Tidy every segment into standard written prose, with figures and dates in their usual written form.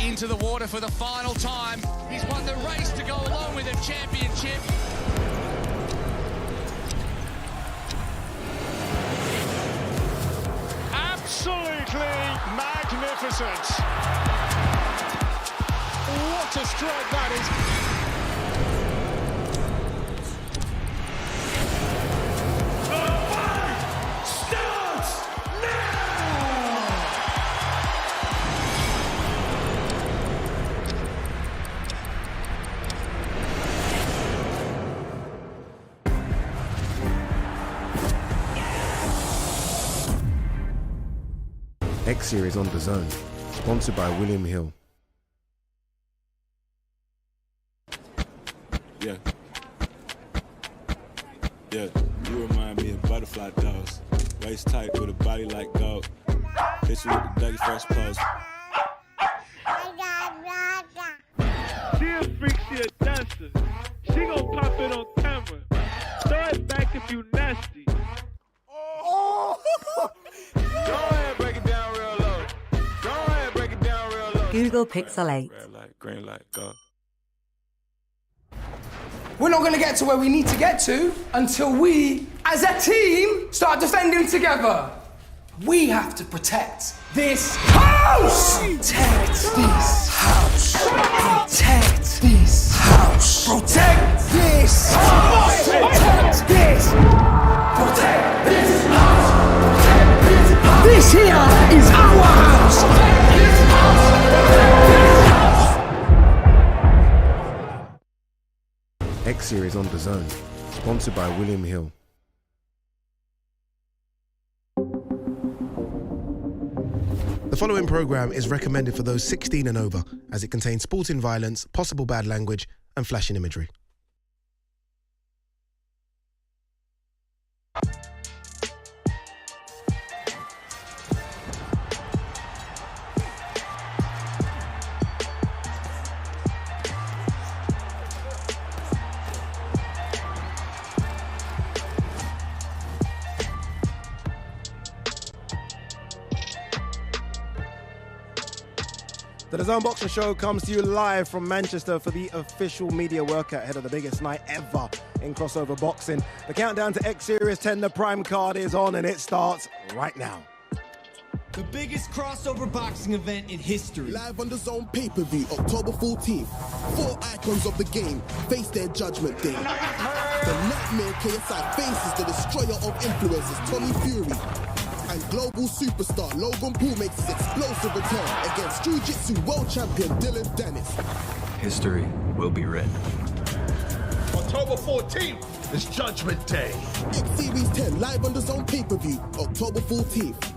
into the water for the final time. He's won the race to go along with a championship. Absolutely magnificent. What a stroke that is. X Series on DAZN, sponsored by William Hill. Yeah, you remind me of butterfly dolls. Waist tight with a body like gold. Hit you with the Dougie Fresh pose. She a freak, she a dancer. She gon' pop it on camera. Throw it back if you nasty. Oh! Go ahead, break it down real low. Go ahead, break it down real low. Google Pixel 8. Red light, green light, go. We're not going to get to where we need to get to until we, as a team, start defending together. We have to protect this house! Protect this house! Protect this house! Protect this house! Protect this! Protect this house! Protect this house! This here is our house! Protect this house! Protect this house! X Series on DAZN, sponsored by William Hill. The following program is recommended for those 16 and over, as it contains sporting violence, possible bad language, and flashing imagery. The DAZN Boxing Show comes to you live from Manchester for the official media workout ahead of the biggest night ever in crossover boxing. The countdown to X Series 10, the prime card is on, and it starts right now. The biggest crossover boxing event in history. Live on DAZN pay-per-view, October 14th. 4 icons of the game face their judgment day. The nightmare KSI faces the destroyer of influencers, Tommy Fury. And global superstar Logan Paul makes his explosive return against Jiu-Jitsu world champion Dillon Danis. History will be written. October 14th is Judgment Day. X Series 10 live on DAZN pay-per-view, October 14th.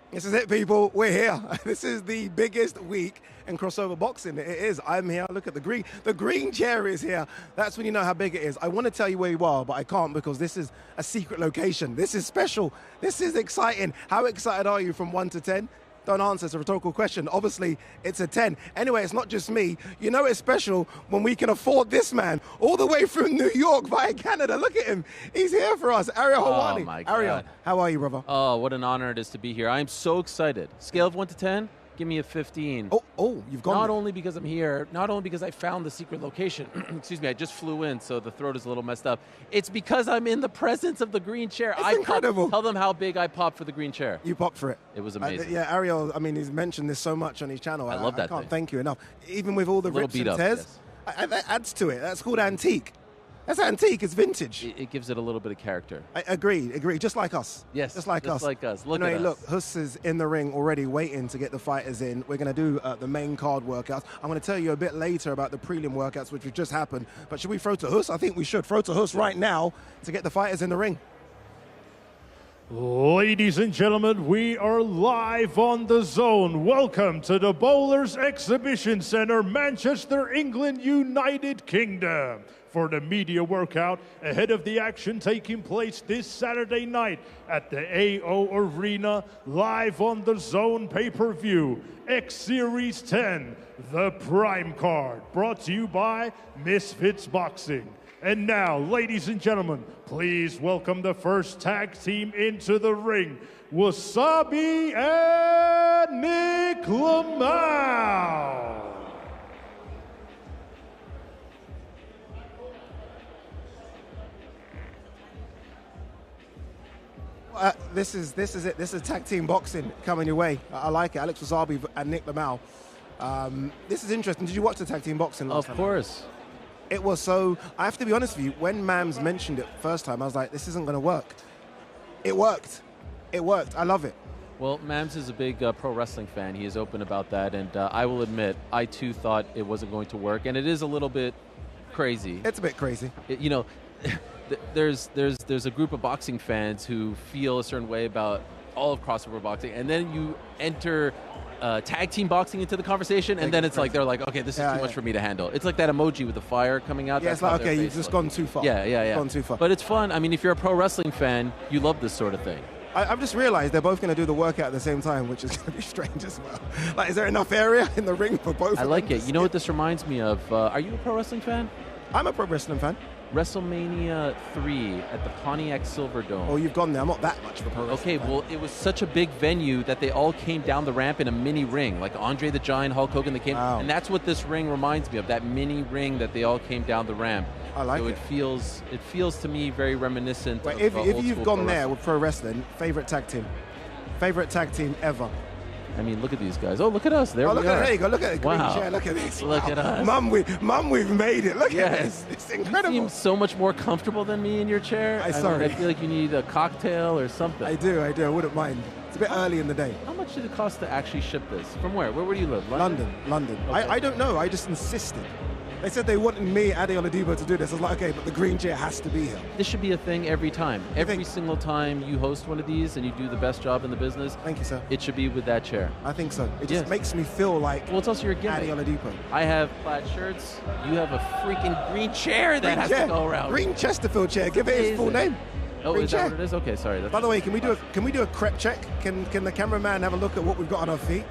This is it, people. We're here. This is the biggest week in crossover boxing. It is. I'm here. Look at the green. The green chair is here. That's when you know how big it is. I want to tell you where you are, but I can't because this is a secret location. This is special. This is exciting. How excited are you from 1 to 10? Don't answer. It's a rhetorical question. Obviously, it's a 10. Anyway, it's not just me. You know it's special when we can afford this man all the way from New York via Canada. Look at him. He's here for us. Ariel Hawani. Oh, my God. Ariel, how are you, brother? Oh, what an honor it is to be here. I'm so excited. Scale of 1 to 10, give me a 15. Oh, you've gone. Not only because I'm here, not only because I found the secret location. Excuse me, I just flew in, so the throat is a little messed up. It's because I'm in the presence of the green chair. It's incredible. Tell them how big I popped for the green chair. You popped for it. It was amazing. Yeah, Ariel, I mean, he's mentioned this so much on his channel. I love that I can't thing. thank you enough. Even with all the rips and tears, that adds to it. That's called antique. That's antique. It's vintage. It gives it a little bit of character. I agree. Just like us. Yes, just like us. Look at us. Look, Huss is in the ring already waiting to get the fighters in. We're going to do the main card workouts. I'm going to tell you a bit later about the prelim workouts, which have just happened. But should we throw to Huss? I think we should throw to Huss right now to get the fighters in the ring. Ladies and gentlemen, we are live on DAZN. Welcome to the Bowlers Exhibition Centre, Manchester, England, United Kingdom, for the media workout ahead of the action taking place this Saturday night at the AO Arena, live on DAZN pay-per-view. X Series 10, the prime card, brought to you by Misfits Boxing. And now, ladies and gentlemen, please welcome the first tag team into the ring, Wasabi and and Nick Lamau. This is it. This is tag team boxing coming your way. I like it. Alex Wasabi and Nick Lamau. This is interesting. Did you watch the tag team boxing last time? Of course. It was so. I have to be honest with you. When Mams mentioned it first time, I was like, "This isn't going to work." It worked. It worked. I love it. Well, Mams is a big pro wrestling fan. He is open about that, and I will admit, I too thought it wasn't going to work, and it is a little bit crazy. It's a bit crazy. You know, there's a group of boxing fans who feel a certain way about all of crossover boxing, and then you enter tag team boxing into the conversation, and then it's like they're like, okay, this is too much for me to handle. It's like that emoji with the fire coming out. Yeah, it's like, okay, you've just gone too far. Yeah. Gone too far. But it's fun. I mean, if you're a pro wrestling fan, you love this sort of thing. I've just realized they're both going to do the workout at the same time, which is going to be strange as well. Like, is there enough area in the ring for both? I like it. You know what this reminds me of? Are you a pro wrestling fan? I'm a pro wrestling fan. WrestleMania 3 at the Pontiac Silverdome. Oh, you've gone there. I'm not that much of a pro wrestling Okay, fan. well, it was such a big venue that they all came down the ramp in a mini ring, like Andre the Giant, Hulk Hogan, they came, and that's what this ring reminds me of, that mini ring that they all came down the ramp. I like so it. It feels to me very reminiscent Wait, of if old you've school gone pro there wrestling. with pro wrestling, favorite tag team ever. I mean, look at these guys. Oh, look at us. There Oh, we look are. at there you go. Look at the green Wow. chair. Look at this. Look Wow. at us. Mum, we've made it. Look at Yes. this. It's incredible. You seem so much more comfortable than me in your chair. I sorry. feel like you need a cocktail or something. I do. I wouldn't mind. It's a bit early in the day. How much did it cost to actually ship this? From where? Where do you live? London. Okay. I don't know. I just insisted. They said they wanted me, Adi Oladipo, to do this. I was like, okay, but the green chair has to be here. This should be a thing every time. Every single time you host one of these and you do the best job in the business. Thank you, sir. It should be with that chair. I think so. It just makes me feel like Well, it's also your Adi gimmick. Oladipo. I have plaid shirts. You have a freaking green chair that has to go around. Green Chesterfield chair. Give it his full name. Oh, green is chair. that what it is? Okay, sorry. That's By the way, can we do a crep check? Can the cameraman have a look at what we've got on our feet?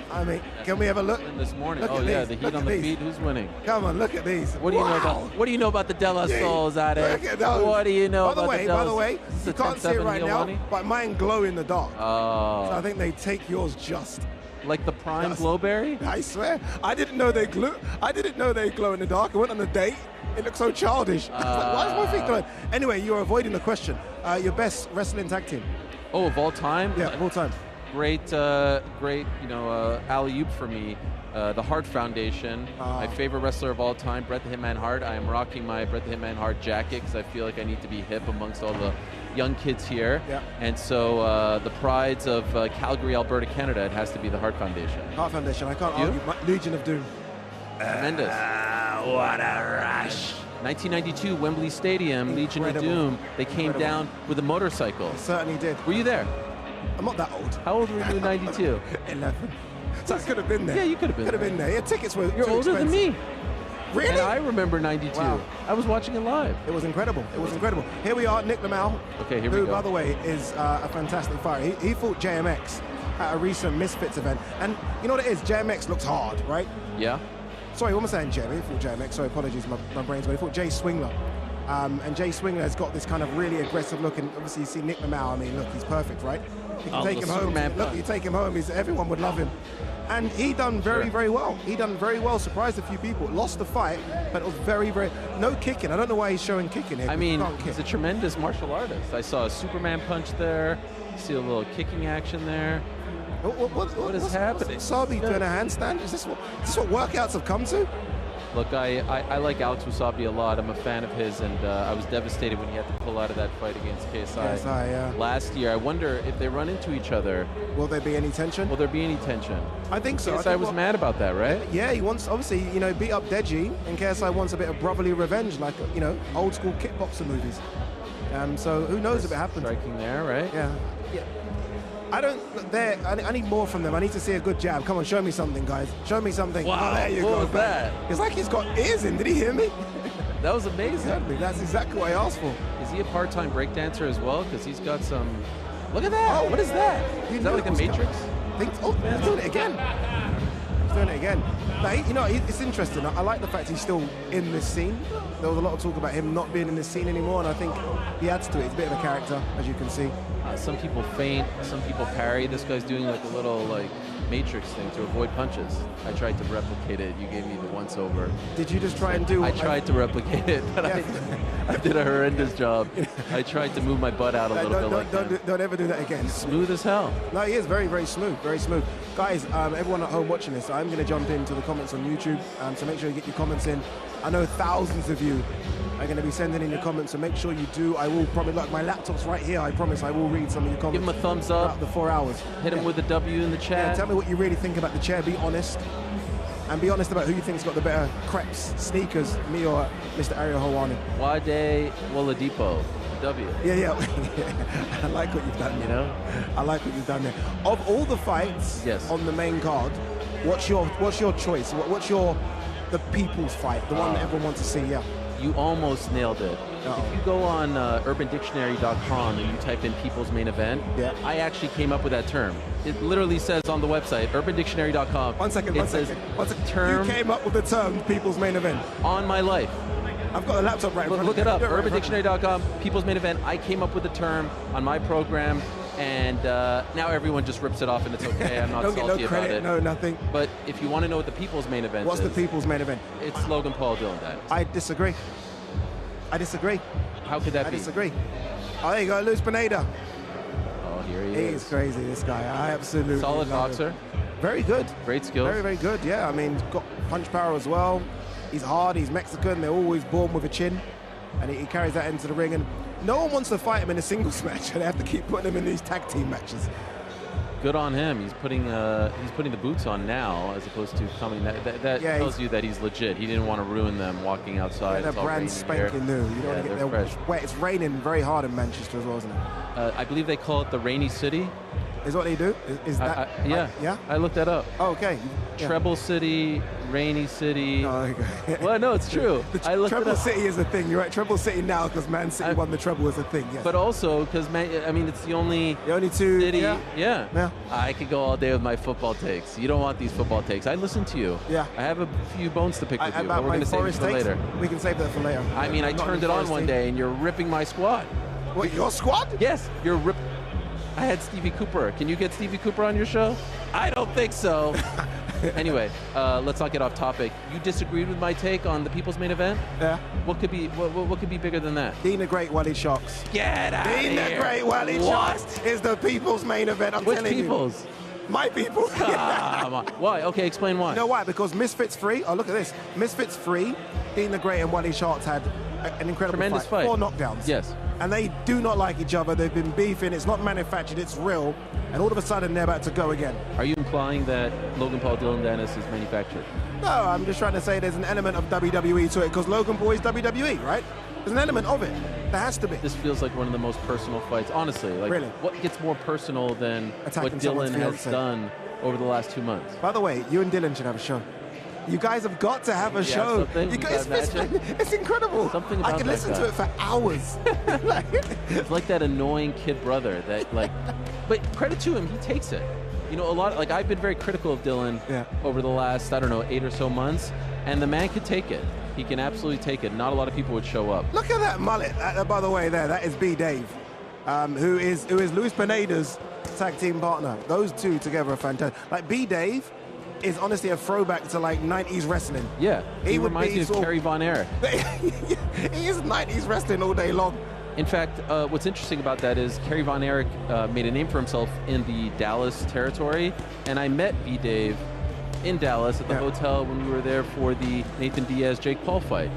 I mean, can we have a look? This morning. Look Oh at yeah, these. the heat Look on at the these. feet. Who's winning? Come on, look at these. What do you know about? What do you know about the De La Souls, Ade? Look at those. What do you know By the about way, the De La by the way, Is you this a can't see it 10-7 right now, Giovanni? but mine glow in the dark. Oh. So I think they take yours just. Like the prime Just. glowberry? I swear, I didn't know they glow. I didn't know they glow in the dark. I went on a date. It looked so childish. I was like, why is my feet glowing? Anyway, you're avoiding the question. Your best wrestling tag team? Oh, of all time? Yeah, of all time. Great, alley-oop for me. The Hart Foundation. My favorite wrestler of all time, Bret the Hitman Hart. I am rocking my Bret the Hitman Hart jacket because I feel like I need to be hip amongst all the young kids here. Yeah. And so the prides of Calgary, Alberta, Canada, it has to be the Hart Foundation. Hart Foundation. I can't You? argue. Legion of Doom. Tremendous. What a rush. 1992, Wembley Stadium, Legion of Incredible. Doom. They came down with a motorcycle. Certainly did. Were you there? I'm not that old. How old were you in 92? 11. So I could have been there. Yeah, you could have been Could have been there. Yeah, tickets were You're too older than expensive. me. Really? And I remember 92. Wow. I was watching it live. It was incredible. It was incredible. Here we are, Nick Lamau. Okay, here we who, go. by the way, is a fantastic fighter. He fought JMX at a recent Misfits event. And you know what it is? JMX looks hard, right? Yeah. Sorry, what am I saying, Jerry? He fought JMX. Sorry, apologies, my brain's going. He fought Jay Swingler. And Jay Swingler has got this kind of really aggressive look. And obviously, you see Nick Lamau. I mean, look, he's perfect, right? You can Oh, take the him home. Superman Look, punch. you take him home. Everyone would love him. And he done very, very well. He done very well. Surprised a few people. Lost the fight, but it was very, very... No kicking. I don't know why he's showing kicking here. I 'cause mean, he can't kick. he's a tremendous martial artist. I saw a Superman punch there. See a little kicking action there. What is happening? What's Wasabi doing a handstand? Is this what workouts have come to? Look, I like Alex Wasabi a lot. I'm a fan of his, and I was devastated when he had to pull out of that fight against KSI, KSI, yeah. last year. I wonder if they run into each other, Will there be any tension? will there be any tension? I think so. I KSI think was mad about that, right? Yeah, he wants, obviously, beat up Deji, and KSI wants a bit of brotherly revenge, like, old school kickboxer movies. So who knows if it happens? Striking there, right? Yeah. I need more from them. I need to see a good jab. Come on, show me something, guys. Show me something. Wow, Oh, there you what go. was that? It's like he's got ears in. Did he hear me? That was amazing. Exactly. That's exactly what I asked for. Is he a part-time breakdancer as well? Because he's got some... Look at that. What is that? You Is that knew like it the was Matrix? he's doing it again. doing it again. But it's interesting. I like the fact he's still in this scene. There was a lot of talk about him not being in this scene anymore, and I think he adds to it. He's a bit of a character, as you can see. Some people feint, some people parry. This guy's doing like a little like Matrix thing to avoid punches. I tried to replicate it. You gave me the once over. Did you just try and do? I tried to replicate it, but I did a horrendous job. I tried to move my butt out a little bit. Don't ever do that again. Smooth as hell. No, he is very, very smooth, very smooth. Guys, everyone at home watching this, I'm going to jump into the comments on YouTube, so make sure you get your comments in. I know thousands of you are going to be sending in your comments, so make sure you do. I will probably, look, my laptop's right here. I promise I will read some of your comments. Give him a thumbs up. Throughout the 4 hours. Hit him with a W in the chat. Yeah, tell me what you really think about the chair. Be honest. And be honest about who you think's got the better crepes, sneakers, me or Mr. Ariel Hawani. Wade Woladipo. W. Yeah. I like what you've done there. You know? I like what you've done there. Of all the fights on the main card, what's your choice? What's the people's fight, the one that everyone wants to see? Yeah. You almost nailed it. Uh-oh. If you go on urbandictionary.com and you type in people's main event, I actually came up with that term. It literally says on the website, urbandictionary.com. One second. Term. You came up with the term people's main event. On my life. I've got a laptop right in front of me. Look it up, urbandictionary.com, people's main event. I came up with the term on my program, and now everyone just rips it off and it's okay. I'm not Don't salty get no credit, about it. No, nothing. But if you want to know what the people's main event What's is, the people's main event? It's Logan Paul, Dillon Danis. I disagree. How could that be? I disagree. Oh, there you go, Luis Pineda. Oh, here he is. He's crazy, this guy. I absolutely Solid love boxer. him. Very good. Great skills. Very, very good, yeah. I mean, he's got punch power as well. He's hard, he's Mexican. They're always born with a chin. And he carries that into the ring. And no one wants to fight him in a singles match. And they have to keep putting him in these tag team matches. Good on him. He's putting the boots on now as opposed to coming. That tells you that he's legit. He didn't want to ruin them walking outside. They're brand spanking new. You don't want to get there wet. It's raining very hard in Manchester as well, isn't it? I believe they call it the rainy city. Is what they do? Is that? Yeah. I looked that up. Oh, okay. Yeah. Treble City, Rainy City. Oh, okay. Well, no, it's true. Treble City is a thing. You're right. Treble City now because Man City won the treble is a thing. Yes. But also because it's the only two city. Yeah. I could go all day with my football takes. You don't want these football takes. I listen to you. Yeah. I have a few bones to pick with you. About But we're my going to save it Forest for takes? later. We can save that for later. I mean, I turned it on one day and you're ripping my squad. What, your squad? Yes, you're ripping. I had Stevie Cooper. Can you get Stevie Cooper on your show? I don't think so. Anyway, let's not get off topic. You disagreed with my take on the people's main event? Yeah. What could be bigger than that? Dean the Great Wally Sharks. Get out of here. Dean the Great Wally Sharks is the people's main event. I'm Which telling people's? you. My people. Come on. Why? Okay, explain why. You know why? Because Misfits 3. Oh, look at this. Misfits 3. Dean the Great and Wally Sharks had an incredible Tremendous fight. 4 knockdowns. Yes. And they do not like each other. They've been beefing. It's not manufactured. It's real. And all of a sudden, they're about to go again. Are you implying that Logan Paul, Dillon Danis is manufactured? No, I'm just trying to say there's an element of WWE to it because Logan Paul is WWE, right? There's an element of it. There has to be. This feels like one of the most personal fights. Honestly, like Really? What gets more personal than Attacking what Dillon someone's has fiancé. done over the last 2 months? By the way, you and Dillon should have a show. You guys have got to have a show. something You guys, about magic? it's incredible. Something I about can that listen guy. to it for hours. It's like that annoying kid brother that but credit to him, he takes it. You know, I've been very critical of Dillon over the last, 8 or so months, and the man could take it. He can absolutely take it. Not a lot of people would show up. Look at that mullet, by the way, there. That is B. Dave, who is Luis Pineda's tag team partner. Those two together are fantastic. Like, B. Dave is honestly a throwback to, 90s wrestling. Yeah, he would reminds be me of sort of- Kerry Von Erich. He is 90s wrestling all day long. In fact, what's interesting about that is Kerry Von Erich made a name for himself in the Dallas territory, and I met B. Dave in Dallas at the hotel when we were there for the Nathan Diaz-Jake Paul fight.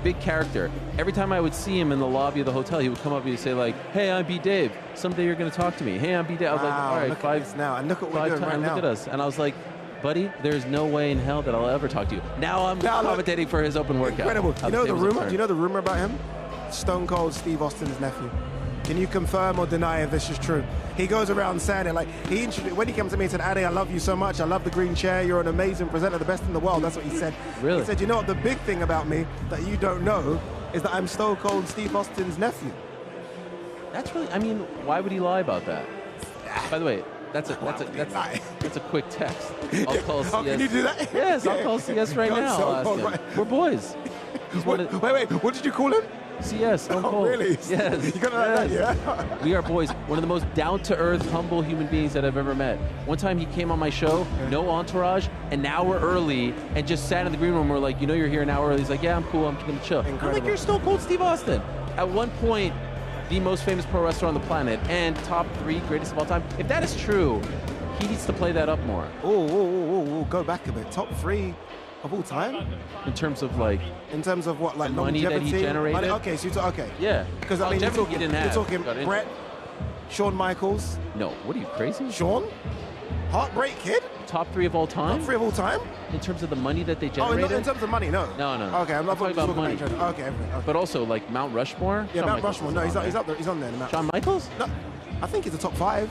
Big character. Every time I would see him in the lobby of the hotel, he would come up and he'd say "Hey, I'm B. Dave. Someday you're going to talk to me. Hey, I'm B. Dave." I was like, "All right, look at this now, and look at what we're doing right now. Look at us." And I was like, "Buddy, there's no way in hell that I'll ever talk to you." Now I'm commentating for his open workout. Incredible. How You know the tables have rumor? turned. Do you know the rumor about him? Stone Cold Steve Austin's nephew. Can you confirm or deny if this is true? He goes around saying it when he came to me and said, "Ade, I love you so much. I love the green chair. You're an amazing presenter, the best in the world." That's what he said. Really? He said, "You know what? The big thing about me that you don't know is that I'm Stone Cold Steve Austin's nephew." That's really, why would he lie about that? By the way, That's a quick text. I'll call CS. Oh, can you do that? Yes, I'll call CS right now. I'll ask him. Right. We're boys. Wait, what did you call him? CS, Stone Cold. Really? Yes. You got that? Yeah. We are boys. One of the most down-to-earth, humble human beings that I've ever met. One time he came on my show, no entourage, an hour early, and just sat in the green room. We're like, you know you're here an hour early. He's like, yeah, I'm cool. I'm just going to chill. Incredible. I'm like, you're Stone Cold Steve Austin. At one point, the most famous pro wrestler on the planet and top 3 greatest of all time. If that is true, he needs to play that up more. Oh, go back a bit. Top 3 of all time? In terms of like... In terms of what, like the money that he generated? Okay, so okay. Yeah. Because I mean, you're talking Brett, Brett, Shawn Michaels. No, what are you, crazy? Shawn? Heartbreak Kid? Top 3 of all time? Top 3 of all time? In terms of the money that they Oh, generated? in terms of money, no. No. Okay, I'm not talking about money. Okay. But also, like, Mount Rushmore? Yeah, Shawn Mount Michaels Rushmore. No, he's up there. He's on there. Shawn Michaels? No, I think he's the top 5.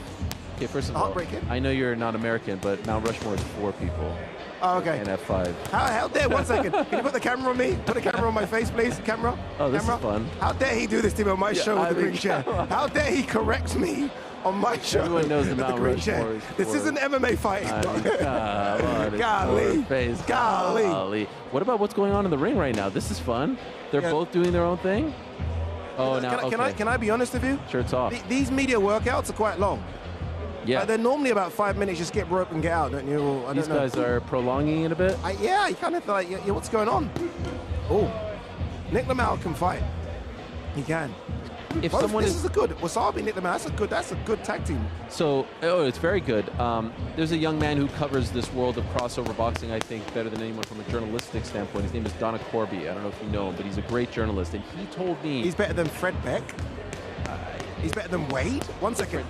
Okay, first of all, Heartbreak Kid? I know you're not American, but Mount Rushmore is 4 people. Oh, okay. And F5. How dare, 1 second. Can you put the camera on me? Put the camera on my face, please. Camera. Oh, this camera. is fun. How dare he do this to me on my show with the green chair? How dare he correct me on my show? Everyone knows the with Mount green chair. Rushmore is This isn't MMA fighting. Golly. Golly. What about what's going on in the ring right now? This is fun. They're both doing their own thing. Oh, now Can I be honest with you? Shirts off. These media workouts are quite long. Yeah. They're normally about 5 minutes. Just get rope and get out, don't you? Or, These guys are prolonging it a bit. Yeah, you kind of feel like, yeah, what's going on? Oh, Nick Lamau can fight. He can. If Both, someone this is a good Wasabi, Nick Lamau. That's a good tag team. So, it's very good. There's a young man who covers this world of crossover boxing, I think, better than anyone from a journalistic standpoint. His name is Donna Corby. I don't know if you know him, but he's a great journalist. And he told me... He's better than Fred Beck. He's better than Wade? One second.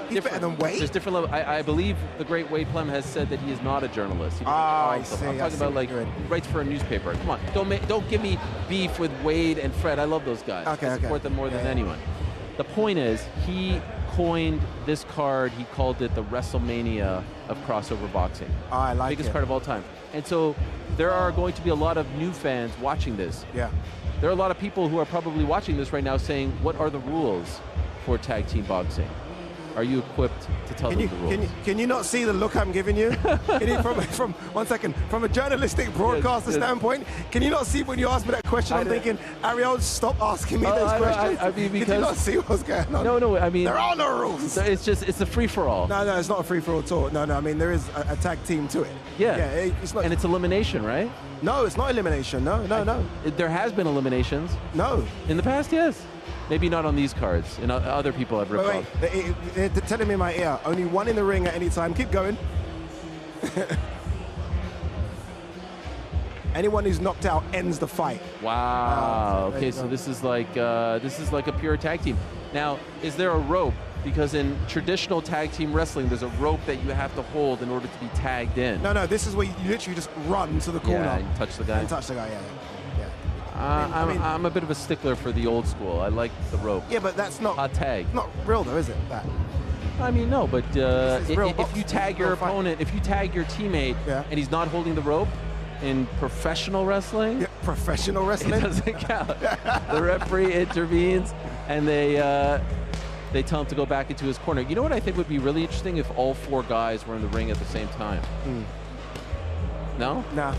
He's better than Wade? There's different levels. I believe the great Wade Plem has said that he is not a journalist. I see. I'm talking about, like, he writes for a newspaper. Come on, don't give me beef with Wade and Fred. I love those guys. I support them more than anyone. The point is, he coined this card. He called it the WrestleMania of crossover boxing. I like it. Biggest card of all time. And so there are going to be a lot of new fans watching this. Yeah. There are a lot of people who are probably watching this right now saying, what are the rules for tag team boxing? Are you equipped to tell them the rules? Can you not see the look I'm giving you? from 1 second, from a journalistic broadcaster standpoint, can you not see when you ask me that question? I'm thinking, Ariel, stop asking me those questions. I mean, because did you not see what's going on? No, I mean, there are no rules. So it's a free-for-all. No, it's not a free-for-all at all. No, I mean, there is a tag team to it. Yeah, it's not, and it's elimination, right? No, it's not elimination. No. There has been eliminations. No. In the past, yes. Maybe not on these cards. And other people have ripped off. They're telling me in my ear, only one in the ring at any time. Keep going. Anyone who's knocked out ends the fight. Wow. Okay, so this is like a pure tag team. Now, is there a rope? Because in traditional tag team wrestling, there's a rope that you have to hold in order to be tagged in. No, this is where you literally just run to the corner. Yeah, and touch the guy. Yeah. I'm a bit of a stickler for the old school. I like the rope. Yeah, but that's not hot tag. Not real though, is it? That. I mean, no, but if you tag your opponent, if you tag your teammate, and he's not holding the rope in professional wrestling, professional wrestling, it doesn't count. The referee intervenes, and they tell him to go back into his corner. You know what I think would be really interesting if all 4 guys were in the ring at the same time? No? Nah.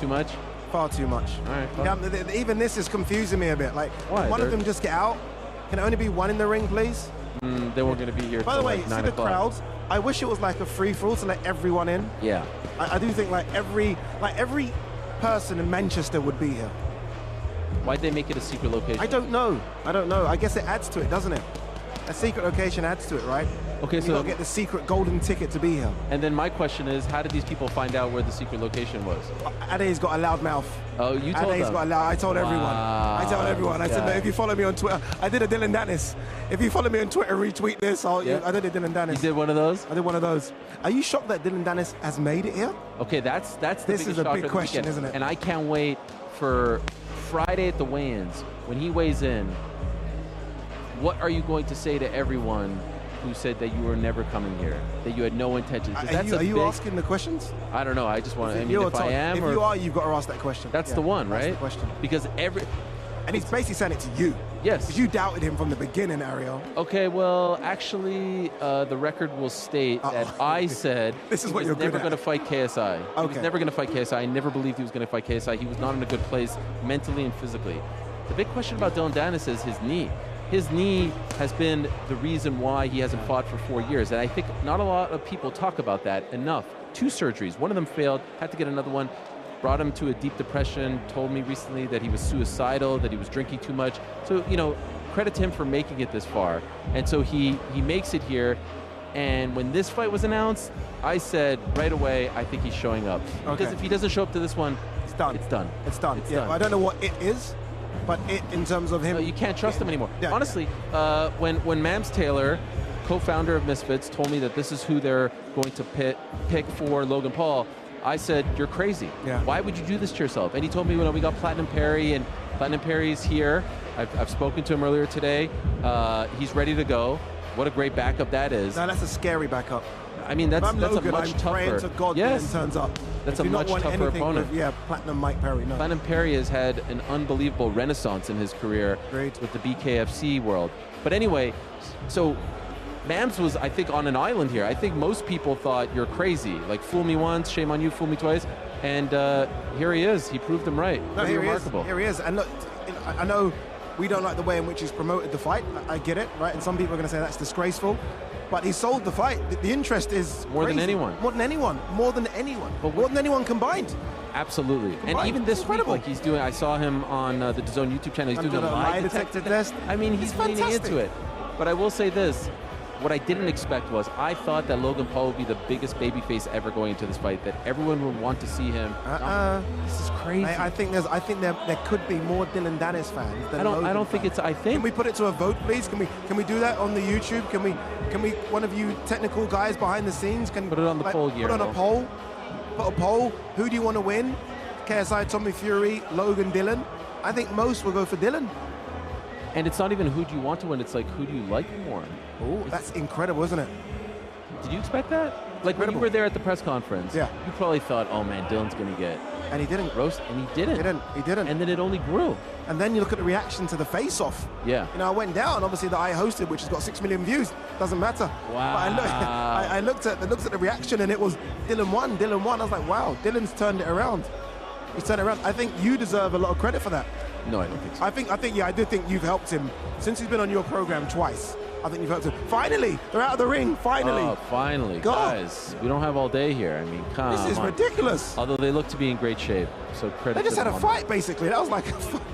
Too much? Far too much. All right. Even this is confusing me a bit. Like, why? One of them just get out. Can it only be one in the ring, please? They weren't going to be here. By the way, like see 9 the o'clock. crowds? I wish it was like a free-for-all to let everyone in. Yeah. I do think like every person in Manchester would be here. Why'd they make it a secret location? I don't know. I guess it adds to it, doesn't it? A secret location adds to it, right? Okay, you got to get the secret golden ticket to be here. And then my question is, how did these people find out where the secret location was? Ade's got a loud mouth. Oh, you told them? Got a loud. I told everyone. I said, no, if you follow me on Twitter, I did a Dillon Danis. If you follow me on Twitter, retweet this. I did a Dillon Danis. You did one of those? I did one of those. Are you shocked that Dillon Danis has made it here? Okay, that's the this is a big question, isn't it? And I can't wait for Friday at the weigh-ins when he weighs in. What are you going to say to everyone who said that you were never coming here, that you had no intention? Are you asking the questions? I don't know. I just want to. I mean, if I am, if you are, you've got to ask that question. That's the one, right? That's the question. Because And he's basically saying it to you. Yes. Because you doubted him from the beginning, Ariel. Okay, well, actually, the record will state that I said This is he what was you're good never at. going to fight KSI. He was Okay. never going to fight KSI. I never believed he was going to fight KSI. He was not in a good place mentally and physically. The big question about Dillon Danis is his knee. His knee has been the reason why he hasn't fought for 4 years. And I think not a lot of people talk about that enough. 2 surgeries. One of them failed, had to get another one. Brought him to a deep depression, told me recently that he was suicidal, that he was drinking too much. So, you know, credit to him for making it this far. And so he makes it here. And when this fight was announced, I said right away, I think he's showing up. Because if he doesn't show up to this one, It's done. It's done. It's done. It's yeah, done. I don't know what it is, but it in terms of him. You can't trust him anymore. Yeah. Honestly, when Mams Taylor, co-founder of Misfits, told me that this is who they're going to pick for Logan Paul, I said, you're crazy. Yeah. Why would you do this to yourself? And he told me, when we got Platinum Perry, and Platinum Perry's here. I've spoken to him earlier today. He's ready to go. What a great backup that is. No, that's a scary backup. I mean, that's Logan, a much I'm tougher. praying to God yes. Dillon turns up. That's I a do not much want tougher anything opponent. With, Platinum Mike Perry. No. Platinum Perry has had an unbelievable renaissance in his career Great. with the BKFC world. But anyway, so Mams was, I think, on an island here. I think most people thought, you're crazy. Like, fool me once, shame on you, fool me twice. And here he is. He proved them right. No, Pretty here remarkable. Here he is. And look, I know we don't like the way in which he's promoted the fight. I get it, right? And some people are going to say that's disgraceful. But he sold the fight. The interest is More than crazy. anyone. More than anyone. More than anyone. But more than anyone combined. Absolutely. And Combined. even this week, Incredible. like he's doing, I saw him on the DAZN YouTube channel. He's Under doing a the lie detector test. I mean, he's leaning fantastic. into it. But I will say this. What I didn't expect was, I thought that Logan Paul would be the biggest babyface ever going into this fight, that everyone would want to see him. No, this is crazy. I think there could be more Dillon Danis fans than I don't Logan think fans. it's, I think. Can we put it to a vote, please? Can we do that on the YouTube? Can we one of you technical guys behind the scenes can Put it on the poll, Put on a Guillermo. poll. Put a poll. Who do you want to win? KSI, Tommy Fury, Logan, Dillon. I think most will go for Dillon. And it's not even who do you want to win, it's like, who do you like more? Oh, that's incredible, isn't it? Did you expect that? Like, when you Incredible. were there at the press conference, Yeah. you probably thought, oh man, Dillon's going to get And he didn't. roast, and he didn't. He didn't. And then it only grew. And then you look at the reaction to the face-off. Yeah. You know, I went down. Obviously, that I hosted, which has got 6 million views, doesn't matter. Wow. But I looked at the reaction, and it was Dillon won. Dillon won. I was like, wow, Dillon's turned it around. He's turned it around. I think you deserve a lot of credit for that. No, I don't think so. I think, yeah, I do think you've helped him since he's been on your program twice. I think you've helped him. Finally, they're out of the ring. Finally. Oh, finally. God. Guys, we don't have all day here. I mean, come on. This is ridiculous. Although they look to be in great shape, so credit They just to had a them. fight, basically. That was like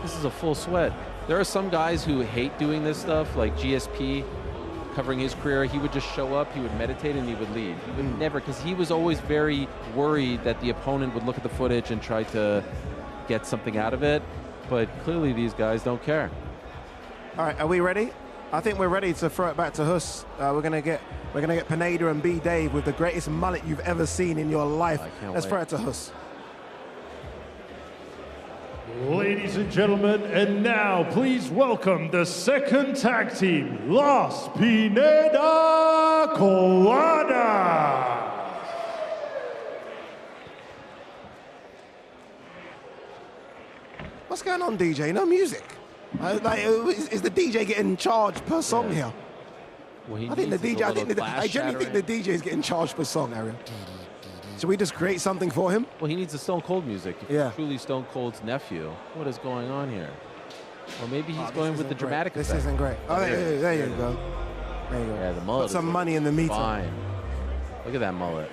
This is a full sweat. There are some guys who hate doing this stuff, like GSP, covering his career. He would just show up, he would meditate, and he would leave. He would never, because he was always very worried that the opponent would look at the footage and try to get something out of it. But clearly these guys don't care. All right, are we ready? I think we're ready to throw it back to Hus. We're gonna get Pineda and B Dave with the greatest mullet you've ever seen in your life. Let's throw it to Hus. Ladies and gentlemen, and now please welcome the second tag team, Los Pineda Coladas. What's going on, DJ? No music. Is the DJ getting charged per song here? Well, he I think the needs a DJ. little I genuinely think the DJ is getting charged per song, Ariel. Should we just create something for him? Well, he needs the Stone Cold music. If Yeah. he's truly Stone Cold's nephew. What is going on here? Or maybe he's going with the dramatic This effect. isn't great. Oh, there you go. There you go. Yeah, the mullet. Put some is money in the meter. Fine. Look at that mullet.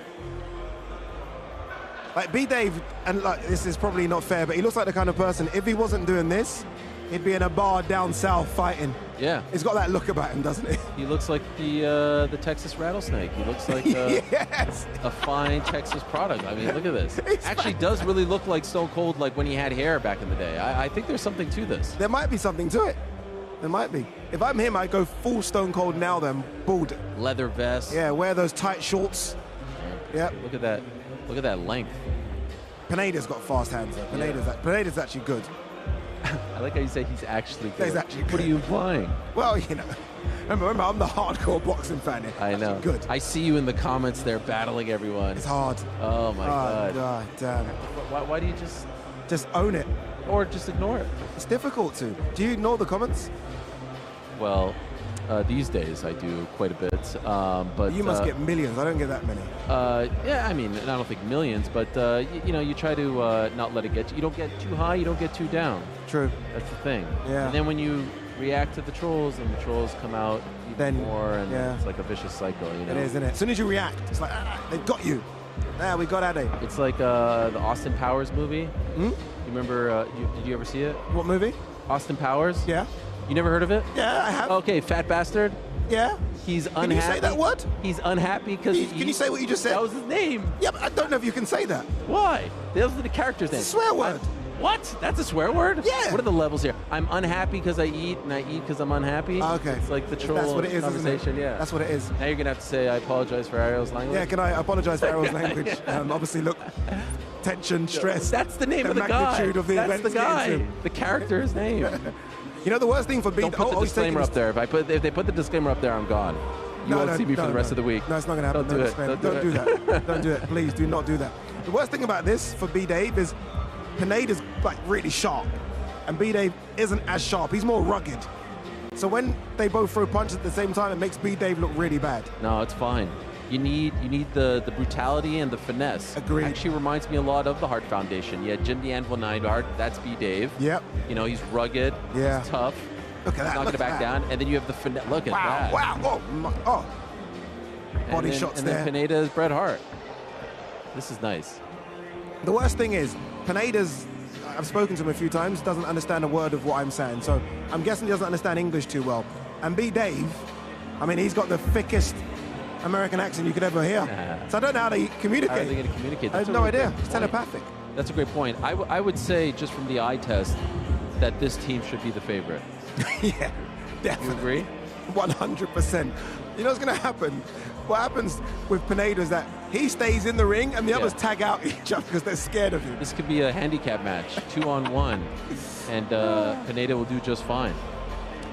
Like B Dave, and like this is probably not fair, but he looks like the kind of person, if he wasn't doing this, he'd be in a bar down south fighting. Yeah. He's got that look about him, doesn't he? He looks like the Texas rattlesnake. He looks like yes. a fine Texas product. I mean, look at this. It's Actually does really look like Stone Cold, like when he had hair back in the day. I think there's something to this. There might be something to it. There might be. If I'm him, I'd go full Stone Cold now then, bald. Leather vest. Yeah, wear those tight shorts. Yeah. Look at that. Look at that length. Pineda's got fast hands though. Pineda's actually good. I like how you say he's actually good. He's actually What good. are you implying? Well, you know. Remember, I'm the hardcore boxing fan here. I know. Good. I see you in the comments there battling everyone. It's hard. Oh my God. God damn. Why do you just own it? or just ignore it. It's difficult to. Do you ignore the comments? Well, these days I do quite a bit, but you must get millions. I don't get that many. Yeah, I mean, I don't think millions, but you try to not let it get you. You don't get too high, you don't get too down. True. That's the thing. Yeah. And then when you react to the trolls, and the trolls come out even more, and it's like a vicious cycle. You know? It is, isn't it? As soon as you react, it's like they've got you. Yeah, we got Ade. It's like the Austin Powers movie. Hmm? You remember? Did you ever see it? What movie? Austin Powers. Yeah. You never heard of it? Yeah, I have. Okay, fat bastard. Yeah. He's unhappy. Can you say that word? He's unhappy because. Can you say what you just said? That was his name. Yeah, but I don't know if you can say that. Why? Those are the characters' names. It's a swear word. What? That's a swear word? Yeah. What are the levels here? I'm unhappy because I eat, and I eat because I'm unhappy. Okay. It's like the troll That's what it is, conversation. isn't it? Yeah. That's what it is. Now you're gonna have to say I apologize for Ariel's language. Yeah, can I apologize for Errol's language? Obviously, look, tension, stress. That's the name of the guy. magnitude of the That's events the guy. against him. The character's name. You know the worst thing for being. Don't put the disclaimer up there. If they put the disclaimer up there, I'm gone. You won't see me for the rest of the week. No, it's not going to happen. Don't do it. Don't do that. Don't do it. Please do not do that. The worst thing about this for B-Dave is Pineda's like really sharp, and B-Dave isn't as sharp. He's more rugged. So when they both throw punches at the same time, it makes B-Dave look really bad. No, it's fine. You need the brutality and the finesse. Agreed. Actually reminds me a lot of the Hart Foundation. You had Jim the Anvil Neidhart, that's B-Dave. Yep. You know, he's rugged, Yeah. he's tough. Look at that. He's not going to back down. And then you have the finesse. Look at that. Wow. Oh. Body shots and there. then Pineda is Bret Hart. This is nice. The worst thing is, Pineda's, I've spoken to him a few times, doesn't understand a word of what I'm saying. So I'm guessing he doesn't understand English too well. And B-Dave, I mean, he's got the thickest American accent you could ever hear. So I don't know how they communicate. How are they going to communicate? I have no idea. It's telepathic. That's a great point. I would say, just from the eye test, that this team should be the favorite. Yeah, definitely. You agree? 100%. You know what's going to happen? What happens with Pineda is that he stays in the ring and the others tag out each other because they're scared of him. This could be a handicap match, 2-on-1, and Pineda will do just fine.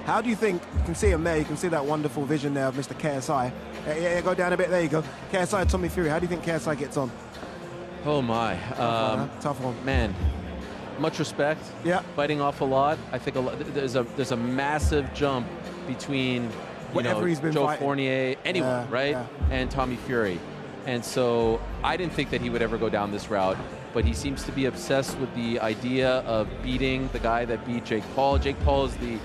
How do you think, you can see him there, you can see that wonderful vision there of Mr. KSI. Yeah, go down a bit, there you go. KSI, Tommy Fury, how do you think KSI gets on? Oh my. Tough one. Man, much respect. Yeah. Fighting off a lot. I think there's a massive jump between Whatever he's been Joe fighting. Fournier, anyone, right? Yeah. And Tommy Fury. And so I didn't think that he would ever go down this route, but he seems to be obsessed with the idea of beating the guy that beat Jake Paul. Jake Paul is the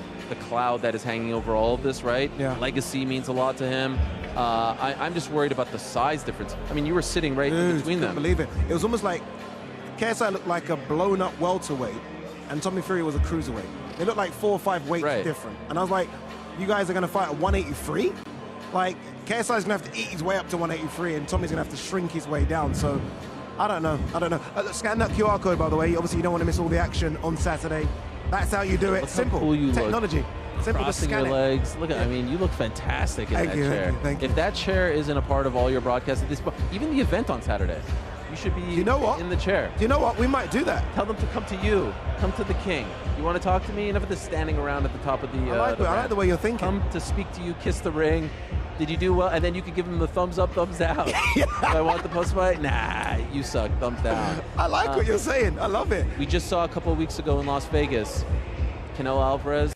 cloud that is hanging over all of this, right? Yeah. Legacy means a lot to him. I'm just worried about the size difference. I mean, you were sitting right in between them. I couldn't believe it. It was almost like KSI looked like a blown-up welterweight, and Tommy Fury was a cruiserweight. They looked like 4 or 5 weights different. And I was like, you guys are going to fight at 183? Like, KSI's going to have to eat his way up to 183, and Tommy's going to have to shrink his way down. So, I don't know. Scan that QR code, by the way. Obviously, you don't want to miss all the action on Saturday. That's how you do it. Look Simple. how cool you Technology. Look. Simple Crossing to scan your it. legs. Look at, I mean, you look fantastic in that chair. Thank you. If that chair isn't a part of all your broadcasts at this point, even the event on Saturday, you should be in the chair. Do you know what? We might do that. Tell them to come to you. Come to the king. You want to talk to me? Enough of this standing around at the top of the I like the way you're thinking. Come to speak to you, kiss the ring. Did you do well? And then you could give them the thumbs up, thumbs down. Do I want the post fight? Nah, you suck. Thumbs down. I like what you're saying. I love it. We just saw a couple of weeks ago in Las Vegas, Canelo Alvarez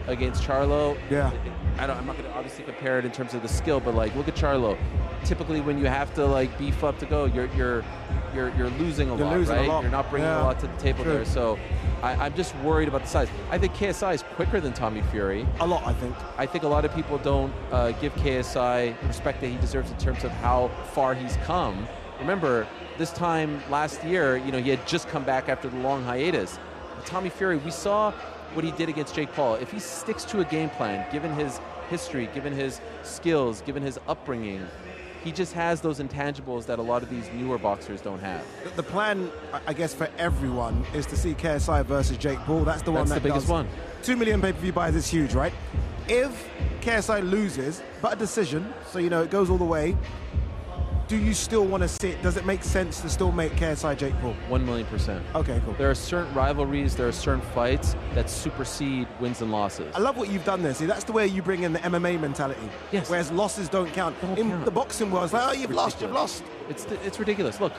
against Charlo. Yeah. I'm not going to obviously compare it in terms of the skill, but like, look at Charlo. Typically, when you have to like beef up to go, you're losing a lot, right? You're not bringing a lot to the table there. So I'm just worried about the size. I think KSI is quicker than Tommy Fury. A lot, I think. I think a lot of people don't give KSI the respect that he deserves in terms of how far he's come. Remember, this time last year, he had just come back after the long hiatus. But Tommy Fury, we saw what he did against Jake Paul. If he sticks to a game plan, given his history, given his skills, given his upbringing, he just has those intangibles that a lot of these newer boxers don't have. The plan, I guess, for everyone is to see KSI versus Jake Paul. That's the one That's the biggest one. 2 million pay-per-view buys is huge, right? If KSI loses, but a decision, so it goes all the way, do you still want to see it? Does it make sense to still make KSI Jake Paul? 1,000,000%. Okay, cool. There are certain rivalries, there are certain fights that supersede wins and losses. I love what you've done there. See, that's the way you bring in the MMA mentality. Yes. Whereas losses don't count. In the boxing world, it's like, oh, you've lost, you've lost. It's ridiculous. Look,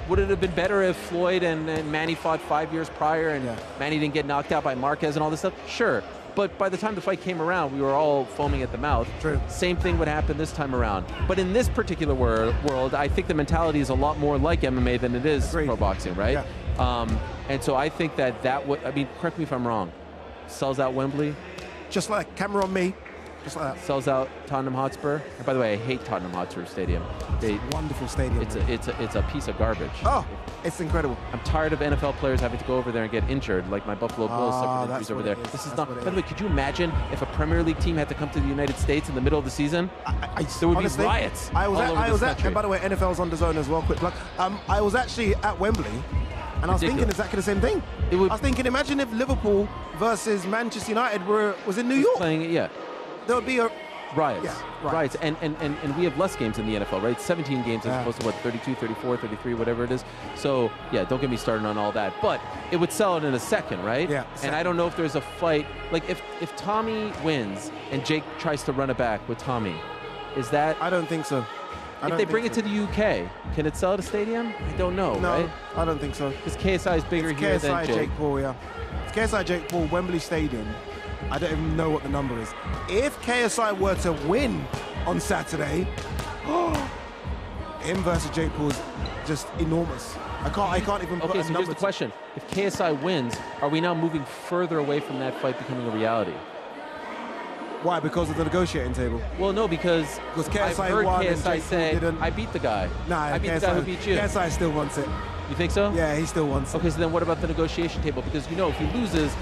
would it have been better if Floyd and Manny fought 5 years prior and Manny didn't get knocked out by Marquez and all this stuff? Sure. But by the time the fight came around, we were all foaming at the mouth. True. Same thing would happen this time around. But in this particular world, I think the mentality is a lot more like MMA than it is pro boxing, right? Yeah. And so I think that would, I mean, correct me if I'm wrong, sells out Wembley. Just like camera on me. Just like that. Sells out Tottenham Hotspur. And by the way, I hate Tottenham Hotspur Stadium. Wonderful stadium. It's a piece of garbage. Oh, it's incredible. I'm tired of NFL players having to go over there and get injured, like my Buffalo Bills suffered injuries over there. Is. This is That's not. what it By the way, could you imagine if a Premier League team had to come to the United States in the middle of the season? There would honestly, be riots. I was all at, and by the way, NFL's on DAZN as well. Quick plug. I was actually at Wembley, and I was thinking exactly the same thing. I was thinking, imagine if Liverpool versus Manchester United was in New York. Playing, yeah. There would be a riots. Yeah, riots. And we have less games in the NFL, right? 17 games as opposed to, 32, 34, 33, whatever it is. So, yeah, don't get me started on all that. But it would sell it in a second, right? Yeah. And I don't know if there's a fight. Like, if Tommy wins and Jake tries to run it back with Tommy, is that... I don't think so. If they bring it to the UK, can it sell at a stadium? I don't know, no, right? I don't think so. Because KSI is bigger here than KSI Jake. Jake Paul, yeah. It's KSI Jake Paul, Wembley Stadium. I don't even know what the number is. If KSI were to win on Saturday, him versus Jake Paul's just enormous. I can't even put a Okay, so number. here's the question. If KSI wins, are we now moving further away from that fight becoming a reality? Why? Because of the negotiating table? Well, no, because KSI I've heard won and KSI Jake say, Paul didn't. I beat the guy. Nah, I beat KSI, the guy who beat you. KSI still wants it. You think so? Yeah, he still wants it. Okay, so then what about the negotiation table? Because, you know, if he loses,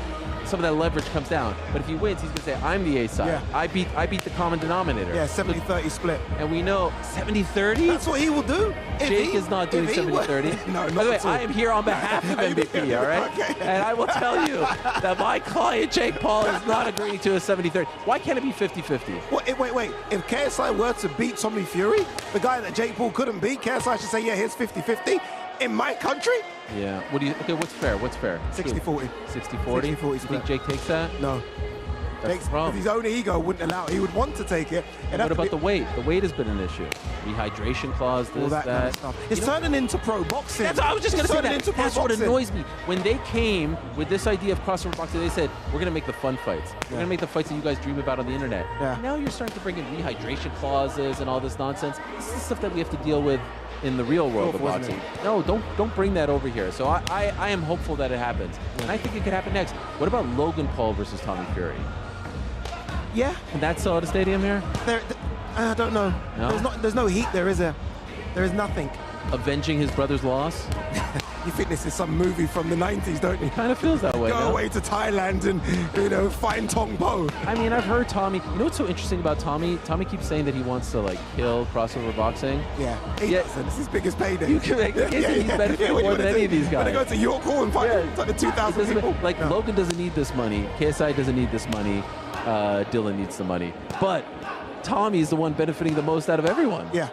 some of that leverage comes down. But if he wins, he's going to say, I'm the A side. Yeah. I beat the common denominator. Yeah, 70-30 split. And we know 70-30? That's what he will do. Jake is not doing 70-30. No, By the way, I am here on behalf of MVP, all right? Okay. And I will tell you that my client, Jake Paul, is not agreeing to a 70-30. Why can't it be 50-50? Wait. If KSI were to beat Tommy Fury, the guy that Jake Paul couldn't beat, KSI should say, yeah, here's 50-50 in my country? Yeah. Okay, what's fair? 60-40. 60-40? You think Jake takes that? No. That's the problem. His own ego wouldn't allow it. He would want to take it. What about the weight? The weight has been an issue. Rehydration clause, this, all that kind of stuff. It's turning into pro boxing. That's what I was just going to say. That's what boxing. annoys me. When they came with this idea of crossover boxing, they said, we're going to make the fun fights. We're going to make the fights that you guys dream about on the internet. Yeah. Now you're starting to bring in rehydration clauses and all this nonsense. This is stuff that we have to deal with in the real world of boxing. No, don't bring that over here. So I am hopeful that it happens. And I think it could happen next. What about Logan Paul versus Tommy Fury? Yeah. Can that sell at a stadium here? I don't know. No? There's no heat there, is there? There is nothing. Avenging his brother's loss? You think this is some movie from the 90s, don't you? It kind of feels that way. Go away to Thailand and, find Tong Po. I mean, I've heard Tommy. You know what's so interesting about Tommy? Tommy keeps saying that he wants to, kill crossover boxing. Yeah. This is his biggest payday. You can he's benefiting more than any of these guys. When they go to York Hall and fight like the 2,000 people. Logan doesn't need this money. KSI doesn't need this money. Dillon needs the money. But Tommy is the one benefiting the most out of everyone. Yeah.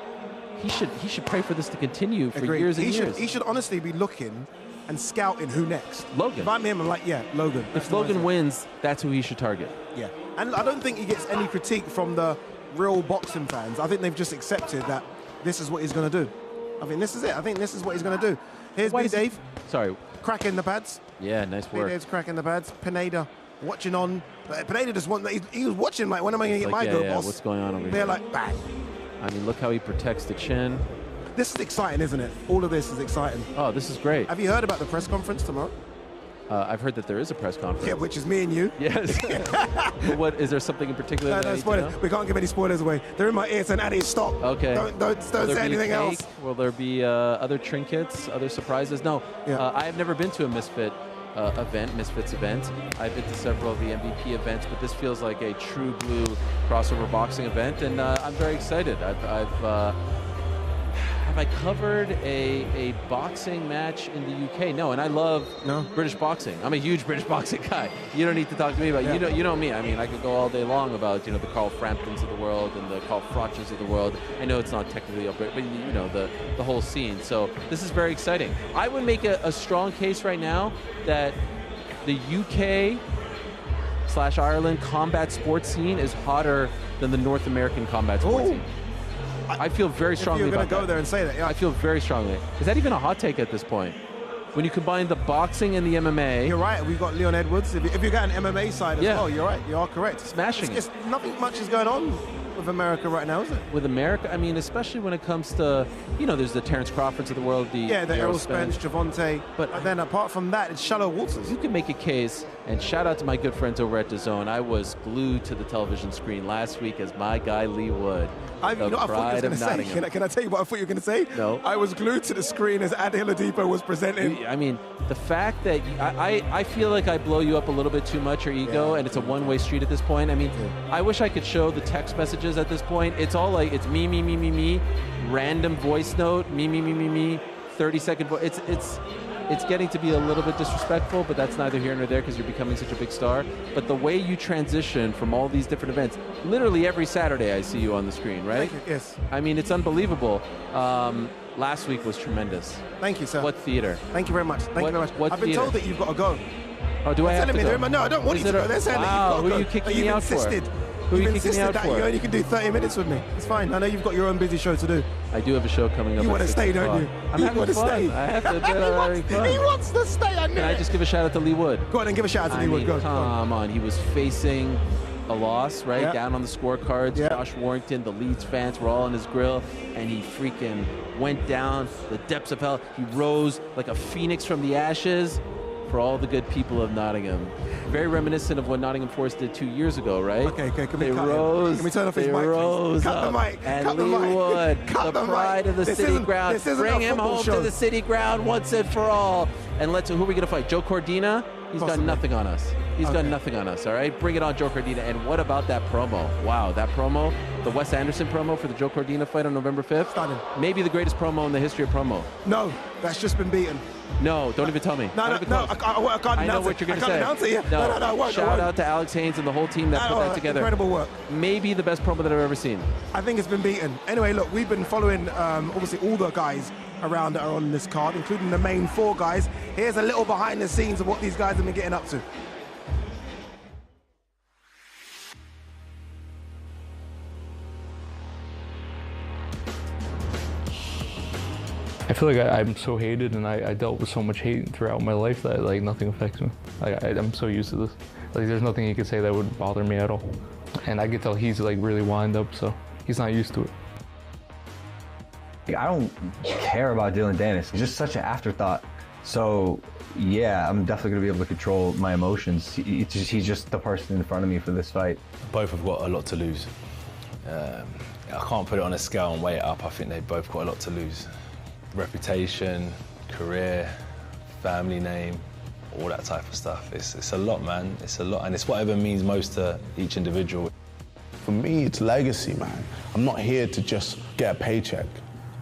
He should pray for this to continue for years and years. He should honestly be looking and scouting who next. Logan. If I'm him, I'm like, Logan. If Logan wins, that's who he should target. Yeah. And I don't think he gets any critique from the real boxing fans. I think they've just accepted that this is what he's going to do. I think this is it. I think this is what he's going to do. Here's B. Dave. Sorry. Cracking the pads. Yeah, nice work. B. Dave's cracking the pads. Pineda watching on. Pineda just he was watching when am I going to get my go, boss? What's going on over here? They're like, bang. I mean, look how he protects the chin. This is exciting, isn't it? All of this is exciting. Oh, this is great. Have you heard about the press conference tomorrow? I've heard that there is a press conference. Yeah, which is me and you. Yes. But what is there something in particular? No spoilers. We can't give any spoilers away. They're in my ears and Addy, stop. Okay. Don't say anything else. Will there be other trinkets, other surprises? No. Yeah. I have never been to a Misfits event. I've been to several of the MVP events, but this feels like a true blue crossover boxing event, and I'm very excited. have I covered a boxing match in the UK? No, and I love British boxing. I'm a huge British boxing guy. You don't need to talk to me about it. You know me. I mean, I could go all day long about the Carl Framptons of the world and the Carl Frotches of the world. I know it's not technically up, but the whole scene. So this is very exciting. I would make a strong case right now that the UK/Ireland combat sports scene is hotter than the North American combat sports scene. I feel very strongly about that. You're going to go there and say that, yeah. I feel very strongly. Is that even a hot take at this point? When you combine the boxing and the MMA... You're right. We've got Leon Edwards. If you got an MMA side as well, you're right. You are correct. Smashing it's nothing much is going on with America right now, is it? With America, I mean, especially when it comes to, there's the Terrence Crawfords of the world, the Errol Spence, Javante. But then apart from that, it's shallow waters. You can make a case, and shout out to my good friends over at DAZN. I was glued to the television screen last week as my guy Lee Wood. I thought you were going to say. Can I tell you what I thought you were going to say? No. I was glued to the screen as Ad Hiladipo was presenting. I mean, the fact that I feel like I blow you up a little bit too much, your ego, and it's a one-way street at this point. I mean, I wish I could show the text messages at this point. It's all like, it's me, random voice note, me, 30-second voice. It's getting to be a little bit disrespectful, but that's neither here nor there because you're becoming such a big star. But the way you transition from all these different events, literally every Saturday I see you on the screen, right? Thank you, yes. I mean, it's unbelievable. Last week was tremendous. Thank you, sir. What theater? Thank you very much. Thank you very much. What I've been told that you've got to go. Oh, do I have to go? No, I don't want you to go. They're saying that you've got to go. Who are you kicking me out for? Who are you kicking me out for? You only can do 30 minutes with me. It's fine. I know you've got your own busy show to do. I do have a show coming up. You want to stay, don't you? I'm having fun. I have to admit I'm having fun. He wants to stay. I knew Can I just give a shout out to Lee Wood? Go on and give a shout out to Lee Wood. Go. Come on. He was facing a loss, right? Yeah. Down on the scorecards. Yeah. Josh Warrington, the Leeds fans were all on his grill, and he freaking went down the depths of hell. He rose like a phoenix from the ashes for all the good people of Nottingham. Very reminiscent of what Nottingham Forest did 2 years ago, right? Okay. Can we turn off his mic, please? Cut the mic. And Lee Wood, the pride of the city ground. Bring him home to the city ground once and for all. And who are we going to fight? Joe Cordina? He's got nothing on us. He's got nothing on us, all right? Bring it on, Joe Cordina. And what about that promo? Wow, that promo, the Wes Anderson promo for the Joe Cordina fight on November 5th? Stunning. Maybe the greatest promo in the history of promo. No, that's just been beaten. No, don't even tell me. No, I can't announce I know what you're going to say. I can't announce it, yeah. No, Shout out to Alex Haynes and the whole team that put that together. Incredible work. Maybe the best promo that I've ever seen. I think it's been beaten. Anyway, look, we've been following, obviously, all the guys around that are on this card, including the main 4 guys. Here's a little behind the scenes of what these guys have been getting up to. I feel like I'm so hated, and I dealt with so much hate throughout my life that like nothing affects me. I'm so used to this. Like there's nothing he could say that would bother me at all. And I could tell he's like really wind up, so he's not used to it. I don't care about Dillon Danis. He's just such an afterthought. So yeah, I'm definitely gonna be able to control my emotions. He's just the person in front of me for this fight. Both have got a lot to lose. I can't put it on a scale and weigh it up. I think they've both got a lot to lose. Reputation, career, family name, all that type of stuff. It's a lot, man. It's a lot, and it's whatever means most to each individual. For me, it's legacy, man. I'm not here to just get a paycheck.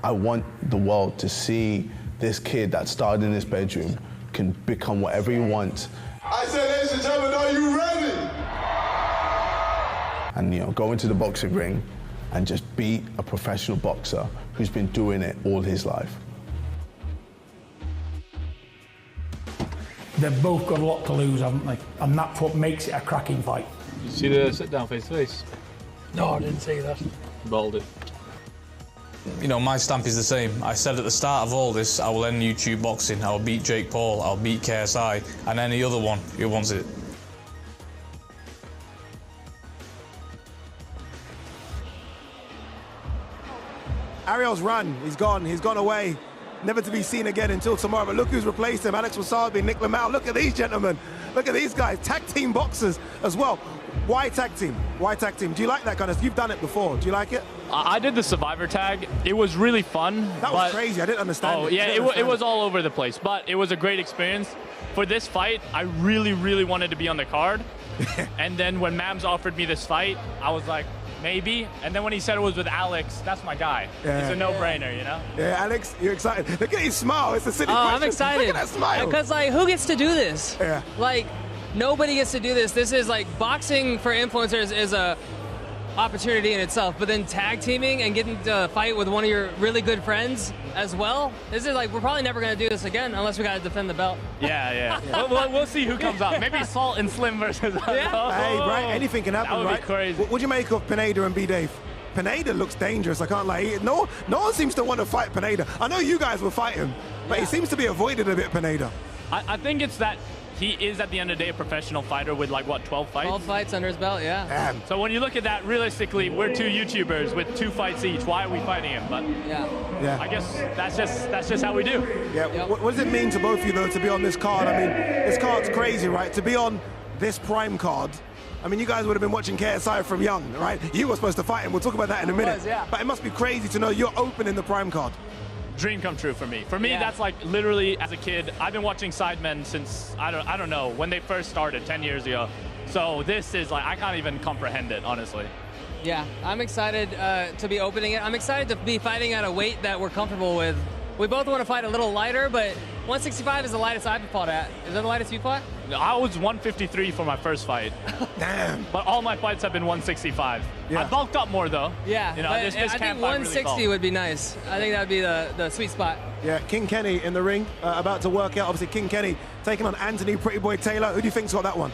I want the world to see this kid that started in his bedroom can become whatever he wants. I said, ladies and gentlemen, are you ready? And go into the boxing ring and just beat a professional boxer who's been doing it all his life. They've both got a lot to lose, haven't they? And that's what makes it a cracking fight. Did you see the sit down face to face? No, I didn't see that. Balled it. My stamp is the same. I said at the start of all this, I will end YouTube boxing, I'll beat Jake Paul, I'll beat KSI, and any other one who wants it. Ariel's run. He's gone away. Never to be seen again until tomorrow. But look who's replaced him. Alex Wasabi, Nick Lamau. Look at these gentlemen. Look at these guys. Tag team boxers as well. Why tag team? Why tag team? Do you like that kind of? You've done it before. Do you like it? I did the Survivor tag. It was really fun. That was crazy. I didn't understand it. Oh, yeah, it was all over the place. But it was a great experience. For this fight, I really, really wanted to be on the card. And then when Mams offered me this fight, I was like, maybe. And then when he said it was with Alex, that's my guy. Yeah. It's a no-brainer, you know? Yeah, Alex, you're excited. Look at his smile. It's a silly question. I'm excited. Look at that smile. Because, like, who gets to do this? Yeah. Like, nobody gets to do this. This is, like, boxing for influencers is a opportunity in itself, but then tag teaming and getting to fight with one of your really good friends as well. This is like, we're probably never going to do this again unless we got to defend the belt. Yeah. We'll see who comes up. Maybe Salt and Slim versus us. Yeah. Hey, right? Anything can happen, That would right? be crazy. What do you make of Pineda and B-Dave? Pineda looks dangerous. I can't lie. No one seems to want to fight Pineda. I know you guys will fight him, but he seems to be avoided a bit, Pineda. I think it's that he is, at the end of the day, a professional fighter with, like, what, 12 fights? 12 fights under his belt, yeah. Damn. So when you look at that, realistically, we're 2 YouTubers with 2 fights each. Why are we fighting him? But Yeah. I guess that's just how we do. Yeah. What does it mean to both of you, though, to be on this card? I mean, this card's crazy, right? To be on this Prime card, I mean, you guys would have been watching KSI from young, right? You were supposed to fight him. We'll talk about that in a minute. Yeah. But it must be crazy to know you're opening the Prime card. Dream come true for me. For me, that's like literally as a kid. I've been watching Sidemen since I don't know when they first started 10 years ago. So this is like I can't even comprehend it, honestly. Yeah, I'm excited to be opening it. I'm excited to be fighting at a weight that we're comfortable with. We both want to fight a little lighter, but 165 is the lightest I've fought at. Is that the lightest you fought? I was 153 for my first fight. Damn. But all my fights have been 165. Yeah. I bulked up more though. Yeah, You know, but this I think camp fight 160 really would be nice. I think that would be the sweet spot. Yeah, King Kenny in the ring, about to work out. Obviously, King Kenny taking on Anthony Pretty Boy Taylor. Who do you think's got that one?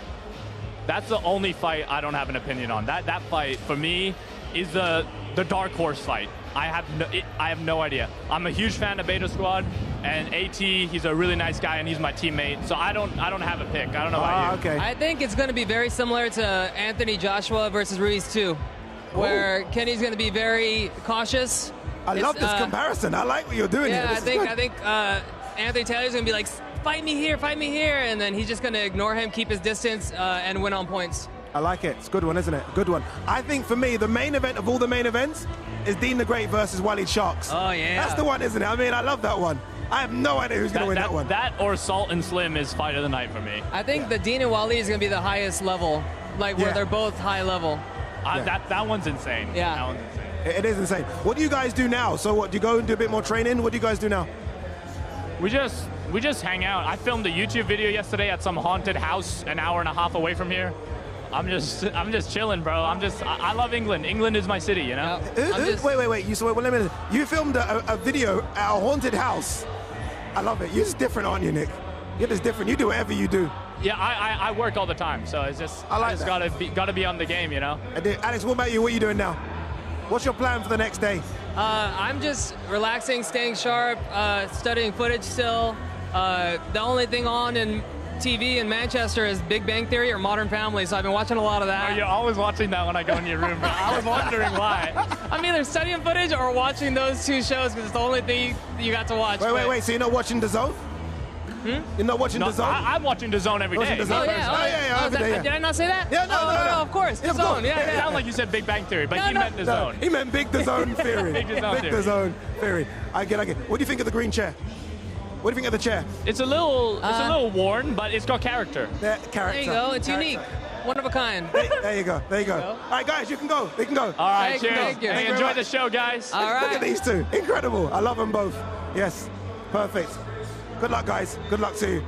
That's the only fight I don't have an opinion on. That fight for me is the dark horse fight. I have no idea. I'm a huge fan of Beta Squad, and AT, he's a really nice guy, and he's my teammate. So I don't have a pick. I don't know about you. Okay. I think it's going to be very similar to Anthony Joshua versus Ruiz 2, where Kenny's going to be very cautious. I love this comparison. I like what you're doing here. Yeah, This is I think Anthony Taylor's going to be like, fight me here, and then he's just going to ignore him, keep his distance, and win on points. I like it. It's a good one, isn't it? Good one. I think for me, the main event of all the main events is Dean the Great versus Waleed Sharks. Oh, yeah. That's the one, isn't it? I mean, I love that one. I have no idea who's going to win that one. That or Salt and Slim is fight of the night for me. I think the Dean and Waleed is going to be the highest level, like where they're both high level. That one's insane. Yeah. That one's insane. It is insane. What do you guys do now? So what, do you go and do a bit more training? What do you guys do now? We just hang out. I filmed a YouTube video yesterday at some haunted house an hour and a half away from here. I'm just chilling, bro. I love England. England is my city, you know? Wait. You filmed a video at a haunted house. I love it. You're just different, aren't you, Nick? You're just different. You do whatever you do. Yeah, I work all the time, so it's just I just gotta be on the game, you know? Alex, what about you? What are you doing now? What's your plan for the next day? I'm just relaxing, staying sharp, studying footage still. The only thing on in TV in Manchester is Big Bang Theory or Modern Family, so I've been watching a lot of that. Oh, you're always watching that when I go in your room, bro. I was wondering why. I'm either studying footage or watching those 2 shows because it's the only thing you got to watch. Wait. So you're not watching DAZN? You're not watching DAZN? I'm watching DAZN every day. Oh, yeah. Did I not say that? Yeah, no. Of course. DAZN. It sounded like you said Big Bang Theory, but he meant DAZN. No, he meant Big DAZN Theory. Big DAZN Theory. I get. What do you think of the green chair? What do you think of the chair? It's a little worn, but it's got character. Yeah, character. There you go. It's unique. One of a kind. There you go. All right, guys, you can go. They can go. All right, cheers. Thank you. Hey, enjoy the show, guys. All right. Look at these two. Incredible. I love them both. Yes. Perfect. Good luck, guys. Good luck to you.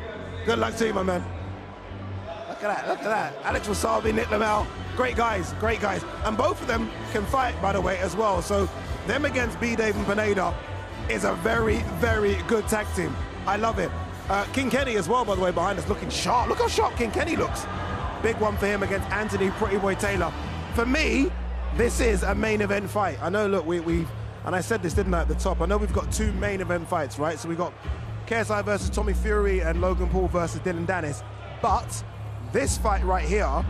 Good luck to you, my man. Look at that. Alex Wasabi, Nick Lamel. Great guys. And both of them can fight, by the way, as well. So them against B-Dave and Pineda is a very, very good tag team. I love it. King Kenny as well, by the way, behind us, looking sharp. Look how sharp King Kenny looks. Big one for him against Anthony Pretty Boy Taylor. For me, this is a main event fight. I know, look, we've, and I said this, didn't I, at the top. I know we've got 2 main event fights, right? So we've got KSI versus Tommy Fury and Logan Paul versus Dillon Danis. But this fight right here,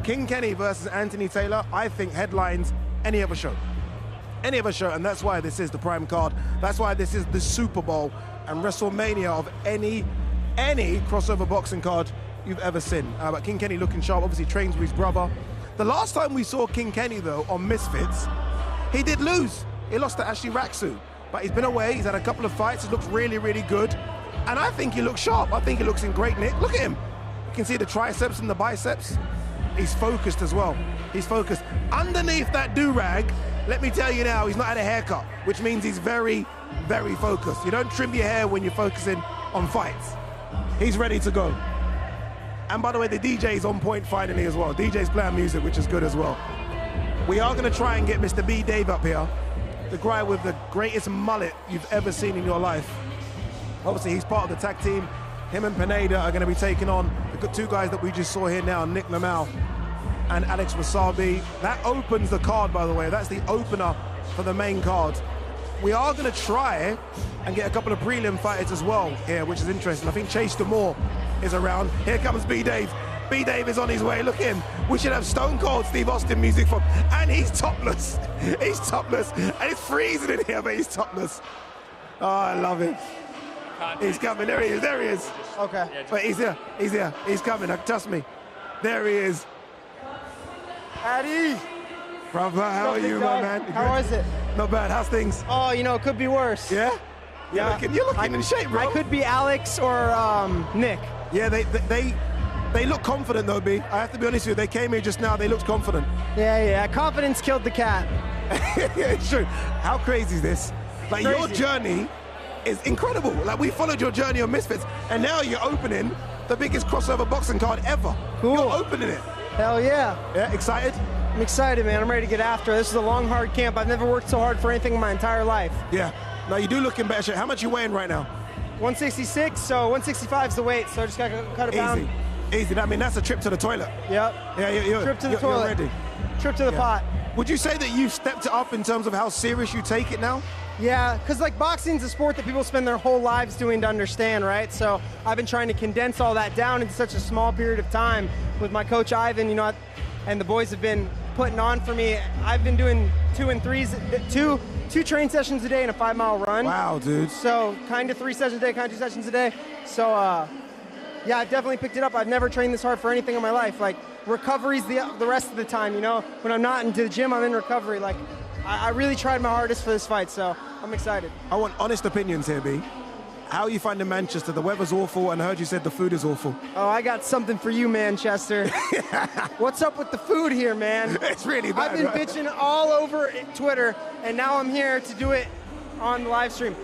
King Kenny versus Anthony Taylor, I think headlines any other show. Any other show, and that's why this is the Prime card. That's why this is the Super Bowl and WrestleMania of any crossover boxing card you've ever seen. But King Kenny looking sharp, obviously trains with his brother. The last time we saw King Kenny, though, on Misfits, he did lose. He lost to Ashley Raksu. But he's been away, he's had a couple of fights, he looks really, really good. And I think he looks sharp. I think he looks in great nick. Look at him. You can see the triceps and the biceps. He's focused as well. He's focused. Underneath that do-rag, let me tell you now, he's not had a haircut, which means he's very, very focused. You don't trim your hair when you're focusing on fights. He's ready to go. And by the way, the DJ's on point finally as well. DJ's playing music, which is good as well. We are going to try and get Mr. B. Dave up here, the guy with the greatest mullet you've ever seen in your life. Obviously, he's part of the tag team. Him and Pineda are going to be taking on the two guys that we just saw here now, Nick Lamau and Alex Wasabi. That opens the card, by the way. That's the opener for the main card. We are going to try and get a couple of prelim fighters as well here, which is interesting. I think Chase Demore is around. Here comes B-Dave. B-Dave is on his way. Look at him. We should have Stone Cold Steve Austin music from. And he's topless. He's topless. And it's freezing in here, but he's topless. Oh, I love it. He's coming. There he is. There he is. Okay. Wait, he's here. He's here. He's coming. Trust me. There he is. Addy. Brother, how are you, my man? How is it? Not bad. How's things? Oh, you know, it could be worse. Yeah? Yeah. You're looking in shape, bro. I could be Alex or Nick. Yeah, they look confident, though, B. I have to be honest with you. They came here just now. They looked confident. Yeah. Confidence killed the cat. Yeah, it's true. How crazy is this? Like, Crazy. your journey is incredible. Like, we followed your journey on Misfits, and now you're opening the biggest crossover boxing card ever. Cool. You're opening it. Hell yeah. Yeah, excited? I'm excited, man. I'm ready to get after it. This is a long, hard camp. I've never worked so hard for anything in my entire life. Yeah. Now, you do look in better shape. How much you weighing right now? 166, so 165 is the weight, so I just got to cut it down. Easy. I mean, that's a trip to the toilet. Yep. Yeah, Trip to the toilet. You're ready. Trip to the pot. Would you say that you've stepped it up in terms of how serious you take it now? Yeah, because like boxing's a sport that people spend their whole lives doing to understand, right? So I've been trying to condense all that down into such a small period of time with my coach Ivan, you know, and the boys have been putting on for me. I've been doing 2 and 3s, two train sessions a day and a 5-mile run. Wow, dude. So kind of 3 sessions a day, kind of 2 sessions a day. So yeah, I've definitely picked it up. I've never trained this hard for anything in my life. Like recovery's the rest of the time, you know? When I'm not into the gym, I'm in recovery. Like I really tried my hardest for this fight, so I'm excited. I want honest opinions here, B. How are you finding Manchester? The weather's awful, and I heard you said the food is awful. Oh, I got something for you, Manchester. What's up with the food here, man? It's really bad. I've been bitching all over Twitter, and now I'm here to do it on the live stream.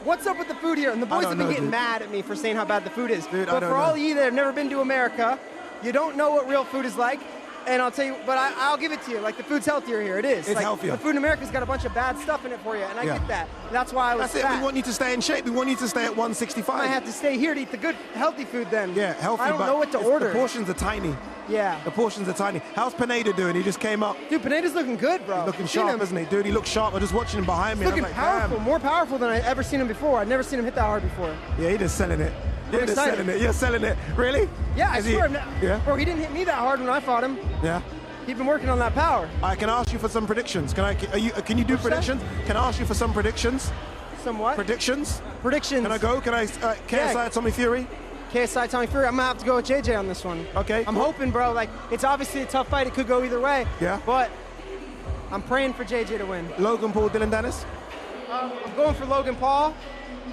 What's up with the food here? And the boys have been getting mad at me for saying how bad the food is. Dude, but for all of you that have never been to America, you don't know what real food is like. And I'll tell you, but I'll give it to you. Like, the food's healthier here. It is. It's like, healthier. The food in America's got a bunch of bad stuff in it for you, and I get that. That's why I was That's fat. it. We want you to stay in shape. We want you to stay at 165. I have to stay here to eat the good, healthy food then. Yeah, healthy. I don't but know what to order. The portions are tiny. Yeah. The portions are tiny. How's Pineda doing? He just came up. Dude, Pineda's looking good, bro. He's looking sharp, isn't he? Dude, he looks sharp. I'm just watching him behind me. He's looking and I'm like, powerful, more powerful than I've ever seen him before. I've never seen him hit that hard before. Yeah, he's just selling it. You're just excited. selling it. You're selling it. Really? Yeah, I swear. Yeah. Bro, he didn't hit me that hard when I fought him. Yeah. He's been working on that power. I can ask you for some predictions. Can you do predictions? Can I ask you for some predictions? Some what? Predictions? Predictions. Can I go? Can I? KSI, Tommy Fury? KSI, Tommy Fury. I'm going to have to go with JJ on this one. Okay. I'm hoping, bro. Like, it's obviously a tough fight. It could go either way. Yeah. But I'm praying for JJ to win. Logan Paul, Dillon Danis? I'm going for Logan Paul.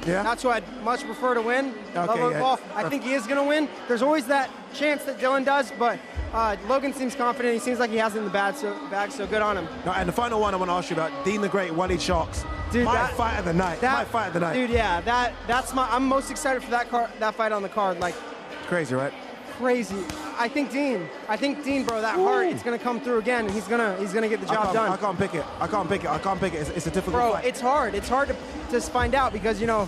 Yeah. That's who I'd much prefer to win. Okay, Logan yeah. Paul. I think he is going to win. There's always that chance that Dillon does, but Logan seems confident. He seems like he has it in the bag, so good on him. No, and the final one I want to ask you about, Dean the Great, Wally Sharks. Dude, my fight of the night. My fight of the night. Dude, yeah, I'm most excited for that fight on the card. Like, crazy, right? Crazy. I think Dean, bro, that heart, it's gonna come through again, and he's gonna get the job done. I can't pick it. It's a difficult fight. Bro, it's hard. It's hard to just find out because, you know,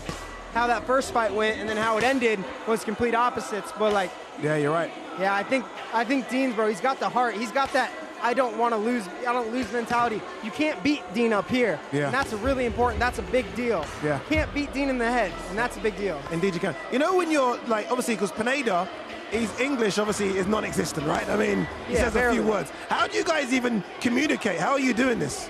how that first fight went and then how it ended was complete opposites. But like, yeah, you're right. Yeah, I think Dean's, bro, he's got the heart. He's got that I don't lose mentality. You can't beat Dean up here. Yeah. And that's that's a big deal. Yeah. You can't beat Dean in the head, and that's a big deal. Indeed you can. You know when you're like, obviously, because Pineda, his English obviously is non-existent, right? I mean, he says barely. a few words. How do you guys even communicate? How are you doing this?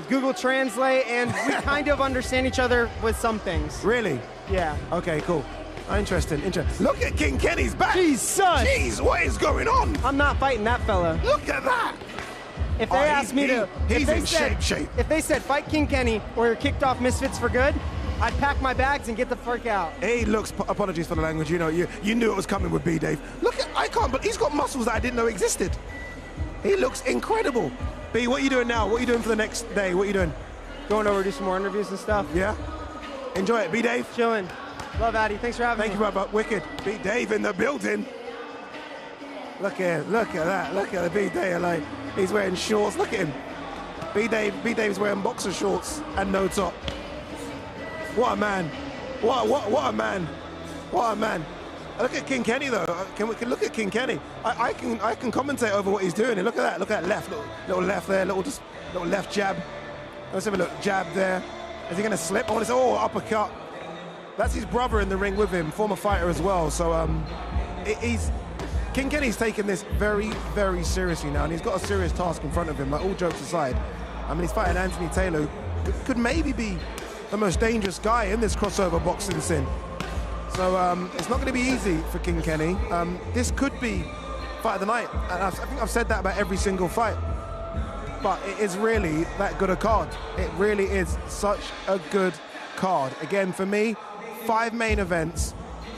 Google Translate, and we kind of understand each other with some things. Really? Yeah. Okay, cool. Interesting. Look at King Kenny's back. Jeez, son. Jeez, what is going on? I'm not fighting that fella. Look at that. If they asked me to, he's in shape. If they said fight King Kenny or you're kicked off Misfits for good, I'd pack my bags and get the fuck out. He looks, apologies for the language, you know, you knew it was coming with B-Dave. Look at, I can't, but he's got muscles that I didn't know existed. He looks incredible. B, what are you doing now? What are you doing for the next day? What are you doing? Going over to do some more interviews and stuff. Yeah? Enjoy it. B, Dave? Chilling. Love Addy. Thanks for having me. Thank you, brother. Wicked. B, Dave in the building. Look at that. Look at the B Dave. Like, he's wearing shorts. Look at him. B Dave's wearing boxer shorts and no top. What a man. What a man. What a man. Look at King Kenny though. Can look at King Kenny. I can commentate over what he's doing. And look at that. Look at that left. Little left there. Little left jab. Let's have a look. Jab there. Is he going to slip? Oh, uppercut. That's his brother in the ring with him, former fighter as well. So King Kenny's taking this very, very seriously now, and he's got a serious task in front of him. Like, all jokes aside, I mean, he's fighting Anthony Taylor, who could maybe be the most dangerous guy in this crossover boxing scene. So it's not going to be easy for King Kenny. This could be fight of the night, and I think I've said that about every single fight. But it is really that good a card. It really is such a good card. Again, for me, 5 main events.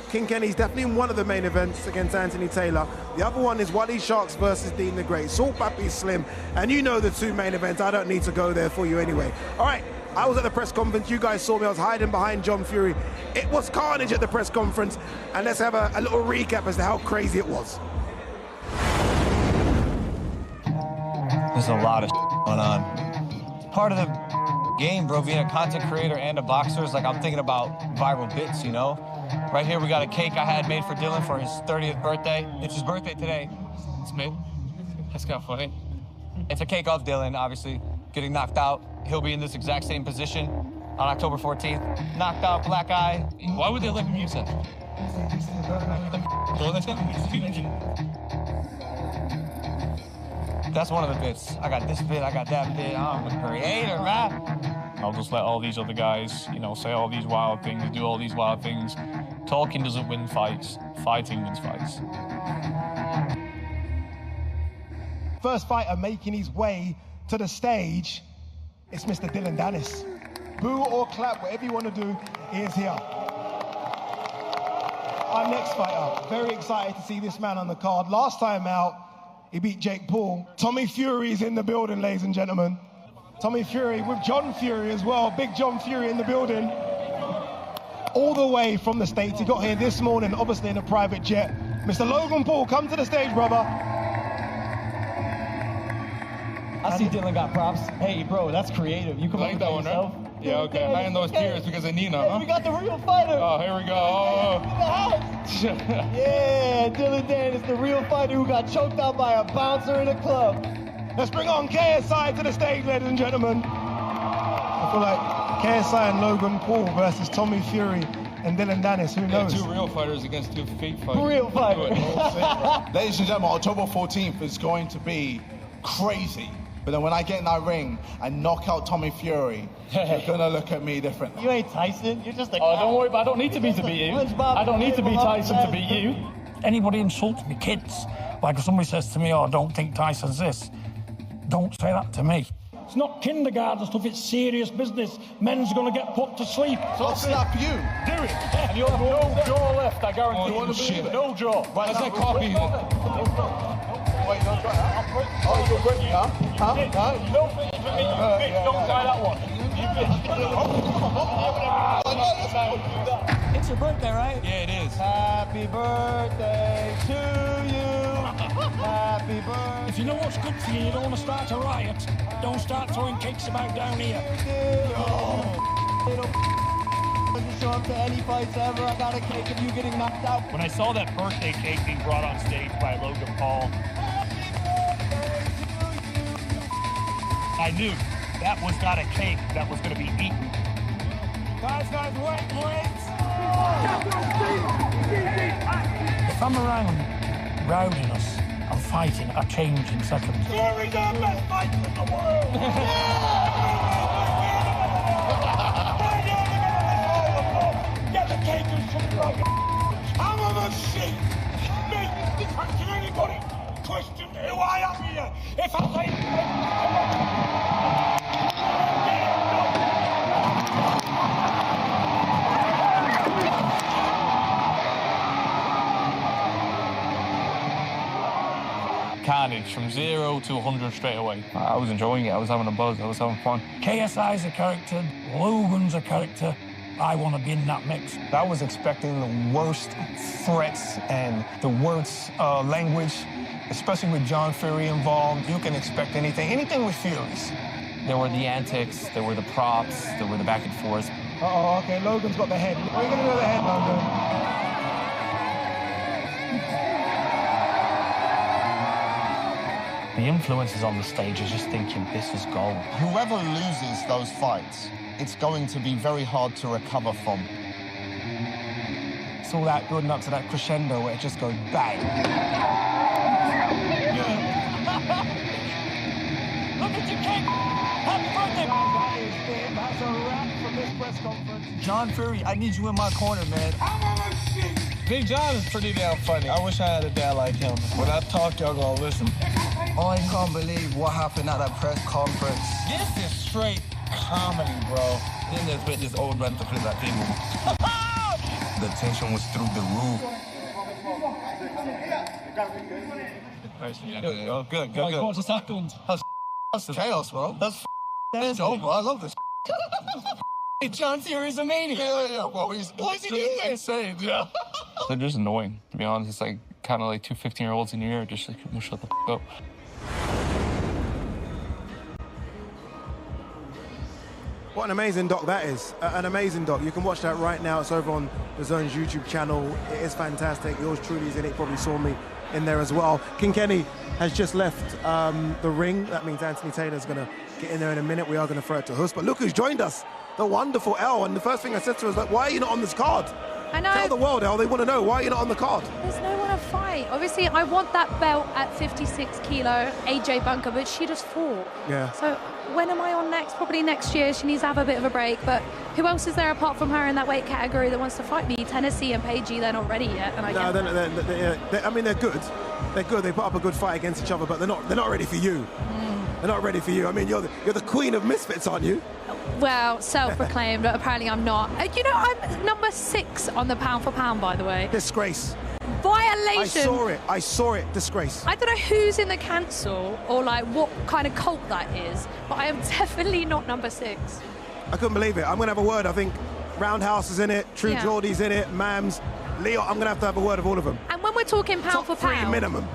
King Kenny's definitely in one of the main events against Anthony Taylor. The other one is Wally Sharks versus Dean the Great. Salt Papi Slim. And you know the 2 main events. I don't need to go there for you anyway. All right, I was at the press conference. You guys saw me. I was hiding behind John Fury. It was carnage at the press conference. And let's have a little recap as to how crazy it was. There's a lot of going on. Part of the game, bro, being a content creator and a boxer is like I'm thinking about viral bits, you know? Right here, we got a cake I had made for Dillon for his 30th birthday. It's his birthday today. It's made. That's kind of funny. It's a cake of Dillon, obviously, getting knocked out. He'll be in this exact same position on October 14th. Knocked out, black eye. Why would they let him use that? That's one of the bits. I got this bit, I got that bit. I'm a creator, man. I'll just let all these other guys, you know, say all these wild things, do all these wild things. Talking doesn't win fights. Fighting wins fights. First fighter making his way to the stage, it's Mr. Dillon Danis. Boo or clap, whatever you want to do, he is here. Our next fighter, very excited to see this man on the card. Last time out, he beat Jake Paul. Tommy Fury is in the building, ladies and gentlemen. Tommy Fury with John Fury as well. Big John Fury in the building. All the way from the States. He got here this morning, obviously in a private jet. Mr. Logan Paul, come to the stage, brother. I see Dillon got props. Hey, bro, that's creative. You come like that one, right? Yeah, okay. I am those tears because of Nina, huh? We got the real fighter. Oh, here we go. Oh. Yeah, Dillon Danis, the real fighter who got choked out by a bouncer in a club. Let's bring on KSI to the stage, ladies and gentlemen. I feel like KSI and Logan Paul versus Tommy Fury and Dillon Danis. Who knows? 2 real fighters against 2 fake fighters. Real fighter. Ladies and gentlemen, October 14th is going to be crazy. But then when I get in that ring and knock out Tommy Fury, you're gonna look at me differently. You ain't Tyson. You're just a Oh, don't worry, I don't need to be you. I don't need to be Tyson to beat you. Anybody insults me, kids, like if somebody says to me, oh, I don't think Tyson's this, don't say that to me. It's not kindergarten stuff, it's serious business. Men's gonna get put to sleep. So I'll slap you. Do it. And you have no jaw left, I guarantee you. Shit. No jaw. Right, that's that copy. Wait, don't try that. Oh, you're great. Huh? You don't think you can beat you, bitch. Don't try that one. You bitch. It's your birthday, right? Yeah, it is. Happy birthday to you. Happy birthday. If you know what's good for you, you don't want to start a riot, don't start throwing cakes about down here. Doesn't show up to any fights ever. I got a cake of you getting knocked out. When I saw that birthday cake being brought on stage by Logan Paul, I knew that was not a cake that was going to be eaten. Guys, wait. If I'm around rowding us and fighting, I change in seconds. Fury, the best fighter in the world! Get the cake and shit right. I'm a machine! Me, can anybody question who I am here? If I say... carnage from 0 to 100 straight away. I was enjoying it. I was having a buzz. I was having fun. KSI's a character. Logan's a character. I want to be in that mix. I was expecting the worst threats and the worst language, especially with John Fury involved. You can expect anything with Furies. There were the antics, there were the props, there were the back and forth. Uh-oh, okay, Logan's got the head. What are you going to do with the head, Logan? The influencers on the stage are just thinking, this is gold. Whoever loses those fights, it's going to be very hard to recover from. It's all that building up to that crescendo where it just goes bang. Look at your cake! Happy birthday! That is it. That's a wrap from this press conference. John Fury, I need you in my corner, man. Big John is pretty damn funny. I wish I had a dad like him. When I talk, y'all gonna listen. I can't believe what happened at that press conference. This is straight comedy, bro. Then there's been this old man to flip that table. The tension was through the roof. Good. What's just happened? That's chaos, bro. That's over. I love this. John Fury's a maniac. Yeah. Well, why is he doing that? Insane, yeah. They're just annoying, to be honest. It's like kind of like two 15-year-olds in your ear, just like, shut the f up. What an amazing doc that is. An amazing doc. You can watch that right now. It's over on the DAZN's YouTube channel. It is fantastic. Yours truly is in it. You probably saw me in there as well. King Kenny has just left the ring. That means Anthony Taylor's going to get in there in a minute. We are going to throw it to Hus. But look who's joined us. The wonderful Elle. And the first thing I said to her was like, why are you not on this card? I know. Tell the world, Elle. They want to know. Why are you not on the card? There's no one to fight. Obviously, I want that belt at 56 kilo, AJ Bunker, but she just fought. Yeah. So when am I on next? Probably next year. She needs to have a bit of a break. But who else is there apart from her in that weight category that wants to fight me? Tennessee and Paige, they're not ready yet. And I mean, they're good. They're good. They put up a good fight against each other, but they're not ready for you. They're not ready for you. I mean, you're the queen of misfits, aren't you? Well, self-proclaimed, but apparently I'm not. You know, I'm number 6 on the pound for pound, by the way. Disgrace. Violation. I saw it. Disgrace. I don't know who's in the council or like what kind of cult that is, but I am definitely not number 6. I couldn't believe it. I'm going to have a word. I think Roundhouse is in it, True Geordie's in it, Mams, Leo. I'm going to have a word of all of them. And when we're talking pound for pound, minimum.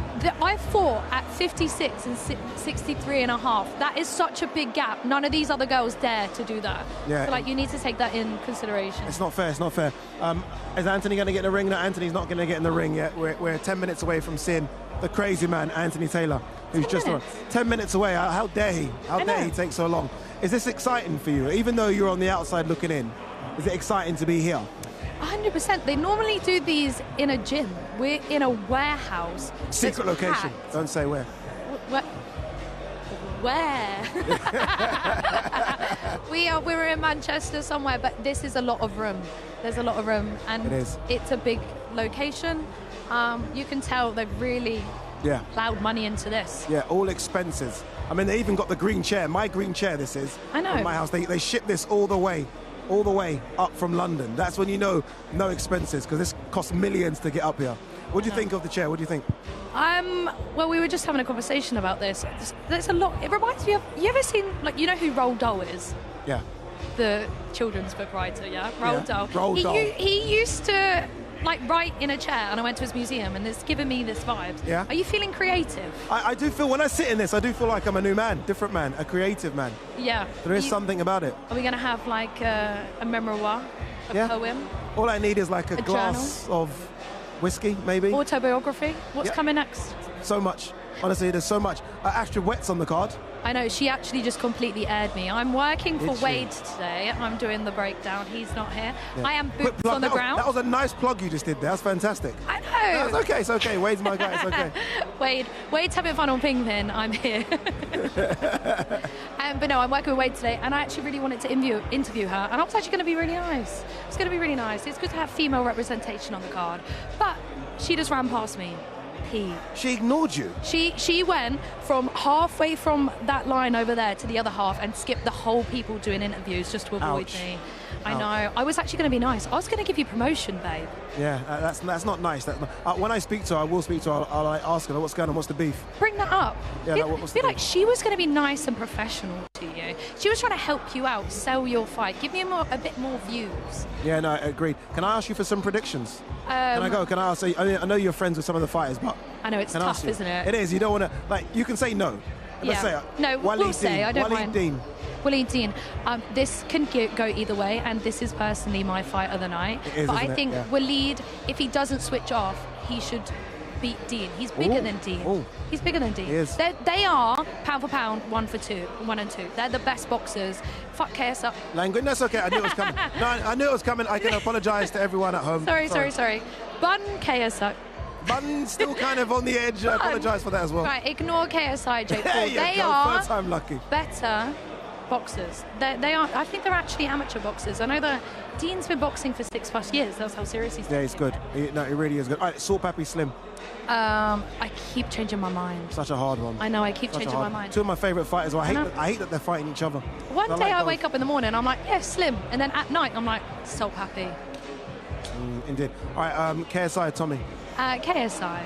I fought at 56 and 63 and a half. That is such a big gap. None of these other girls dare to do that. Yeah. So, like, you need to take that in consideration. It's not fair. It's not fair. Is Anthony going to get in the ring? No, Anthony's not going to get in the ring yet. We're 10 minutes away from seeing the crazy man, Anthony Taylor, who's just 10 minutes away. How dare he? How dare he take so long? Is this exciting for you? Even though you're on the outside looking in, is it exciting to be here? 100%. They normally do these in a gym. We're in a warehouse. Secret location. Packed. Don't say where. Where? We're in Manchester somewhere, but this is a lot of room. There's a lot of room, and it is. It's a big location. You can tell they've really plowed money into this. Yeah, all expenses. I mean, they even got the green chair. My green chair, this is. I know. From my house. They ship this all the way up from London. That's when you know no expenses, because this costs millions to get up here. What do you think of the chair? What do you think? Well, we were just having a conversation about this. There's a lot. It reminds me of, you ever seen, like, you know who Roald Dahl is? Yeah. The children's book writer, yeah? Roald Dahl. Roald Dahl. He used to, like, write in a chair, and I went to his museum, and it's given me this vibe. Yeah. Are you feeling creative? I do feel, when I sit in this, I do feel like I'm a new man, different man, a creative man. Yeah. There is something about it. Are we going to have, like, a memoir, a poem? All I need is, like, a glass journal? of whiskey, maybe. Autobiography? What's coming next? So much. Honestly, there's so much. Astrid Wett's on the card. I know, she actually just completely aired me. I'm working for Did she? Wade today. I'm doing the breakdown. He's not here. Yeah. I am Quick boots plug. on the ground. That was a nice plug you just did there. That's fantastic. I know. No, it's okay. Wade's my guy. It's okay. Wade's having fun on Pingpin. I'm here. But no, I'm working with Wade today, and I actually really wanted to interview her, and I was actually going to be really nice. It's going to be really nice. It's good to have female representation on the card. But she just ran past me. repeat. She ignored you. She went from halfway from that line over there to the other half and skipped the whole people doing interviews just to avoid Ouch. me. I know. I was actually going to be nice. I was going to give you promotion, babe. Yeah, that's not nice. When I speak to her, I will speak to her. I'll like, ask her, what's going on? What's the beef? Bring that up. Yeah, I feel like she was going to be nice and professional to you. She was trying to help you out, sell your fight, give you a bit more views. Yeah, no, agreed. Can I ask you for some predictions? Can I go? Can I ask you? I know you're friends with some of the fighters, but I know it's tough, isn't it? It is. You don't want to, like, you can say no. Let's say no, we'll say. I don't mind. Dean. Waleed Dean, this can go either way, and this is personally my fight of the night. It is, but I isn't it? think Yeah. Waleed, if he doesn't switch off, he should beat Dean. He's bigger than Dean. Ooh. He's bigger than Dean. He is. They are pound for pound 1 and 2. They're the best boxers. Fuck KSI. Language. That's okay. I knew it was coming. No, I knew it was coming. I can apologise to everyone at home. Sorry. Bun KSI. Bun's still kind of on the edge. I apologise for that as well. Right, ignore KSI, Jake Paul. There you They go. are First time lucky. better boxers. They are. I think they're actually amateur boxers. I know that Dean's been boxing for 6+ years. That's how serious he's. Yeah, he's good. He really is good. All right, Salt Pappy Slim. I keep changing my mind. Such a hard one. I know. I keep Such a changing hard my one. mind. Two of my favourite fighters. I hate that they're fighting each other. One day I both. wake up in the morning, I'm like, yeah, Slim, and then at night I'm like, Salt Pappy. Indeed. All right, KSI, Tommy. KSI.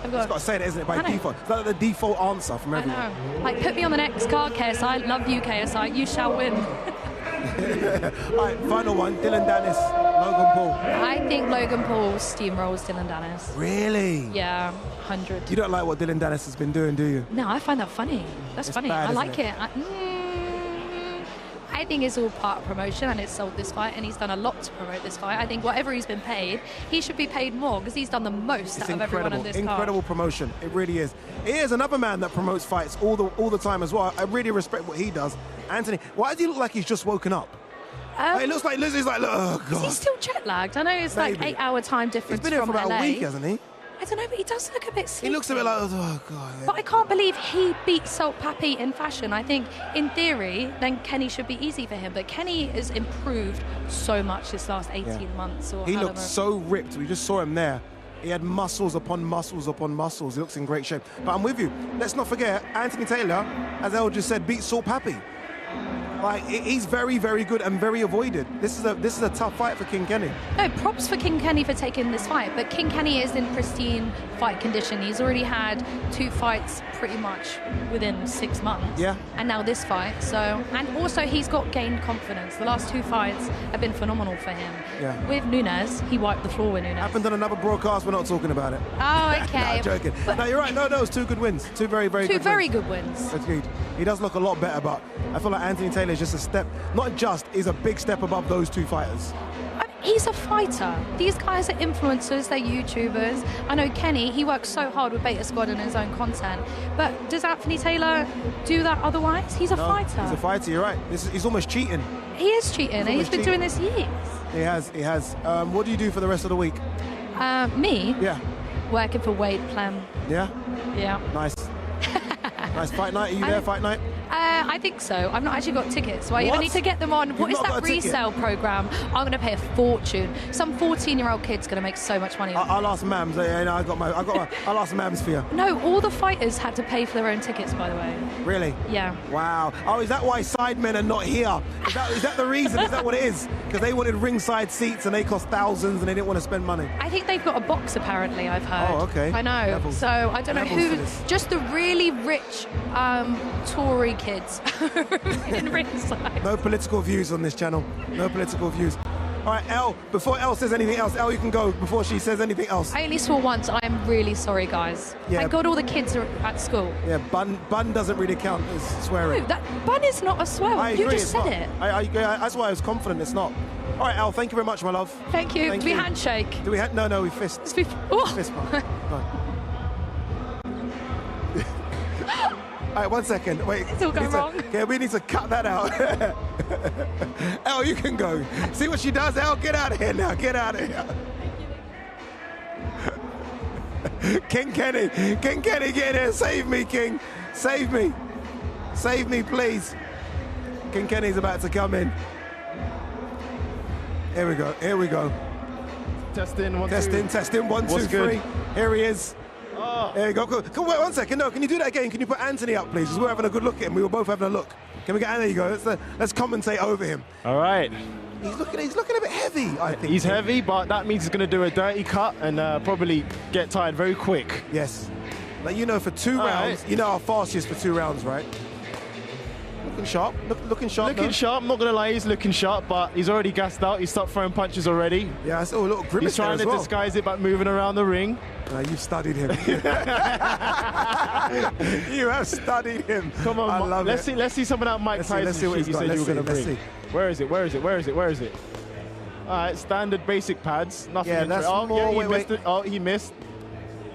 I've Got to say that, isn't it? By default. It's like the default answer from everyone. I know. Like, put me on the next card, KSI. Love you, KSI. You shall win. All right, final one. Dillon Danis, Logan Paul. I think Logan Paul steamrolls Dillon Danis. Really? Yeah, 100. You don't like what Dillon Danis has been doing, do you? No, I find that funny. That's It's funny. bad, I isn't like it. I think it's all part of promotion, and it's sold this fight, and he's done a lot to promote this fight. I think whatever he's been paid, he should be paid more because he's done the most It's out of everyone on this incredible promotion. It really is. He is another man that promotes fights all the time as well. I really respect what he does. Anthony, why does he look like he's just woken up? It looks like Lizzie's like, oh God. Is he still jet lagged? I know it's like Maybe. 8-hour time difference. He's been here from for about LA. a week, hasn't he? I don't know, but he does look a bit sleepy. He looks a bit like, oh God. Yeah. But I can't believe he beat Salt Pappy in fashion. I think, in theory, then Kenny should be easy for him. But Kenny has improved so much this last 18 months. Or He however. looked so ripped. We just saw him there. He had muscles upon muscles upon muscles. He looks in great shape. But I'm with you. Let's not forget, Anthony Taylor, as El just said, beat Salt Pappy. Like, he's very, very good and very avoided. This is a tough fight for King Kenny. No, props for King Kenny for taking this fight, but King Kenny is in pristine fight condition. He's already had 2 fights pretty much within 6 months. Yeah. And now this fight. And also he's got gained confidence. The last 2 fights have been phenomenal for him. Yeah. With Nunes, he wiped the floor with Nunes. Happened on another broadcast. We're not talking about it. Oh, okay. No, I'm joking. No, you're right. No, it's 2 good wins. 2 very, very good wins. 2 very good wins. Agreed. He does look a lot better, but I feel like Anthony Taylor is just a step, he's a big step above those 2 fighters. He's a fighter. These guys are influencers, they're YouTubers. I know Kenny, he works so hard with Beta Squad and his own content. But does Anthony Taylor do that otherwise? He's a fighter. He's a fighter, you're right. He's almost cheating. He is cheating, and he's been doing this years. He has. What do you do for the rest of the week? Me? Yeah. Working for Wade Plum. Yeah? Yeah. Nice. Nice fight night. Are you there, fight night? I think so. I've not actually got tickets, so I What? need to get them on. What You've is not that got a ticket? resale program? I'm going to pay a fortune. Some 14-year-old kid's going to make so much money. I'll ask Mams. I'll ask Mams for you. No, all the fighters had to pay for their own tickets, by the way. Really? Yeah. Wow. Oh, is that why sidemen are not here? Is that the reason? Is that what it is? Because they wanted ringside seats and they cost thousands and they didn't want to spend money. I think they've got a box, apparently, I've heard. Oh, okay. I know. Levels. So I don't know Levels to who. this. Just the really rich Tory kids in ringside. No political views on this channel. No political views. All right, Elle, before Elle says anything else, Elle, you can go before she says anything else. I only swore once. I am really sorry, guys. Yeah. Thank God all the kids are at school. Yeah, bun doesn't really count as swearing. No, that bun is not a swear. I You agree, just it's said not. it. That's why I was confident it's not. All right, Elle, thank you very much, my love. Thank you. Thank we you. handshake. Do we no, we fist. Fist bump. Right. All right, 1 second. Wait. It's all going wrong. Yeah, we need to cut that out. Elle, you can go. See what she does, Elle? Get out of here now. Get out of here. King Kenny, get in here. Save me, King. Save me. Save me, please. King Kenny's about to come in. Here we go. Testing, 1, 2. Testing, 1, 2, What's 3. good? Here he is. There you go. Come wait 1 second. No, can you do that again? Can you put Anthony up, please? Because we're having a good look at him. We were both having a look. Can we get? There you go. Let's commentate over him. All right. He's looking a bit heavy, I think. He's heavy, but that means he's going to do a dirty cut and probably get tired very quick. Yes. Like, you know, for 2 rounds, you know how fast he is for 2 rounds, right? Looking sharp. Looking sharp. Looking sharp. I'm not going to lie, he's looking sharp, but he's already gassed out. He's stopped throwing punches already. Yeah, I saw a little grimace. He's trying to disguise it by moving around the ring. You've studied him. You have studied him. Come on, I love let's it. see something out Mike Tyson. Let's see what you he's got. said you were going to bring. See. Where is it? All right, standard basic pads. Nothing. Yeah, that's more. He missed.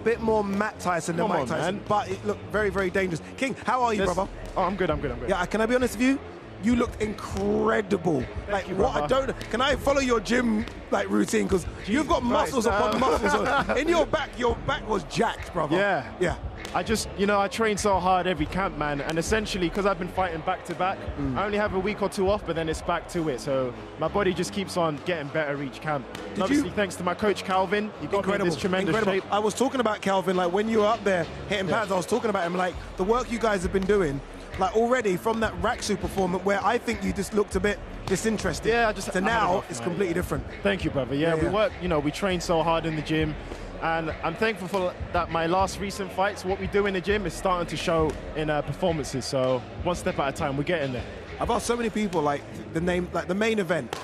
Bit more Matt Tyson than Mike Tyson, but it looked very, very dangerous. King, how are you, brother? Oh, I'm good. Yeah, can I be honest with you? You looked incredible. Thank you, what brother. can I follow your gym routine? Because you've got muscles upon muscles. In your back was jacked, brother. Yeah. I just, I train so hard every camp, man, and essentially, because I've been fighting back to back, I only have a week or 2 off, but then it's back to it. So my body just keeps on getting better each camp. And obviously, thanks to my coach Calvin, he got me in this tremendous shape. I was talking about Calvin, like when you were up there hitting pads, I was talking about him, like the work you guys have been doing. Like already from that Raksu performance where I think you just looked a bit disinterested. Yeah, to now it's completely different. Thank you, brother. Yeah, we work, we train so hard in the gym, and I'm thankful for that. My last recent fights, what we do in the gym is starting to show in performances. So 1 step at a time, we're getting there. I've asked so many people the main event.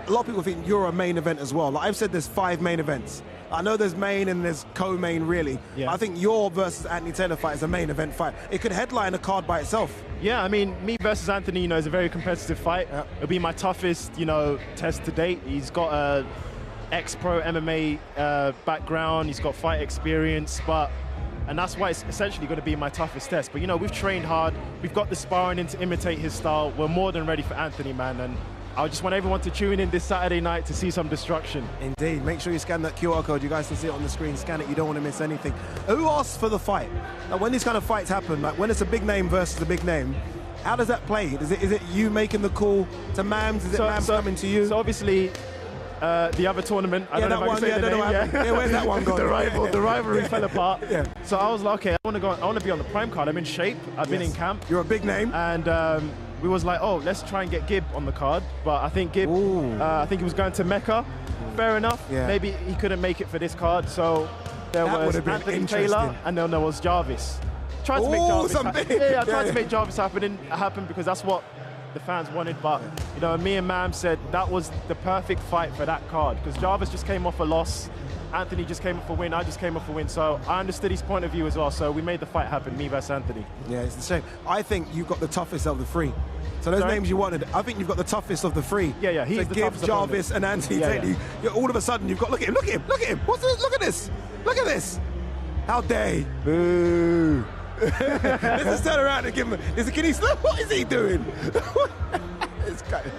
A lot of people think you're a main event as well. Like I've said, there's 5 main events. I know there's main and there's co-main, really. Yeah. I think your versus Anthony Taylor fight is a main event fight. It could headline a card by itself. Yeah, I mean, me versus Anthony, is a very competitive fight. Yep. It'll be my toughest, test to date. He's got a ex-pro MMA background. He's got fight experience, and that's why it's essentially going to be my toughest test. But, we've trained hard. We've got the sparring in to imitate his style. We're more than ready for Anthony, man. And I just want everyone to tune in this Saturday night to see some destruction. Indeed. Make sure you scan that QR code. You guys can see it on the screen. Scan it. You don't want to miss anything. Who asks for the fight? Now, when these kind of fights happen, like when it's a big name versus a big name, how does that play? Is it you making the call to Mams? Is it Mams coming to you? So obviously, the other tournament, I don't know if I can say the name. Yeah, where's that one gone? The rivalry fell apart. Yeah. So I was like, okay, I want to be on the prime card. I'm in shape. I've been in camp. You're a big name. And we was like, oh, let's try and get Gib on the card. But I think Gib, I think he was going to Mecca. Fair enough. Yeah. Maybe he couldn't make it for this card. So there was Anthony Taylor, and then there was Jarvis. Tried to make Jarvis happen. I tried to make Jarvis happen because that's what the fans wanted. But me and Mam said that was the perfect fight for that card because Jarvis just came off a loss. Anthony just came off a win. I just came off a win. So I understood his point of view as well. So we made the fight happen, me versus Anthony. Yeah, it's the same. I think you've got the toughest of the 3. So those names you wanted, I think you've got the toughest of the 3. Yeah, he's the toughest. Jarvis and Anthony Taylor. All of a sudden, you've got, look at him. What's this? Look at this. How dare he? Boo. Let's just turn around and give him can he slip? What is he doing? It's kind of...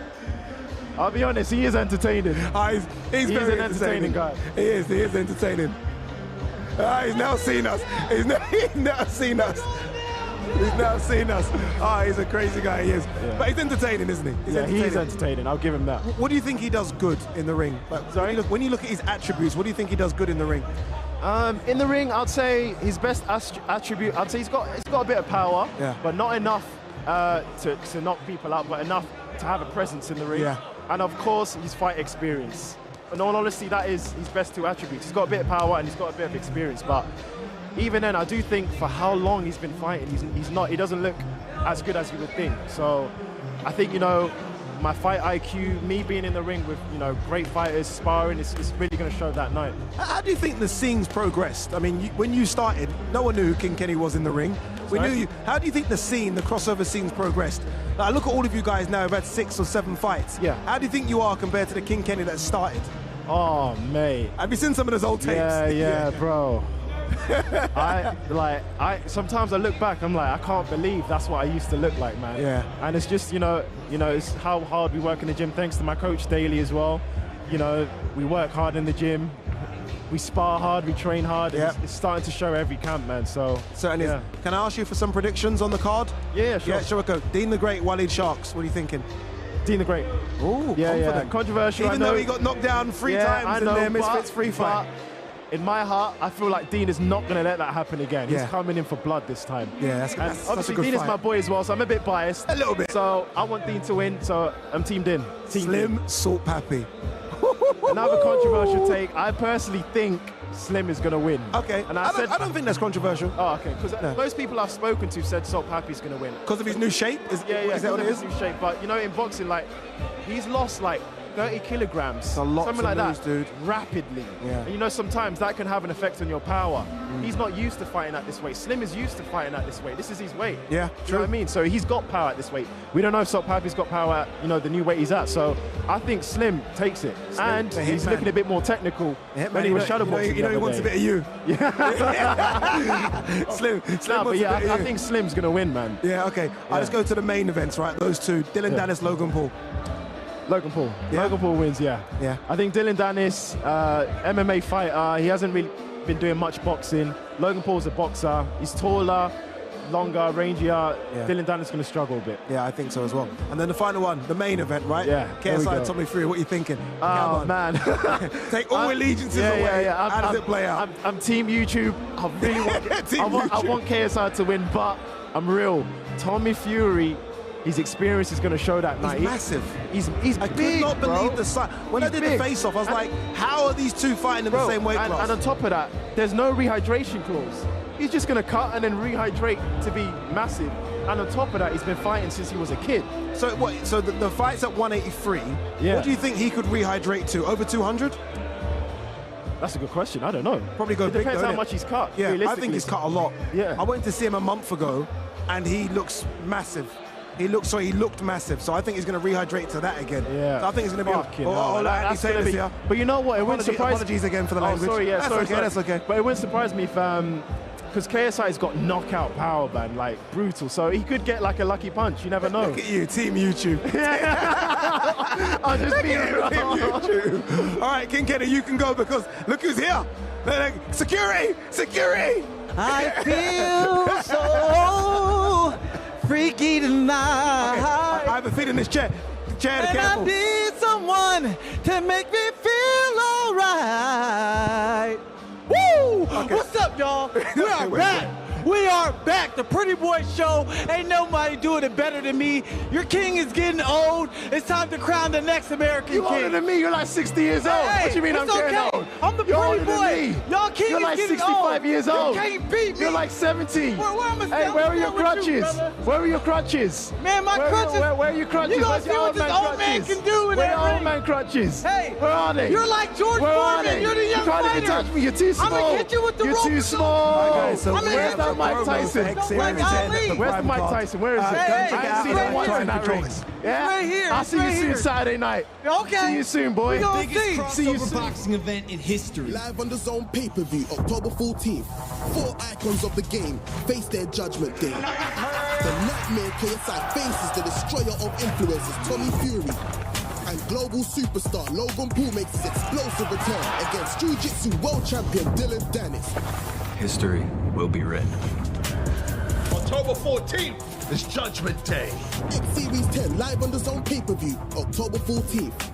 I'll be honest, he is entertaining. He's very an entertaining guy. He is entertaining. He's now seen us. He's now seen us. He's a crazy guy, he is. Yeah. But he's entertaining, isn't he? He's entertaining. I'll give him that. What do you think he does good in the ring? Sorry? When you look at his attributes, what do you think he does good in the ring? In the ring, I'd say his best attribute, I'd say he's got a bit of power, but not enough to knock people out, but enough to have a presence in the ring. Yeah. And of course, his fight experience. In all honesty, that is his best 2 attributes. He's got a bit of power and he's got a bit of experience, but even then, I do think for how long he's been fighting, he doesn't look as good as you would think. So I think, my fight IQ, me being in the ring with, great fighters, sparring, it's really going to show that night. How do you think the scenes progressed? I mean, when you started, no one knew who King Kenny was in the ring. We knew you. How do you think the crossover scenes progressed? I look at all of you guys now who've had 6 or 7 fights. Yeah. How do you think you are compared to the King Kenny that started? Oh, mate. Have you seen some of those old tapes? Yeah, bro. Sometimes I look back, I'm like, I can't believe that's what I used to look like, man. Yeah. And it's just, it's how hard we work in the gym, thanks to my coach daily as well. We work hard in the gym. We spar hard, we train hard. Yep. It's starting to show every camp, man. So certainly. Yeah. Can I ask you for some predictions on the card? Yeah, sure. Yeah, sure. Go. Dean the Great, Waleed Sharks. What are you thinking? Dean the Great. Ooh, confident. Controversial. Even though he got knocked down 3 times in their Misfits free fight. in my heart, I feel like Dean is not going to let that happen again. He's coming in for blood this time. Yeah, that's obviously a good Dean fight. is my boy as well, so I'm a bit biased. A little bit. So I want Dean to win, so I'm teamed in. Slim Salt Pappy. Another controversial take. I personally think Slim is going to win. Okay, and I don't think that's controversial. Oh, okay, because most people I've spoken to said Salt Pappy's going to win. Because of his new shape? Is that what it is? New shape, but you know, in boxing, like, he's lost like 30 kilograms, a lot something to like lose, that, dude. rapidly. Yeah. And you know, sometimes that can have an effect on your power. He's not used to fighting at this weight. Slim is used to fighting at this weight. This is his weight. Yeah, you know what I mean? So he's got power at this weight. We don't know if Salt Pappy's got power at, you know, the new weight he's at. So I think Slim takes it. And he's looking a bit more technical when he was shadowboxing. You know he wants a bit of you. Slim but yeah, I think Slim's going to win, man. Yeah, okay. I'll just go to the main events, right? Those two, Dillon Danis, Logan Paul. Logan Paul. Yeah. Logan Paul wins, yeah. Yeah. I think Dillon Danis, MMA fighter, he hasn't really been doing much boxing. Logan Paul's a boxer. He's taller, longer, rangier. Yeah. Dillon Danis is going to struggle a bit. Yeah, I think so as well. And then the final one, the main event, right? Yeah. KSI, Tommy Fury, what are you thinking? Oh, man. Take all allegiances away. Yeah. How does it play out? I'm Team YouTube. I really want, I want KSI to win, but I'm real. Tommy Fury, his experience is going to show that night. He's massive. He's I big, could not bro. believe the size. When He's I did big. the face-off, I was like, how are these two fighting in the same weight class? And on top of that, there's no rehydration clause. He's just going to cut and then rehydrate to be massive. And on top of that, he's been fighting since he was a kid. So what? So the fight's at 183. Yeah. What do you think he could rehydrate to? Over 200? That's a good question. I don't know. Probably go It big, depends don't how it? much he's cut. Yeah, I think realistically. he's cut a lot. Yeah. I went to see him a month ago, and he looks massive. He looked massive. So I think he's going to rehydrate to that again. Yeah. So I think he's going to be. Fucking hell, Andy Taylor's here. But you know what? It wouldn't surprise. Apologies again for the language. Oh, sorry. Yeah, that's okay. That's okay. But it wouldn't surprise me if because KSI's got knockout power, man, like brutal. So he could get like a lucky punch. You never know. Look at you, Team YouTube. I'll just be Team YouTube. All right, King Kenny, you can go because look who's here. Security! Security! I feel so freaky tonight. Okay, I have a feet in this chair. Chair, and careful. I need someone to make me feel alright. Woo! Okay. What's up, y'all? We are back. We are back. The Pretty Boy Show. Ain't nobody doing it better than me. Your king is getting old. It's time to crown the next American You king. older than me. You're like 60 years old. Hey, What you mean I'm it's getting okay. old? I'm the You're pretty older than boy. me. Y'all king You're is like getting 65 old. years old. You can't beat me. You're like 70. Where am I Hey, where are your with you, crutches? brother? Where are your crutches? Man, my crutches. Where are your crutches? You gonna Where's see your what old this man old man crutches? can do in Where that are old ring? man crutches? Hey, where are they? You're like George Where are Foreman. they? You're the young You can't even fighter. touch me. You're too small. I'm gonna hit you with the You're rope. too small. Okay, so I'm gonna where's hit that you Mike with the Tyson? rope. Like Ali. Where's the Mike Tyson? Where is it? Hey, I ain't seen that one right in that here. ring. Yeah? Right here. I'll see you soon Saturday night. Okay. See you soon, boy. We gonna see. See you soon. boxing event in history. Live on the Zone pay-per-view, October 14th. 4 icons of the game face their judgment day. The nightmare KSI faces the destroyer of influencers, Tommy Fury. And global superstar Logan Paul makes his explosive return against Jiu-Jitsu world champion Dillon Danis. History will be written. October 14th is Judgment Day. X Series 10 live on the Zone pay-per-view, October 14th.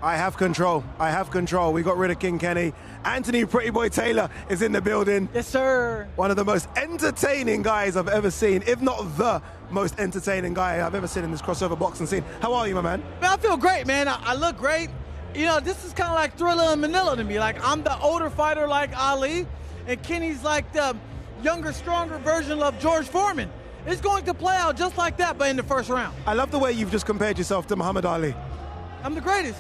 I have control. I have control. We got rid of King Kenny. Anthony Pretty Boy Taylor is in the building. Yes, sir. One of the most entertaining guys I've ever seen, if not the most entertaining guy I've ever seen in this crossover boxing scene. How are you, my man? Man, I feel great, man. I look great. You know, this is kind of like Thriller in Manila to me. Like, I'm the older fighter like Ali, and Kenny's like the younger, stronger version of George Foreman. It's going to play out just like that, but in the first round. I love the way you've just compared yourself to Muhammad Ali. I'm the greatest.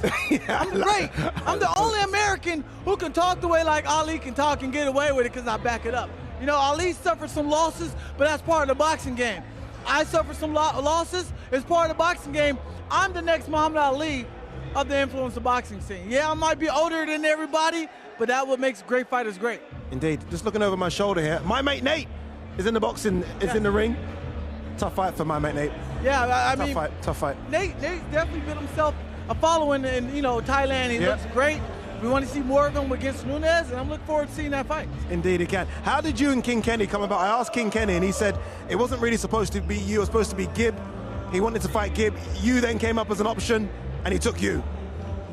I'm great. I'm the only American who can talk the way like Ali can talk and get away with it because I back it up. You know, Ali suffered some losses, but that's part of the boxing game. I suffered some losses. It's part of the boxing game. I'm the next Muhammad Ali of the influencer boxing scene. Yeah, I might be older than everybody, but that's what makes great fighters great. Indeed. Just looking over my shoulder here. My mate Nate is in the boxing, is in the ring. Tough fight for my mate Nate. Yeah, I mean, tough fight. Nate's definitely built himself a following in, you know, Thailand. He looks great. We want to see more of him against Nunes, and I'm looking forward to seeing that fight. Indeed, he can. How did you and King Kenny come about? I asked King Kenny, and he said it wasn't really supposed to be you. It was supposed to be Gib. He wanted to fight Gib. You then came up as an option, and he took you.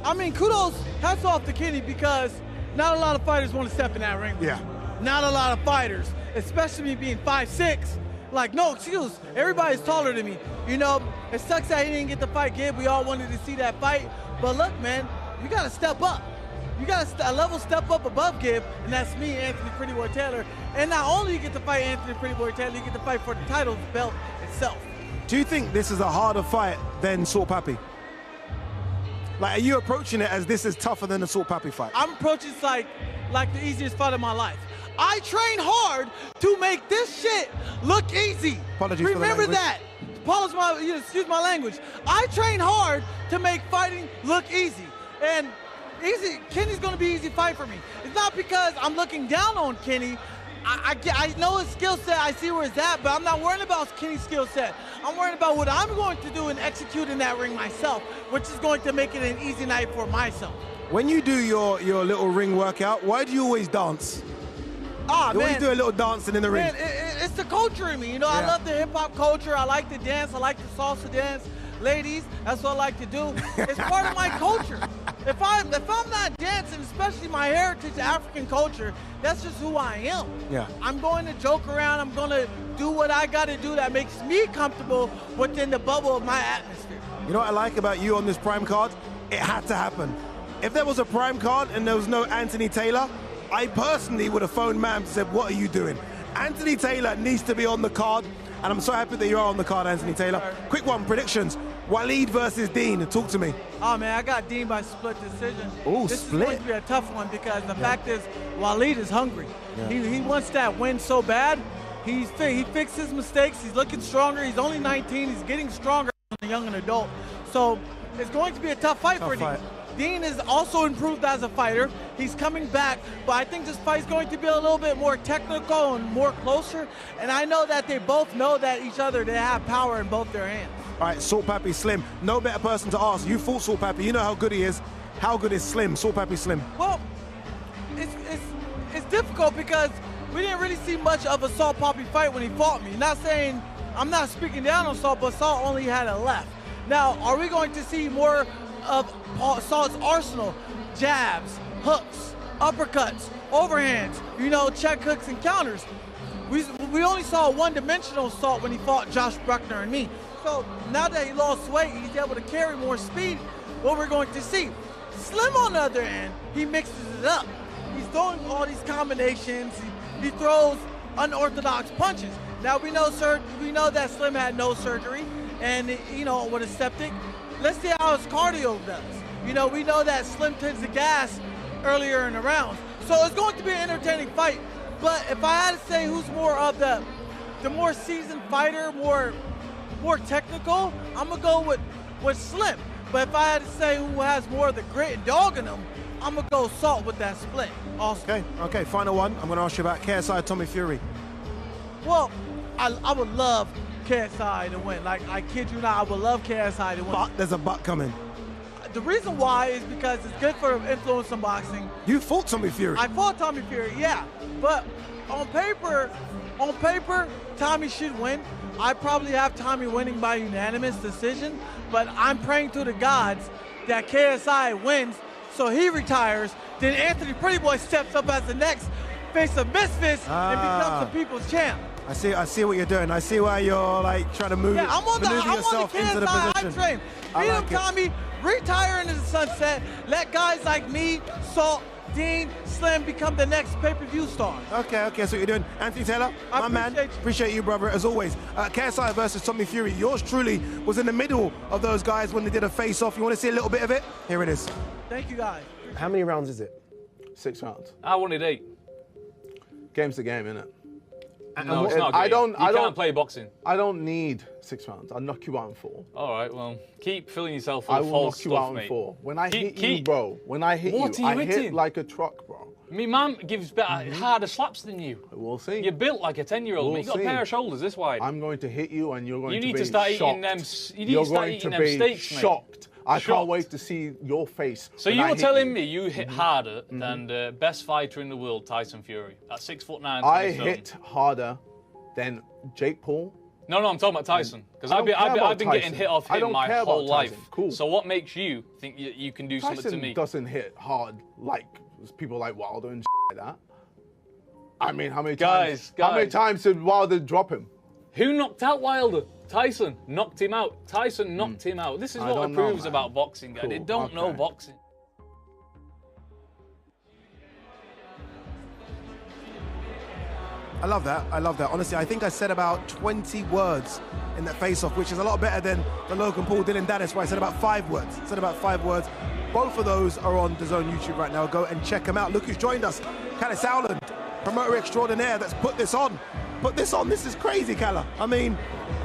I mean, kudos, hats off to Kenny because not a lot of fighters want to step in that ring. Yeah. Not a lot of fighters, especially me being 5'6". Like, no excuse. Everybody's taller than me. You know, it sucks that he didn't get the fight, kid. We all wanted to see that fight. But look, man, you got to step up. You got a level step up above Gibb, and that's me, Anthony Pretty Boy Taylor. And not only you get to fight Anthony Pretty Boy Taylor, you get to fight for the title belt itself. Do you think this is a harder fight than Salt Papi? Like, are you approaching it as this is tougher than the Salt Papi fight? I'm approaching this like the easiest fight of my life. I train hard to make this shit look easy. Apologies Remember for the that. Excuse my language. I train hard to make fighting look easy. And Kenny's gonna be an easy fight for me. It's not because I'm looking down on Kenny. I know his skill set, I see where it's at, but I'm not worrying about Kenny's skill set. I'm worrying about what I'm going to do and execute in that ring myself, which is going to make it an easy night for myself. When you do your little ring workout, why do you always dance? You always do a little dancing in the ring. Man, it's the culture in me. You know, I love the hip-hop culture. I like to dance. I like the salsa dance. Ladies, that's what I like to do. It's part of my culture. If I'm not dancing, especially my heritage, African culture, that's just who I am. Yeah. I'm going to joke around. I'm going to do what I got to do that makes me comfortable within the bubble of my atmosphere. You know what I like about you on this Prime card? It had to happen. If there was a Prime card and there was no Anthony Taylor, I personally would have phoned Mam and said, what are you doing? Anthony Taylor needs to be on the card, and I'm so happy that you are on the card, Anthony Taylor. Quick one, predictions. Waleed versus Dean, talk to me. Oh, man, I got Dean by split decision. Oh, this split. This is going to be a tough one because the fact is, Waleed is hungry. Yeah. He wants that win so bad. He fixed his mistakes. He's looking stronger. He's only 19. He's getting stronger as a young adult. So it's going to be a tough fight for Dean. Dean is also improved as a fighter. He's coming back, but I think this fight's going to be a little bit more technical and more closer. And I know that they both know that each other, they have power in both their hands. All right, Salt Papi Slim. No better person to ask. You fought Salt Papi. You know how good he is. How good is Slim, Salt Papi Slim? Well, it's difficult because we didn't really see much of a Salt Papi fight when he fought me. Not saying, I'm not speaking down on Salt, but Salt only had a left. Now, are we going to see more of Salt's arsenal? Jabs, hooks, uppercuts, overhands, you know, check hooks and counters. We only saw one-dimensional Salt when he fought Josh Bruckner and me. So now that he lost weight, he's able to carry more speed. What we're going to see. Slim, on the other hand, he mixes it up. He's throwing all these combinations. He throws unorthodox punches. Now we know that Slim had no surgery, and you know, with a septic. Let's see how his cardio does. You know, we know that Slim tends to gas earlier in the rounds. So it's going to be an entertaining fight. But if I had to say who's more of the more seasoned fighter, more technical, I'm gonna go with Slim. But if I had to say who has more of the grit and dog in him, I'm gonna go Salt with that split. Also. Okay, final one. I'm gonna ask you about KSI Tommy Fury. Well, I would love KSI to win. Like, I kid you not, I would love KSI to win. But there's a but coming. The reason why is because it's good for influence in boxing. You fought Tommy Fury. I fought Tommy Fury, yeah. But on paper, Tommy should win. I probably have Tommy winning by unanimous decision, but I'm praying to the gods that KSI wins, so he retires. Then Anthony Pretty Boy steps up as the next face of Misfits and becomes the people's champ. I see what you're doing. I see why you're like trying to maneuver yourself into the position. I'm trained. Beat him, Tommy. Retire into the sunset. Let guys like me, Salt, Dean, Slim become the next pay-per-view star. Okay, so you're doing. Anthony Taylor, my man. Appreciate you, brother, as always. KSI versus Tommy Fury. Yours truly was in the middle of those guys when they did a face-off. You want to see a little bit of it? Here it is. Thank you, guys. How many rounds is it? 6 rounds. I wanted 8. Game's the game, innit? No, it's not a game. You can't play boxing. I don't need 6 rounds. I'll knock you out in 4. All right, well, keep filling yourself full of false I will knock you out stuff, in 4. When I hit keep. you, bro, when I hit What you, are you I hitting? hit like a truck, bro. Me mum gives better, harder slaps than you. We'll see. You're built like a 10-year-old. We'll You've got a pair of shoulders this wide. I'm going to hit you, and you're going you to need be to start shocked. eating them. You need to start eating them steaks, mate. Shocked. I can't wait to see your face. So you were telling me you hit harder than the best fighter in the world, Tyson Fury, at 6'9". I hit harder than Jake Paul. No, I'm talking about Tyson. Because I've been getting hit off him my whole life. Cool. So what makes you think you can do something to me? Tyson doesn't hit hard like There's people like Wilder and like that. I mean, how many Guys. times did Wilder drop him? Who knocked out Wilder? Tyson knocked him out. Tyson knocked him out. This is what it proves about boxing, guys. They don't know boxing. I love that. I love that. Honestly, I think I said about 20 words in that face-off, which is a lot better than the Logan Paul, Dillon Danis, where I said about 5 words. Both of those are on DAZN YouTube right now. Go and check them out. Look who's joined us. Kalle Sauerland, promoter extraordinaire that's put this on. This is crazy, Kalle. I mean,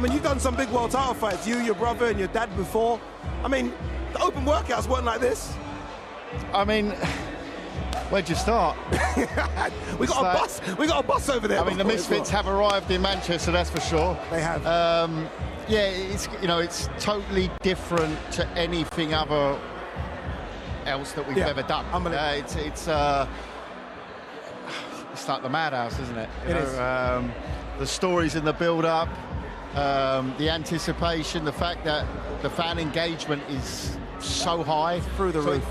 you've done some big world title fights. You, your brother, and your dad before. I mean, the open workouts weren't like this. I mean, where'd you start? We got a bus over there. I mean, the Misfits have arrived in Manchester, that's for sure. They have. Yeah, it's totally different to anything else that we've ever done. It's like the madhouse, isn't it? It is. The stories in the build-up, the anticipation, the fact that the fan engagement is so high. Through the roof.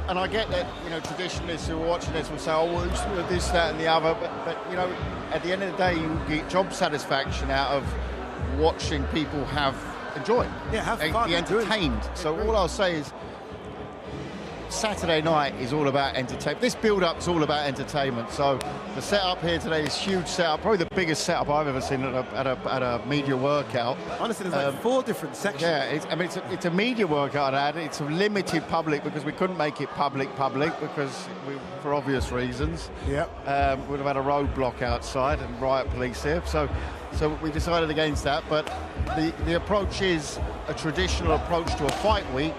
And I get that, traditionalists who are watching this will say, oh, well, this, that, and the other. But at the end of the day, you get job satisfaction out of watching people enjoy. Yeah, have fun. Be entertained. So all I'll say is, Saturday night is all about entertainment. This build-up is all about entertainment. So the setup here today is huge setup, probably the biggest setup I've ever seen at a media workout. Honestly, there's like 4 different sections. Yeah, it's a media workout. It's a limited public because we couldn't make it public because for obvious reasons. Yep. We'd have had a roadblock outside and riot police here. So we decided against that. But the approach is a traditional approach to a fight week,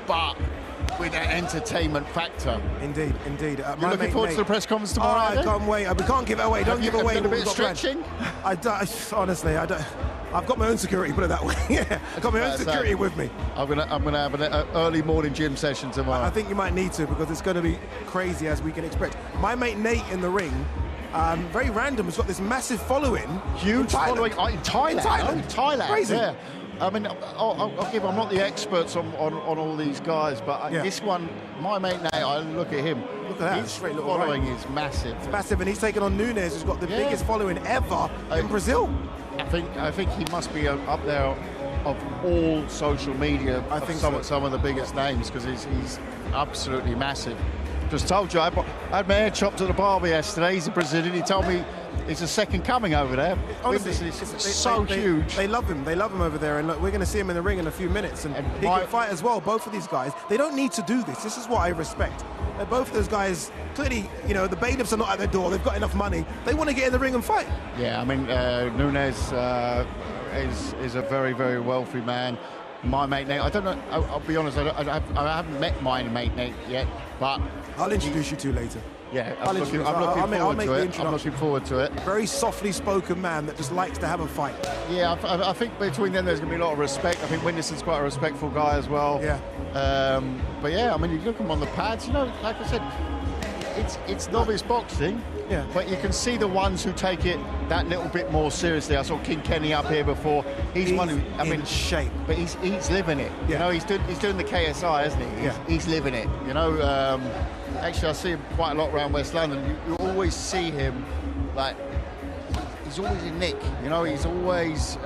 but with an entertainment factor. Indeed. You're looking forward to the press conference tomorrow? I can't wait. We can't give it away. Don't give away. Have you done a bit of stretching? Honestly, I don't. I've got my own security, put it that way. Yeah, I've got my own security with me. I'm gonna have an early morning gym session tomorrow. I think you might need to, because it's going to be crazy, as we can expect. My mate Nate in the ring, very random, has got this massive following. Huge following in Thailand. Crazy. Yeah. I mean, I'm not the experts on all these guys, but this one, my mate Nate, I look at him. Look at that. His following is massive. It's massive, and he's taken on Nunes, who's got the biggest following ever in Brazil. I think he must be up there of all social media. I think some of the biggest names, because he's absolutely massive. Just told you, I had my hair chopped at the barber yesterday. He's a Brazilian. He told me it's a second coming over there. Honestly, it's so huge. They love him. They love him over there. And look, we're going to see him in the ring in a few minutes. And he can fight as well. Both of these guys, they don't need to do this. This is what I respect. Both of those guys, clearly, the bailiffs are not at their door. They've got enough money. They want to get in the ring and fight. Yeah, I mean, Nunes is a very, very wealthy man. My mate Nate, I don't know, I'll be honest, I haven't met my mate Nate yet, but I'll introduce you to later. Yeah, I'm looking forward to it. Very softly spoken man that just likes to have a fight. Yeah, I think between them there's going to be a lot of respect. I think Winderson's quite a respectful guy as well. Yeah. But yeah, I mean, you look at them on the pads, like I said, it's novice boxing. Yeah. But you can see the ones who take it that little bit more seriously. I saw King Kenny up here before. He's one who, in shape. But he's living it. Yeah. He's doing the KSI, isn't he? He's living it. Actually, I see him quite a lot around West London. You always see him, like, he's always in nick. He's always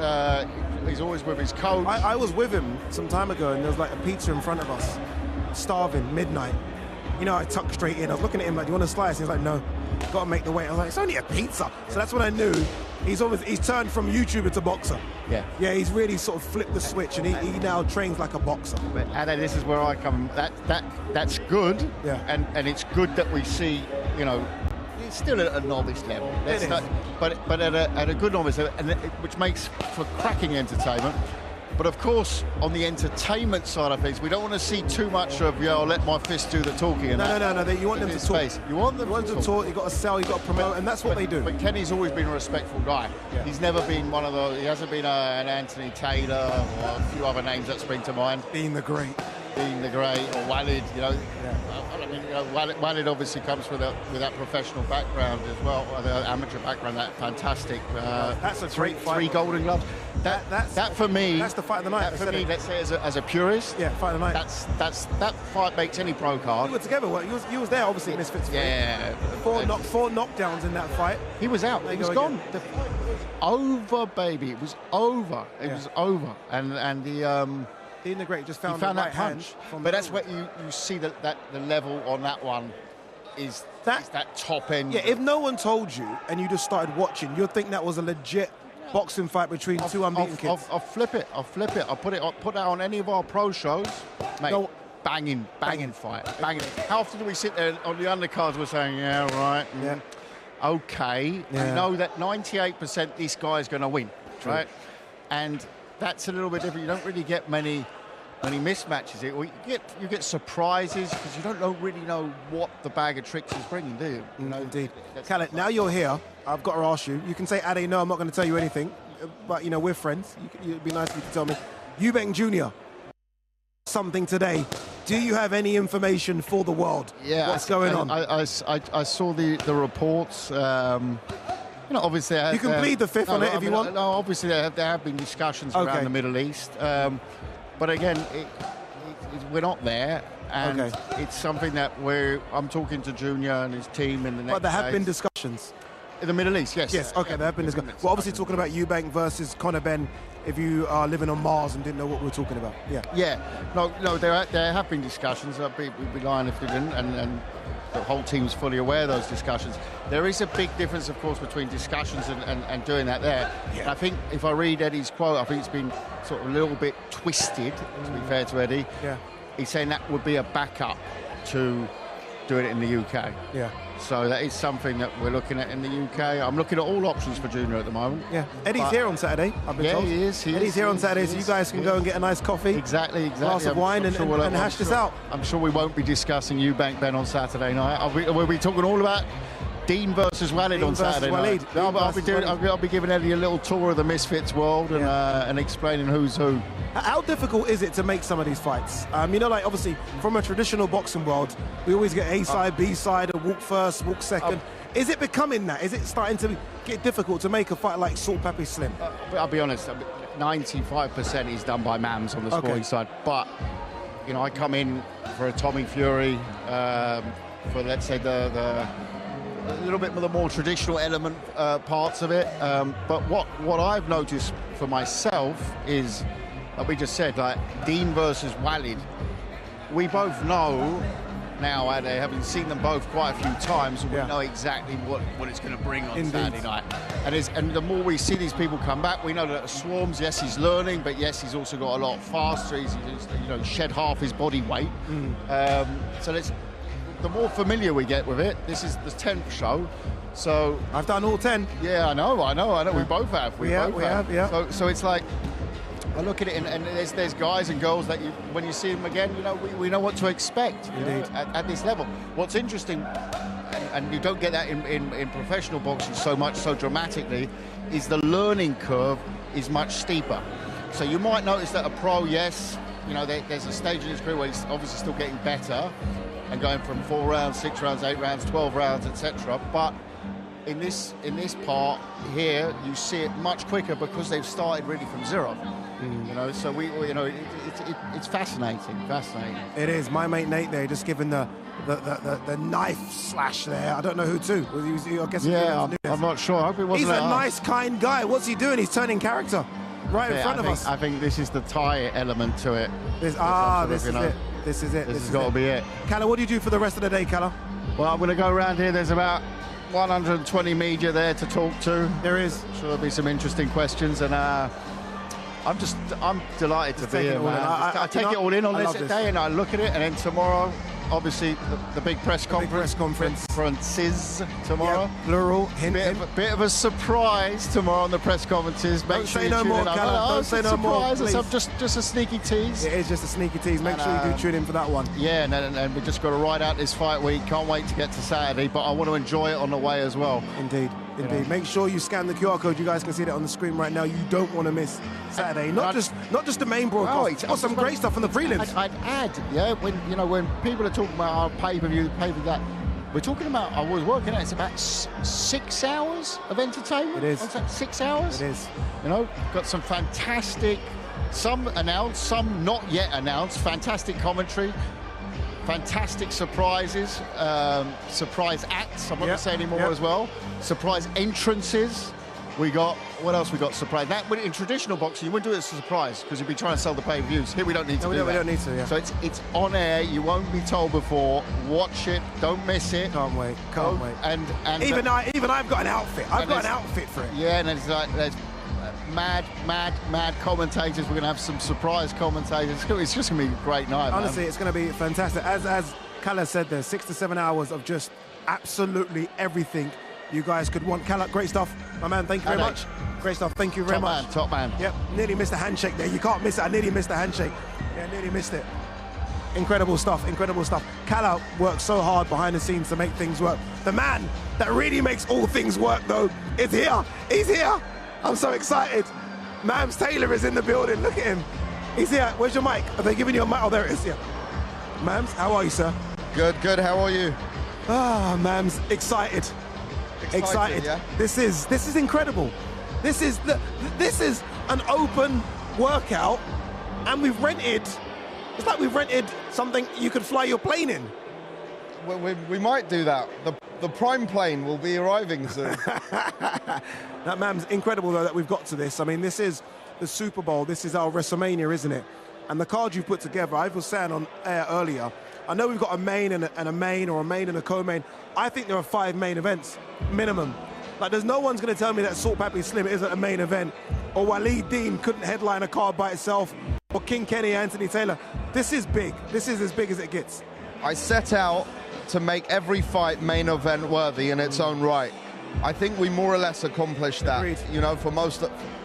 with his coach. I was with him some time ago, and there was like a pizza in front of us, starving, midnight. I tucked straight in. I was looking at him like, do you want a slice? He's like, no, got to make the weight. I was like, it's only a pizza. So that's when I knew he's turned from YouTuber to boxer. Yeah. Yeah, he's really sort of flipped the switch, and he now trains like a boxer. But this is where I come. That's good. Yeah. And it's good that we see, it's still at a novice level. But at a good novice level, which makes for cracking entertainment. But of course, on the entertainment side of things, we don't want to see too much of, I'll let my fist do the talking. No. You want them to talk. You want them to talk. You got to sell. You got to promote, and that's what they do. But Kenny's always been a respectful guy. Yeah. He's never been one of those. He hasn't been an Anthony Taylor or a few other names that spring to mind. Being the Great, or Walid. I mean, Walid obviously comes with that professional background as well, the amateur background. That fantastic. That's a great fight. 3 Golden Gloves. That for me. That's the fight of the night. That for me, let's say as a purist. Yeah, fight of the night. That fight makes any pro card. We were together. You was there, obviously. Misfits. Yeah. 4 knockdowns in that fight. He was out. He was gone. The fight was over, baby. It was over. It was over. And the. Ian the Great just found that right punch. But that's what you see that the level on that one is that top end. Yeah, if no one told you and you just started watching, you'd think that was a legit boxing fight between 2 unbeaten kids. I'll flip it. I'll put that on any of our pro shows. Mate, no. Banging fight. Banging. How often do we sit there on the undercards we're saying, yeah, right, okay. Yeah. You know that 98% this guy's going to win, right? And that's a little bit different. You don't really get many mismatches. You get surprises because you don't really know what the bag of tricks is bringing, do you? Indeed. Khaled, now you're here. I've got to ask you. You can say, Ade, no, I'm not going to tell you anything. But, we're friends. It'd be nice if you could tell me. Eubank Jr., something today. Do you have any information for the world? Yeah. What's going on? I saw the reports. Obviously, you can plead the fifth on it if you want. No, obviously there have been discussions around the Middle East, but again, we're not there, and it's something that I'm talking to Junior and his team in the next. But there have been discussions in the Middle East, yes. Yes, okay, there have been discussions. We're obviously talking about Eubank versus Conor Benn. If you are living on Mars and didn't know what we're talking about, no, there have been discussions. We'd be lying if we didn't, and the whole team's fully aware of those discussions. There is a big difference, of course, between discussions and doing that there. Yeah. I think if I read Eddie's quote, I think it's been sort of a little bit twisted, to be fair to Eddie. Yeah. He's saying that would be a backup to doing it in the UK. Yeah. So that is something that we're looking at in the UK. I'm looking at all options for Junior at the moment. Yeah. Eddie's here on Saturday, I've been told. He is. Eddie's here on Saturday, so you guys can go and get a nice coffee. Exactly. Glass of wine and hash this out. I'm sure we won't be discussing Eubank Ben on Saturday night. We'll be talking all about Dean versus Walid on Saturday night. I'll be giving Eddie a little tour of the Misfits world and explaining who's who. How difficult is it to make some of these fights? Obviously, from a traditional boxing world, we always get A side, B side, a walk first, walk second. Is it becoming that? Is it starting to get difficult to make a fight like Salt Pepper Slim? I'll be honest, 95% is done by Mams on the scoring side. But, I come in for a Tommy Fury, for, let's say, a little bit of the more traditional element parts of it. But what I've noticed for myself is, like we just said, like Dean versus Walid, we both know now, having seen them both quite a few times, we know exactly what it's going to bring on Saturday night. And the more we see these people come back, we know that Swarms, yes, he's learning, but yes, he's also got a lot faster. He's shed half his body weight. So the more familiar we get with it, this is the 10th show. So I've done all 10. Yeah, I know. Yeah. We both have. We have. Yeah. So it's like, I look at it, and there's guys and girls that when you see them again, we know what to expect at this level. What's interesting, and you don't get that in professional boxing so dramatically, is the learning curve is much steeper. So you might notice that a pro, there's a stage in his career where he's obviously still getting better and going from 4 rounds, 6 rounds, 8 rounds, 12 rounds, etc. But in this part here, you see it much quicker because they've started really from zero. So it's fascinating. It is. My mate Nate there, just giving the knife slash there. I don't know who to. I guess. Yeah, I'm not sure. I hope it wasn't. He's a nice, kind guy. What's he doing? He's turning character right in front of us. I think this is the Thai element to it. This is it. This has got to be it. Calla, what do you do for the rest of the day, Calla? Well, I'm going to go around here. There's about 120 media there to talk to. There is. Sure, there'll be some interesting questions, and I'm delighted to be here, man. I take it all in on this day, and I look at it, and then tomorrow, obviously, the big press conference. Conferences tomorrow. Yep, plural. Bit of a surprise tomorrow on the press conferences. Don't say no more, Callum. Don't say no more, please. Just a sneaky tease. It is just a sneaky tease. Make sure you do tune in for that one. Yeah, and we've just got to ride out this fight week. Can't wait to get to Saturday, but I want to enjoy it on the way as well. Indeed. Indeed. Make sure you scan the QR code. You guys can see that on the screen right now. You don't want to miss Saturday. Not just the main broadcast. Got some great stuff on the prelims. I'd add, yeah, when people are talking about our pay-per-view, that, we're talking about, I was working out, it's about 6 hours of entertainment. It is. What's that, 6 hours? It is. Got some fantastic, some announced, some not yet announced, fantastic commentary, fantastic surprises, surprise acts, I'm not going to say any more as well, surprise entrances. We got, what else we got? Surprise. That, in traditional boxing, you wouldn't do it as a surprise because you'd be trying to sell the pay-per-views. Here we don't need to do that. We don't need to, yeah. So it's on air. You won't be told before. Watch it. Don't miss it. Can't wait. Can't wait. And even I've got an outfit. I've got an outfit for it. Yeah, and it's like there's mad commentators. We're going to have some surprise commentators. It's just going to be a great night. Honestly, man. it's going to be fantastic. As Kala said, there's 6 to 7 hours of just absolutely everything you guys could want. Kala, great stuff. My man, thank you very much. Great stuff. Thank you very much. Top man. Yep, nearly missed a handshake there. You can't miss it. I nearly missed a handshake. Yeah, nearly missed it. Incredible stuff, incredible stuff. Kala works so hard behind the scenes to make things work. The man that really makes all things work, though, is here. He's here. I'm so excited. Mams Taylor is in the building. Look at him. He's here. Where's your mic? Are they giving you a mic? Oh, there it is. Yeah. Mams, how are you, sir? Good. How are you? Mams, excited. Yeah? This is incredible. This is an open workout, and we've rented. It's like we've rented something you could fly your plane in. We might do that. The prime plane will be arriving soon. That man's incredible though that we've got to this. I mean, this is the Super Bowl. This is our WrestleMania, isn't it? And the card you put together, I was saying on air earlier, I know we've got a main and a main, or a main and a co-main. I think there are 5 main events, minimum. Like, there's no one's going to tell me that Salt Pappy Slim isn't a main event, or Waleed Dean couldn't headline a card by itself, or King Kenny, Anthony Taylor. This is big. This is as big as it gets. I set out to make every fight main event worthy in its own right. I think we more or less accomplished that. Agreed.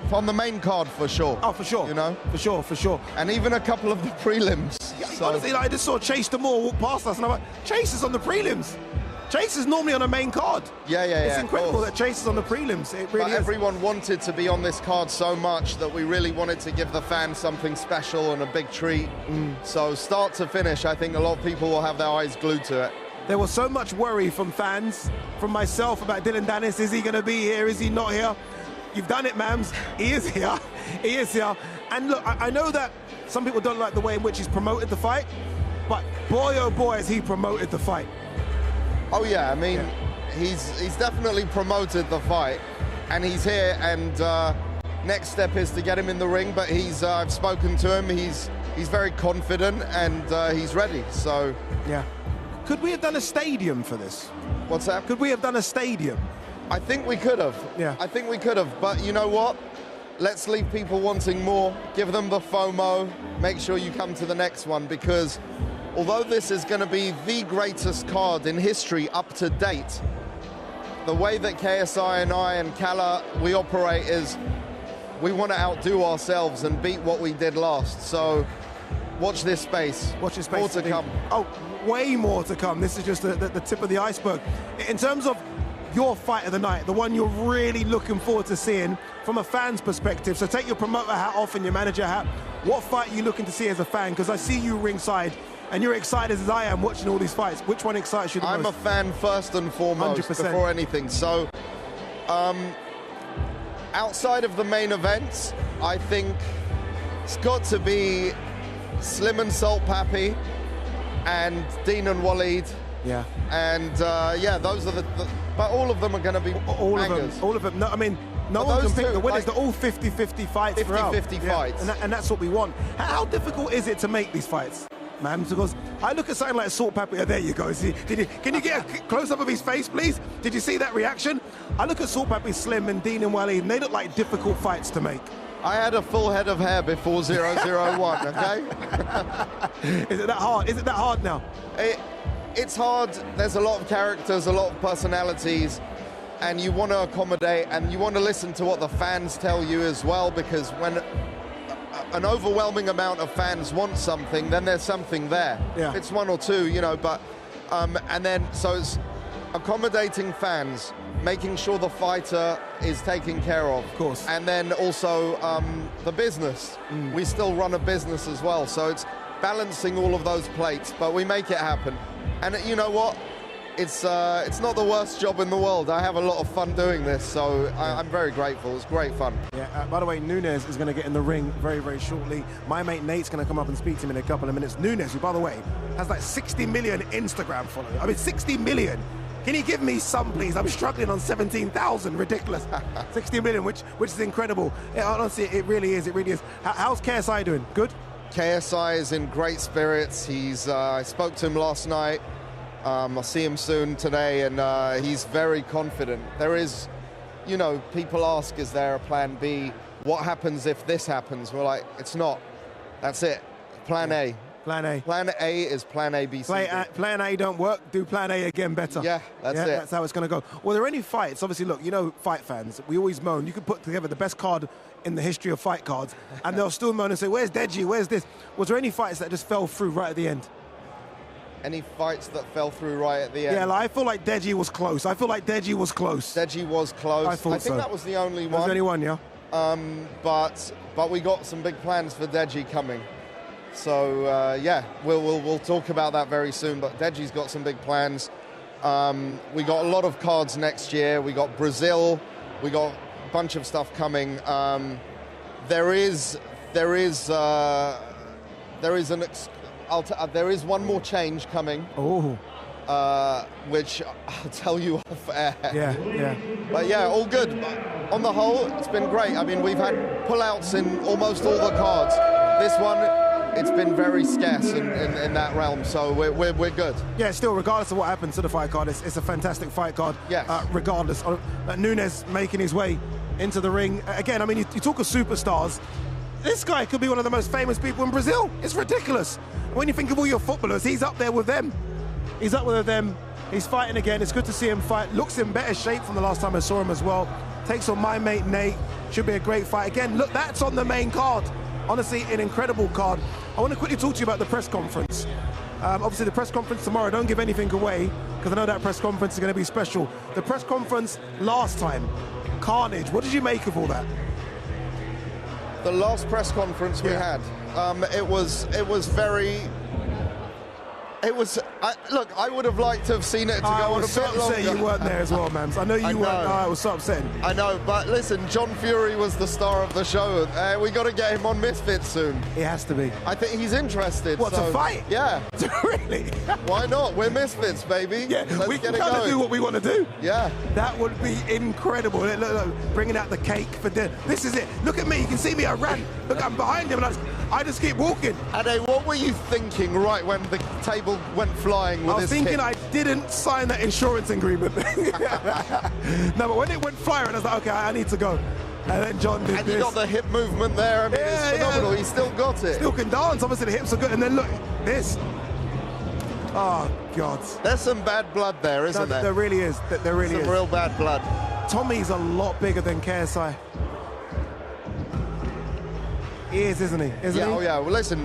From the main card for sure. Oh, for sure. For sure. And even a couple of the prelims. Yeah, honestly, I just saw Chase Demore walk past us, and I'm like, Chase is on the prelims. Chase is normally on a main card. Yeah. It's incredible that Chase is on the prelims. It really is. Everyone wanted to be on this card so much that we really wanted to give the fans something special and a big treat. So start to finish, I think a lot of people will have their eyes glued to it. There was so much worry from fans, from myself, about Dillon Danis. Is he going to be here? Is he not here? You've done it, Mams. He is here. He is here. And look, I know that some people don't like the way in which he's promoted the fight, but boy, oh boy, has he promoted the fight. Oh yeah, I mean, he's definitely promoted the fight, and he's here. And next step is to get him in the ring. But I've spoken to him. He's very confident and he's ready. So yeah. Could we have done a stadium for this? What's that? Could we have done a stadium? I think we could have. Yeah. I think we could have. But you know what? Let's leave people wanting more. Give them the FOMO. Make sure you come to the next one, because although this is going to be the greatest card in history up to date, the way that KSI and I and Kala, we operate is we want to outdo ourselves and beat what we did last. So watch this space. Watch this space. More to come. Oh, way more to come. This is just the tip of the iceberg. In terms of your fight of the night, the one you're really looking forward to seeing from a fan's perspective, so take your promoter hat off and your manager hat. What fight are you looking to see as a fan? Because I see you ringside, and you're excited as I am watching all these fights. Which one excites you the most? I'm a fan first and foremost, 100%. before anything. So, outside of the main events, I think it's got to be Slim and Salt Pappy and Dean and Waleed. Yeah. And those are but all of them are going to be bangers. All of them. No, I mean, no one can pick the winners. They're all 50-50 fights. 50-50 fights. And that's what we want. How difficult is it to make these fights, man? Because I look at something like Salt Pappy. There you go. See, can you get a close-up of his face, please? Did you see that reaction? I look at Salt Pappy, Slim, and Dean and Waleed, and they look like difficult fights to make. I had a full head of hair before 001, okay? Is it that hard? Is it that hard now? It's hard. There's a lot of characters, a lot of personalities, and you want to accommodate and you want to listen to what the fans tell you as well, because when an overwhelming amount of fans want something, then there's something there. Yeah. It's one or two, but and then so it's accommodating fans, making sure the fighter is taken care of. Of course. And then also the business. We still run a business as well, so it's balancing all of those plates, but we make it happen. And you know what? It's not the worst job in the world. I have a lot of fun doing this, so I'm very grateful. It's great fun. Yeah. By the way, Nunes is going to get in the ring very, very shortly. My mate Nate's going to come up and speak to him in a couple of minutes. Nunes, who, by the way, has like 60 million Instagram followers. I mean, 60 million. Can you give me some, please? I'm struggling on 17,000. Ridiculous. 60 million, which is incredible. Honestly, it really is. It really is. How's KSI doing? Good? KSI is in great spirits. I spoke to him last night. I'll see him soon today, and he's very confident. There is, you know, people ask, is there a plan B? What happens if this happens? We're like, it's not. That's it. Plan A. Plan A. Plan A is plan A, B, C, D. Plan A don't work, do plan A again better. Yeah, that's it. That's how it's going to go. Well, there are any fights? Obviously, look, you know, fight fans, we always moan. You could put together the best card in the history of fight cards, and they'll still moan and say, where's Deji? Where's this? Was there any fights that just fell through right at the end? Any fights that fell through right at the end? Yeah, like, I feel like Deji was close. Deji was close. I think that was the only one. That was the only one, yeah. But we got some big plans for Deji coming. So yeah, we'll talk about that very soon. But Deji's got some big plans. We got a lot of cards next year. We got Brazil. We got a bunch of stuff coming. There is one more change coming. Oh. Which I'll tell you off air. Yeah. But yeah, all good. On the whole, it's been great. I mean, we've had pullouts in almost all the cards. This one, it's been very scarce in that realm, so we're good. Yeah, still, regardless of what happens to the fight card, it's a fantastic fight card. Yes. Regardless. Nunes making his way into the ring. Again, I mean, you talk of superstars. This guy could be one of the most famous people in Brazil. It's ridiculous. When you think of all your footballers, he's up there with them. He's up with them. He's fighting again. It's good to see him fight. Looks in better shape from the last time I saw him as well. Takes on my mate Nate. Should be a great fight. Again, look, that's on the main card. Honestly, an incredible card. I want to quickly talk to you about the press conference. Obviously, the press conference tomorrow, don't give anything away, because I know that press conference is going to be special. The press conference last time, carnage. What did you make of all that? The last press conference we had, it was very. Look, I would have liked to have seen it to go on a bit longer. I was so upset you weren't there as well, Mams. I know you weren't. I was so upsetting. I know, but listen, John Fury was the star of the show. We got to get him on Misfits soon. He has to be. I think he's interested. What, to fight? Yeah. Really? Why not? We're Misfits, baby. Yeah, we can kind of do what we want to do. Yeah. That would be incredible. Look, bringing out the cake for dinner. This is it. Look at me. You can see me. I ran. Look, I'm behind him, and I just keep walking. Ade, what were you thinking right when the table went flying with his thinking kick? I didn't sign that insurance agreement. No, but when it went flying, I was like, okay, I need to go. And then John did and this. you got the hip movement there. I mean, it's phenomenal. He still got it. Still can dance. Obviously, the hips are good. And then look, this. Oh, God. There's some bad blood there, isn't there? There really is. There really is. Some real bad blood. Tommy's a lot bigger than KSI. He is, isn't he? Isn't he? Oh, yeah. Well, listen,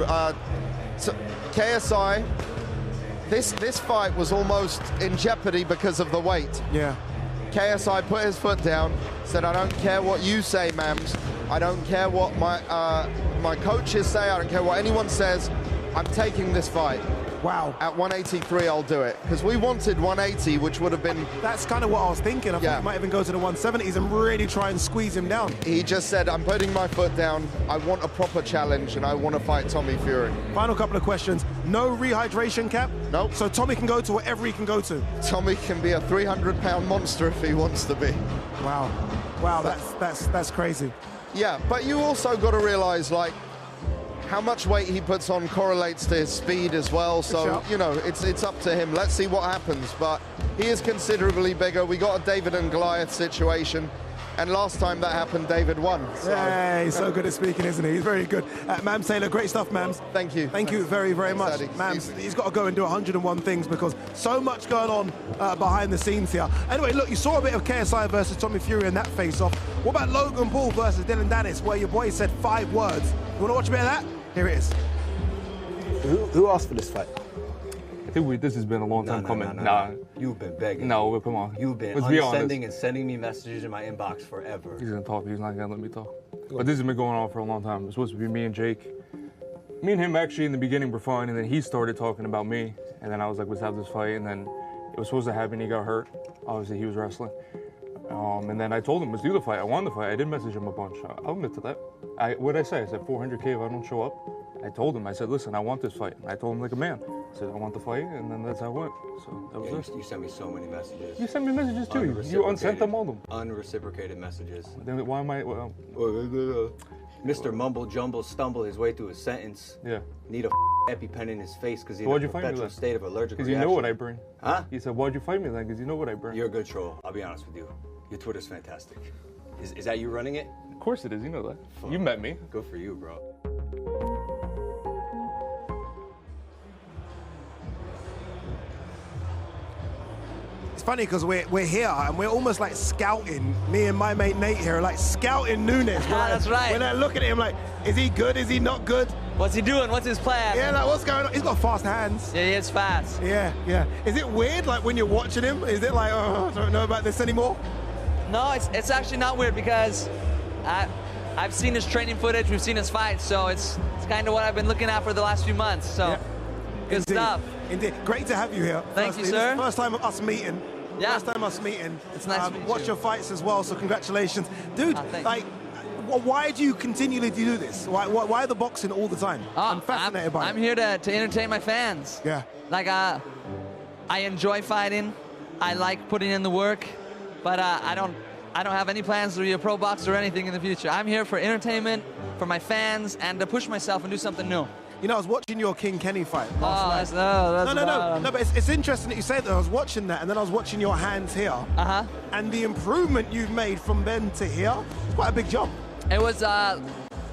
so KSI, this fight was almost in jeopardy because of the weight. Yeah. KSI put his foot down, said, I don't care what you say, Mams. I don't care what my coaches say. I don't care what anyone says. I'm taking this fight. Wow. At 183, I'll do it. Because we wanted 180, which would have been... That's kind of what I was thinking. I thought he might even go to the 170s and really try and squeeze him down. He just said, I'm putting my foot down. I want a proper challenge, and I want to fight Tommy Fury. Final couple of questions. No rehydration cap? Nope. So Tommy can go to wherever he can go to? Tommy can be a 300-pound monster if he wants to be. Wow. Wow, that's crazy. Yeah, but you also got to realize, like, how much weight he puts on correlates to his speed as well. So, you know, it's up to him. Let's see what happens. But he is considerably bigger. We got a David and Goliath situation. And last time that happened, David won. So. Yeah, he's so good at speaking, isn't he? He's very good. Mams Taylor, great stuff, Mams. Thank you. Thank you very, very much. Mams, he's got to go and do 101 things because so much going on behind the scenes here. Anyway, look, you saw a bit of KSI versus Tommy Fury in that face-off. What about Logan Paul versus Dillon Danis, where your boy said 5 words? You want to watch a bit of that? Here it is. Who asked for this fight? think this has been a long time coming. Nah. You've been begging. No, come on. You've been sending and sending me messages in my inbox forever. He's gonna talk. He's not gonna let me talk. But this has been going on for a long time. It's supposed to be me and Jake. Me and him actually in the beginning were fine, and then he started talking about me, and then I was like, let's have this fight, and then it was supposed to happen. He got hurt. Obviously, he was wrestling. And then I told him, let's do the fight. I won the fight. I did message him a bunch. I'll admit to that. What did I say? I said 400K if I don't show up. I told him, I said, listen, I want this fight. And I told him like a man. I said, I want the fight, and then that's how it went. So that was it. You sent me so many messages. You sent me messages too. You unsent them all. Unreciprocated messages. Then why am I? Mr. Mumble Jumble stumble his way through a sentence. Yeah. Need a EpiPen in his face because he's in a perpetual state of allergic reaction. Because you know what I bring. Huh? He said, why'd you fight me then? Because you know what I bring. You're a good troll. I'll be honest with you. Your Twitter's fantastic. Is that you running it? Of course it is. You know that. You met me. Good for you, bro. It's funny because we're here and we're almost like scouting. Me and my mate Nate here are like scouting Nunes. That's right. When I look at him like, is he good? Is he not good? What's he doing? What's his plan? Yeah, like what's going on? He's got fast hands. Yeah, he is fast. Yeah, yeah. Is it weird like when you're watching him? Is it like, oh, I don't know about this anymore? No, it's actually not weird because I've seen his training footage. We've seen his fights, so it's kind of what I've been looking at for the last few months. So. Yeah. Good stuff. Indeed. Great to have you here. Thank you, sir. First time of us meeting. Yeah. First time us meeting. It's nice to meet watch you. your fights as well, so congratulations. Dude, like, why do you continually do this? Why the boxing all the time? I'm fascinated by it. I'm here to entertain my fans. Yeah. Like, I enjoy fighting. I like putting in the work, but I don't have any plans to be a pro boxer or anything in the future. I'm here for entertainment, for my fans, and to push myself and do something new. You know, I was watching your King Kenny fight last night. No, but it's interesting that you say that. I was watching that, and then I was watching your hands here. And the improvement you've made from then to here, it's quite a big jump. It was,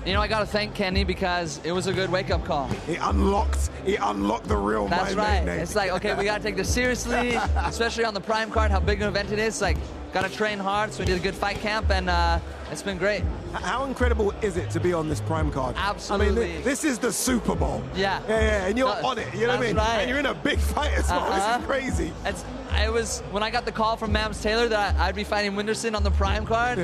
you know, I got to thank Kenny because it was a good wake-up call. He unlocked the real That's right. It's like, okay, we got to take this seriously, especially on the Prime card, how big an event it is. Like, got to train hard, so we did a good fight camp, and it's been great. How incredible is it to be on this Prime card? Absolutely. I mean, this is the Super Bowl. Yeah. Yeah, and you're on it, you know what I mean? Right. And you're in a big fight as well. This is crazy. It was, when I got the call from Mams Taylor that I'd be fighting Winderson on the Prime card,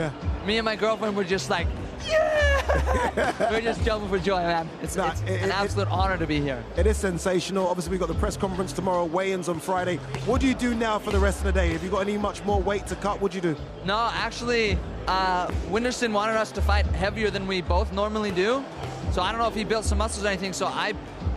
me and my girlfriend were just like, yeah! We're just jumping for joy, man. It's an absolute honor to be here. It is sensational. Obviously, we've got the press conference tomorrow, weigh-ins on Friday. What do you do now for the rest of the day? Have you got any much more weight to cut? What do you do? No, actually, Winderson wanted us to fight heavier than we both normally do. So I don't know if he built some muscles or anything. So I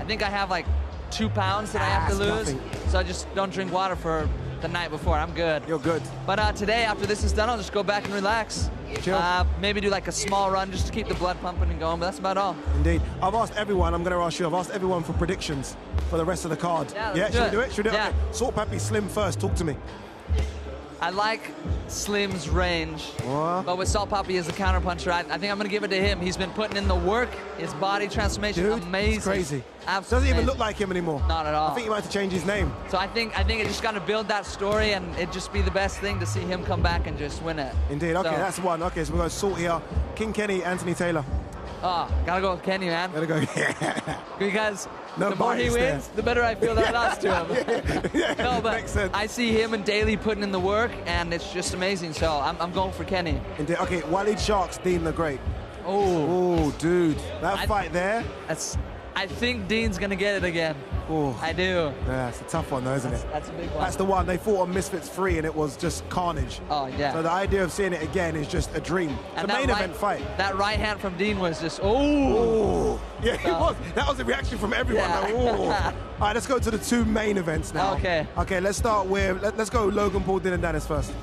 think I have like 2 pounds that I have to lose. Nothing. So I just don't drink water for the night before. I'm good. You're good. But today, after this is done, I'll just go back and relax. Chill. Maybe do like a small run just to keep the blood pumping and going, but that's about all. Indeed. I've asked everyone, I'm going to ask you, I've asked everyone for predictions for the rest of the card. Yeah, should we do it? Should we do it? Yeah. Okay. Salt Pappy, Slim first, talk to me. I like Slim's range, but with Salt Papi as a counterpuncher, I think I'm going to give it to him. He's been putting in the work. His body transformation, amazing. It's crazy. Absolutely. Doesn't even look like him anymore. Not at all. I think he might have to change his name. So I think it just got to build that story, and it'd just be the best thing to see him come back and just win it. Indeed. Okay, so, that's one. Okay, so we're going to Salt here. King Kenny, Anthony Taylor. Oh, gotta go with Kenny, man. Gotta go. Because no the more he wins, the better I feel that I lost to him. No, but makes sense. I see him and Daly putting in the work, and it's just amazing. So I'm going for Kenny. Indeed. Okay, Waleed Sharks, Dean the Great. Oh, dude, that fight there. I think Dean's gonna get it again. Oh, I do. Yeah, it's a tough one, though, isn't it? That's a big one. That's the one. They fought on Misfits 3, and it was just carnage. Oh, yeah. So the idea of seeing it again is just a dream. And the main event fight. That right hand from Dean was just, Yeah, it was. That was the reaction from everyone. Yeah. Like, all right, let's go to the 2 main events now. Okay. Okay, let's start with, let's go Logan Paul, Dillon Danis first.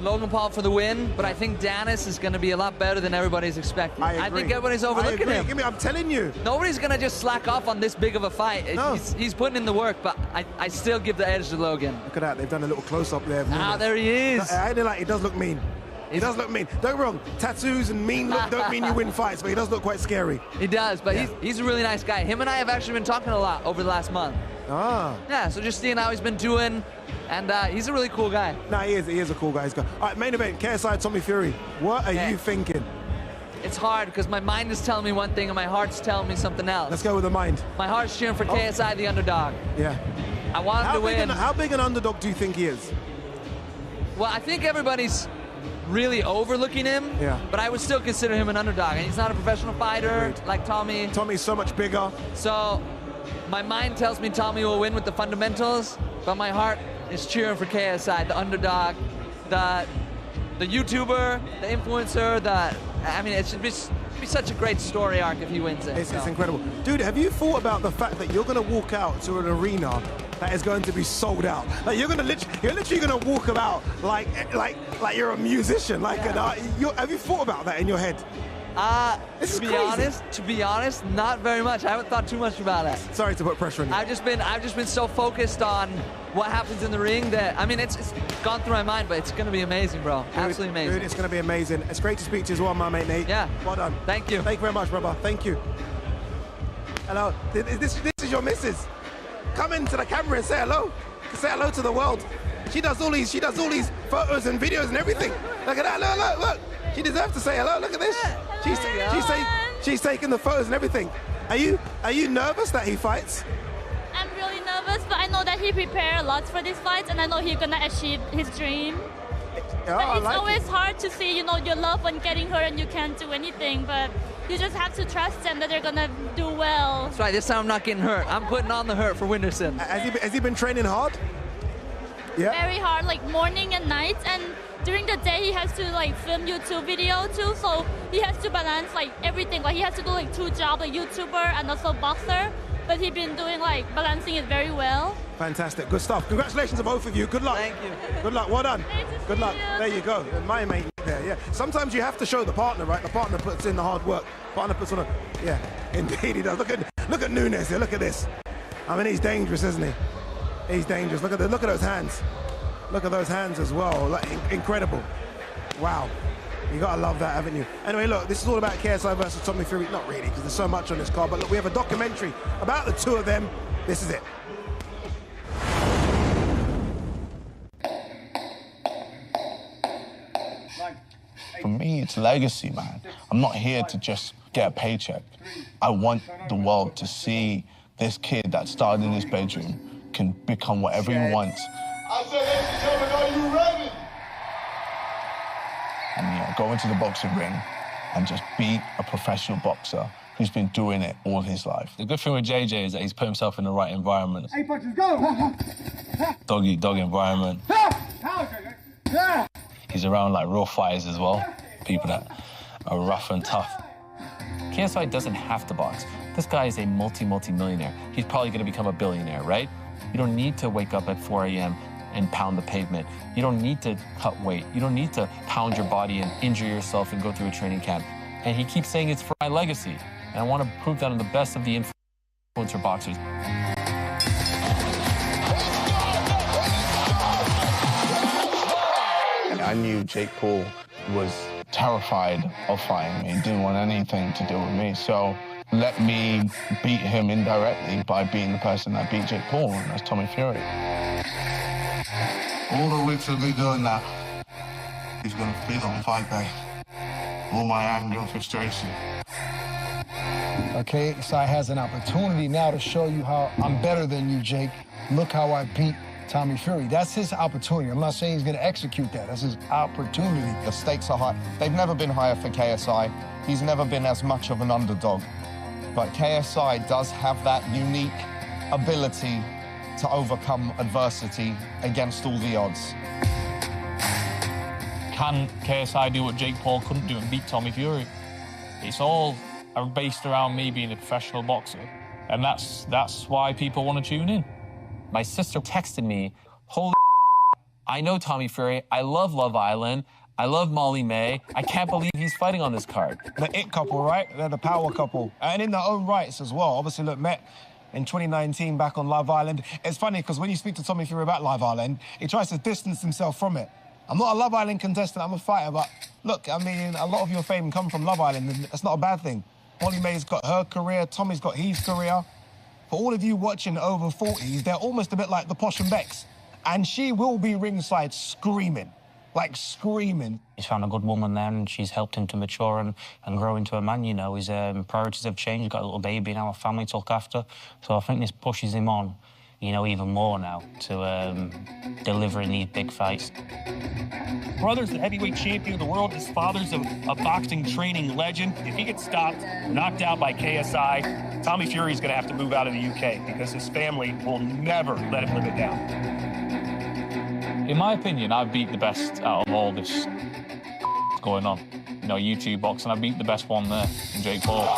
Logan Paul for the win, but I think Danis is going to be a lot better than everybody's expecting. I think everybody's overlooking him. I'm telling you. Nobody's going to just slack off on this big of a fight. No. He's putting in the work, but I still give the edge to Logan. Look at that. They've done a little close-up there. There he is. I didn't like. He does look mean. He does look mean. Don't get me wrong. Tattoos and mean look don't mean you win fights, but he does look quite scary. He does, but he's a really nice guy. Him and I have actually been talking a lot over the last month. Yeah, so just seeing how he's been doing, and he's a really cool guy. He is a cool guy. All right, main event, KSI, Tommy Fury. What are you thinking? it's hard because my mind is telling me one thing and my heart's telling me something else. Let's go with the mind. My heart's cheering for KSI, the underdog. Yeah. I want him to win. How big an underdog do you think he is? Well, I think everybody's really overlooking him, but I would still consider him an underdog. And he's not a professional fighter like Tommy. Tommy's so much bigger. So my mind tells me Tommy will win with the fundamentals, but my heart is cheering for KSI, the underdog, the YouTuber, the influencer, I mean, it should be such a great story arc if he wins it. It's incredible. Dude, have you thought about the fact that you're going to walk out to an arena that is going to be sold out? Like you're literally going to walk about like you're a musician. Have you thought about that in your head? To be honest, not very much. I haven't thought too much about it. Sorry to put pressure on you. I've just been so focused on what happens in the ring that, I mean, it's gone through my mind, but it's going to be amazing, bro. Absolutely amazing. Dude, it's going to be amazing. It's great to speak to you as well, my mate Nate. Yeah. Well done. Thank you. Thank you very much, brother. Thank you. Hello. This is your missus. Come into the camera and say hello. Say hello to the world. She does all these photos and videos and everything. Look at that. Look. She deserves to say hello. Look at this. She's taking the photos and everything. Are you nervous that he fights? I'm really nervous, but I know that he prepared a lot for this fight, and I know he's gonna achieve his dream. But it's always hard to see, your loved one getting hurt and you can't do anything, but you just have to trust them that they're gonna do well. That's right, this time I'm not getting hurt. I'm putting on the hurt for Winterson. Has he been training hard? Yeah. Very hard, like morning and night, and during the day he has to film YouTube video too, so he has to balance everything. He has to do 2 jobs, like YouTuber and also boxer, but he's been doing balancing it very well. Fantastic, good stuff. Congratulations to both of you. Good luck. Thank you. Good luck. Well done. Good luck. There you go. And my mate there. Yeah. Sometimes you have to show the partner, right? The partner puts in the hard work. Partner puts on a. Yeah. Indeed, he does. Look at Nunes here. Look at this. I mean, he's dangerous, isn't he? He's dangerous. Look at those hands. Look at those hands as well. Incredible. Wow. You gotta love that, haven't you? Anyway, look, this is all about KSI versus Tommy Fury. Not really, because there's so much on this card. But look, we have a documentary about the two of them. This is it. For me, it's legacy, man. I'm not here to just get a paycheck. I want the world to see this kid that started in his bedroom can become whatever he wants. I said, ladies and gentlemen, are you ready? And go into the boxing ring and just beat a professional boxer who's been doing it all his life. The good thing with JJ is that he's put himself in the right environment. Hey, punches, go! Dog-eat-dog environment. He's around real fighters as well, people that are rough and tough. KSI doesn't have to box. This guy is a multi-millionaire. He's probably going to become a billionaire, right? You don't need to wake up at 4 a.m. and pound the pavement. You don't need to cut weight. You don't need to pound your body and injure yourself and go through a training camp. And he keeps saying it's for my legacy. And I want to prove that I'm the best of the influencer boxers. I knew Jake Paul was terrified of fighting me. He didn't want anything to do with me. So let me beat him indirectly by being the person that beat Jake Paul, and that's Tommy Fury. All the weeks of me doing that, he's going to feel on fight day. All my anger and frustration. KSI has an opportunity now to show you how I'm better than you, Jake. Look how I beat Tommy Fury. That's his opportunity. I'm not saying he's going to execute that. That's his opportunity. The stakes are high. They've never been higher for KSI. He's never been as much of an underdog. But KSI does have that unique ability to overcome adversity against all the odds. Can KSI do what Jake Paul couldn't do and beat Tommy Fury? It's all based around me being a professional boxer. And that's why people want to tune in. My sister texted me, holy I know Tommy Fury, I love Love Island, I love Molly May, I can't believe he's fighting on this card. The it couple, right? They're the power couple. And in their own rights as well. Obviously, look, met in 2019 back on Love Island. It's funny because when you speak to Tommy Fury about Love Island, he tries to distance himself from it. I'm not a Love Island contestant, I'm a fighter, but look, I mean, a lot of your fame come from Love Island, and that's not a bad thing. Molly May's got her career, Tommy's got his career. For all of you watching over 40s, they're almost a bit like the Posh and Becks. And she will be ringside screaming. like screaming. He's found a good woman there, and she's helped him to mature and grow into a man, you know. His priorities have changed. He's got a little baby now, a family to look after. So I think this pushes him on, you know, even more now to deliver in these big fights. Brother's the heavyweight champion of the world. His father's a boxing training legend. If he gets stopped, knocked out by KSI, Tommy Fury's going to have to move out of the UK because his family will never let him live it down. In my opinion, I've beat the best out of all this going on. You know, YouTube boxing, I beat the best one there, in Jake Paul.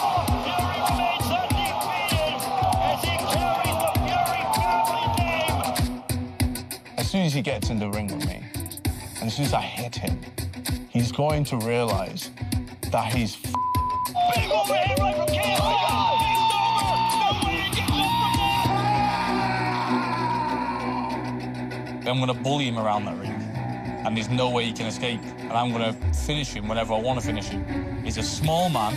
As soon as he gets in the ring with me, and as soon as I hit him, he's going to realize that he's Big overhead right from KSI. I'm going to bully him around that ring, and there's no way he can escape. And I'm going to finish him whenever I want to finish him. He's a small man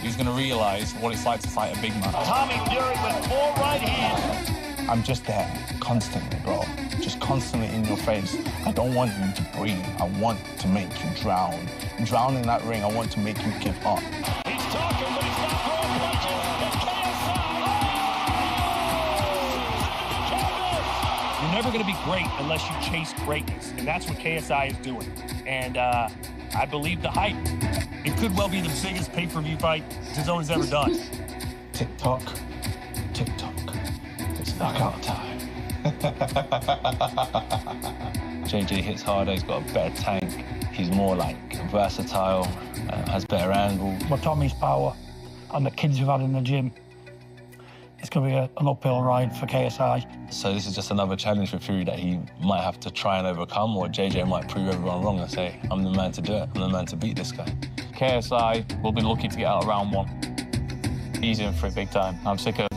who's going to realise what it's like to fight a big man. Tommy Fury with 4 right hands. I'm just there constantly, bro. Just constantly in your face. I don't want you to breathe. I want to make you drown. Drown in that ring. I want to make you give up. He's talking, but he's not throwing punches. It's KSI. You're never going to be great unless you chase greatness, and that's what KSI is doing. And I believe the hype. It could well be the biggest pay-per-view fight DAZN has ever done. Tick-tock, tick-tock. It's knockout time. JJ hits harder, he's got a better tank. He's more like versatile, has better angle. With Tommy's power and the kids we've had in the gym, it's going to be an uphill ride for KSI. So this is just another challenge for Fury that he might have to try and overcome, or JJ might prove everyone wrong and say, I'm the man to do it, I'm the man to beat this guy. KSI will be lucky to get out of round 1. He's in for it big time. I'm sick of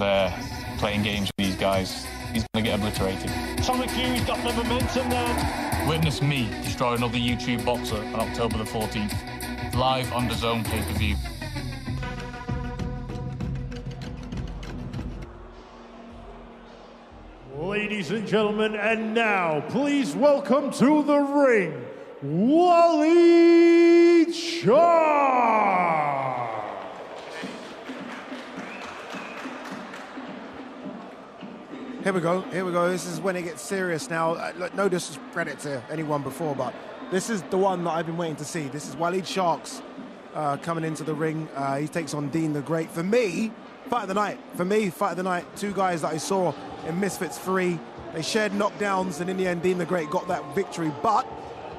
playing games with these guys. He's going to get obliterated. Tommy Fury's got the momentum there. Witness me destroy another YouTube boxer on October the 14th. Live on DAZN pay-per-view. Ladies and gentlemen, and now please welcome to the ring, Wally Shaw. Here we go. This is when it gets serious now. Look, no discredit to anyone before, but this is the one that I've been waiting to see. This is Waleed Sharks coming into the ring. He takes on Dean the Great. For me, fight of the night. Two guys that I saw in Misfits 3. They shared knockdowns, and in the end, Dean the Great got that victory. But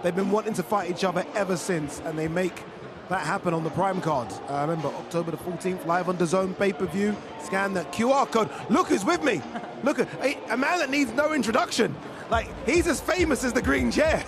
they've been wanting to fight each other ever since, and they make that happen on the Prime card. Remember, October the 14th, live on DAZN pay-per-view. Scan that QR code. Look who's with me. Look at a man that needs no introduction. Like, he's as famous as the green chair.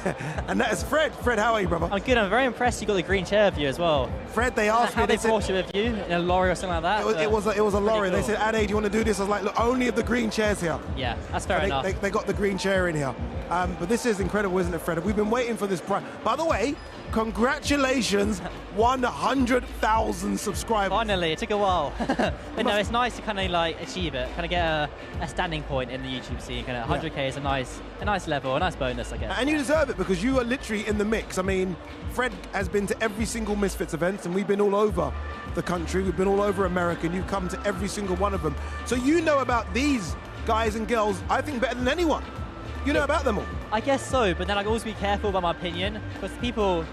And that is Fred. Fred, how are you, brother? I'm good. I'm very impressed you got the green chair with you as well. Fred, they asked me. How they brought it with you? In a lorry or something like that? It was a lorry. Cool. They said, Ade, do you want to do this? I was like, look, only if the green chair's here. Yeah, that's fair enough. They got the green chair in here. But this is incredible, isn't it, Fred? We've been waiting for this prize. By the way, congratulations, 100,000 subscribers. Finally, it took a while. But no, it's nice to kind of like achieve it, kind of get a standing point in the YouTube scene. Kind of 100K is a nice level, a nice bonus, I guess. And you deserve it because you are literally in the mix. I mean, Fred has been to every single Misfits event, and we've been all over the country. We've been all over America, and you've come to every single one of them. So you know about these guys and girls, I think, better than anyone. You know about them all. I guess so, but then I always be careful about my opinion because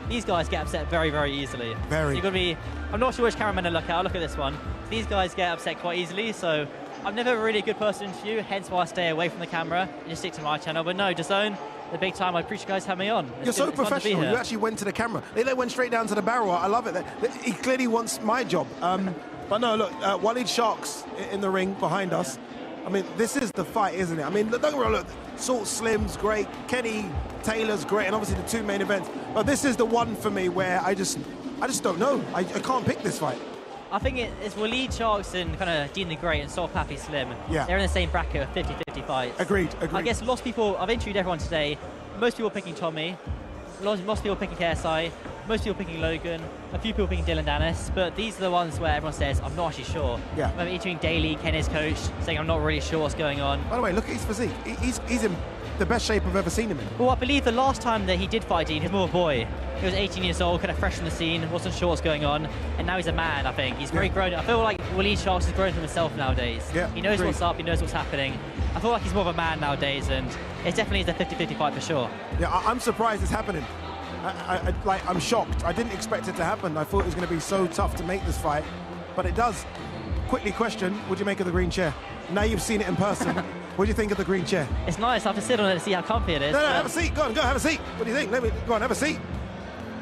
these guys get upset very, very easily. Very. So you've got to be, I'm not sure which cameraman to look at. I'll look at this one. These guys get upset quite easily, so I'm never really a good person to interview, hence why I stay away from the camera and just stick to my channel. But no, DAZN, the big time, I appreciate you guys having me on. You're so professional. You actually went to the camera. They went straight down to the barrel. I love it. He clearly wants my job. But no, look, Waleed Sharks in the ring behind us. I mean, this is the fight, isn't it? I mean, don't get me wrong, look, Salt Slim's great, Kenny Taylor's great, and obviously the two main events. But this is the one for me where I just don't know. I can't pick this fight. I think it's Waleed Sharks and kind of Dean the Great and Salt Pappy Slim. Yeah. They're in the same bracket of 50-50 fights. Agreed. I guess lots of people, I've interviewed everyone today, most people picking Tommy, most people picking KSI, most people picking Logan, a few people picking Dillon Danis, but these are the ones where everyone says, I'm not actually sure. Yeah. I remember interviewing Daly, Kenny's coach, saying I'm not really sure what's going on. By the way, look at his physique. He's the best shape I've ever seen him in. Well, I believe the last time that he did fight Dean, he was more a boy. He was 18 years old, kind of fresh from the scene, wasn't sure what's going on, and now he's a man, I think. He's very grown. I feel like Waleed Sharks has grown from himself nowadays. Yeah, he knows agreed. what's up, he knows what's happening. I feel like he's more of a man nowadays, and it definitely is a 50-50 fight for sure. Yeah, I'm surprised it's happening. I'm shocked. I didn't expect it to happen. I thought it was going to be so tough to make this fight, but it does. Quickly question, what do you make of the green chair? Now you've seen it in person, what do you think of the green chair? It's nice. I have to sit on it to see how comfy it is. No, have a seat. Go on, have a seat. What do you think? Go on, have a seat.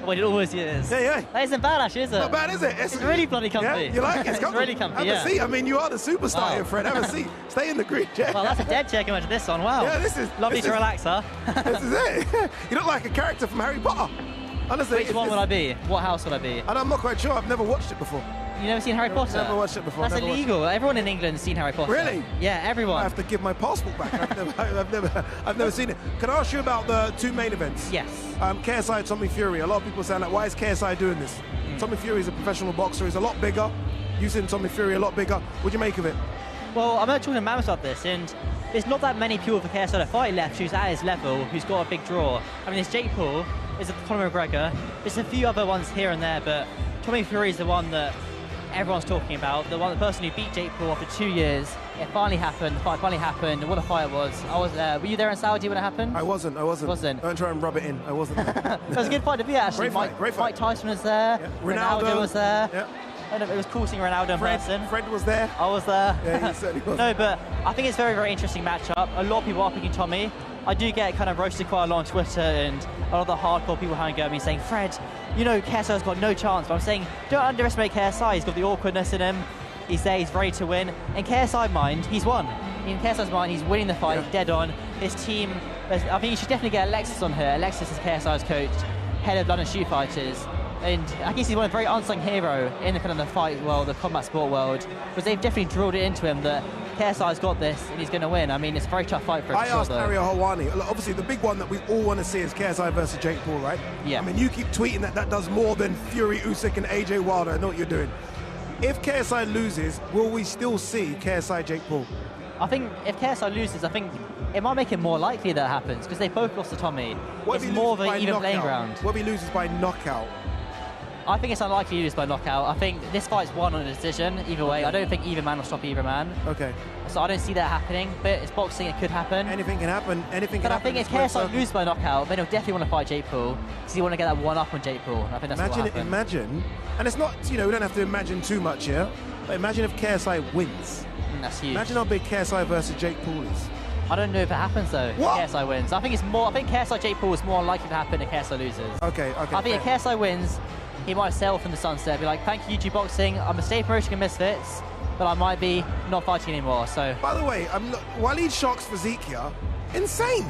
Well, it always is. Yeah. That isn't bad, actually, is it? Not bad, is it? It's really bloody comfy. Yeah, you like it? It's really comfy, Have a seat. I mean, you are the superstar here, Fred. Have a seat. Stay in the green chair. Well, that's a dead chair compared to this one. Wow. Yeah, this is... Lovely to relax, huh? This is it. You look like a character from Harry Potter. Honestly, Which one would I be? What house would I be? And I'm not quite sure. I've never watched it before. You never seen Harry Potter? Never watched it before. That's illegal. Everyone in England's seen Harry Potter. Really? Yeah, everyone. I have to give my passport back. I've never seen it. Can I ask you about the two main events? Yes. KSI, Tommy Fury. A lot of people saying like, why is KSI doing this? Tommy Fury is a professional boxer. He's a lot bigger. You've seen Tommy Fury a lot bigger. What do you make of it? Well, I'm talking to Mammoth about this, and there's not that many people for KSI to fight left who's at his level, who's got a big draw. I mean, there's Jake Paul, there's Conor McGregor, there's a few other ones here and there, but Tommy Fury is the one that everyone's talking about, the person who beat Jake Paul after 2 years. It finally happened, the fight finally happened, what a fight it was. I was there. Were you there in Saudi when it happened? I wasn't. Don't try and rub it in. I wasn't there. It was a good fight to be at, actually. Great fight. Mike Tyson was there, Ronaldo was there. Yeah. And it was cool seeing Ronaldo in person. Fred was there. I was there. Yeah, he certainly was. No, but I think it's a very, very interesting matchup. A lot of people are picking Tommy. I do get kind of roasted quite a lot on Twitter, and a lot of the hardcore people hanging at me saying, Fred, you know KSI's got no chance. But I'm saying, don't underestimate KSI. He's got the awkwardness in him. He's there, he's ready to win. In KSI's mind, he's won. In KSI's mind, he's winning the fight, dead on. His team, I think you should definitely get Alexis on here. Alexis is KSI's coach, head of London Shoot Fighters. And I guess he's one of the very unsung hero in the kind of the fight world, the combat sport world, because they've definitely drilled it into him that KSI's got this and he's going to win. I mean, it's a very tough fight for him. I asked Ariel Helwani, obviously the big one that we all want to see is KSI versus Jake Paul, right? Yeah. I mean, you keep tweeting that does more than Fury, Usyk and AJ Wilder. I know what you're doing. If KSI loses, will we still see KSI Jake Paul? I think if KSI loses, I think it might make it more likely that happens, because they both lost to Tommy. It's more of an even playing ground. What if he loses by knockout? I think it's unlikely to lose by knockout. I think this fight's won on a decision, either way. I don't think either man will stop either man. Okay. So I don't see that happening, but it's boxing, it could happen. Anything can happen. But I think if KSI loses by knockout, then he'll definitely want to fight Jake Paul, because he want to get that one up on Jake Paul. I think that's what will happen. Imagine, and it's not, we don't have to imagine too much here, but imagine if KSI wins. That's huge. Imagine how big KSI versus Jake Paul is. I don't know if it happens though. What? If KSI wins. I think KSI Jake Paul is more likely to happen if KSI loses. Okay. I think if KSI wins, he might sail from the sunset, be like, thank you, YouTube Boxing, I'm a stay promoting in Misfits, but I might be not fighting anymore, so. By the way, Waleed Shark's physique here, insane.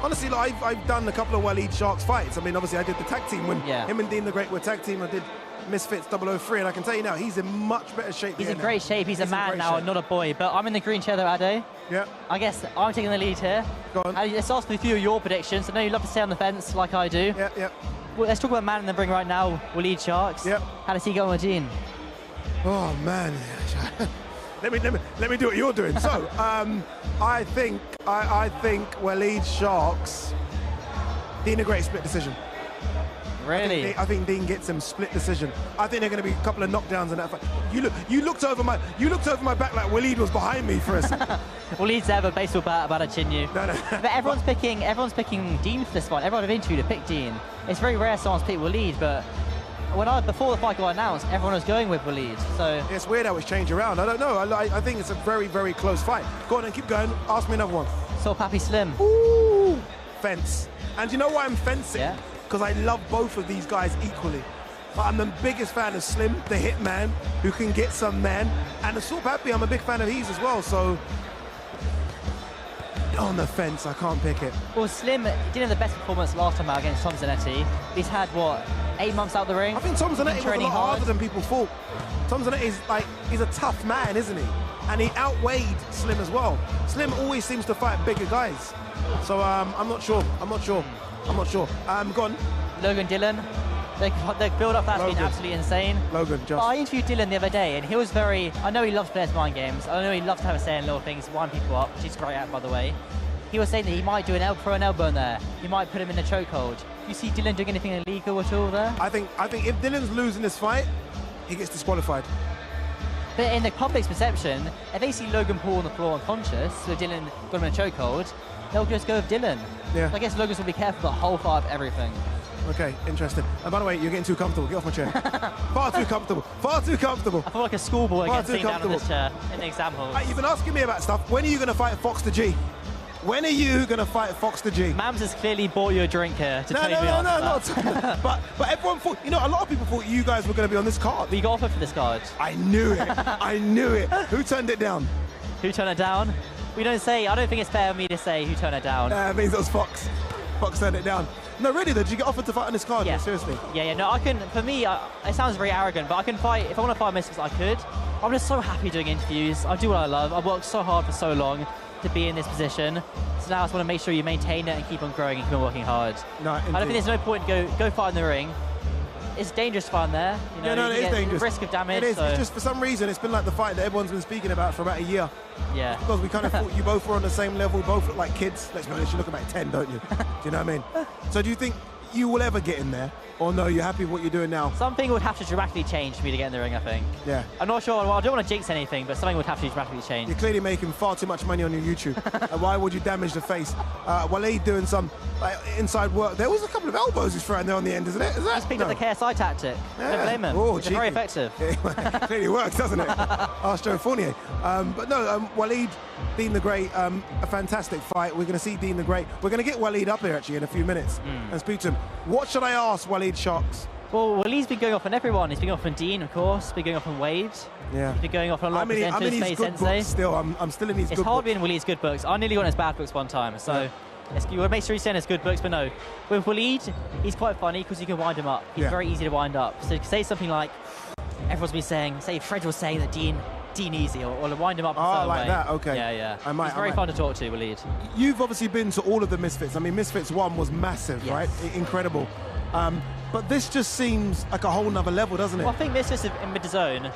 Honestly, I've done a couple of Waleed Shark's fights. I mean, obviously I did the tag team when him and Dean the Great were tag team. I did Misfits 003, and I can tell you now, he's in much better shape. He's in great shape, he's a man now, and not a boy, but I'm in the green chair though, Ade. Yeah. I guess I'm taking the lead here. Go on. Let's ask for a few of your predictions. I know you love to stay on the fence like I do. Yeah. Well, let's talk about man in the ring right now, Waleed Sharks. Yep. How does he go on with Dean? Oh man, let me do what you're doing. So, I think Waleed Sharks, Dean a great split decision. Really? I think Dean gets him split decision. I think they're going to be a couple of knockdowns in that fight. You looked over my back like Waleed was behind me for a second. Waleed's there, but baseball bat about to chin you. No. But everyone's picking Dean for this fight. Everyone I've interviewed to pick Dean. It's very rare someone's picked Waleed, but before the fight got announced, everyone was going with Waleed. So it's weird how it's changed around. I don't know. I think it's a very, very close fight. Go on and keep going. Ask me another one. So Pappy Slim. Ooh, fence. And you know why I'm fencing? Yeah. Because I love both of these guys equally. But I'm the biggest fan of Slim, the hitman, who can get some man. And Assault Pappy, I'm a big fan of his as well, so on the fence, I can't pick it. Well, Slim didn't have the best performance last time out against Tom Zanetti. He's had, 8 months out the ring? I think Tom Zanetti was a lot harder than people thought. Tom Zanetti is he's a tough man, isn't he? And he outweighed Slim as well. Slim always seems to fight bigger guys. So I'm not sure. Go on. Logan Dillon. The build-up that's been absolutely insane. Logan, just. I interviewed Dillon the other day, and he was I know he loves players' mind games. I know he loves to have a say in little things, wind people up, which he's great at, by the way. he was saying that he might do throw an elbow in there. He might put him in a chokehold. Do you see Dillon doing anything illegal at all there? I think if Dillon's losing this fight, he gets disqualified. But in the public's perception, if they see Logan Paul on the floor unconscious, so Dillon got him in a chokehold, they'll just go with Dillon. Yeah. So I guess Logan's will be careful the whole fight of everything. Okay, interesting. And by the way, you're getting too comfortable. Get off my chair. Far too comfortable. Far too comfortable. I feel like a schoolboy Far getting too sitting down on this chair comfortable. in the exam hall. You've been asking me about stuff. When are you going to fight Fox the G? When are you going to fight Fox the G? Mams has clearly bought you a drink here to tell you No, not. But everyone thought, you know, a lot of people thought you guys were going to be on this card. We got offered for this card. I knew it. I knew it. Who turned it down? Who turned it down? We don't say. I don't think it's fair for me to say who turned it down. It means it was Fox. Fox turned it down. No, really though, did you get offered to fight on this card? Yeah. No, seriously? Yeah, no, I can, for me, it sounds very arrogant, but I can fight, if I want to fight Misfits, I could. I'm just so happy doing interviews. I do what I love. I've worked so hard for so long to be in this position. So now I just want to make sure you maintain it and keep on growing and keep on working hard. No, I don't think there's no point to go fight in the ring. It's dangerous fun there. You know, Yeah, no, it is dangerous. Risk of damage. It is. So. It's just for some reason it's been like the fight that everyone's been speaking about for about a year. Yeah. Because we kind of thought you both were on the same level, both look like kids. Let's be honest, you look about 10, don't you? Do you know what I mean? So do you think you will ever get in there? Or no, you're happy with what you're doing now? Something would have to dramatically change for me to get in the ring, I think. Yeah. I'm not sure. Well, I don't want to jinx anything, but something would have to dramatically change. You're clearly making far too much money on your YouTube. Why would you damage the face? Waleed doing some inside work. There was a couple of elbows he's throwing there on the end, isn't it? Is that? He's picked up the KSI tactic. Don't blame him. Oh, it's very effective. Clearly works, doesn't it? Ask Joe Fournier. But no, Waleed, Dean the Great, a fantastic fight. We're going to see Dean the Great. We're going to get Waleed up here actually in a few minutes and speak to him. What should I ask Waleed Sharks? Well, Waleed's been going off on everyone. He's been going off on Dean, of course. He's been going off on Wade. Yeah. He's been going off on a lot of presenters, I'm in his Faye good Sensei. books still. I'm still in his good It's hard books. being Waleed's good books. I nearly got in his bad books one time, so you want to make sure he's in his good books. But no, with Waleed, he's quite funny because you can wind him up. He's very easy to wind up. So say something like everyone's been saying, say Fred was saying that Dean easy, or wind him up in a certain like way. that, okay. Yeah. He's very fun to talk to, Waleed. You've obviously been to all of the Misfits. I mean, Misfits 1 was massive, right? Incredible. But this just seems like a whole nother level, doesn't it? Well, I think Misfits in mid-zone,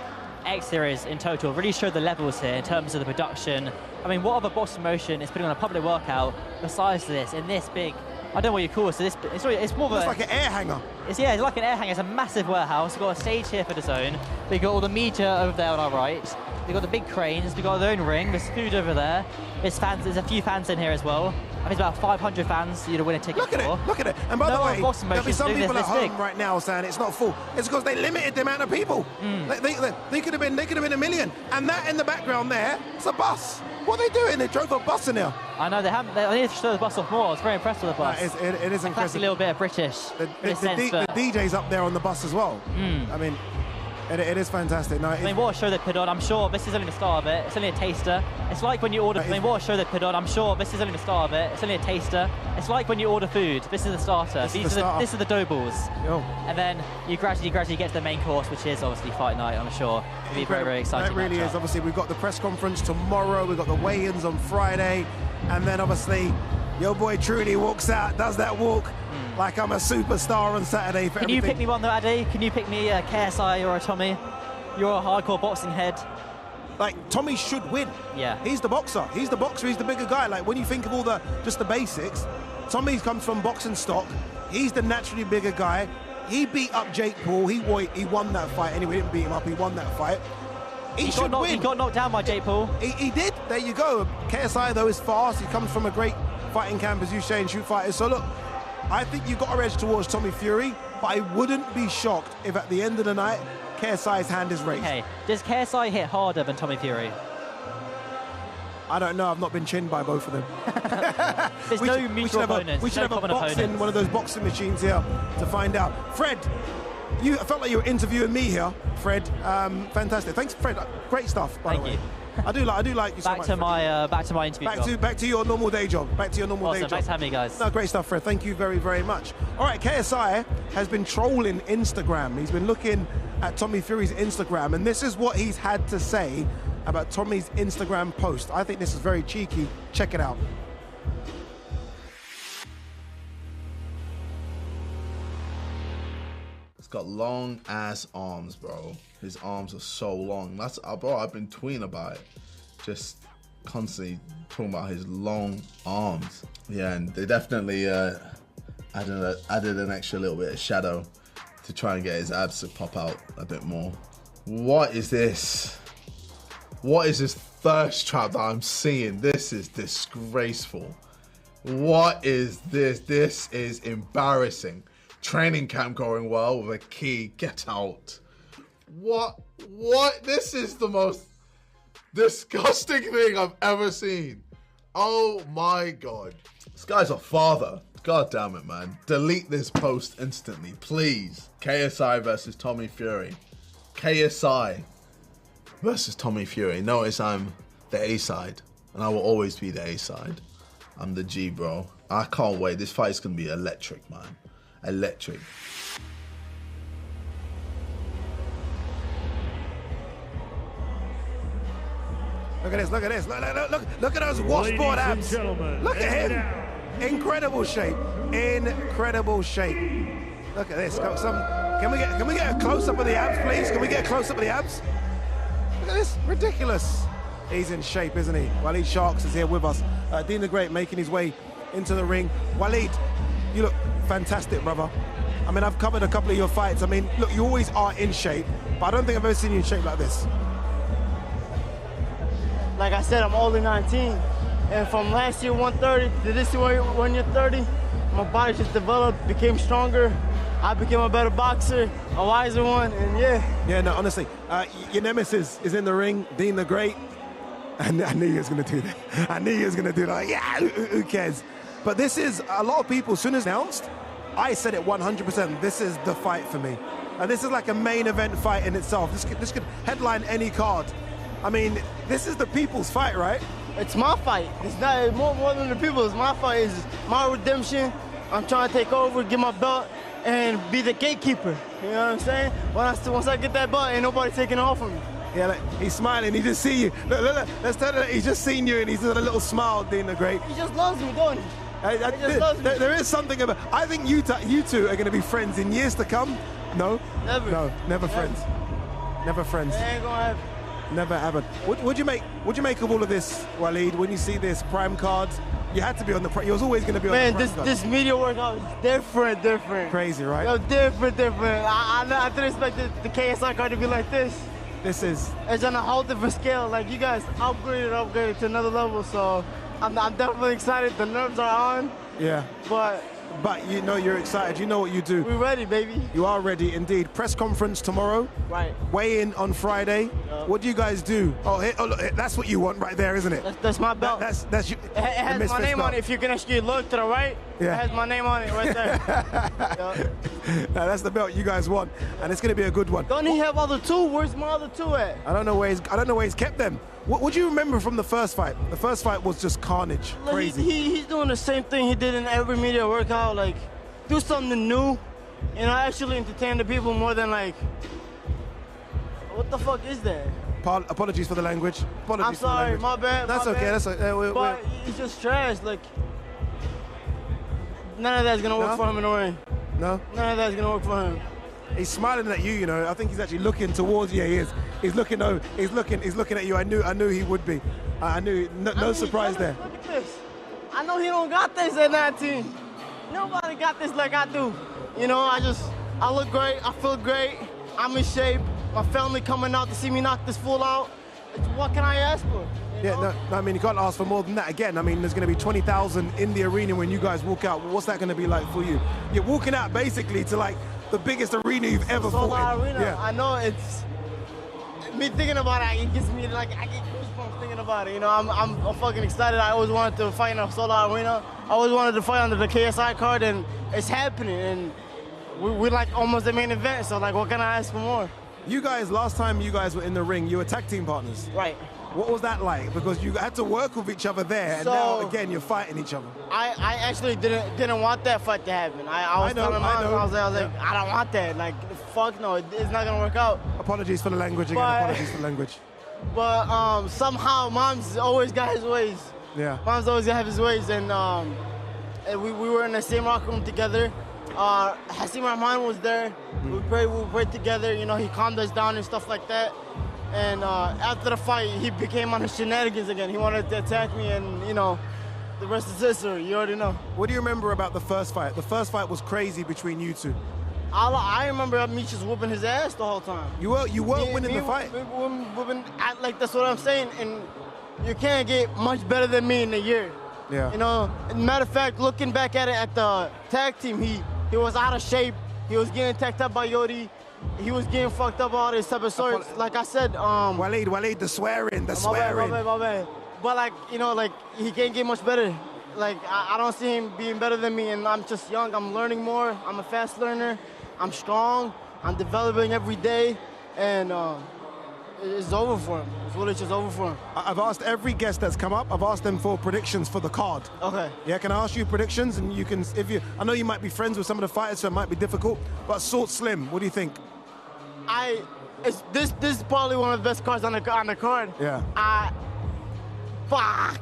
X-Series in total, really showed the levels here in terms of the production. I mean, what other boxing promotion is putting on a public workout besides this, in this big, I don't know what you call it, so this, it's more of It's like an air hanger. It's like an air hanger. It's a massive warehouse. We've got a stage here for the zone. We've got all the media over there on our right. We've got the big cranes. We've got their own ring. There's food over there. There's fans. There's a few fans in here as well. I think it's about 500 fans for you to win a ticket Look at for. it, look at it. And by the way, there'll be some people at this home big. right now saying it's not full. It's because they limited the amount of people. They could have been a million. And that in the background there, it's a bus. What are they doing? They drove a bus in here. I know, they need to show the bus off more. I was very impressed with the bus. It is It's a impressive. classy little bit of British. The DJ's up there on the bus as well. I mean, it is fantastic. No, I mean, what a show they put on. I'm sure this is only the start of it. It's only a taster. It's like when you order. I mean, what a show they put on. I'm sure this is only the start of it. It's only a taster. It's like when you order food. This is the starter. This is the dough balls. And then you gradually get to the main course, which is obviously fight night. I'm sure it'll be very, very exciting. It really is. Obviously, we've got the press conference tomorrow. We've got the weigh-ins on Friday, and then obviously, your boy Truly walks out, does that walk like I'm a superstar on Saturday. Can you pick me one though, Addy? Can you pick me a KSI or a Tommy? You're a hardcore boxing head. Like, Tommy should win. Yeah. He's the boxer. He's the boxer. He's the bigger guy. Like, when you think of all just the basics, Tommy comes from boxing stock. He's the naturally bigger guy. He beat up Jake Paul. He won that fight. Anyway, he didn't beat him up. He won that fight. He should win. He got knocked down by Jake Paul. He did. There you go. KSI, though, is fast. He comes from a great fighting camp, as you say, and shoot fighters. So, look, I think you've got a edge towards Tommy Fury, but I wouldn't be shocked if at the end of the night, KSI's hand is raised. Okay, does KSI hit harder than Tommy Fury? I don't know. I've not been chinned by both of them. There's no mutual opponents. We should have a boxing, one of those boxing machines here to find out. Fred, I felt like you were interviewing me here, Fred. Fantastic. Thanks, Fred. Great stuff, by the way. I do like you so much. Back to my interview job. Back to your normal day job. Back to your normal day job. Thanks for having me, guys. No, great stuff, Fred. Thank you very, very much. All right, KSI has been trolling Instagram. He's been looking at Tommy Fury's Instagram, and this is what he's had to say about Tommy's Instagram post. I think this is very cheeky. Check it out. He's got long ass arms, bro. His arms are so long. Bro, I've been tweeting about it. Just constantly talking about his long arms. Yeah, and they definitely added an extra little bit of shadow to try and get his abs to pop out a bit more. What is this? What is this thirst trap that I'm seeing? This is disgraceful. What is this? This is embarrassing. Training camp going well with a key. Get out. What? This is the most disgusting thing I've ever seen. Oh my God. This guy's a father. God damn it, man. Delete this post instantly, please. KSI versus Tommy Fury. KSI versus Tommy Fury. Notice I'm the A side, and I will always be the A side. I'm the G, bro. I can't wait. This fight's gonna be electric, man. Electric. Look at this, look at this. Look at those washboard abs. Look at him. Incredible shape. Incredible shape. Look at this. Can we get a close-up of the abs, please? Can we get a close-up of the abs? Look at this. Ridiculous. He's in shape, isn't he? Waleed Sharks is here with us. Dean the Great making his way into the ring. Waleed, you look fantastic, brother. I mean, I've covered a couple of your fights. I mean, look, you always are in shape, but I don't think I've ever seen you in shape like this. Like I said, I'm only 19. And from last year 130 to this year 130, my body just developed, became stronger. I became a better boxer, a wiser one, and yeah. Yeah, no, honestly, your nemesis is in the ring, Dean the Great. And I knew he was going to do that. I knew he was going to do that. Yeah, who cares? But this is, a lot of people, as soon as announced, I said it 100%, this is the fight for me. And this is like a main event fight in itself. This could headline any card. I mean, this is the people's fight, right? It's my fight. It's not more than the people's. My fight is my redemption. I'm trying to take over, get my belt, and be the gatekeeper. You know what I'm saying? Once I get that belt, ain't nobody taking it off of me. Yeah, like, he's smiling. He just see you. Look. Let's tell you, he's just seen you, and he's got a little smile, Dean the Great. He just loves me, don't he? He just loves me. There is something about. I think you two are going to be friends in years to come. No. Never. No, never friends. Never friends. It ain't gonna happen. Never happen. What'd you make of all of this, Waleed? When you see this prime card, you had to be on the. You was always going to be on the prime card. This media workout is different. Crazy, right? Yo, different. I didn't expect the KSI card to be like this. This is. It's on a whole different scale. Like, you guys upgraded to another level. So I'm definitely excited. The nerves are on. Yeah. But you know you're excited. You know what you do. We're ready, baby. You are ready, indeed. Press conference tomorrow. Right. Weigh in on Friday. Yep. What do you guys do? Oh, look, that's what you want right there, isn't it? That's my belt. That's you. It has my name on it. If you can actually look to the right, yeah. It has my name on it right there. Now, that's the belt you guys want, and it's going to be a good one. Don't he have other two? Where's my other two at? I don't know where he's kept them. What do you remember from the first fight? The first fight was just carnage. Crazy. He's doing the same thing he did in every media workout. Like, do something new, actually entertain the people more than like, what the fuck is that? Apologies for the language. I'm sorry, my bad. That's okay. That's okay. But he's just trash. Like, none of that's gonna work for him in the ring. No. None of that's gonna work for him. He's smiling at you. I think he's actually looking towards you. He is. He's looking over. He's looking at you. I knew he would be. I knew. No surprise there. Look at this. I know he don't got this at 19. Nobody got this like I do. I look great. I feel great. I'm in shape. My family coming out to see me knock this fool out. What can I ask for? Yeah, no, I mean, you can't ask for more than that. Again, I mean, there's going to be 20,000 in the arena when you guys walk out. What's that going to be like for you? You're walking out basically to like the biggest arena you've ever fought in. Arena. Yeah. I know it's me thinking about it. It gets me like I get goosebumps thinking about it. I'm fucking excited. I always wanted to fight in a sold-out arena. I always wanted to fight under the KSI card, and it's happening. And we're like almost the main event. So like, what can I ask for more? You guys, last time you guys were in the ring, you were tag team partners. Right. What was that like? Because you had to work with each other there, and now again you're fighting each other. I actually didn't want that fight to happen. I was telling Mom, I was like, I don't want that. Like, fuck no, it's not gonna work out. Apologies for the language again. Apologies for the language. But somehow Mom's always got his ways. Yeah. Mom's always got his ways, and we were in the same locker room together. Hasim Rahman was there. We prayed together. He calmed us down and stuff like that. And after the fight, he became on his shenanigans again. He wanted to attack me, and you know, the rest is history. You already know. What do you remember about the first fight? The first fight was crazy between you two. I remember me just whooping his ass the whole time. You were winning the fight. Like that's what I'm saying. And you can't get much better than me in a year. Yeah. You know, matter of fact, looking back at it at the tag team, he was out of shape. He was getting tagged up by Yodi. He was getting fucked up all this type of sorts. Like I said, Waleed, the swearing. My bad. But like, you know, like he can't get much better. Like I don't see him being better than me, and I'm just young. I'm learning more. I'm a fast learner. I'm strong. I'm developing every day, and it's over for him. It's really just over for him. I've asked every guest that's come up. I've asked them for predictions for the card. Okay. Yeah, can I ask you predictions? And you can, I know you might be friends with some of the fighters, so it might be difficult. But Salt Slim, what do you think? This is probably one of the best cards on the card. Yeah. Fuck.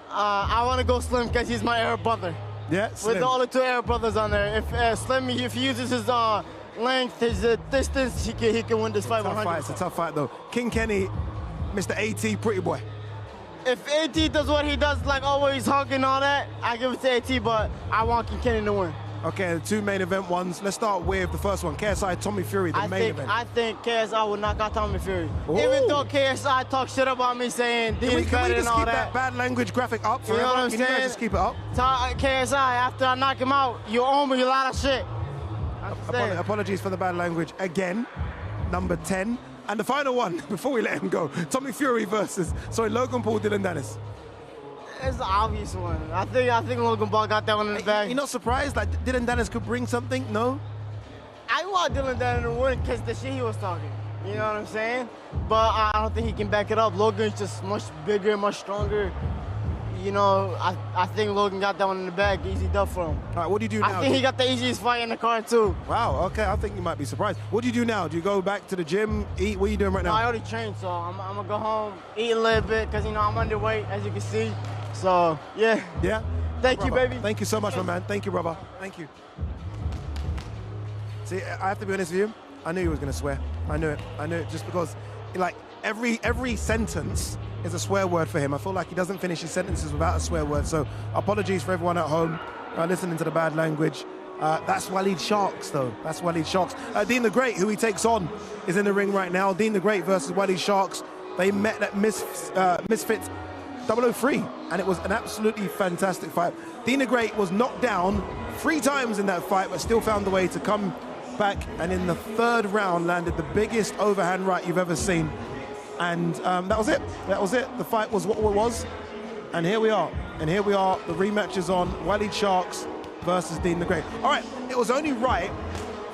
I want to go Slim because he's my Arab brother. Yeah, Slim. With all the two Arab brothers on there. If Slim, if he uses his length, his distance, he can win this fight 100%. It's a tough fight, though. King Kenny, Mr. AT, pretty boy. If AT does what he does, like always hugging all that, I give it to AT, but I want King Kenny to win. Okay, the two main event ones. Let's start with the first one, KSI, Tommy Fury, the main event. I think KSI will knock out Tommy Fury. Ooh. Even though KSI talks shit about me saying he's better and all that. Can we just keep that bad language graphic up forever? You know what I'm saying? You guys just keep it up? KSI, after I knock him out, you owe me a lot of shit. Apologies for the bad language again. Number 10. And the final one, before we let him go, Tommy Fury versus, Logan Paul, Dillon Danis. It's the obvious one. I think Logan Paul got that one in the bag. You're not surprised? Like, Dillon Danis could bring something? No? I want Dillon Danis to win because the shit he was talking. You know what I'm saying? But I don't think he can back it up. Logan's just much bigger, much stronger. You know, I think Logan got that one in the bag. Easy dub for him. All right, what do you do now? I think he got the easiest fight in the card, too. Wow, okay. I think you might be surprised. What do you do now? Do you go back to the gym, eat? What are you doing right now? I already trained, so I'm going to go home, eat a little bit, because, you know, I'm underweight, as you can see. So, yeah. Yeah? Thank you, baby. Thank you so much, my man. Thank you, brother. Thank you. See, I have to be honest with you. I knew he was going to swear. I knew it. Just because, like, every sentence is a swear word for him. I feel like he doesn't finish his sentences without a swear word. So, apologies for everyone at home listening to the bad language. That's Waleed Sharks, though. That's Waleed Sharks. Dean the Great, who he takes on, is in the ring right now. Dean the Great versus Waleed Sharks. They met at Misfits 003, and it was an absolutely fantastic fight. Dean the Great was knocked down 3 times in that fight, but still found a way to come back, and in the 3rd round landed the biggest overhand right you've ever seen. And that was it. The fight was what it was, and here we are. The rematch is on. Waleed Sharks versus Dean the Great. All right, it was only right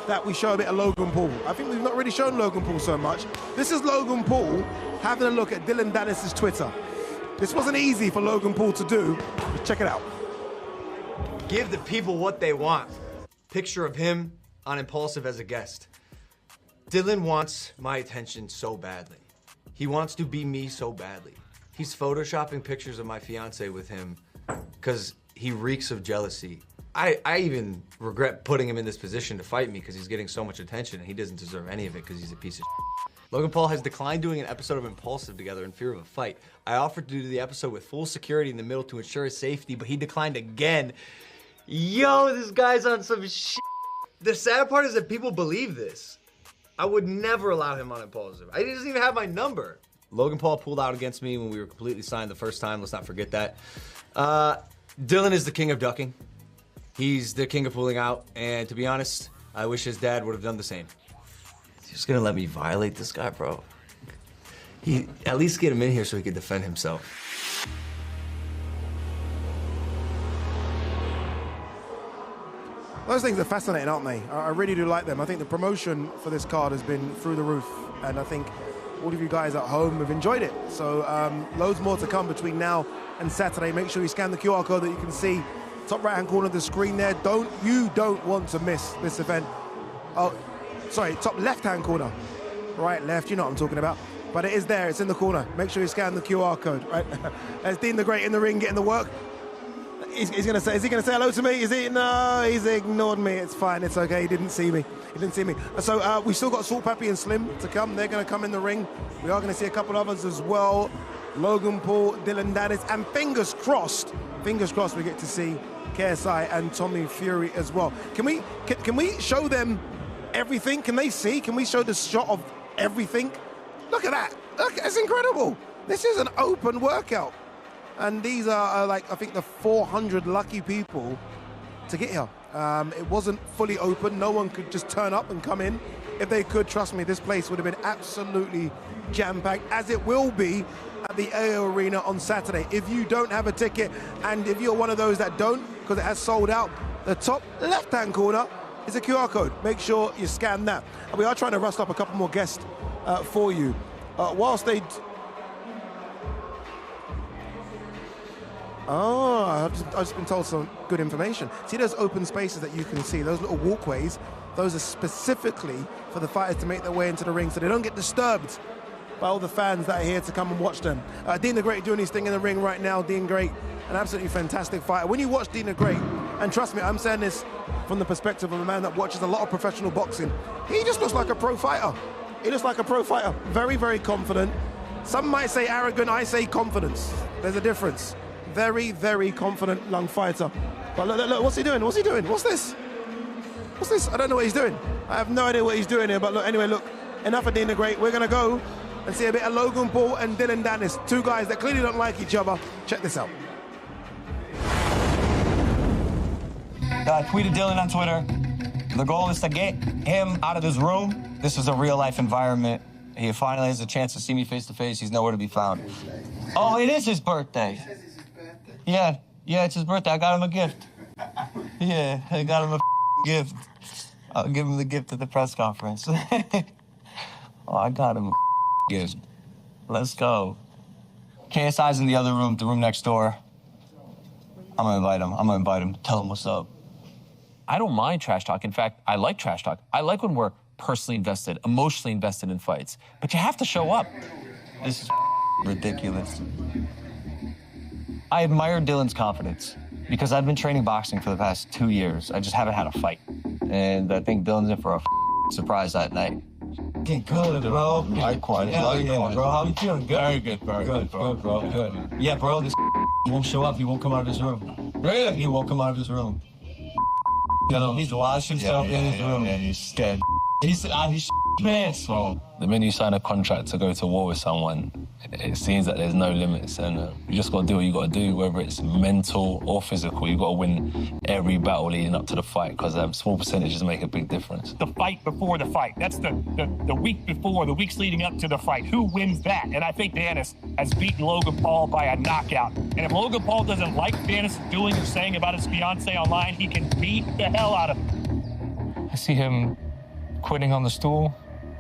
that we show a bit of Logan Paul. I think we've not really shown Logan Paul so much. This is Logan Paul having a look at Dillon Danis' Twitter. This wasn't easy for Logan Paul to do. Check it out. Give the people what they want. Picture of him on Impulsive as a guest. Dillon wants my attention so badly. He wants to be me so badly. He's photoshopping pictures of my fiance with him because he reeks of jealousy. I even regret putting him in this position to fight me because he's getting so much attention and he doesn't deserve any of it because he's a piece of shit. Logan Paul has declined doing an episode of Impulsive together in fear of a fight. I offered to do the episode with full security in the middle to ensure his safety, but he declined again. Yo, this guy's on some shit. The sad part is that people believe this. I would never allow him on Impulsive. He doesn't even have my number. Logan Paul pulled out against me when we were completely signed the first time. Let's not forget that. Dillon is the king of ducking. He's the king of pulling out. And to be honest, I wish his dad would have done the same. He's just gonna let me violate this guy, bro. At least get him in here so he could defend himself. Those things are fascinating, aren't they? I really do like them. I think the promotion for this card has been through the roof, and I think all of you guys at home have enjoyed it. So loads more to come between now and Saturday. Make sure you scan the QR code that you can see top right-hand corner of the screen there. You don't want to miss this event. Oh, sorry, top left-hand corner. Right, left, you know what I'm talking about. But it is there, it's in the corner. Make sure you scan the QR code, right? There's Dean the Great in the ring getting the work. He's going to say, is he going to say hello to me? Is he? No, he's ignored me. It's fine. It's okay. He didn't see me. He didn't see me. So we've still got Salt, Pappy and Slim to come. They're going to come in the ring. We are going to see a couple others as well. Logan Paul, Dillon Danis, and fingers crossed we get to see KSI and Tommy Fury as well. Can we show them everything? Can they see? Can we show the shot of everything? Look at that. Look, it's incredible. This is an open workout. And these are like, I think, the 400 lucky people to get here. It wasn't fully open. No one could just turn up and come in. If they could, trust me, this place would have been absolutely jam-packed, as it will be at the AO Arena on Saturday. If you don't have a ticket, and if you're one of those that don't, because it has sold out, the top left-hand corner is a QR code. Make sure you scan that. And we are trying to rustle up a couple more guests for you. Whilst they... Oh, I've just been told some good information. See those open spaces that you can see, those little walkways, those are specifically for the fighters to make their way into the ring so they don't get disturbed by all the fans that are here to come and watch them. Dean the Great doing his thing in the ring right now. Dean Great, an absolutely fantastic fighter. When you watch Dean the Great, and trust me, I'm saying this from the perspective of a man that watches a lot of professional boxing, he just looks like a pro fighter. He looks like a pro fighter. Very, very confident. Some might say arrogant, I say confidence. There's a difference. Very, very confident young fighter. But look, what's he doing? What's he doing? What's this? What's this? I don't know what he's doing. I have no idea what he's doing here, but look, anyway, look, enough of Dean the Great. We're going to go and see a bit of Logan Paul and Dillon Danis, two guys that clearly don't like each other. Check this out. I tweeted Dillon on Twitter. The goal is to get him out of this room. This is a real-life environment. He finally has a chance to see me face-to-face. He's nowhere to be found. Oh, it is his birthday. Yeah, it's his birthday. I got him a gift. Yeah, I got him a gift. I'll give him the gift at the press conference. Oh, I got him a gift. Let's go. KSI's in the other room, the room next door. I'm gonna invite him. Tell him what's up. I don't mind trash talk. In fact, I like trash talk. I like when we're personally invested, emotionally invested in fights. But you have to show up. This is ridiculous. I admire Dillon's confidence because I've been training boxing for the past 2 years. I just haven't had a fight. And I think Dillon's in for a surprise that night. Getting good, bro. Yeah, bro. How you feeling? Good? Very good, good, bro. Good. Yeah, bro, this won't show up. He won't come out of his room. Really? He won't come out of his room. You know, he's lost himself in his room. Yeah, he's scared. He's pants, bro. The minute you sign a contract to go to war with someone, it seems that there's no limits, and you just got to do what you got to do, whether it's mental or physical. You got to win every battle leading up to the fight, because small percentages make a big difference. The fight before the fight. That's the week before, the weeks leading up to the fight. Who wins that? And I think Danis has beaten Logan Paul by a knockout. And if Logan Paul doesn't like Danis doing or saying about his fiance online, he can beat the hell out of him. I see him quitting on the stool,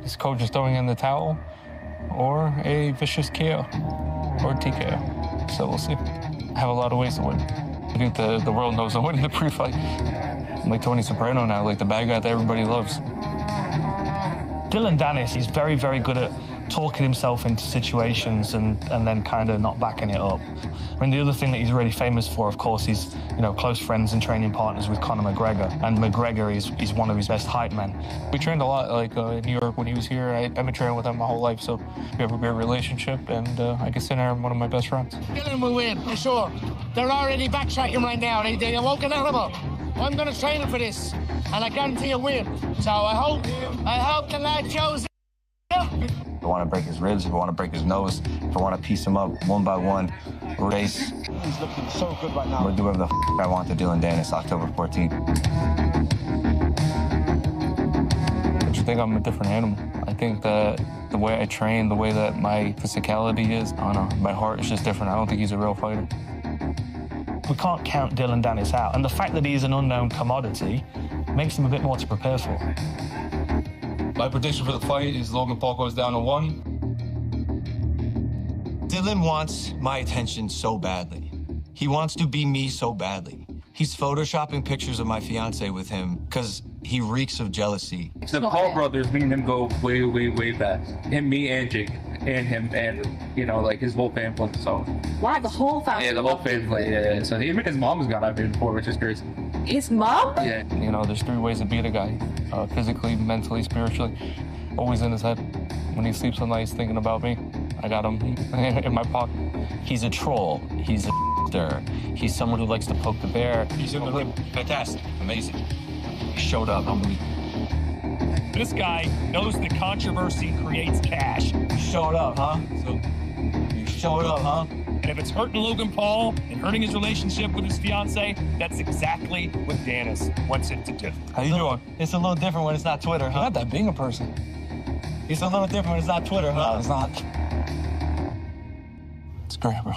his coach is throwing in the towel, or a vicious KO or TKO. So we'll see. I have a lot of ways to win. I think the world knows I'm winning the pre-fight. I'm like Tony Soprano now, like the bad guy that everybody loves. Dillon Danis is very, very good at talking himself into situations and then kind of not backing it up. I mean, the other thing that he's really famous for, of course, is, close friends and training partners with Conor McGregor. And McGregor is one of his best hype men. We trained a lot, in New York when he was here. I've been training with him my whole life, so we have a great relationship, and I consider him one of my best friends. Dillon will win, for sure. They're already backtracking right now. They're woken up. I'm going to train him for this, and I guarantee a win. So I hope the lad shows. If I want to break his ribs, if I want to break his nose, if I want to piece him up one by one, race. He's looking so good right now. I'm going to do whatever the I want to Dillon Danis, October 14th. I just think I'm a different animal. I think that the way I train, the way that my physicality is, I don't know, my heart is just different. I don't think he's a real fighter. We can't count Dillon Danis out, and the fact that he's an unknown commodity makes him a bit more to prepare for. My prediction for the fight is Logan Paul goes down to 1. Dillon wants my attention so badly. He wants to be me so badly. He's photoshopping pictures of my fiance with him because he reeks of jealousy. The Paul brothers, me and him go way, way, way back. Him, me, and Jake. and him and, you know, like his whole family. So Wow, the whole family. yeah, the whole family. Yeah. So even his mom's got out here before, which is crazy. His mom? Yeah. You know, there's 3 ways to beat a guy: physically, mentally, spiritually. Always in his head. When he sleeps at night, he's thinking about me. I got him in my pocket. He's a troll. He's a He's someone who likes to poke the bear. He's in the ring. Fantastic. Amazing. He showed up. Unbelievable. This guy knows that controversy creates cash. You showed up, huh? You showed up, huh? And if it's hurting Logan Paul and hurting his relationship with his fiance, that's exactly what Danis wants it to do. How you doing? It's a little different when it's not Twitter, huh? Not that being a person. It's a little different when it's not Twitter, huh? No, it's not. It's great, bro.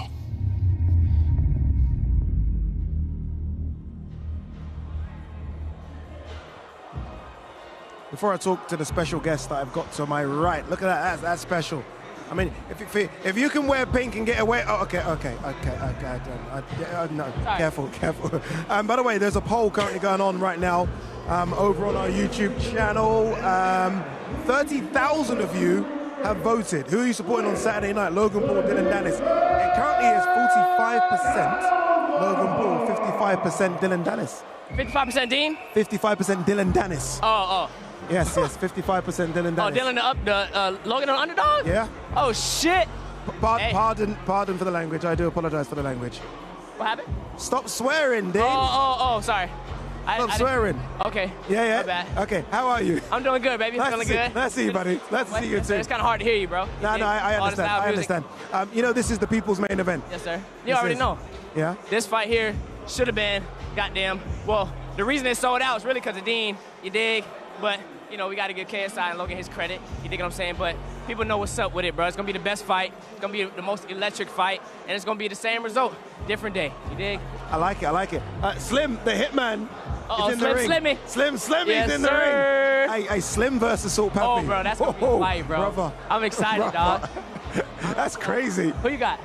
Before I talk to the special guest that I've got to my right, look at that, that's special. I mean, if you can wear pink and get away, oh, okay, no, careful. By the way, there's a poll currently going on right now over on our YouTube channel. 30,000 of you have voted. Who are you supporting on Saturday night? Logan Paul, Dillon Danis. It currently is 45% Logan Paul, 55% Dillon Danis. 55% Dean? 55% Dillon Danis. Oh. Yes, 55% Dillon Danis. Oh, Dillon Logan on underdog? Yeah. Oh shit. Pardon for the language. I do apologize for the language. What happened? Stop swearing, Dean. Oh, sorry. Stop swearing. Okay. Yeah. My bad. Okay, how are you? I'm doing good, baby. Feeling good. Nice to see you, buddy. Nice to see you too. It's kind of hard to hear you, bro. No, I understand. You know, this is the people's main event. Yes, sir. You already know. Yeah? This fight here should have been, goddamn, well, the reason it sold out is really because of Dean, you dig? But, you know, we got to give KSI and Logan his credit, you dig what I'm saying? But people know what's up with it, bro. It's going to be the best fight. It's going to be the most electric fight, and it's going to be the same result. Different day, you dig? I like it. Slim, the hitman, is in the ring. Slim yes, is in the ring. Hey, Slim versus Salt Pappy. Oh, bro, that's going to be a fight, bro. Brother. I'm excited, dog. That's crazy. Who you got?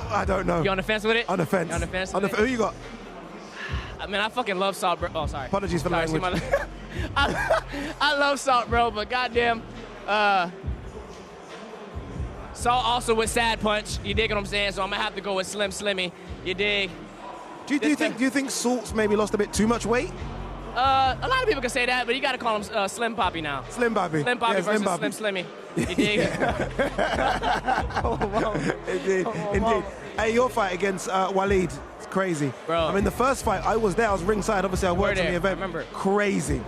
I don't know. You on the fence with it? On the fence. You on the fence? Who you got? I mean, I fucking love Salt, bro. Oh, sorry. Apologies for the language. I love Salt, bro, but goddamn, Salt also with Sad Punch. You dig what I'm saying? So I'm gonna have to go with Slimmy. You dig? Do you think Salt's maybe lost a bit too much weight? A lot of people can say that, but you gotta call him Slim Poppy now. Slim Poppy. Slim Poppy versus Slim Slimmy. You dig? Indeed. Hey, your fight against Waleed, it's crazy. Bro. I mean, the first fight, I was there, I was ringside. Obviously, I worked on the event. I remember. Crazy.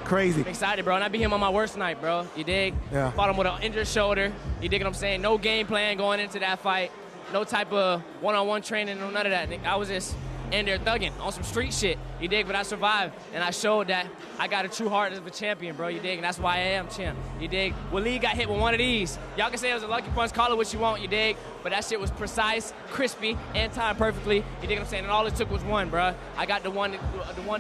I'm excited, bro, and I beat him on my worst night, bro. You dig? Yeah. Fought him with an injured shoulder. You dig what I'm saying? No game plan going into that fight. No type of one-on-one training, no none of that. I was just in there thugging on some street shit. You dig? But I survived, and I showed that I got a true heart as a champion, bro. You dig? And that's why I am champ. You dig? Waleed got hit with one of these. Y'all can say it was a lucky punch, call it what you want, you dig? But that shit was precise, crispy, and timed perfectly. You dig what I'm saying? And all it took was one, bro. I got the one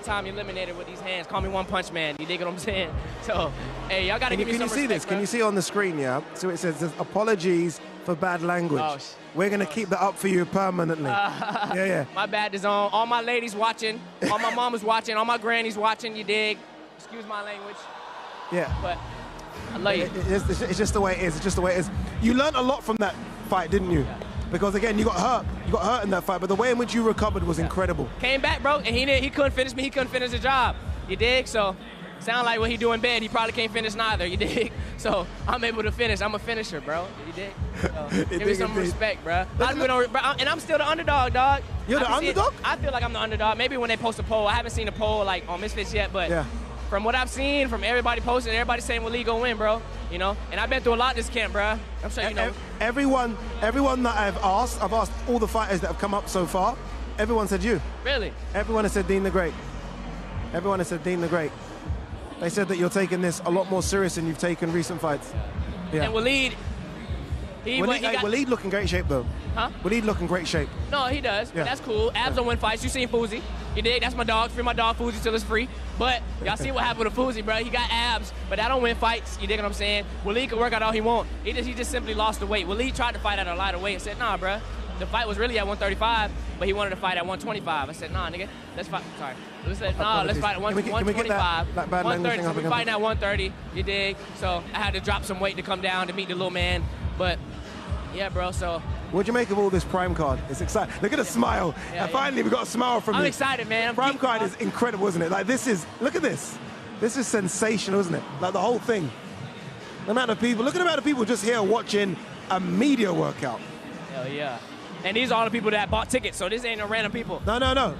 time eliminated with these hands. Call me One Punch Man. You dig what I'm saying? So, hey, y'all gotta give me some respect, Can you see this? Bro. Can you see on the screen, yeah? So it says, apologies for bad language. Oh, we're going to keep that up for you permanently. Yeah. My bad is on. All my ladies watching, all my mamas watching, all my grannies watching, you dig? Excuse my language. Yeah. But I love you. It's just the way it is. It's just the way it is. You learned a lot from that fight, didn't you? Yeah. Because, again, you got hurt. You got hurt in that fight, but the way in which you recovered was incredible. Came back, bro, and he couldn't finish me. He couldn't finish the job. You dig? So, sound like what he do in bed, he probably can't finish neither. You dig? So, I'm able to finish. I'm a finisher, bro. You dig? So, give me some respect, bro. And I'm still the underdog, dog. You're the underdog? I feel like I'm the underdog. Maybe when they post a poll. I haven't seen a poll like on Misfits yet, but from what I've seen, from everybody posting, everybody saying Waleed gonna win, bro. You know? And I've been through a lot this camp, bro. I'm sure you know. Everyone that I've asked all the fighters that have come up so far, everyone said you. Really? Everyone has said Dean the Great. Everyone has said Dean the Great. They said that you're taking this a lot more serious than you've taken recent fights. Yeah. And Waleed, Waleed looking great shape though. Huh? Waleed looking great shape. No, he does. Yeah. That's cool. Abs don't win fights. You seen Fousey. You dig? That's my dog. Free my dog Fousey till it's free. But y'all see what happened with Fousey, bro. He got abs, but that don't win fights. You dig what I'm saying? Waleed can work out all he want. He just simply lost the weight. Waleed tried to fight at a lighter weight and said, nah, bro. the fight was really at 135, but he wanted to fight at 125. I said, nah, nigga, let's fight. Sorry. We said, nah, let's fight at 125. 130. So we're fighting at 130, you dig? So I had to drop some weight to come down to meet the little man. But, yeah, bro, so. What'd you make of all this Prime card? It's exciting. Look at the smile. Yeah, finally, we got a smile from you. I'm excited, man. Prime card is incredible, isn't it? Like, this is, look at this. This is sensational, isn't it? Like, the whole thing. The amount of people, look at the amount of people just here watching a media workout. Hell yeah. And these are all the people that bought tickets, so this ain't no random people. No.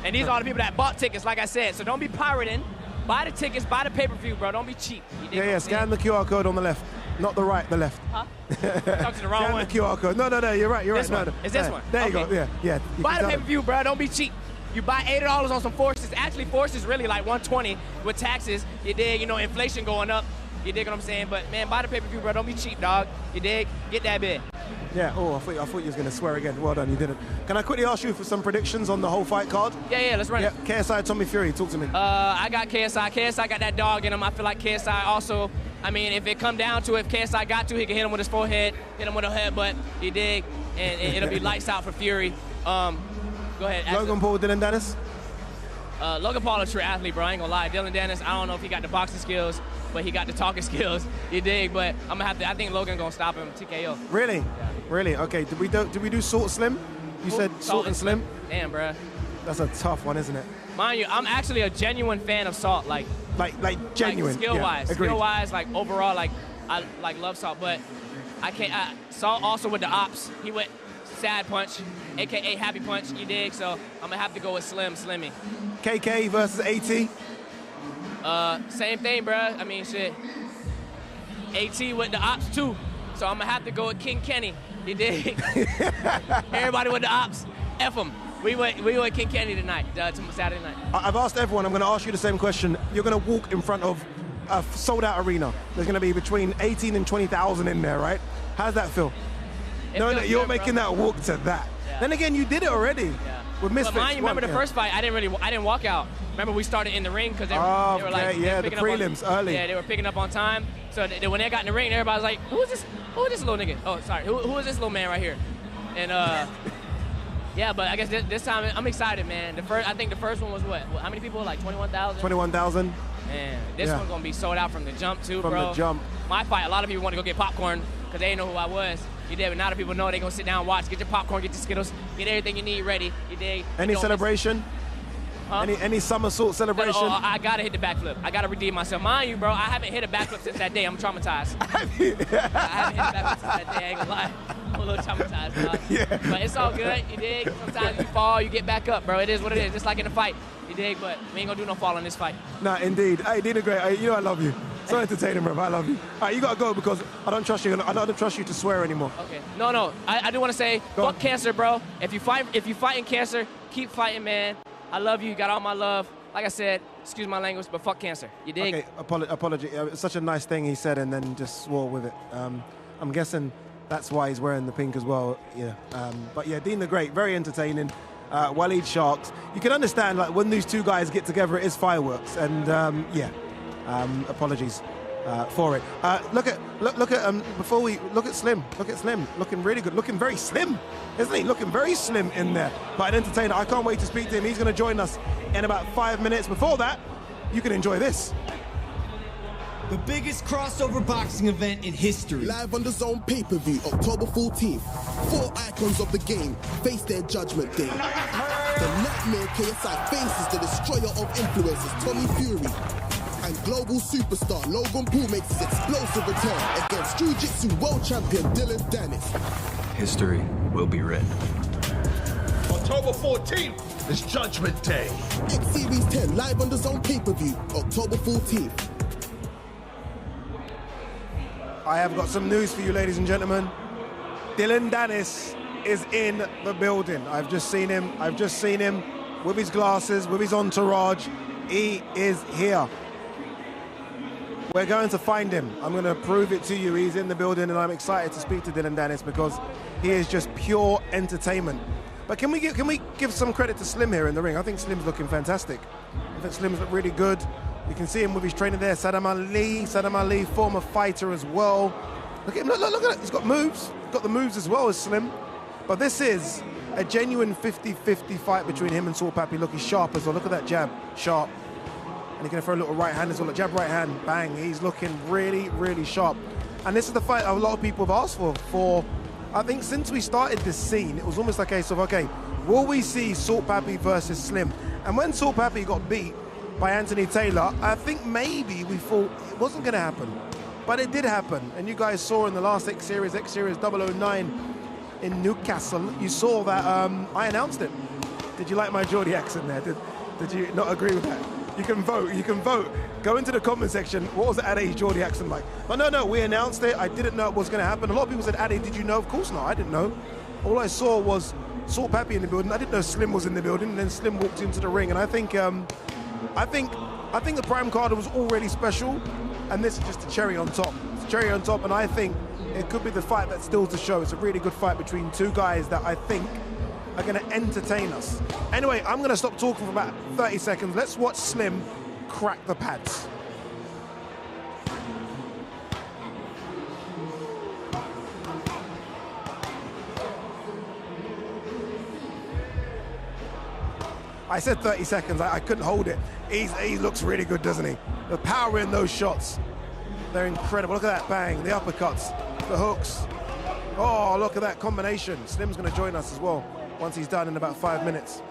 And these are all the people that bought tickets, like I said. So don't be pirating. Buy the tickets, buy the pay-per-view, bro. Don't be cheap. Yeah, scan the QR code on the left. Not the right, the left. Huh? Talk to the wrong one. Scan the QR code. No, you're right. This one. No. It's this one. There you Okay. go, yeah. Buy the pay-per-view, bro. Don't be cheap. You buy $80 on some forces. Actually, forces really like 120 with taxes. You dig? You know, inflation going up. You dig what I'm saying? But, man, buy the pay-per-view, bro. Don't be cheap, dog. You dig? Get that bit. Yeah, I thought you was going to swear again. Well done, you didn't. Can I quickly ask you for some predictions on the whole fight card? Yeah, let's run it. KSI, Tommy Fury, talk to me. I got KSI. KSI got that dog in him. I feel like KSI also, I mean, if it come down to it, if KSI got to, he can hit him with his forehead, hit him with a headbutt, you dig? And it'll be lights out for Fury. Go ahead. Logan Paul, Dillon Danis? Logan Paul is a true athlete, bro. I ain't gonna lie. Dillon Danis, I don't know if he got the boxing skills, but he got the talking skills. You dig? But I'm gonna have to. I think Logan gonna stop him. TKO. Really? Yeah. Really? Okay. Did we do Salt Slim? You said Salt and Slim. Damn, bro. That's a tough one, isn't it? Mind you, I'm actually a genuine fan of Salt. Like genuine. Like skill-wise, yeah, skill-wise, like overall, like I like love Salt, but I can't. Salt also with the ops. He went sad punch, aka happy punch. You dig? So I'm gonna have to go with Slimmy. KK versus AT. Same thing, bro. I mean, shit. AT with the ops too. So I'm gonna have to go with King Kenny. You dig? Everybody with the ops. F them. We went King Kenny tonight, Saturday night. I've asked everyone. I'm gonna ask you the same question. You're gonna walk in front of a sold-out arena. There's gonna be between 18 and 20,000 in there, right? How does that feel? Knowing that you're making that walk to that. Yeah. Then again, you did it already. Yeah. With Misfits. But mind you, remember the first fight? I didn't walk out. Remember we started in the ring because they were like, the prelims early. Yeah, they were picking up on time. So when they got in the ring, everybody was like, who is this little nigga? Oh, sorry, who is this little man right here? And yeah, but I guess this time I'm excited, man. I think the first one was what? How many people? Like 21,000. 21,000. Man, this one's gonna be sold out from the jump too, bro. From the jump. My fight, a lot of people want to go get popcorn because they didn't know who I was. You dig? But now that people know, they gonna sit down and watch. Get your popcorn, get your Skittles, get everything you need ready. You dig? Any celebration? Huh? Any somersault celebration? I gotta hit the backflip. I gotta redeem myself. Mind you, bro, I haven't hit a backflip since that day. I'm traumatized. I haven't hit a backflip since that day. I ain't gonna lie. I'm a little traumatized, bro. Yeah. But it's all good. You dig? Sometimes you fall, you get back up, bro. It is what it is. Just like in a fight. You dig? But we ain't gonna do no fall in this fight. Nah, indeed. Hey, Dina, great. You know I love you. So entertaining, bro. I love you. All right, you gotta go because I don't trust you. I don't trust you to swear anymore. Okay. No. I do want to say, fuck cancer, bro. If you fighting cancer, keep fighting, man. I love you. You got all my love. Like I said, excuse my language, but fuck cancer. You dig? Okay. Apology. It's such a nice thing he said, and then just swore with it. I'm guessing that's why he's wearing the pink as well. Yeah. But yeah, Dean the Great, very entertaining. Waleed Sharks. You can understand, like, when these two guys get together, it is fireworks. And apologies for it. Look at Slim. Look at Slim. Looking really good. Looking very slim, isn't he? Looking very slim in there. But an entertainer. I can't wait to speak to him. He's going to join us in about 5 minutes. Before that, you can enjoy this. The biggest crossover boxing event in history. Live on the DAZN pay-per-view, October 14th. 4 icons of the game face their judgment day. The Nightmare KSI faces the destroyer of influencers, Tommy Fury. And global superstar Logan Paul makes his explosive return against Jiu-Jitsu world champion Dillon Danis. History will be written. October 14th is Judgment Day. X Series 10 live on the DAZN pay-per-view, October 14th. I have got some news for you, ladies and gentlemen. Dillon Danis is in the building. I've just seen him with his glasses, with his entourage. He is here. We're going to find him. I'm going to prove it to you. He's in the building, and I'm excited to speak to Dillon Danis because he is just pure entertainment. But can we give some credit to Slim here in the ring? I think Slim's looking fantastic. I think Slim's look really good. You can see him with his trainer there, Saddam Ali, former fighter as well. Look at him, look at it. He's got moves. He's got the moves as well as Slim. But this is a genuine 50-50 fight between him and Salt Pappy. Look, he's sharp as well. Look at that jab, sharp. And he's going to throw a little right hand as well. A jab, right hand, bang. He's looking really, really sharp. And this is the fight a lot of people have asked for, I think, since we started this scene. It was almost like a case of, okay, will we see Salt Pappy versus Slim? And when Salt Pappy got beat by Anthony Taylor, I think maybe we thought it wasn't going to happen. But it did happen. And you guys saw in the last X Series 009 in Newcastle, you saw that I announced it. Did you like my Geordie accent there? Did you not agree with that? You can vote. Go into the comment section. What was Ade's Geordie accent like? But no, we announced it. I didn't know it was going to happen. A lot of people said, Ade, did you know? Of course not. I didn't know. All I saw was Salt Pappy in the building. I didn't know Slim was in the building. And then Slim walked into the ring. And I think the Prime card was already special. And this is just a cherry on top. It's a cherry on top. And I think it could be the fight that's still to show. It's a really good fight between two guys that I think are going to entertain us. Anyway, I'm going to stop talking for about 30 seconds. Let's watch Slim crack the pads. I said 30 seconds. I couldn't hold it. He looks really good, doesn't he? The power in those shots, they're incredible. Look at that bang, the uppercuts, the hooks. Oh, look at that combination. Slim's going to join us as well once he's done in about 5 minutes.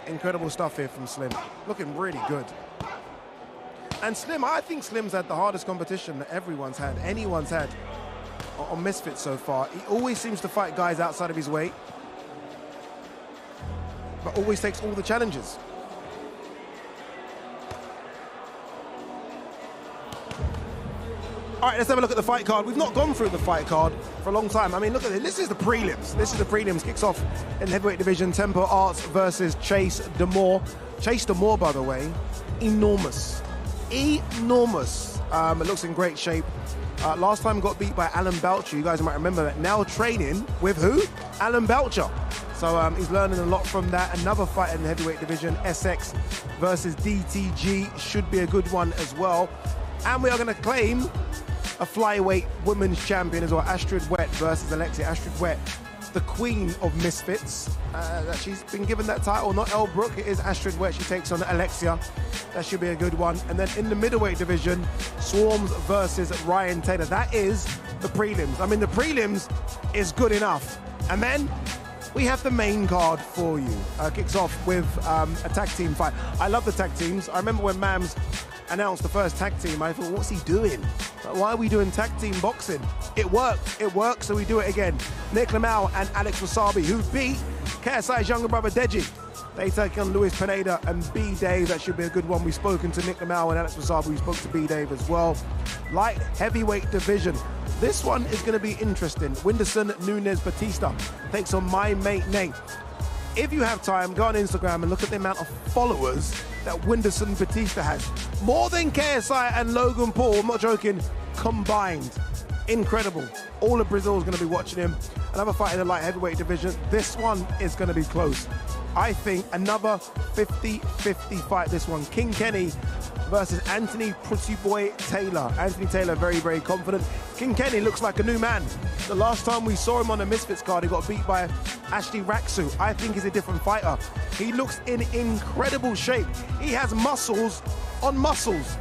Incredible stuff here from Slim. Looking really good. And Slim, I think Slim's had the hardest competition that anyone's had on Misfits so far. He always seems to fight guys outside of his weight, but always takes all the challenges. All right, let's have a look at the fight card. We've not gone through the fight card for a long time. I mean, look at this. This is the prelims. Kicks off in the heavyweight division. Tempo Arts versus Chase Demore. Chase Demore, by the way, enormous. It looks in great shape. Last time got beat by Alan Belcher. You guys might remember that. Now training with who? Alan Belcher. So he's learning a lot from that. Another fight in the heavyweight division. SX versus DTG. Should be a good one as well. And we are going to claim a flyweight women's champion as well. Astrid Wet versus Alexia. Astrid Wet, the queen of Misfits. She's been given that title, not Elle Brooke. It is Astrid Wet. She takes on Alexia. That should be a good one. And then in the middleweight division, Swarms versus Ryan Taylor. That is the prelims. I mean, the prelims is good enough. And then we have the main card for you. Kicks off with a tag team fight. I love the tag teams. I remember when Mams announced the first tag team, I thought, what's he doing? Like, why are we doing tag team boxing? It worked, so we do it again. Nick Lamau and Alex Wasabi, who beat KSI's younger brother Deji. They take on Luis Pineda and B-Dave. That should be a good one. We've spoken to Nick Lamau and Alex Wasabi. We spoke to B-Dave as well. Light heavyweight division. This one is going to be interesting. Whindersson Nunes Batista takes on my mate Nate. If you have time, go on Instagram and look at the amount of followers that Whindersson Batista has. More than KSI and Logan Paul, I'm not joking, combined. Incredible. All of Brazil is going to be watching him. Another fight in the light heavyweight division. This one is going to be close. I think another 50-50 fight, this one. King Kenny versus Anthony Pretty Boy Taylor. Anthony Taylor very, very confident. King Kenny looks like a new man. The last time we saw him on the Misfits card, he got beat by Ashley Raksu. I think he's a different fighter. He looks in incredible shape. He has muscles on muscles.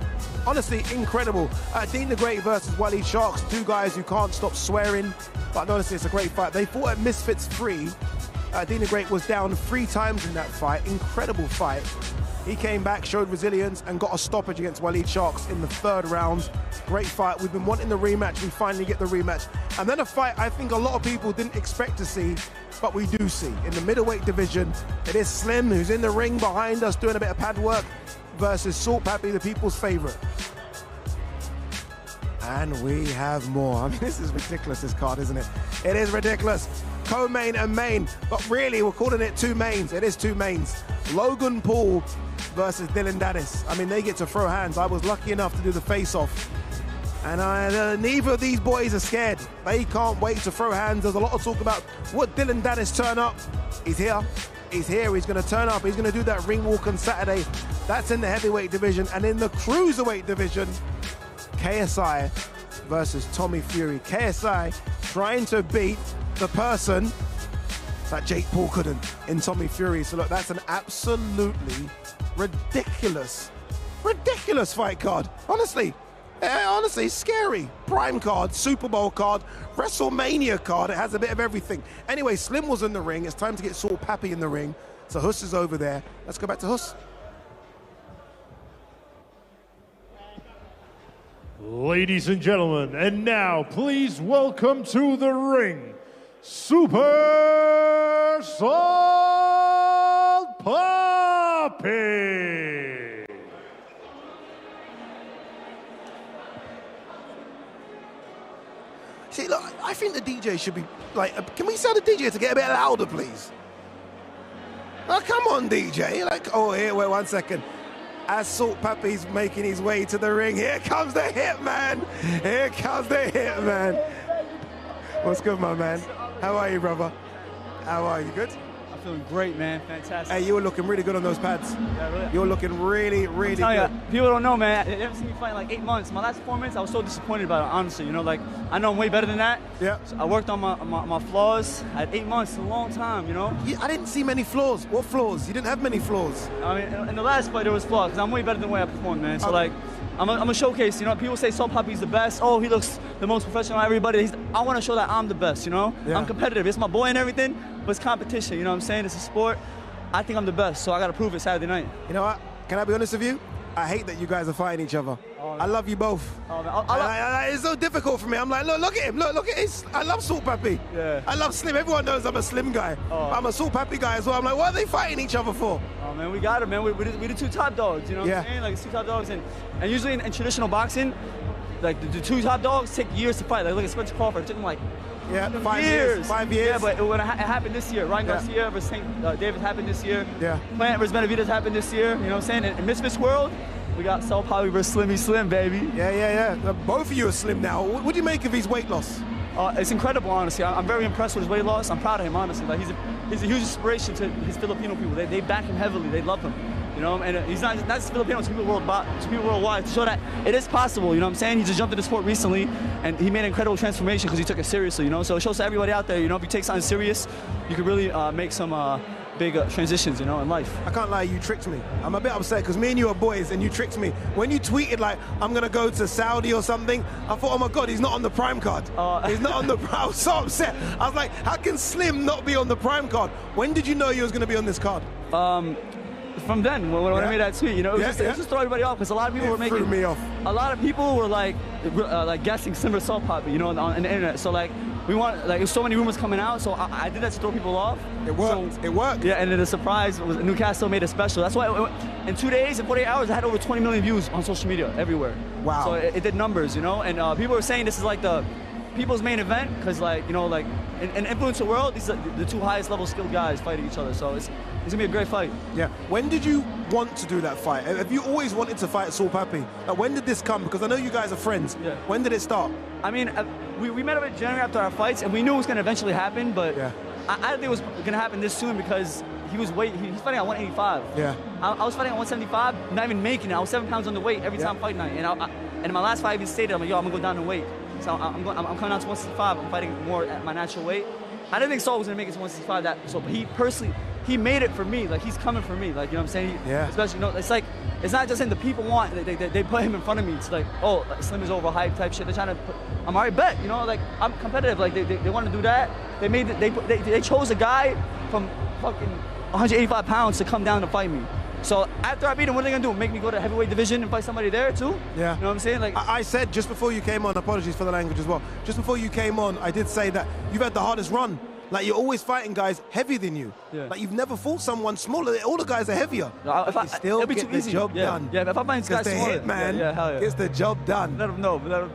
Honestly, incredible. Dean the Great versus Waleed Sharks, two guys who can't stop swearing. But honestly, it's a great fight. They fought at Misfits 3. Dean the Great was down 3 times in that fight. Incredible fight. He came back, showed resilience, and got a stoppage against Waleed Sharks in the 3rd round. Great fight. We've been wanting the rematch. We finally get the rematch. And then a fight I think a lot of people didn't expect to see, but we do see. In the middleweight division, it is Slim, who's in the ring behind us doing a bit of pad work, versus Salt Pappy, the people's favorite. And we have more. I mean, this is ridiculous, this card, isn't it? It is ridiculous. Co-main and main, but really we're calling it 2 mains. It is 2 mains. Logan Paul versus Dillon Danis. I mean, they get to throw hands. I was lucky enough to do the face-off. And neither of these boys are scared. They can't wait to throw hands. There's a lot of talk about what Dillon Danis turn up. He's here. He's here. He's going to turn up. He's going to do that ring walk on Saturday. That's in the heavyweight division. And in the cruiserweight division, KSI versus Tommy Fury. KSI trying to beat the person that Jake Paul couldn't in Tommy Fury. So look, that's an absolutely ridiculous fight card. Honestly, scary. Prime card, Super Bowl card, WrestleMania card. It has a bit of everything. Anyway, Slim was in the ring. It's time to get Salt Pappy in the ring. So Huss is over there. Let's go back to Huss. Ladies and gentlemen, and now please welcome to the ring, Super Salt Pappy. See, look, I think the DJ should be like, can we tell the DJ to get a bit louder, please? Oh, come on, DJ. Like, oh, here, wait 1 second. As Salt Pappy's making his way to the ring, here comes the Hitman. Here comes the Hitman. What's good, my man? How are you, brother? How are you? Good? I'm feeling great, man. Fantastic. Hey, you were looking really good on those pads. Yeah, really. You were looking really, really good. People don't know, man. They haven't seen me fight in like 8 months. My last performance, I was so disappointed about it, honestly. You know, like, I know I'm way better than that. Yeah. So I worked on my flaws. I had 8 months, a long time, you know? I didn't see many flaws. What flaws? You didn't have many flaws. I mean, in the last fight, there was flaws, because I'm way better than the way I performed, man. So, like, I'm a showcase, you know? People say Salt Pappy's the best. Oh, he looks the most professional out of everybody. I want to show that I'm the best, you know? Yeah. I'm competitive. It's my boy and everything, but it's competition, you know what I'm saying? It's a sport. I think I'm the best, so I got to prove it Saturday night. You know what? Can I be honest with you? I hate that you guys are fighting each other. Oh, I love you both. Oh, man. It's so difficult for me. I'm like, look at him. Look at his. I love Salt Pappy. Yeah. I love Slim. Everyone knows I'm a Slim guy. Oh. I'm a Salt Pappy guy as well. I'm like, what are they fighting each other for? Oh, man, we got it, man. We the two top dogs, you know what I'm saying? Like, it's two top dogs. And usually in traditional boxing, like, the two top dogs take years to fight. Like, look at Spencer Crawford. It took him, like, 5 years. 5 years. Yeah, but it happened this year. Ryan Garcia versus St. Davis happened this year. Yeah. Plant versus Benavidez happened this year. You know what I'm saying? In Misfits world, we got Salt Pappy versus Slimmy Slim, baby. Yeah. Both of you are slim now. What do you make of his weight loss? It's incredible, honestly. I'm very impressed with his weight loss. I'm proud of him, honestly. Like, he's a huge inspiration to his Filipino people. They back him heavily. They love him. You know, and he's not just Filipino, to people worldwide, to show that it is possible, you know what I'm saying? He just jumped into the sport recently, and he made an incredible transformation because he took it seriously, you know? So it shows to everybody out there, you know, if you take something serious, you can really make some big transitions, you know, in life. I can't lie, you tricked me. I'm a bit upset because me and you are boys and you tricked me. When you tweeted like, I'm going to go to Saudi or something, I thought, oh my God, he's not on the Prime card. He's not on the Prime. I was so upset. I was like, how can Slim not be on the Prime card? When did you know you was going to be on this card? From then, when I made that tweet, you know, it was just to throw everybody off because a lot of people were making. Threw me off. A lot of people were like guessing Slim versus Salt Pappy, you know, on the internet. So like, there's so many rumors coming out, so I did that to throw people off. It worked. So, it worked. Yeah, and then the surprise was Newcastle made it special. That's why in 2 days and 48 hours, I had over 20 million views on social media everywhere. Wow. So it did numbers, you know, and people were saying this is like the people's main event because, like, you know, like in influencer world, these are the two highest level skilled guys fighting each other. So it's gonna be a great fight. Yeah. When did you want to do that fight? Have you always wanted to fight Salt Pappy? Like, when did this come? Because I know you guys are friends. Yeah. When did it start? I mean, we met up in January after our fights, and we knew it was gonna eventually happen. But I didn't think it was gonna happen this soon because he's fighting at 185. Yeah. I was fighting at 175, not even making it. I was 7 pounds underweight every time fight night, and in my last fight, I even stated, I'm like, yo, I'm gonna go down in weight. So I'm coming down to 165. I'm fighting more at my natural weight. I didn't think Saul was gonna make it to 165. But he personally, he made it for me. Like, he's coming for me. Like, you know what I'm saying? Especially, you know, it's like, it's not just in the people want. They put him in front of me. It's like, oh, Slim is overhyped type shit. They're trying to put. I'm already bet. You know, like, I'm competitive. Like, they want to do that. They chose a guy from fucking 185 pounds to come down to fight me. So after I beat him, what are they gonna do? Make me go to heavyweight division and fight somebody there too? Yeah. You know what I'm saying? Like, I said just before you came on, apologies for the language as well. Just before you came on, I did say that you've had the hardest run. Like, you're always fighting guys heavier than you. Yeah. Like, you've never fought someone smaller. All the guys are heavier. If you still get the job done. Yeah, if I find this guy smaller, Hitman gets the job done. Let him know. People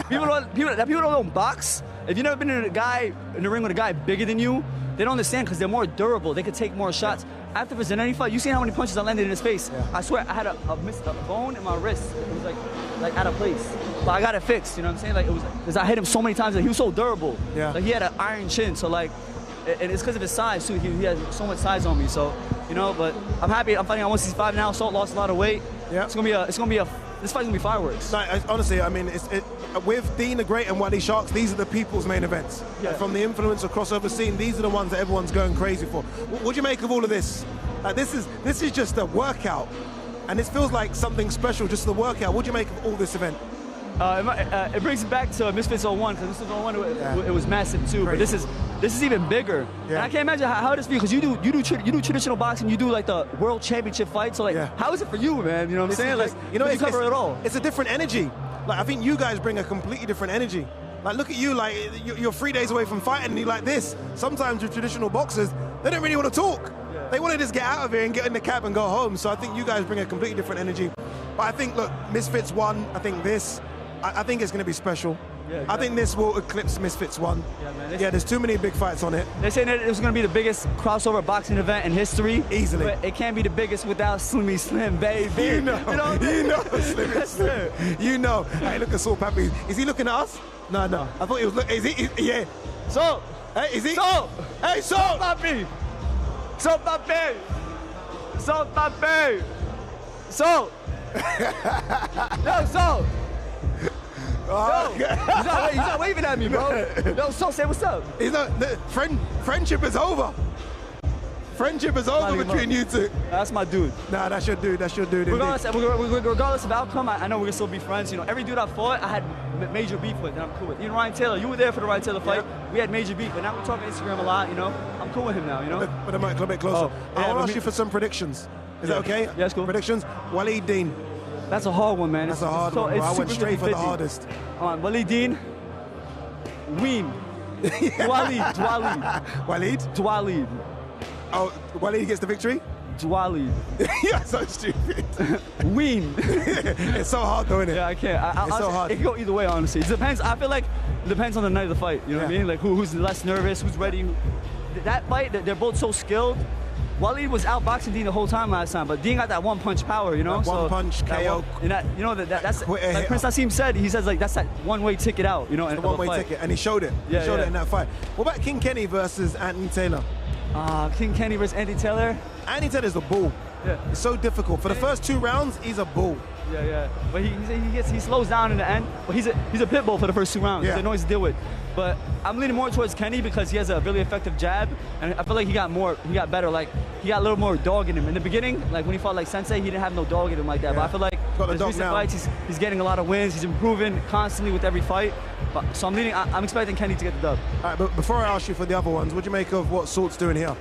don't know box. If you've never been in the ring with a guy bigger than you, they don't understand because they're more durable. They could take more shots. After the Zanetti fight, you seen how many punches I landed in his face. Yeah. I swear, I had a bone in my wrist. It was like out of place. But I got it fixed, you know what I'm saying? Like, it was because I hit him so many times. Like, he was so durable. Yeah. Like, he had an iron chin. So, like, and it's because of his size, too. He has so much size on me. So, you know, but I'm happy. I'm fighting at 165 now. Salt lost a lot of weight. Yeah. It's gonna be a this fight's gonna be fireworks. No, honestly, I mean, with Dean the Great and Wally Sharks, these are the people's main events. Yeah. From the influencer crossover scene, these are the ones that everyone's going crazy for. What do you make of all of this? This is just a workout, and this feels like something special, just the workout. What do you make of all this event? It brings it back to Misfits 01, because Misfits 01 it was massive too. Crazy. But this is even bigger. Yeah. And I can't imagine how this feels, because you do traditional boxing, you do like the world championship fight. So like, how is it for you, man? You know what I'm saying? Like, you know, you cover it all. It's a different energy. Like, I think you guys bring a completely different energy. Like, look at you, like you're 3 days away from fighting, and you're like this. Sometimes with traditional boxers, they don't really want to talk. Yeah. They want to just get out of here and get in the cab and go home. So I think you guys bring a completely different energy. But I think, look, Misfits 1, I think this. I think it's going to be special. Yeah, exactly. I think this will eclipse Misfits 1. Yeah, man, there's too many big fights on it. They're saying that it was going to be the biggest crossover boxing event in history. Easily. But it can't be the biggest without Slimmy Slim, baby. You know Slimmy Slim. You know. Hey, look at Saul Pappy. Is he looking at us? No. I thought he was looking. Is he? Yeah. So. Hey, is he? So. Hey, So Pappy. So Pappy. So Pappy. So. Yo, so. He's not waving at me, bro. Yo, so say what's up. He's not. Friendship is over. Friendship is over between you two. That's my dude. Nah, that's your dude. That's your dude. Regardless of outcome, I know we're gonna still be friends. You know, every dude I fought, I had major beef with, and I'm cool with. Even Ryan Taylor, you were there for the Ryan Taylor fight. Yeah. We had major beef, but now we're talking Instagram a lot. You know, I'm cool with him now. You know. But I'm a little bit closer. I want to ask you for some predictions. Is that okay? Yeah, that's cool. Predictions. Waleed Dean. That's a hard one, man. That's a hard one. I went straight for the hardest. Waleed Dean. Ween. Dwaleed. Oh, Waleed gets the victory? Dwaleed. You're so stupid. Ween. It's so hard though, isn't it? Yeah, I can't. It's so hard. It can go either way, honestly. It depends. I feel like it depends on the night of the fight. You know what I mean? Like who's less nervous, who's ready. That fight, they're both so skilled. Waleed was outboxing Dean the whole time last time, but Dean got that one punch power, you know? One punch, KO. That's like Prince Nassim said, he says like that's that one-way ticket out, you know? It's the one-way ticket, and he showed it. He showed it in that fight. What about King Kenny versus Anthony Taylor? King Kenny versus Anthony Taylor? Anthony Taylor's a bull. Yeah. It's so difficult. For the first 2 rounds, he's a bull. Yeah. But he slows down in the end. But he's a pit bull for the first 2 rounds. Yeah. He's annoying to deal with. But I'm leaning more towards Kenny because he has a really effective jab, and I feel like he got better. Like he got a little more dog in him in the beginning. Like when he fought like Sensei, he didn't have no dog in him like that. Yeah. But I feel like his recent fights, he's getting a lot of wins. He's improving constantly with every fight. So I'm expecting Kenny to get the dub. All right, but before I ask you for the other ones, what do you make of what Salt's doing here?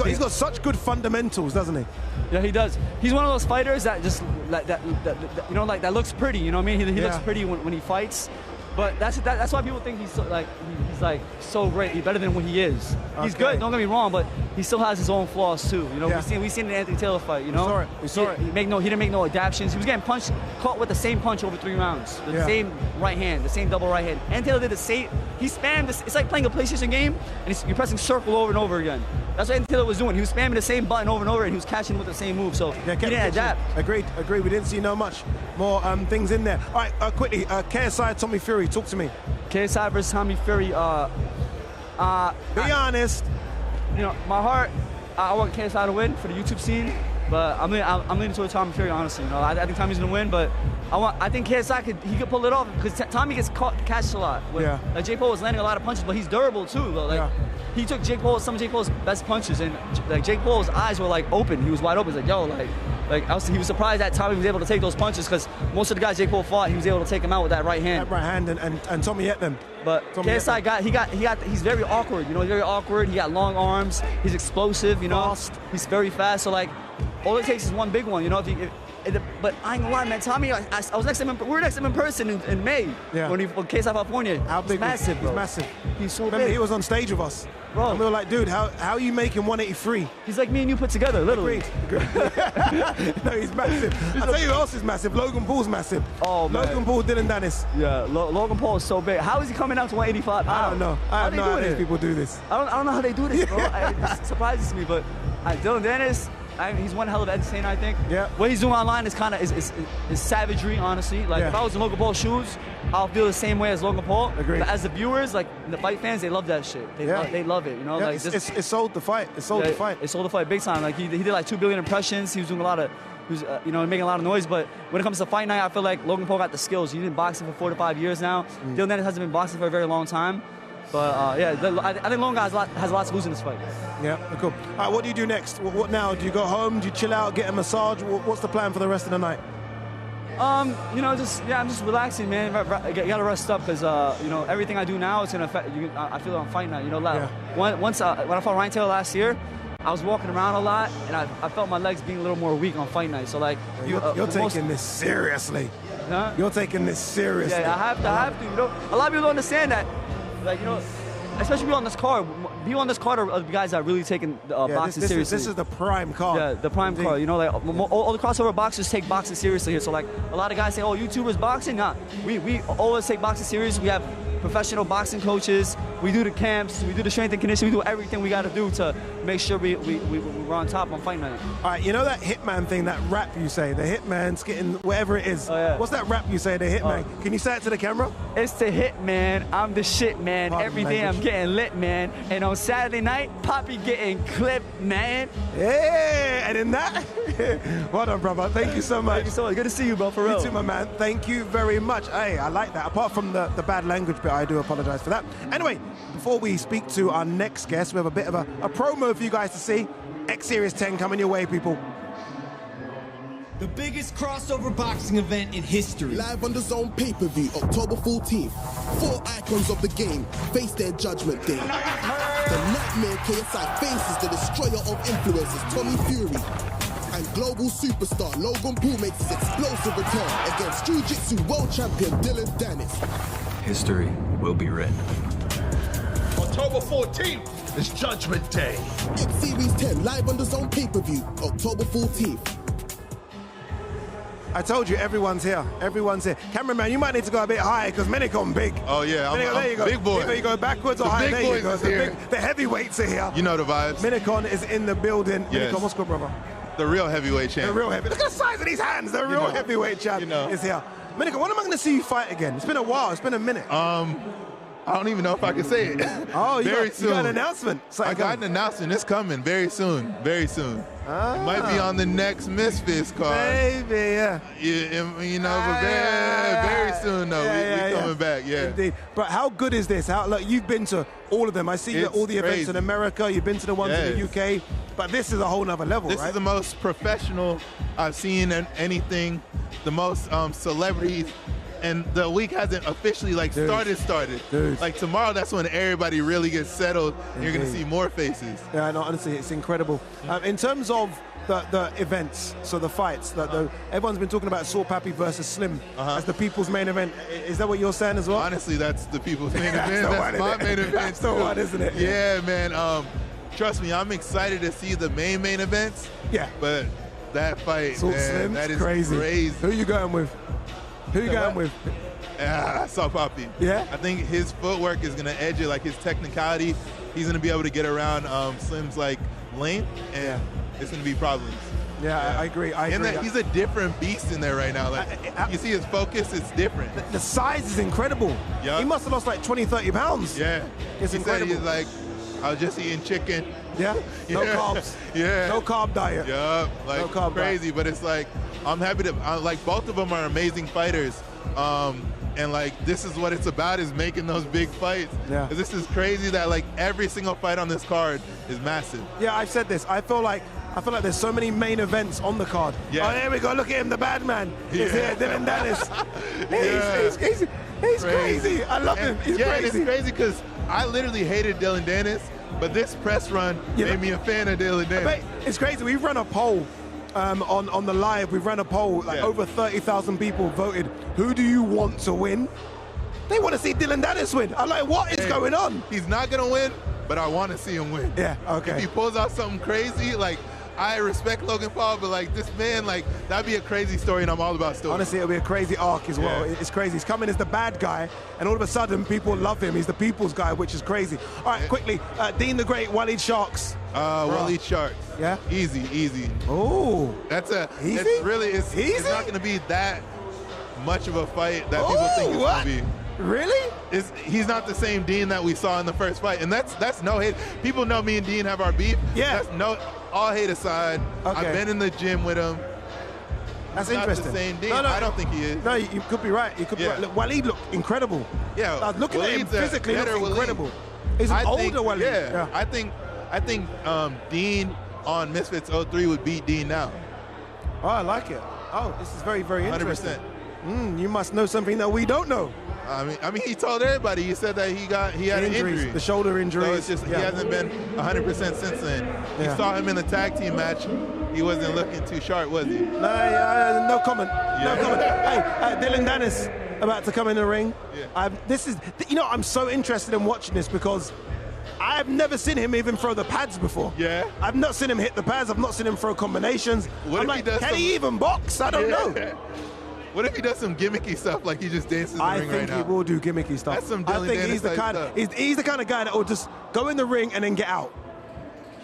He's got such good fundamentals, doesn't he? Yeah, he does. He's one of those fighters that just that looks pretty. You know what I mean? He looks pretty when he fights. But that's why people think he's so great. He's better than what he is. He's good. Don't get me wrong, but he still has his own flaws too. You know, we seen the Anthony Taylor fight. You know, we saw it. He didn't make no adaptations. He was getting caught with the same punch over 3 rounds, the same right hand, the same double right hand. Anthony Taylor did the same. He spammed this. It's like playing a PlayStation game and you're pressing circle over and over again. That's what Anthony Taylor was doing. He was spamming the same button over and over, and he was catching with the same move. So he didn't adapt. Agreed. We didn't see much more things in there. All right, quickly, KSI, Tommy Fury, talk to me. KSI versus Tommy Fury. Be honest. You know, my heart, I want KSI to win for the YouTube scene, but I'm leaning towards Tommy Fury, honestly. You know, I think Tommy's gonna win, but I think KSI could pull it off because Tommy gets catched a lot. Like Jake Paul was landing a lot of punches, but he's durable too. Though. He took some of Jake Paul's best punches, and like Jake Paul's eyes were like open. He was wide open. He's like, yo, he was surprised that Tommy was able to take those punches because most of the guys Jake Paul fought, he was able to take them out with that right hand. That right hand, and Tommy hit them. But KSI he's very awkward. You know, he's very awkward. He got long arms. He's explosive. You know, fast. He's very fast. So like, all it takes is one big one. You know, but I ain't gonna lie, man. Tommy, I was next to him. We were next to him in person in May when KSI California. How big? He's massive, bro. He's massive. He's so Remember, big. he was on stage with us. Bro. And we were like, dude, how are you making 183? He's like me and you put together, literally. Agreed. No, he's massive. I'll tell you who else is massive. Logan Paul's massive. Oh, man. Logan Paul, Dillon Danis. Yeah, Logan Paul is so big. How is he coming out to 185? I don't know. I have no idea how people do this. I don't know how they do this, bro. It surprises me, but Dillon Danis, he's one hell of an entertainer, I think. Yeah. What he's doing online is kind of is savagery, honestly. Like if I was in Logan Paul's shoes, I'll feel the same way as Logan Paul. Agreed. But as the viewers, like the fight fans, they love that shit. They love it, you know. Yeah, like it sold the fight. It sold the fight. It sold the fight big time. Like he did like 2 billion impressions. He was doing a lot of who's making a lot of noise. But when it comes to fight night, I feel like Logan Paul got the skills. He's been boxing for 4 to 5 years now. Dillon Danis hasn't been boxing for a very long time. But I think Logan has a lot to lose in this fight. Yeah, cool. All right, what do you do next? What now? Do you go home? Do you chill out, get a massage? What's the plan for the rest of the night? I'm just relaxing, man. You gotta rest up because everything I do now is gonna affect. I feel it on fight night. When I fought Ryan Taylor last year, I was walking around a lot, and I felt my legs being a little more weak on fight night. So like, you're taking this seriously. Huh? You're taking this seriously. Yeah, I have to. A lot of people don't understand that. Like, especially people on this card. People on this card are the guys that are really taking boxing seriously. This is the prime card. Yeah, the prime card. All the crossover boxers take boxing seriously here. So like, a lot of guys say, "Oh, YouTubers boxing." Nah, we always take boxing serious. We have professional boxing coaches. We do the camps. We do the strength and conditioning. We do everything we got to do to make sure we're on top on fight night. All right, that Hitman thing, that rap you say, the Hitman's getting whatever it is. Oh, yeah. What's that rap you say, the Hitman? Can you say it to the camera? It's the Hitman. I'm the shit, man. Every day I'm getting lit, man. And on Saturday night, Poppy getting clipped, man. Yeah, and in that, well done, brother. Thank you so much. Thank you so much. Good to see you, bro, for real. You too, my man. Thank you very much. Hey, I like that. Apart from the bad language bit, I do apologize for that. Anyway, before we speak to our next guest, we have a bit of a promo for you guys to see. X Series 10 coming your way, people. The biggest crossover boxing event in history. Live on the DAZN pay-per-view, October 14th. 4 icons of the game face their judgment day. The nightmare KSI faces the destroyer of influencers, Tommy Fury. And global superstar Logan Paul makes his explosive return against Jiu-Jitsu world champion Dillon Danis. History will be written. October 14th is Judgment Day. X Series 10 live on the DAZN pay-per-view, October 14th. I told you, everyone's here. Everyone's here. Cameraman, you might need to go a bit higher because Minikon big. Oh, yeah. There you go. Big boy. Either you go backwards or The higher. big There you boys go. is here. The heavyweights are here. You know the vibes. Minikon is in the building. Yes. Minikon, what's good, brother? The real heavyweight champ. The real heavy. Look at the size of these hands. The real heavyweight champ is here. Minikon, when am I going to see you fight again? It's been a while. It's been a minute. I don't even know if I can say it. Oh, very soon. You got an announcement. I got an announcement. It's coming very soon. Very soon. It might be on the next Misfits card. Maybe, yeah. But very soon, though. We're coming back, yeah. Indeed. But how good is this? Look, you've been to all of them. I see you at all the events in America. You've been to the ones in the UK. But this is a whole nother level, This is the most professional I've seen in anything. The most celebrities. And the week hasn't officially started. Dude. Like tomorrow, that's when everybody really gets settled. And you're gonna see more faces. Yeah, no, honestly, it's incredible. In terms of the events, so the fights, everyone's been talking about Saw Pappy versus Slim as the people's main event. Is that what you're saying as well? Honestly, that's the people's main event. That's my main event. That's the one, isn't it? Yeah, man. Trust me, I'm excited to see the main events. Yeah. But that fight, man, that is crazy. Who are you going with? Who you going with? Saw Pappy. Yeah? I think his footwork is going to edge it, like his technicality. He's going to be able to get around Slim's length, and it's going to be problems. Yeah, I agree. He's a different beast in there right now. You see his focus, it's different. The size is incredible. Yep. He must have lost like 20, 30 pounds. Yeah. It's incredible. Said he's like, I was just eating chicken. Yeah? No carbs. Yeah. No carb diet. Yeah. Like no carb crazy, diet. but it's like, I'm happy to, both of them are amazing fighters. And this is what it's about, is making those big fights. Yeah. This is crazy that every single fight on this card is massive. Yeah, I've said this. I feel like there's so many main events on the card. Yeah. Oh, there we go. Look at him, the bad man. He's here, Dillon Danis. He's crazy. I love him. He's crazy. It's crazy because I literally hated Dillon Danis, but this press run made me a fan of Dillon Danis. It's crazy. We've run a poll on the live. We've run a poll. Over 30,000 people voted. Who do you want to win? They want to see Dillon Danis win. I'm like, what is going on? He's not going to win, but I want to see him win. Yeah, okay. If he pulls out something crazy, I respect Logan Paul, but this man, that'd be a crazy story, and I'm all about stories. Honestly, it'll be a crazy arc as well. It's crazy. He's coming as the bad guy, and all of a sudden, people love him. He's the people's guy, which is crazy. All right, quickly, Dean the Great, Waleed Sharks. Waleed Sharks. Yeah? Easy. Oh. Easy? It's not going to be that much of a fight that people think it's going to be. Really? He's not the same Dean that we saw in the first fight, and that's no hate. People know me and Dean have our beef. Yeah. All hate aside. Okay. I've been in the gym with him. That's not interesting. the same Dean. I don't think he is. No, you could be right. You could be right. Look, Waleed looked incredible. Yeah, Looking at him Waleed's a physically, he better looks Waleed. incredible. He's an older Waleed. Yeah, I think Dean on Misfits 03 would beat Dean now. Oh, I like it. Oh, this is very, very 100%. interesting. You must know something that we don't know. I mean, he told everybody. He said that he had an injury, the shoulder injury. So it's just he hasn't been 100% since then. You saw him in the tag team match. He wasn't looking too sharp, was he? No comment. No comment. Hey, Dillon Danis about to come in the ring. Yeah. I'm so interested in watching this because I've never seen him even throw the pads before. Yeah. I've not seen him hit the pads. I've not seen him throw combinations. Can he even box? I don't know. What if he does some gimmicky stuff like he just dances in the ring right now? I think he will do gimmicky stuff. That's some I Dillon think Danis he's the type kind. stuff. He's the kind of guy that will just go in the ring and then get out.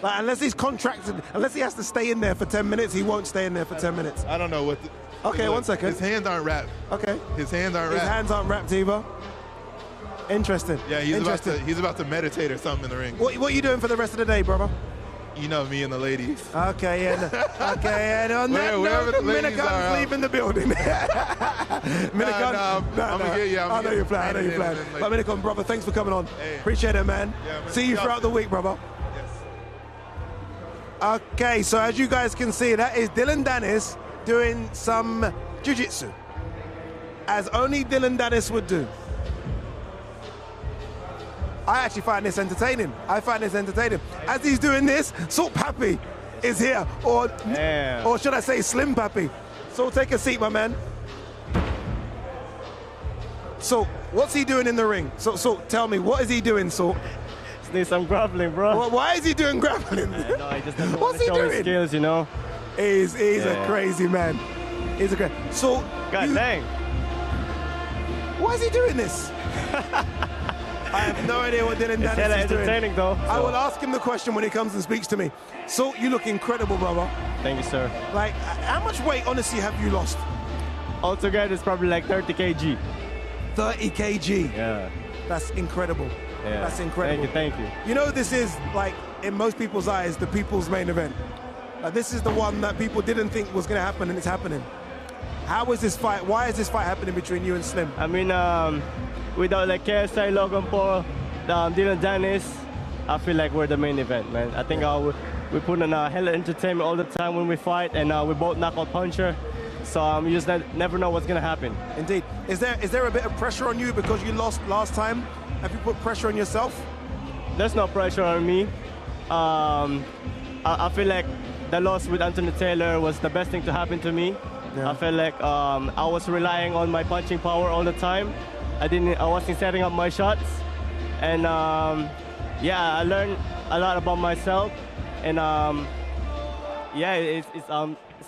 Like, unless he's contracted, unless he has to stay in there for 10 minutes, he won't stay in there for 10 minutes. I don't know what. Okay, look, 1 second. His hands aren't wrapped. Okay. His hands aren't wrapped. His hands aren't wrapped either. Interesting. Yeah, he's about to meditate or something in the ring. What are you doing for the rest of the day, brother? You know me and the ladies. Okay, and on that note, Minicon's leaving the building. Minicon, I know you're playing. But Minicon, brother, thanks for coming on. Hey. Appreciate it, man. Yeah, see you throughout the week, brother. Yes. Okay, so as you guys can see, that is Dillon Danis doing some jiu-jitsu, as only Dillon Danis would do. I actually find this entertaining. As he's doing this, Salt Pappy is here, or should I say Slim Pappy. So take a seat, my man. So what's he doing in the ring? So tell me, what is he doing, Salt? Just need some grappling, bro. Well, why is he doing grappling? No, he just doesn't What's he show his doing? skills, you know. He's a crazy man. He's a great. So God dang. Why is he doing this? I have no idea what Dillon Danis is doing. It's entertaining, though. I will ask him the question when he comes and speaks to me. So you look incredible, brother. Thank you, sir. Like, how much weight, honestly, have you lost? Altogether, it's probably like 30 kg. 30 kg? Yeah. That's incredible. Yeah. That's incredible. Thank you. You know, this is, like, in most people's eyes, the people's main event. This is the one that people didn't think was going to happen, and it's happening. How is this fight? Why is this fight happening between you and Slim? I mean, without like KSI, Logan Paul, Dillon Danis, I feel like we're the main event, man. I think we put on a hell of entertainment all the time when we fight, and we both knockout puncher. So you just never know what's gonna happen. Indeed. Is there a bit of pressure on you because you lost last time? Have you put pressure on yourself? There's no pressure on me. I feel like the loss with Anthony Taylor was the best thing to happen to me. Yeah. I felt like I was relying on my punching power all the time. I wasn't setting up my shots, and I learned a lot about myself, and it's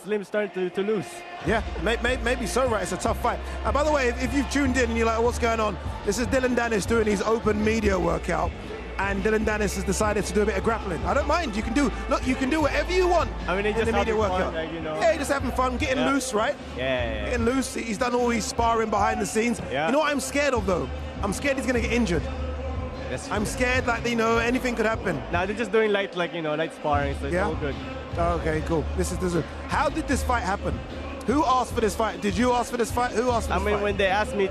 Slim's turn to lose. Yeah, maybe so, right? It's a tough fight. By the way, if you've tuned in and you're like, what's going on? This is Dillon Danis doing his open media workout, and Dillon Danis has decided to do a bit of grappling. I don't mind. You can do whatever you want. I mean, in the media workout. Fun, like, you know. Yeah, just having fun, getting loose, right? Yeah. Getting loose. He's done all his sparring behind the scenes. Yeah. You know what I'm scared of, though? I'm scared he's gonna get injured. I'm scared, like, anything could happen. Nah, they're just doing light sparring, so it's all good. Okay, cool. This is. How did this fight happen? Who asked for this fight? Did you ask for this fight? Who asked for this fight? I mean, when they asked me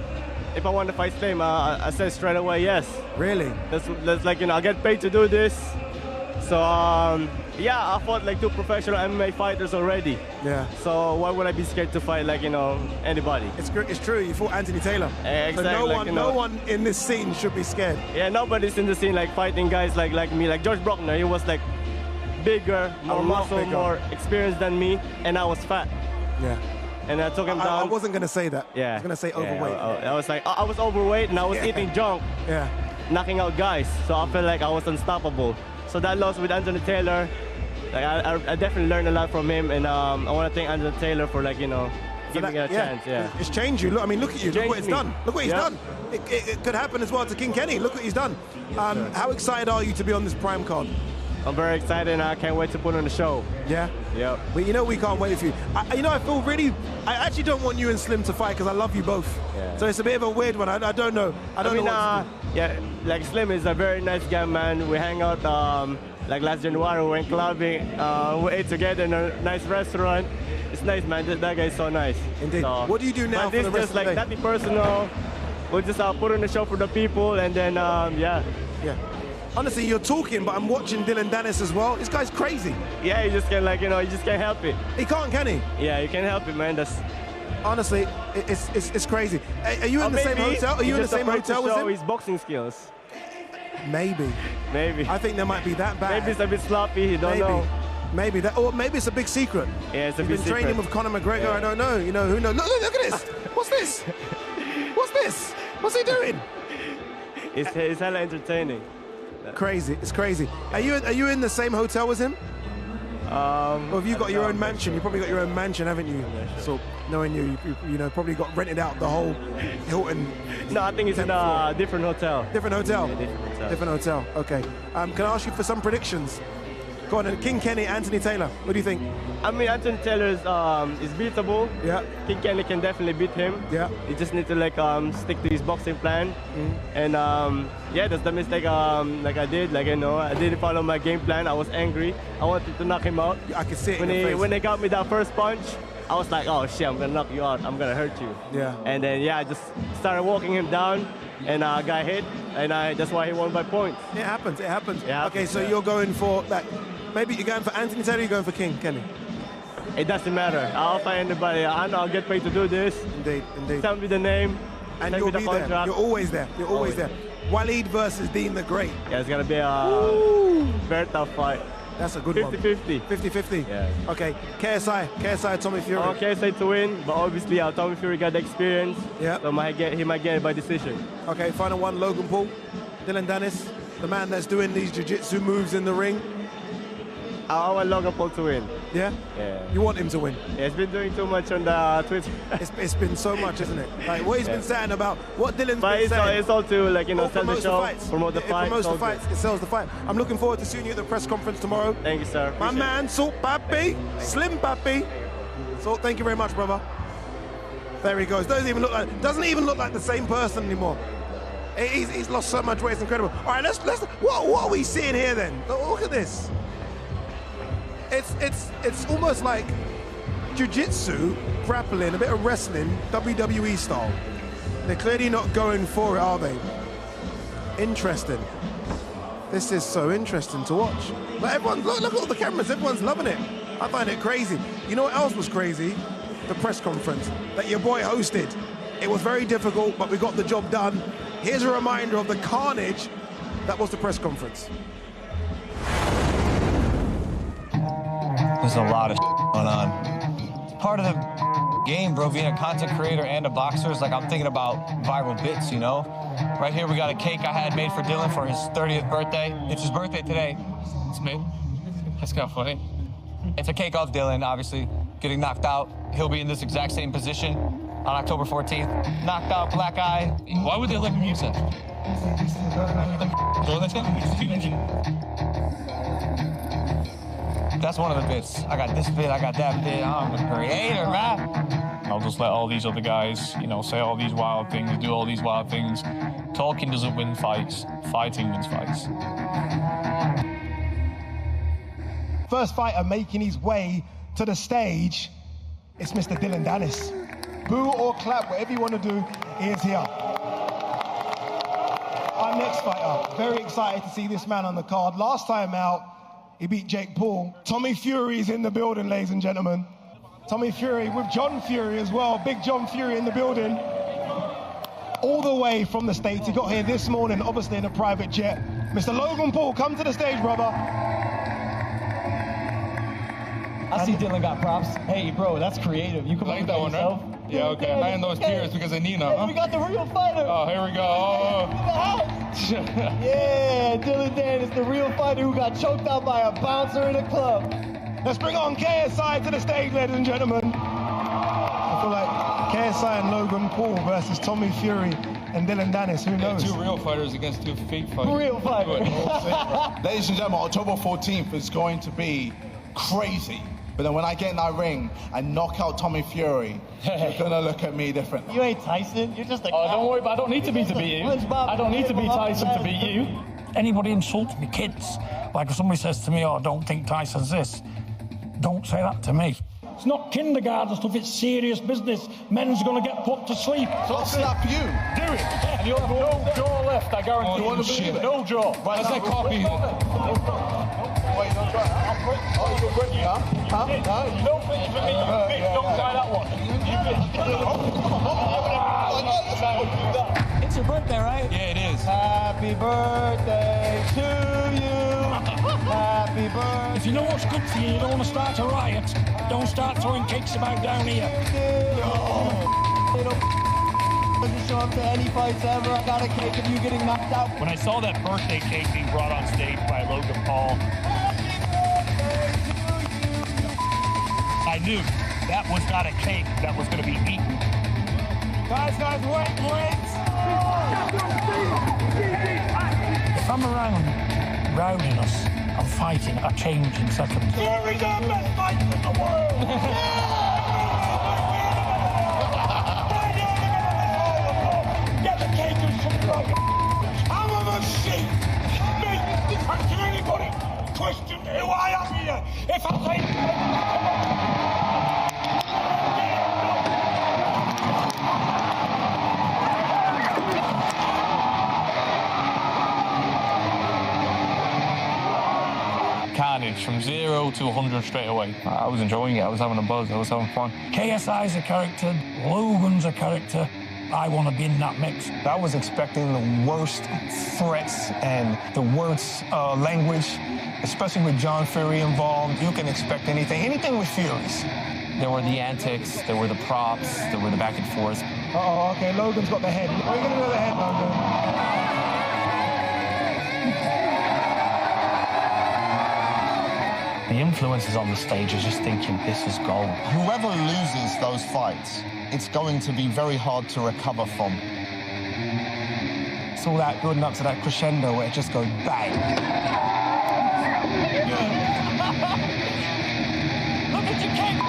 if I wanted to fight Slim, I said straight away yes. Really? That's like, I get paid to do this. So, I fought like 2 professional MMA fighters already. Yeah. So why would I be scared to fight anybody? It's true. You fought Anthony Taylor. Exactly. So no one in this scene should be scared. Yeah, nobody's in the scene like fighting guys like me. Like George Brockner, he was like bigger, more muscle, more experienced than me, and I was fat. Yeah. And I took him down. I wasn't gonna say that. Yeah. I was gonna say overweight. I was like, I was overweight and I was eating junk. Yeah. Knocking out guys. So I felt like I was unstoppable. So that loss with Anthony Taylor, like I definitely learned a lot from him, and I want to thank Anthony Taylor for giving me a chance. Yeah. It's changed you. Look at you. Look what it's done. Look what he's done. It could happen as well to King Kenny. Look what he's done. How excited are you to be on this Prime card? I'm very excited, and I can't wait to put on the show. Yeah? Yeah. But we can't wait for you. I feel really... I actually don't want you and Slim to fight because I love you both. Yeah. So it's a bit of a weird one. I don't know. I don't know what to do. Yeah, like Slim is a very nice guy, man. We hang out, like last January, we went clubbing. We ate together in a nice restaurant. it's nice, man. That guy's so nice. Indeed. So, What do you do now for the rest just of the like day? not be personal. We'll just put on the show for the people, and then yeah. Yeah. Honestly, you're talking, but I'm watching Dillon Danis as well. This guy's crazy. Yeah, you just can't you just can't help it. He can't, can he? Yeah, you can't help it, man. That's honestly, it's crazy. Are you in the same hotel? Are you in the same hotel with him? His boxing skills. Maybe. Maybe. I think they might be that bad. Maybe it's a bit sloppy. You don't know. Maybe that, or maybe it's a big secret. Yeah, it's a He's big been secret. training with Conor McGregor. Yeah. I don't know. You know who knows? Look at this. What's this? What's this? What's he doing? It's hella entertaining. Crazy. It's crazy. Are you in the same hotel as him? Or have you got your own mansion? You probably got your own mansion, haven't you? So knowing you know, probably got rented out the whole Hilton. No, I think it's in a different hotel. Different hotel. Yeah, different hotel. Different hotel. Okay. Can I ask you for some predictions? Go on, King Kenny, Anthony Taylor. What do you think? I mean, Anthony Taylor is beatable. Yeah. King Kenny can definitely beat him. Yeah. He just need to stick to his boxing plan. And yeah, that's the mistake like I did. Like, you know, I didn't follow my game plan. I was angry. I wanted to knock him out. I could see it in your face. When they got me that first punch, I was like, oh shit, I'm gonna knock you out. I'm gonna hurt you. Yeah. And then yeah, I just started walking him down, and got hit, and that's why he won by points. It happens. It happens. Yeah. Okay, so you're going for that. Maybe you're going for Anthony Taylor. You're going for King Kenny. It doesn't matter. I'll fight anybody. I know I'll get paid to do this. Indeed, indeed. Tell me the name. And you'll be there. You're always there. You're always there. Waleed versus Dean the Great. Yeah, it's gonna be a very tough fight. That's a good 50-50. 50-50. Yeah. Okay, KSI, Tommy Fury. I want KSI to win, but obviously Tommy Fury got the experience. Yeah. So he might get it by decision. Okay, final one, Logan Paul, Dillon Danis, the man that's doing these jiu-jitsu moves in the ring. I want Logan Paul to win. Yeah? Yeah. You want him to win? Yeah, he's been doing too much on the Twitter. it's been so much, isn't it? Like what he's been saying about what Dillon's been saying. It's all to sell the show, promote the fight. It promotes the fights, it sells the fight. I'm looking forward to seeing you at the press conference tomorrow. Thank you, sir. My man, Salt Papi, Slim Papi. Salt, thank you very much, brother. There he goes. Doesn't even look like the same person anymore. He's lost so much weight. It's incredible. All right, let's. What are we seeing here then? Look at this. It's almost like jiu-jitsu, grappling, a bit of wrestling, WWE style. They're clearly not going for it, are they? Interesting. This is so interesting to watch. But everyone, look at all the cameras. Everyone's loving it. I find it crazy. You know what else was crazy? The press conference that your boy hosted. It was very difficult, but we got the job done. Here's a reminder of the carnage that was the press conference. There's a lot of going on. Part of the game, bro, being a content creator and a boxer is like I'm thinking about viral bits, you know? Right here we got a cake I had made for Dillon for his 30th birthday. It's his birthday today. It's made. That's kind of funny. It's a cake of Dillon, obviously, getting knocked out. He'll be in this exact same position on October 14th. Knocked out, black eye. Why would they let him use that? Throw that That's one of the bits. I got this bit, I got that bit. I'm a creator, man. I'll just let all these other guys, say all these wild things, do all these wild things. Talking doesn't win fights. Fighting wins fights. First fighter making his way to the stage, it's Mr. Dillon Danis. Boo or clap, whatever you want to do, he is here. Our next fighter, very excited to see this man on the card. Last time out, he beat Jake Paul. Tommy Fury's in the building, ladies and gentlemen. Tommy Fury with John Fury as well. Big John Fury in the building. All the way from the States. He got here this morning, obviously in a private jet. Mr. Logan Paul, come to the stage, brother. I see Dillon got props. Hey, bro, that's creative. You can like that one, right? Yeah, okay. I'm adding those tears because of Nina, hey, we got the real fighter. Oh, here we go. Oh. Yeah, Dillon Danis, the real fighter who got choked out by a bouncer in a club. Let's bring on KSI to the stage, ladies and gentlemen. I feel like KSI and Logan Paul versus Tommy Fury and Dillon Danis. Who knows? Two real fighters against two fake fighters. Real fighters. Ladies and gentlemen, October 14th is going to be crazy. But then when I get in that ring and knock out Tommy Fury, you're gonna look at me differently. You ain't Tyson. You're just a Oh, don't worry, but I don't need to be you. I don't need to be Tyson to beat you. Anybody insults me, kids. Like if somebody says to me, oh, I don't think Tyson's this. Don't say that to me. It's not kindergarten stuff, it's serious business. Men's going to get put to sleep. So I'll slap you. Do it. And you'll have no jaw left, I guarantee you. Shit. No jaw. Right, let's copy. Wait, don't try that. Oh, you're good, huh? No bitch for me, you bitch. Don't try that one. You bitch. It's your birthday, right? Yeah, it is. Happy birthday to you. Happy birthday. If you know what's good for you, you don't want to start a riot, don't start throwing cakes about down here. Doesn't show up to any fights ever. I got a cake of you getting knocked out. When I saw that birthday cake being brought on stage by Logan Paul, I knew that was not a cake that was going to be eaten. Guys, wait. If I'm around rounding us and fighting, I change in seconds. Fury's our best fighter in the world. Get the cake and shit right. I'm a machine. Can anybody question who I am here? If I say... Carnage from 0 to 100 straight away. I was enjoying it. I was having a buzz. I was having fun. KSI's a character. Logan's a character. I want to be in that mix. I was expecting the worst threats and the worst language, especially with John Fury involved. You can expect anything with Furies. There were the antics, there were the props, there were the back and forth. Uh-oh, okay, Logan's got the head. What are you going to do with the head, Logan? The influences on the stage are just thinking, this is gold. Whoever loses those fights, it's going to be very hard to recover from. It's all that building up to that crescendo where it just goes bang. Look at your cake!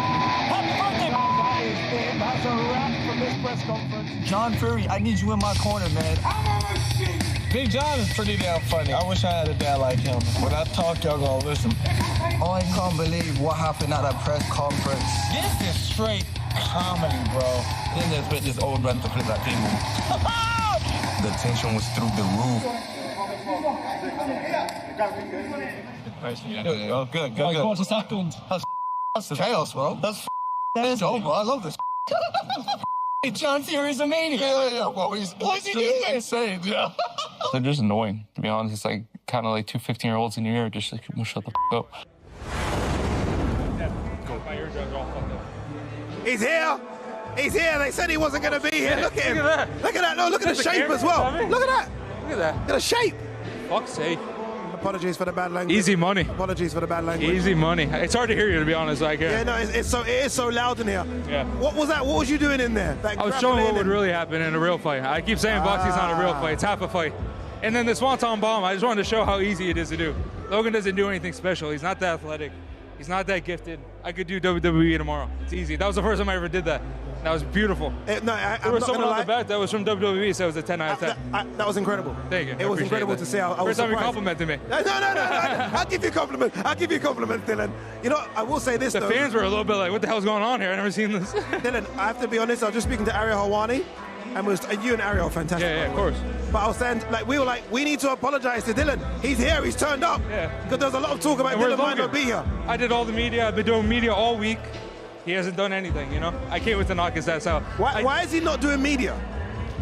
Happy birthday! That's a wrap from this press conference. John Fury, I need you in my corner, man. Big John is pretty damn funny. I wish I had a dad like him. When I talk, y'all gonna listen. I can't believe what happened at that press conference. This is straight comedy, bro. Then there's been this old man to flip that table. The tension was through the roof. Oh, good. What just happened? That's chaos, bro. That's over. I love this. John Fury's a maniac. Yeah. What's he doing? Insane, yeah. They're just annoying, to be honest. It's like kind of like two 15-year-olds in your ear, just like, shut the up. He's here. He's here. They said he wasn't going to be here. Look at him. Look at that. No, look at the shape as well. Look at that. Look at that. Look at the shape. Fuck's sake. Apologies for the bad language. Easy money. Apologies for the bad language. Easy money. It's hard to hear you, to be honest. Yeah, no, it is so loud in here. Yeah. What was that? What was you doing in there? Like, I was showing what would really happen in a real fight. I keep saying boxing's not a real fight. It's half a fight. And then the Swanton Bomb, I just wanted to show how easy it is to do. Logan doesn't do anything special. He's not that athletic. He's not that gifted. I could do WWE tomorrow. It's easy. That was the first time I ever did that. That was beautiful. There was someone on the back that was from WWE, so it was a 10 out of 10. That was incredible. Thank you. It was incredible to see. I was first time you surprised. complimented me. No. I'll give you a compliment. Dylan. You know, I will say this, The though. fans were a little bit like, what the hell's going on here? I've never seen this. Dylan, I have to be honest, I was just speaking to Ariel Hawani, and you and Ariel are fantastic. Yeah, of course. But I was saying, we need to apologize to Dylan. He's here, he's turned up. Yeah. Because there's a lot of talk about Dylan might not be here. I did all the media. I've been doing media all week. He hasn't done anything, you know? I can't wait to knock his ass out. Why is he not doing media?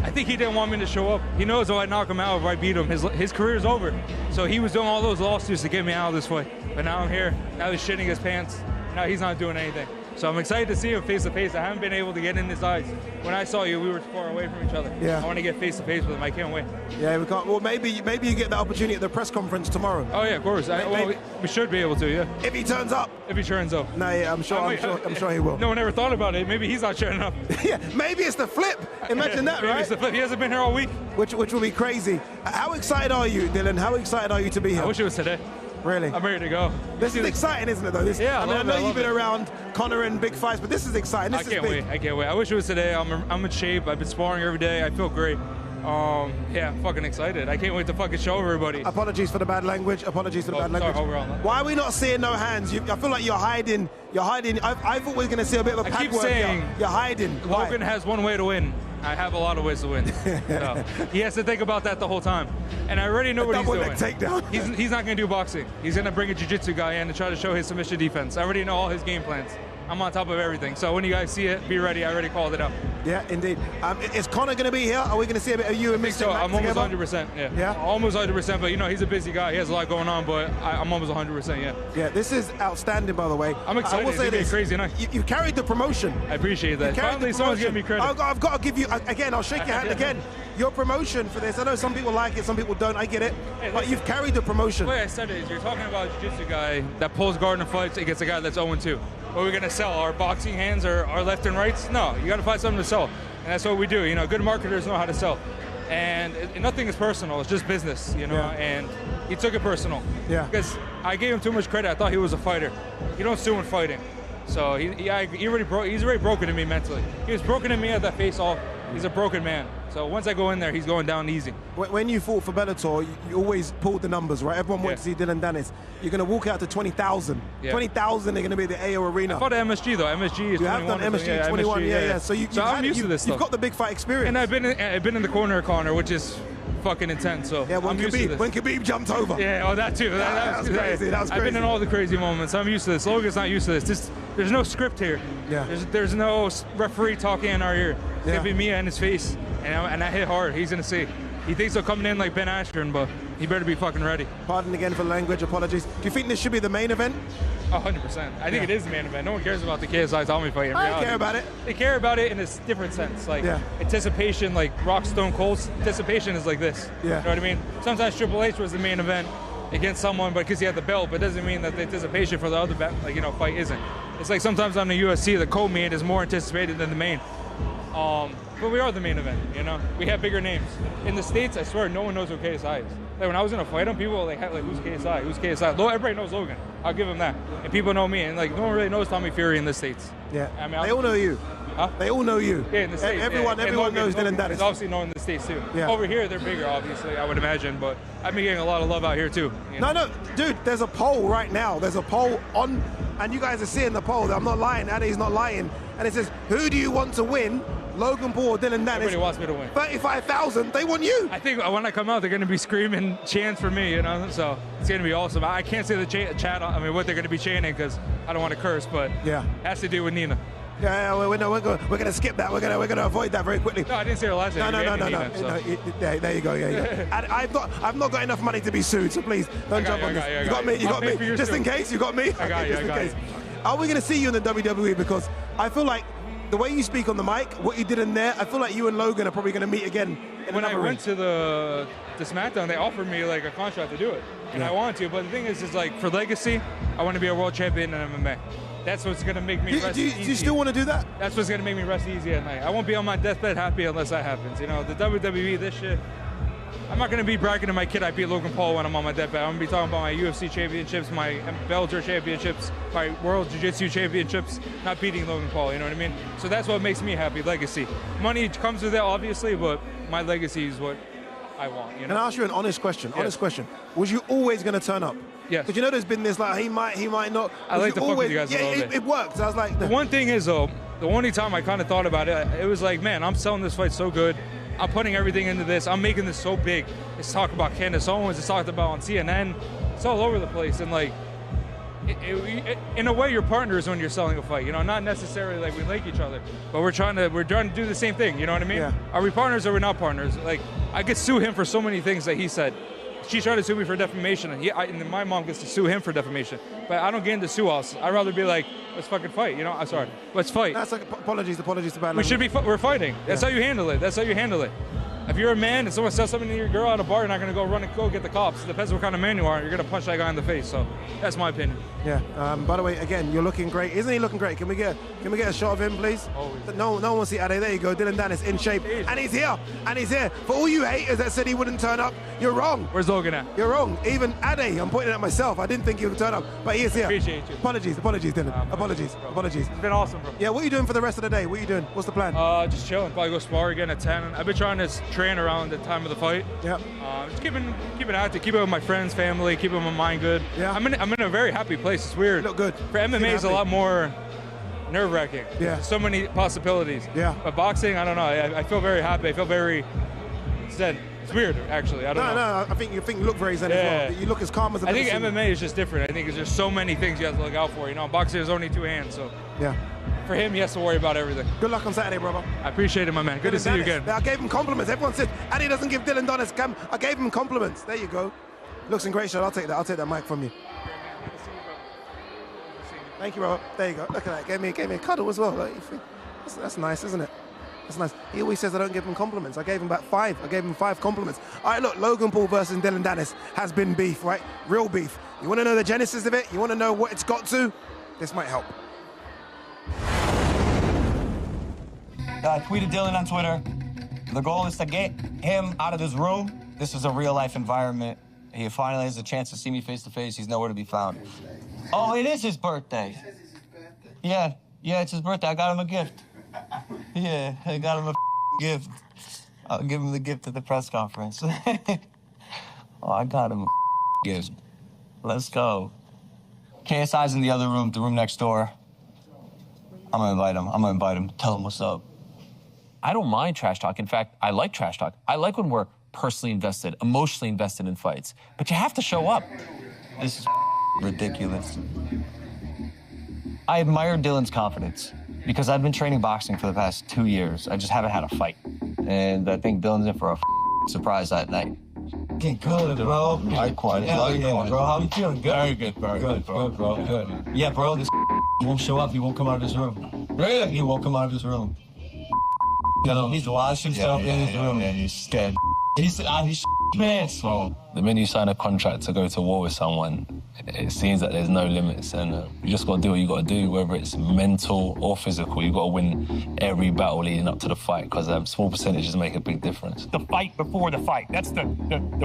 I think he didn't want me to show up. He knows if I knock him out, if I beat him, his career's over. So he was doing all those lawsuits to get me out of this fight. But now I'm here. Now he's shitting his pants. Now he's not doing anything. So I'm excited to see him face to face. I haven't been able to get in his eyes. When I saw you, we were far away from each other. Yeah. I want to get face to face with him. I can't wait. Yeah, we can't. Well, maybe you get the opportunity at the press conference tomorrow. Oh yeah, of course. We should be able to. Yeah. If he turns up. If he turns up. No, yeah, I'm sure he will. No one ever thought about it. Maybe he's not turning up. Yeah, maybe it's the flip. Imagine that, maybe right? It's the flip. He hasn't been here all week. Which will be crazy. How excited are you, Dylan? How excited are you to be here? I wish it was today. Really? I'm ready to go. This is exciting, isn't it, though? Yeah, I know you've been around Conor and big fights, but this is exciting. This is big. I can't wait. I wish it was today. I'm in shape. I've been sparring every day. I feel great. Yeah, I'm fucking excited. I can't wait to fucking show everybody. Apologies for the bad language. Apologies for the bad language. Why are we not seeing no hands? I feel like you're hiding. You're hiding. I thought we were going to see a bit of a pad I keep work saying here. You're hiding. Logan has one way to win. I have a lot of ways to win. So, he has to think about that the whole time. And I already know what he's doing. Takedown. He's not going to do boxing. He's going to bring a jiu-jitsu guy in to try to show his submission defense. I already know all his game plans. I'm on top of everything. So when you guys see it, be ready. I already called it out. Yeah, indeed. Is Conor going to be here? Are we going to see a bit of you and Mr. So I'm almost 100%. Yeah. Almost 100%. But you know, he's a busy guy. He has a lot going on. But I'm almost 100%. Yeah. Yeah. This is outstanding, by the way. I'm excited. I will say this. Crazy night. You carried the promotion. I appreciate that. Finally, someone's giving me credit. I've got to give you again. I'll shake your hand again. Your promotion for this. I know some people like it, some people don't. I get it. Hey, but you've carried the promotion. The way I said it is, you're talking about a jiu-jitsu guy that pulls guard and fights against a guy that's 0-2. What are we gonna sell? Our boxing hands or our left and rights? No, you gotta find something to sell. And that's what we do. You know, good marketers know how to sell. And nothing is personal, it's just business, you know, and he took it personal. Yeah. Because I gave him too much credit. I thought he was a fighter. You don't sue in fighting. So he's already broken to me mentally. He was broken to me at that face-off. He's a broken man. So once I go in there, he's going down easy. When you fought for Bellator, you always pulled the numbers, right? Everyone went to see Dillon Danis. You're going to walk out to 20,000. Yeah. 20,000, they're going to be at the AO Arena. I fought at MSG, though. MSG is 21. You have done MSG 21, yeah. So I'm used to this stuff. You've got the big fight experience. And I've been in the corner of Conor, which is fucking intense. So yeah, when Khabib jumped over. Yeah, oh, that too. That was crazy. That was crazy. I've been in all the crazy moments. I'm used to this. Logan's not used to this. There's no script here. Yeah. There's no referee talking in our ear. It's gonna be me in his face, and I hit hard. He's gonna see. He thinks he'll come in like Ben Askren, but he better be fucking ready. Pardon again for language. Apologies. Do you think this should be the main event? 100%. I think it is the main event. No one cares about the KSI Tommy fight. I don't care about it. They care about it in a different sense. Like anticipation, like Rock Stone Cold's anticipation is like this. Yeah. You know what I mean? Sometimes Triple H was the main event against someone, but because he had the belt, but it doesn't mean that the anticipation for the other fight isn't. It's like sometimes on the UFC, the co-main is more anticipated than the main. But we are the main event, you know? We have bigger names. In the States, I swear, no one knows who KSI is. Like when I was gonna fight him, people were like, who's KSI? Who's KSI? Everybody knows Logan. I'll give him that. And people know me, and like no one really knows Tommy Fury in the States. Yeah. I mean, they all know you. Huh? They all know you. Yeah, in the States. Everyone knows Dillon Danis. He's obviously known in the States too. Yeah. Over here, they're bigger, obviously, I would imagine, but I've been getting a lot of love out here too. You know? No, dude, there's a poll right now. There's a poll on, and you guys are seeing the poll. I'm not lying. Addy's not lying. And it says, who do you want to win? Logan Paul or Dillon Danis? Everybody wants me to win. 35,000, they want you. I think when I come out, they're going to be screaming chants for me, you know, so it's going to be awesome. I can't say the chat, I mean, what they're going to be chanting because I don't want to curse, but it has to do with Nina. Yeah, we're going to skip that. We're going to avoid that very quickly. No, I didn't say her last name. No. There you go. I've not got enough money to be sued, so please don't jump on this. You got me. You got me. Just in case, you got me. I got you. Are we going to see you in the WWE? Because I feel like the way you speak on the mic, what you did in there, I feel like you and Logan are probably going to meet again. When I went to the SmackDown, they offered me like a contract to do it, and I wanted to. But the thing is like for legacy, I want to be a world champion in MMA. That's what's going to make me rest easy. Do you still want to do that? That's what's going to make me rest easy at night. I won't be on my deathbed happy unless that happens. You know, the WWE, this shit. I'm not going to be bragging to my kid I beat Logan Paul when I'm on my deathbed. I'm going to be talking about my UFC championships, my Bellator championships, my World Jiu-Jitsu championships, not beating Logan Paul, you know what I mean? So that's what makes me happy, legacy. Money comes with it, obviously, but my legacy is what I want, you know? Can I ask you an honest question? Honest question. Was you always going to turn up? Yes. Because you know there's been this, like, he might not. I like to fuck with you guys a little bit. It worked. So I was like... The one thing is, though, the only time I kind of thought about it, it was like, man, I'm selling this fight so good. I'm putting everything into this. I'm making this so big. It's talked about Candace Owens. It's talked about on CNN. It's all over the place. And like, in a way, you're partners when you're selling a fight. You know, not necessarily like we like each other, but we're trying to do the same thing. You know what I mean? Yeah. Are we partners or we're not partners? Like, I could sue him for so many things that he said. She tried to sue me for defamation, and my mom gets to sue him for defamation. But I don't get into sue us. I'd rather be like, let's fucking fight. You know, I'm sorry. Let's fight. That's like apologies to bad language. We're fighting. That's how you handle it. That's how you handle it. If you're a man and someone says something to your girl at a bar, you're not going to go run and go get the cops. It depends what kind of man you are. You're going to punch that guy in the face. So that's my opinion. Yeah. By the way, again, you're looking great. Isn't he looking great? Can we get a shot of him, please? Always. No one wants to see Ade. There you go. Dillon Danis in shape. And he's here. And he's here. For all you haters that said he wouldn't turn up, you're wrong. Where's Logan at? You're wrong. Even Ade, I'm pointing at myself. I didn't think he would turn up. But he is here. Appreciate you. Apologies, Dillon. Apologies. It's been awesome, bro. Yeah, what are you doing for the rest of the day? What are you doing? What's the plan? Just chilling. Probably go spar again at 10. I've been trying to train around the time of the fight. Yeah. Just keeping active, keep it with my friends, family, keeping my mind good. Yeah. I'm in a very happy place. It's weird. Look good. For MMA, it's a lot more nerve-wracking. Yeah. So many possibilities. Yeah. But boxing, I don't know. I feel very happy. I feel very zen. It's weird, actually. I don't know. No, I think you look very zen as well. You look as calm as I've I think ever seen MMA is just different. I think there's just so many things you have to look out for. You know, boxing is only 2 hands, so. Yeah. For him, he has to worry about everything. Good luck on Saturday, brother. I appreciate it, my man. Good to see you again. I gave him compliments. Everyone said, Addy doesn't give Dillon Danis I gave him compliments. There you go. Looks in great shape. I'll take that mic from you. Thank you, brother. There you go. Look at that. Gave me a cuddle as well. Like, that's nice, isn't it? That's nice. He always says I don't give him compliments. I gave him back 5. I gave him 5 compliments. All right, look, Logan Paul versus Dillon Danis has been beef, right? Real beef. You want to know the genesis of it? You want to know what it's got to? This might help. I tweeted Dillon on Twitter. The goal is to get him out of this room. This is a real-life environment. He finally has a chance to see me face-to-face. He's nowhere to be found. Oh, it is his birthday. Yeah, it's his birthday. I got him a gift. Yeah, I got him a gift. I'll give him the gift at the press conference. Oh, I got him a gift. Let's go. KSI's in the other room, the room next door. I'm gonna invite him. Tell him what's up. I don't mind trash talk. In fact, I like trash talk. I like when we're personally invested, emotionally invested in fights. But you have to show up. This is ridiculous. I admire Dillon's confidence because I've been training boxing for the past 2 years. I just haven't had a fight. And I think Dillon's in for a surprise that night. Get good, bro. Quiet. How you doing, bro? How you feeling? Good? Very good, bro. Good, bro. Good. Yeah, bro, this he won't show up. He won't come out of this room. Really? He won't come out of this room. He's lost himself in his room. Yeah, he's scared. He's man. So the minute you sign a contract to go to war with someone, it seems that there's no limits, and you just got to do what you got to do, whether it's mental or physical. You got to win every battle leading up to the fight, because small percentages make a big difference. The fight before the fight. That's the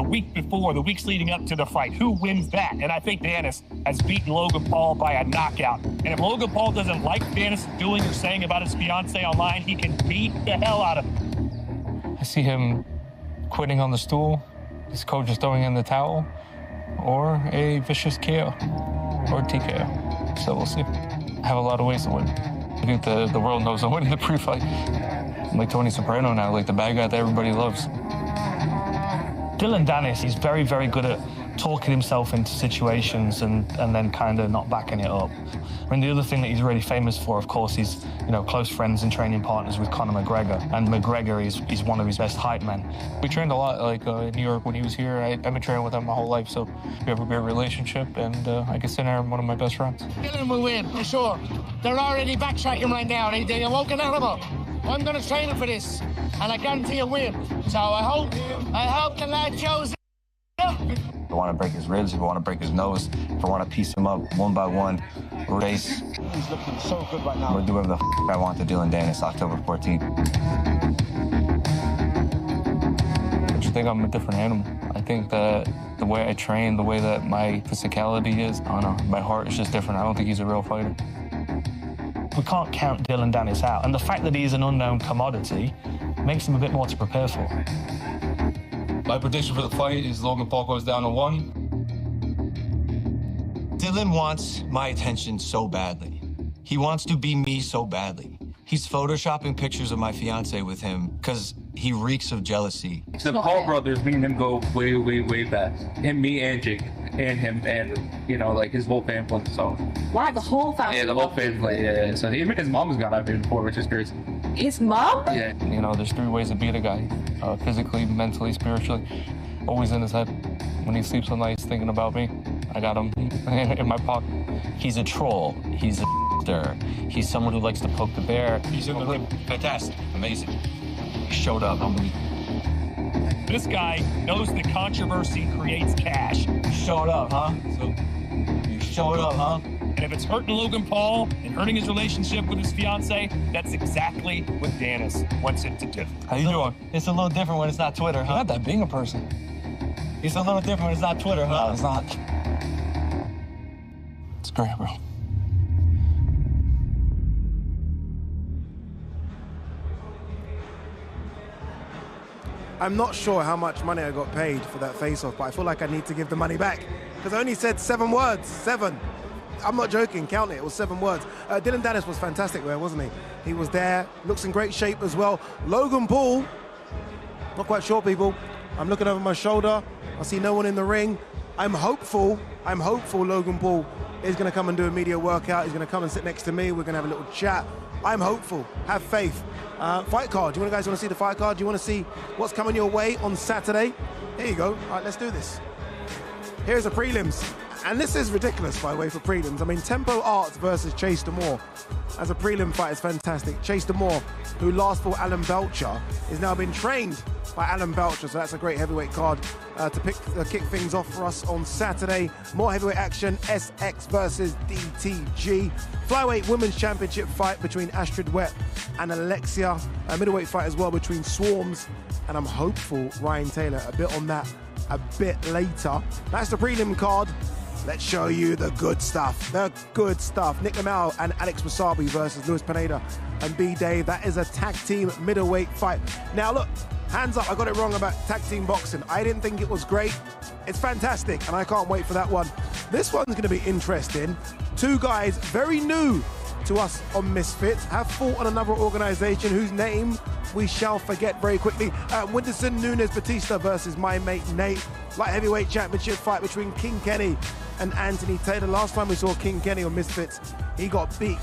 week before, the weeks leading up to the fight. Who wins that? And I think Danis has beaten Logan Paul by a knockout. And if Logan Paul doesn't like Danis doing or saying about his fiance online, he can beat the hell out of him. I see him quitting on the stool, his coach is throwing in the towel, or a vicious KO or TKO. So we'll see. I have a lot of ways to win. I think the world knows I'm winning the pre-fight. I'm like Tony Soprano now, like the bad guy that everybody loves. Dillon Danis is very, very good at talking himself into situations and then kind of not backing it up. I mean, the other thing that he's really famous for, of course, is, you know, close friends and training partners with Conor McGregor. And McGregor is one of his best hype men. We trained a lot, like in New York when he was here. I've been training with him my whole life, so we have a great relationship, and I consider him one of my best friends. Dillon will win, for sure. They're already backtracking right now. They're a woken animal. I'm going to train him for this, and I guarantee a win. So I hope the lad shows If I want to break his ribs, if I want to break his nose, if I want to piece him up one by one, race. He's looking so good right now. I'm going to do whatever the I want to Dillon Danis, October 14th. I just think I'm a different animal. I think that the way I train, the way that my physicality is, I don't know, my heart is just different. I don't think he's a real fighter. We can't count Dillon Danis out, and the fact that he's an unknown commodity makes him a bit more to prepare for. My prediction for the fight is Logan Paul goes down to 1. Dillon wants my attention so badly. He wants to be me so badly. He's photoshopping pictures of my fiance with him because he reeks of jealousy. The Paul brothers, me and him go way, way, way back. Him, me, and Jake, and him, and, you know, like his whole family, so. Why, the whole family? Yeah, the whole family, yeah. So even his mom has gone out there before, which is crazy. His mom? Yeah, you know, there's 3 ways to beat a guy. Physically, mentally, spiritually. Always in his head. When he sleeps at night, he's thinking about me. I got him in my pocket. He's a troll. He's a He's someone who likes to poke the bear. He's in the room. Fantastic. Amazing. He showed up. Unbelievable. This guy knows that controversy creates cash. You showed up, huh? You showed up, huh? And if it's hurting Logan Paul and hurting his relationship with his fiance, that's exactly what Danis wants it to do. How you doing? It's a little different when it's not Twitter, huh? Not that being a person. It's a little different when it's not Twitter, huh? No, it's not. It's great, bro. I'm not sure how much money I got paid for that face-off, but I feel like I need to give the money back because I only said 7 words. 7. I'm not joking, count it. It was 7 words. Dillon Danis was fantastic there, wasn't he? He was there, looks in great shape as well. Logan Paul, not quite sure, people. I'm looking over my shoulder. I see no one in the ring. I'm hopeful Logan Paul is going to come and do a media workout. He's going to come and sit next to me. We're going to have a little chat. I'm hopeful. Have faith. Fight card. Do you guys want to see the fight card? Do you want to see what's coming your way on Saturday? Here you go. All right, let's do this. Here's the prelims. And this is ridiculous, by the way, for prelims. I mean, Tempo Arts versus Chase Damore as a prelim fight is fantastic. Chase Damore, who last fought Alan Belcher, is now being trained by Alan Belcher, so that's a great heavyweight card to kick things off for us on Saturday. More heavyweight action, SX versus DTG. Flyweight Women's Championship fight between Astrid Wett and Alexia. A middleweight fight as well between Swarms, and I'm hopeful Ryan Taylor, a bit on that a bit later. That's the prelim card. Let's show you the good stuff. The good stuff. Nick Lamau and Alex Wasabi versus Luis Pineda and B. Dave. That is a tag team middleweight fight. Now look, hands up, I got it wrong about tag team boxing. I didn't think it was great. It's fantastic, and I can't wait for that one. This one's going to be interesting. 2 guys very new to us on Misfits have fought on another organization whose name we shall forget very quickly. Winterson Nunes Batista versus my mate Nate. Light heavyweight championship fight between King Kenny and Anthony Taylor. Last time we saw King Kenny on Misfits, he got beat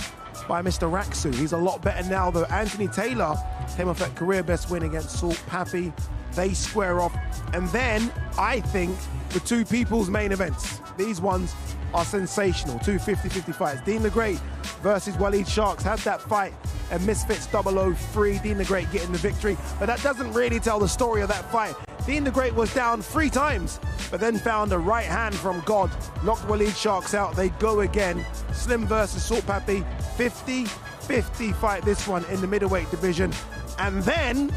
by Mr. Raksu. He's a lot better now, though. Anthony Taylor came off that career best win against Salt Pappy. They square off. And then, I think, the 2 people's main events. These ones are sensational. 2 50-50 fights. Dean the Great versus Waleed Sharks. Had that fight at Misfits 003. Dean the Great getting the victory. But that doesn't really tell the story of that fight. Dean the Great was down 3 times, but then found a right hand from God. Knocked Waleed Sharks out. They go again. Slim versus Salt Pappy. 50-50 fight, this one in the middleweight division. And then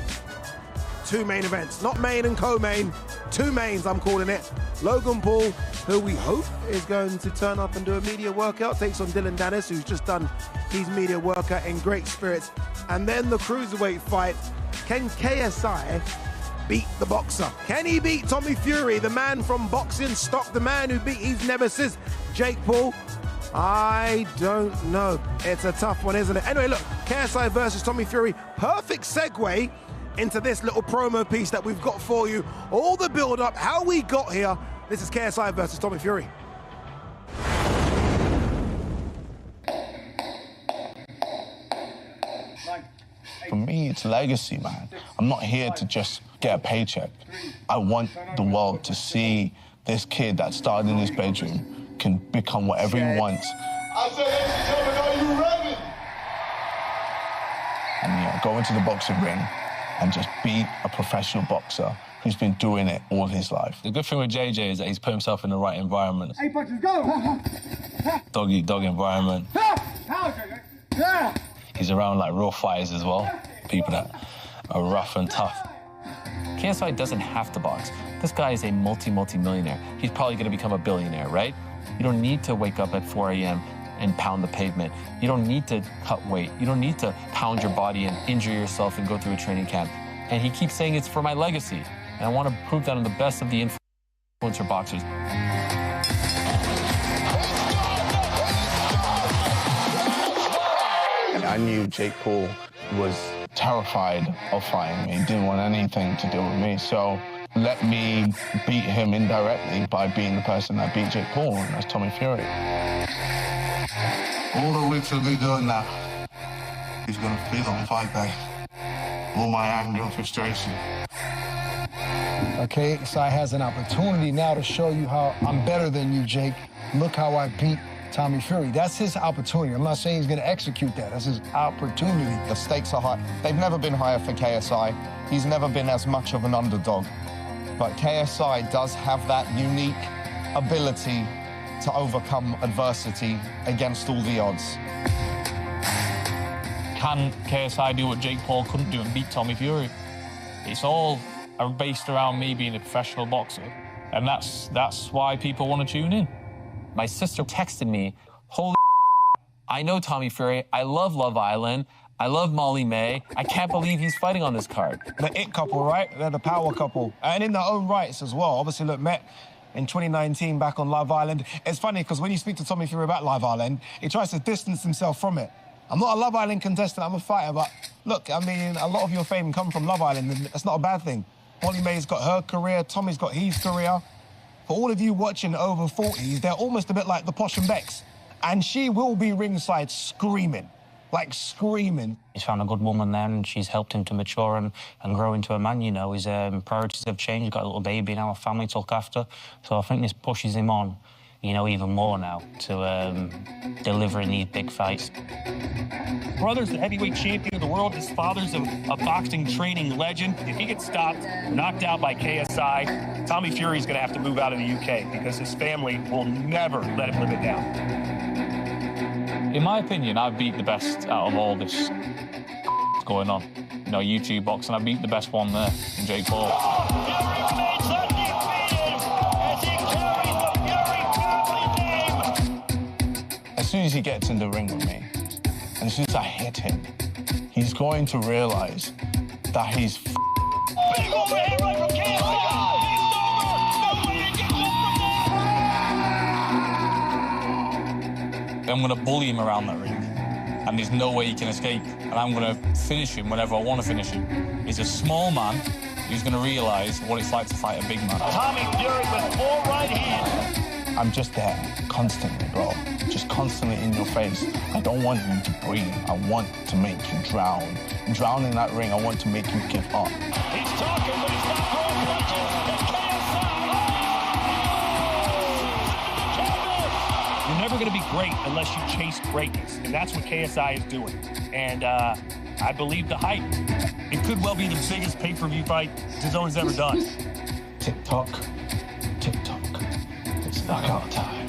2 main events. Not main and co-main. 2 mains, I'm calling it. Logan Paul, who we hope is going to turn up and do a media workout, takes on Dillon Danis, who's just done his media workout in great spirits. And then the cruiserweight fight. Can KSI beat the boxer? Can he beat Tommy Fury, the man from boxing stock, the man who beat his nemesis, Jake Paul? I don't know. It's a tough one, isn't it? Anyway, look, KSI versus Tommy Fury. Perfect segue into this little promo piece that we've got for you. All the build-up, how we got here. This is KSI versus Tommy Fury. For me, it's legacy, man. I'm not here to just get a paycheck. I want the world to see this kid that started in his bedroom can become whatever he wants. I said, ladies and gentlemen, are you ready? And go into the boxing ring and just beat a professional boxer who's been doing it all his life. The good thing with JJ is that he's put himself in the right environment. Hey, punches, go! Dog eat dog environment. He's around like real fighters as well. People that are rough and tough. KSI doesn't have to box. This guy is a multi-millionaire. He's probably gonna become a billionaire, right? You don't need to wake up at 4 a.m. and pound the pavement. You don't need to cut weight. You don't need to pound your body and injure yourself and go through a training camp. And he keeps saying it's for my legacy. And I want to prove that I'm the best of the influencer boxers. I knew Jake Paul was terrified of fighting me. He didn't want anything to do with me. So let me beat him indirectly by being the person that beat Jake Paul, and that's Tommy Fury. All the weeks he'll be doing that, he's going to feel on fight day. All my anger and frustration. Okay, KSI has an opportunity now to show you how I'm better than you, Jake. Look how I beat Tommy Fury. That's his opportunity. I'm not saying he's going to execute that. That's his opportunity. The stakes are high. They've never been higher for KSI. He's never been as much of an underdog. But KSI does have that unique ability to overcome adversity against all the odds. Can KSI do what Jake Paul couldn't do and beat Tommy Fury? It's all based around me being a professional boxer, and that's why people want to tune in. My sister texted me, holy I know Tommy Fury, I love Love Island, I love Molly May. I can't believe he's fighting on this card. The it couple, right? They're the power couple. And in their own rights as well. Obviously, look, met in 2019 back on Love Island. It's funny because when you speak to Tommy Fury about Love Island, he tries to distance himself from it. I'm not a Love Island contestant, I'm a fighter, but look, I mean, a lot of your fame come from Love Island, and that's not a bad thing. Molly May's got her career, Tommy's got his career. For all of you watching over 40s, they're almost a bit like the Posh and Becks. And she will be ringside screaming. Like screaming. He's found a good woman there, and she's helped him to mature and grow into a man, you know. His priorities have changed. He's got a little baby now, a family to look after. So I think this pushes him on, you know, even more now to deliver in these big fights. Brother's the heavyweight champion of the world. His father's a boxing training legend. If he gets stopped, knocked out by KSI, Tommy Fury's going to have to move out of the UK because his family will never let him live it down. In my opinion, I beat the best out of all this going on. You know, YouTube boxing, I beat the best one there in Jake Paul. As soon as he gets in the ring with me, and as soon as I hit him, he's going to realize that he's Big overhead right from KSI. I'm going to bully him around that ring, and there's no way he can escape. And I'm going to finish him whenever I want to finish him. He's a small man who's going to realise what it's like to fight a big man. Tommy Fury with 4 right hands. I'm just there constantly, bro. Just constantly in your face. I don't want you to breathe. I want to make you drown. Drown in that ring. I want to make you give up. He's talking, but he's not throwing punches. You're never going to be great unless you chase greatness, and that's what KSI is doing. And I believe the hype. It could well be the biggest pay-per-view fight DAZN's ever done. Tick-tock, tick-tock. It's knockout time.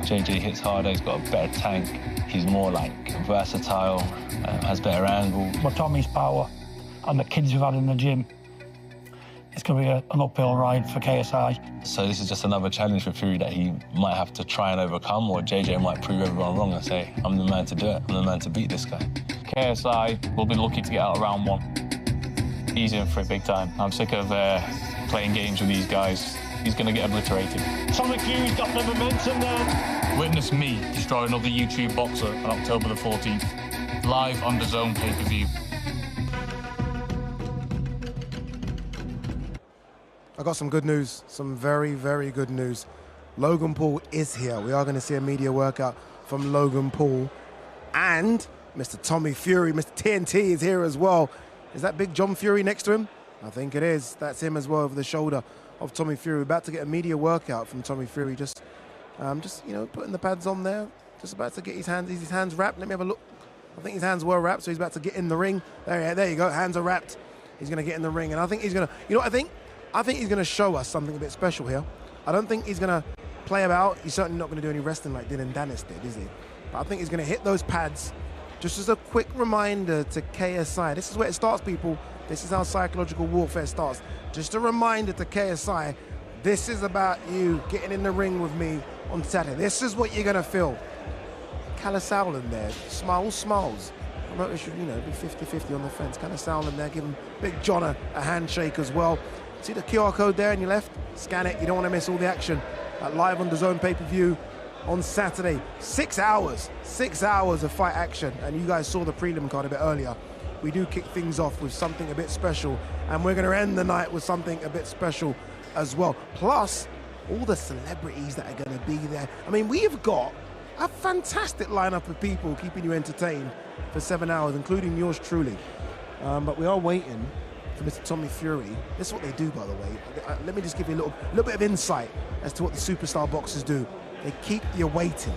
JJ hits harder, he's got a better tank. He's more like versatile, has better angle. But Tommy's power and the kids we've had in the gym, it's going to be an uphill ride for KSI. So this is just another challenge for Fury that he might have to try and overcome, or JJ might prove everyone wrong and say, I'm the man to do it. I'm the man to beat this guy. KSI will be lucky to get out of round 1. He's in for it big time. I'm sick of playing games with these guys. He's going to get obliterated. Tommy Fury's got the momentum now. Witness me destroy another YouTube boxer on October the 14th. Live on DAZN pay-per-view. I got some good news, some very, very good news. Logan Paul is here. We are going to see a media workout from Logan Paul. And Mr. Tommy Fury, Mr. TNT is here as well. Is that Big John Fury next to him? I think it is. That's him as well over the shoulder of Tommy Fury. We're about to get a media workout from Tommy Fury. Just you know, putting the pads on there. Just about to get his hands wrapped. Let me have a look. I think his hands were wrapped, so he's about to get in the ring. There you go. Hands are wrapped. He's going to get in the ring. And I think he's going to, you know what I think? I think he's going to show us something a bit special here. I don't think he's going to play about. He's certainly not going to do any wrestling like Dillon Danis did, is he? But I think he's going to hit those pads. Just as a quick reminder to KSI, this is where it starts, people. This is how psychological warfare starts. Just a reminder to KSI, this is about you getting in the ring with me on Saturday. This is what you're going to feel. Callis Howland there, smiles. I know it should, you know, be 50-50 on the fence. Callis Howland there, giving Big John a handshake as well. See the QR code there on your left? Scan it. You don't want to miss all the action. Live on DAZN pay-per-view on Saturday. 6 hours. 6 hours of fight action. And you guys saw the prelim card a bit earlier. We do kick things off with something a bit special. And we're going to end the night with something a bit special as well. Plus, all the celebrities that are going to be there. I mean, we have got a fantastic lineup of people keeping you entertained for 7 hours, including yours truly. But we are waiting for Mr. Tommy Fury. This is what they do, by the way. Let me just give you a little bit of insight as to what the superstar boxers do. They keep you waiting.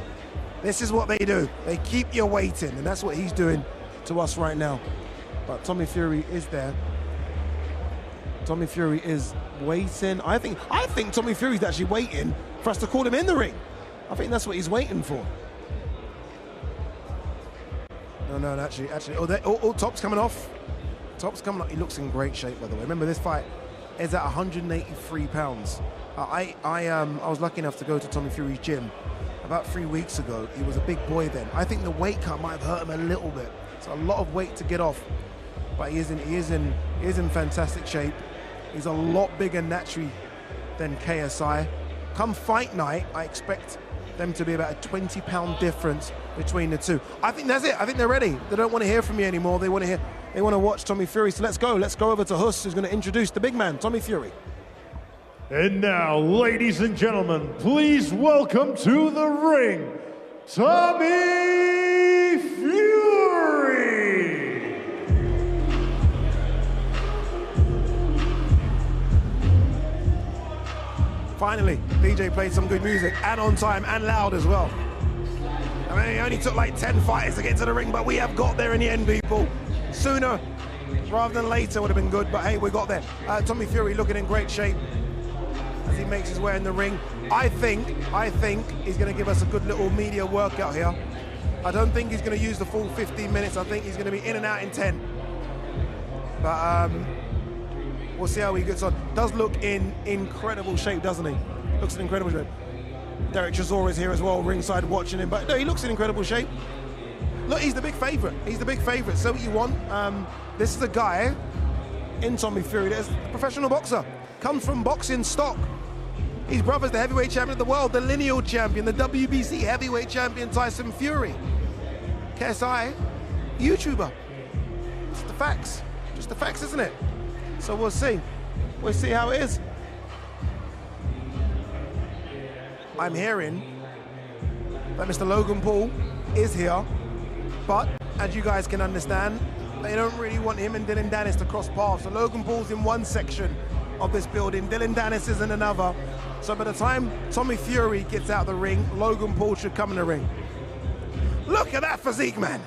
This is what they do. They keep you waiting, and that's what he's doing to us right now. But Tommy Fury is there. Tommy Fury is waiting. I think Tommy Fury's actually waiting for us to call him in the ring. I think that's what he's waiting for. No, actually. Oh, Top's coming off. Top's coming up. He looks in great shape, by the way. Remember, this fight is at 183 pounds. I was lucky enough to go to Tommy Fury's gym about 3 weeks ago. He was a big boy then. I think the weight cut might have hurt him a little bit. It's a lot of weight to get off, but he is in fantastic shape. He's a lot bigger naturally than KSI. Come fight night, I expect them to be about a 20-pound difference between the two. I think that's it. I think they're ready. They don't want to hear from me anymore. They want to watch Tommy Fury. So let's go. Let's go over to Huss, who's going to introduce the big man, Tommy Fury. And now, ladies and gentlemen, please welcome to the ring, Tommy Fury! Finally, DJ played some good music, and on time, and loud as well. I mean, it only took like 10 fighters to get to the ring, but we have got there in the end, people. Sooner rather than later would have been good, but hey, we got there. Tommy Fury looking in great shape as he makes his way in the ring. I think he's going to give us a good little media workout here. I don't think he's going to use the full 15 minutes. I think he's going to be in and out in 10. But we'll see how he gets on. Does look in incredible shape, doesn't he? Looks in incredible shape. Derek Chisora is here as well, ringside watching him. But no, he looks in incredible shape. Look, he's the big favourite. He's the big favourite. So what you want? This is a guy in Tommy Fury that's a professional boxer. Comes from boxing stock. His brother's the heavyweight champion of the world, the lineal champion, the WBC heavyweight champion Tyson Fury. KSI, YouTuber. It's the facts. Just the facts, isn't it? So we'll see. We'll see how it is. I'm hearing that Mr. Logan Paul is here, but as you guys can understand, they don't really want him and Dillon Danis to cross paths. So Logan Paul's in one section of this building, Dillon Danis is in another. So by the time Tommy Fury gets out the ring, Logan Paul should come in the ring. Look at that physique, man.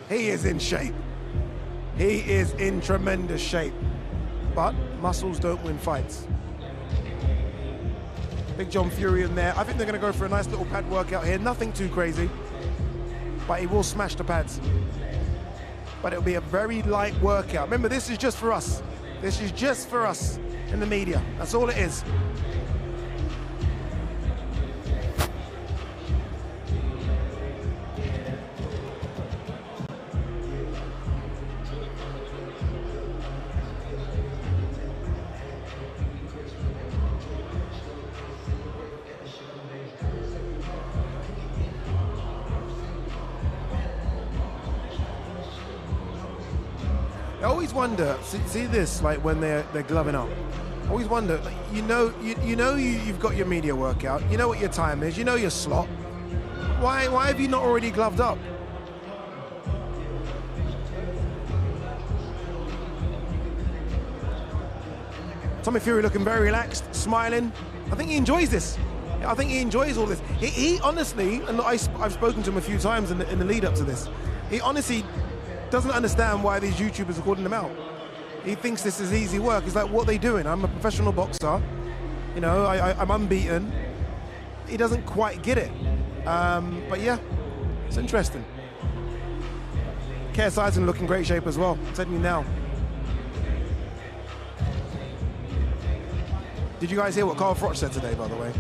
He is in shape. He is in tremendous shape. But muscles don't win fights. Big John Fury in there. I think they're going to go for a nice little pad workout here. Nothing too crazy, but he will smash the pads. But it'll be a very light workout. Remember, this is just for us. This is just for us in the media. That's all it is. I always wonder, see this, like when they're gloving up. I always wonder, like, you've got your media workout, you know what your time is, you know your slot. Why have you not already gloved up? Tommy Fury looking very relaxed, smiling. I think he enjoys this. I think he enjoys all this. He honestly, and I've spoken to him a few times in the lead up to this, he honestly doesn't understand why these YouTubers are calling him out. He thinks this is easy work. He's like, what are they doing? I'm a professional boxer. You know, I'm unbeaten. He doesn't quite get it. But yeah, it's interesting. KSI's in looking great shape as well. I'm telling you now. Did you guys hear what Carl Froch said today, by the way?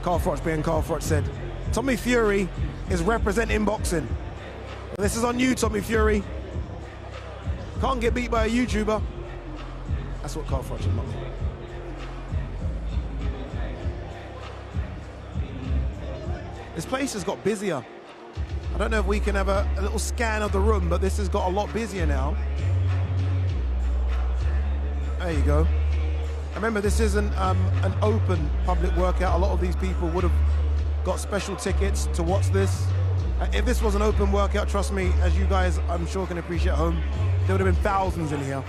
Carl Froch being Carl Froch said, Tommy Fury is representing boxing. This is on you, Tommy Fury. Can't get beat by a YouTuber. That's what Carl Froch is not. This place has got busier. I don't know if we can have a little scan of the room, but this has got a lot busier now. There you go. Remember, this isn't an open public workout. A lot of these people would have got special tickets to watch this. If this was an open workout, trust me, as you guys I'm sure can appreciate at home, there would have been thousands in here.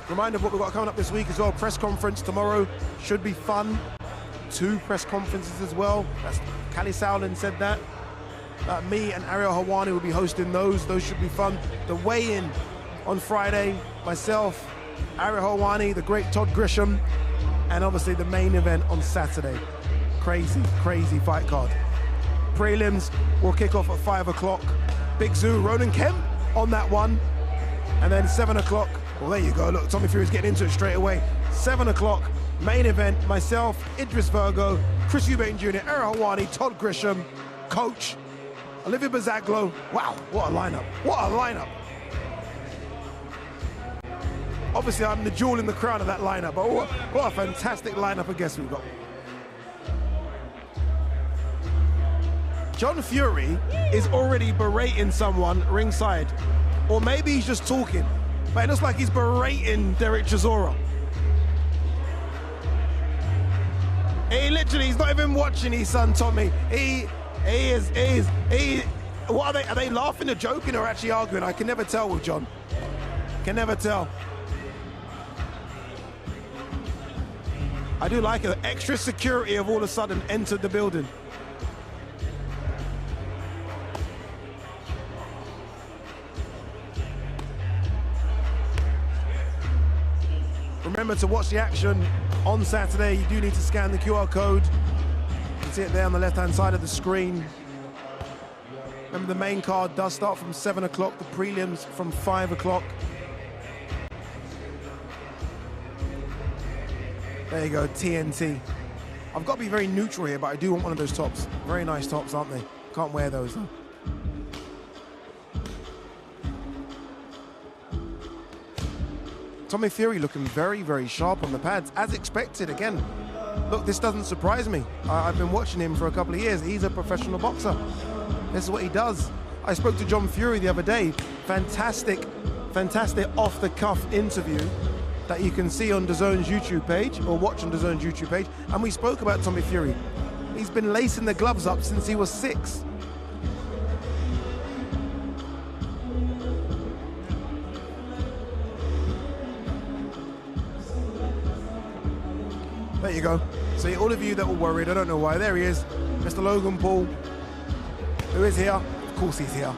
Reminder of what we've got coming up this week as well. Press conference tomorrow should be fun. 2 press conferences as well. That's Kali Saulin said that. Me and Ariel Hawani will be hosting those. Those should be fun. The weigh-in on Friday, myself, Ariel Hawani, the great Todd Grisham, and obviously the main event on Saturday. Crazy, crazy fight card. Prelims will kick off at 5 o'clock. Big Zoo, Ronan Kemp on that one. And then 7 o'clock, well, there you go. Look, Tommy Fury's getting into it straight away. 7 o'clock, main event, myself, Idris Virgo, Chris Eubank Jr., Errol Hawani, Todd Grisham, Coach, Olivia Bazaglo. Wow, what a lineup. What a lineup. Obviously, I'm the jewel in the crown of that lineup, but what a fantastic lineup of guests we've got. John Fury is already berating someone ringside, or maybe he's just talking, but it looks like he's berating Derek Chisora. He literally, he's not even watching his son Tommy. What are they laughing or joking or actually arguing? I can never tell with John. Can never tell. I do like it. Extra security have all of a sudden entered the building. Remember to watch the action on Saturday. You do need to scan the QR code. You can see it there on the left-hand side of the screen. Remember, the main card does start from 7 o'clock, the prelims from 5 o'clock. There you go, TNT. I've got to be very neutral here, but I do want one of those tops. Very nice tops, aren't they? Can't wear those, though. Tommy Fury looking very, very sharp on the pads, as expected. Again, look, this doesn't surprise me. I've been watching him for a couple of years. He's a professional boxer. This is what he does. I spoke to John Fury the other day. Fantastic, fantastic off-the-cuff interview that you can see on DAZN's YouTube page, or watch on DAZN's YouTube page. And we spoke about Tommy Fury. He's been lacing the gloves up since he was 6. There you go. See, all of you that were worried, I don't know why, there he is, Mr. Logan Paul, who is here. Of course he's here.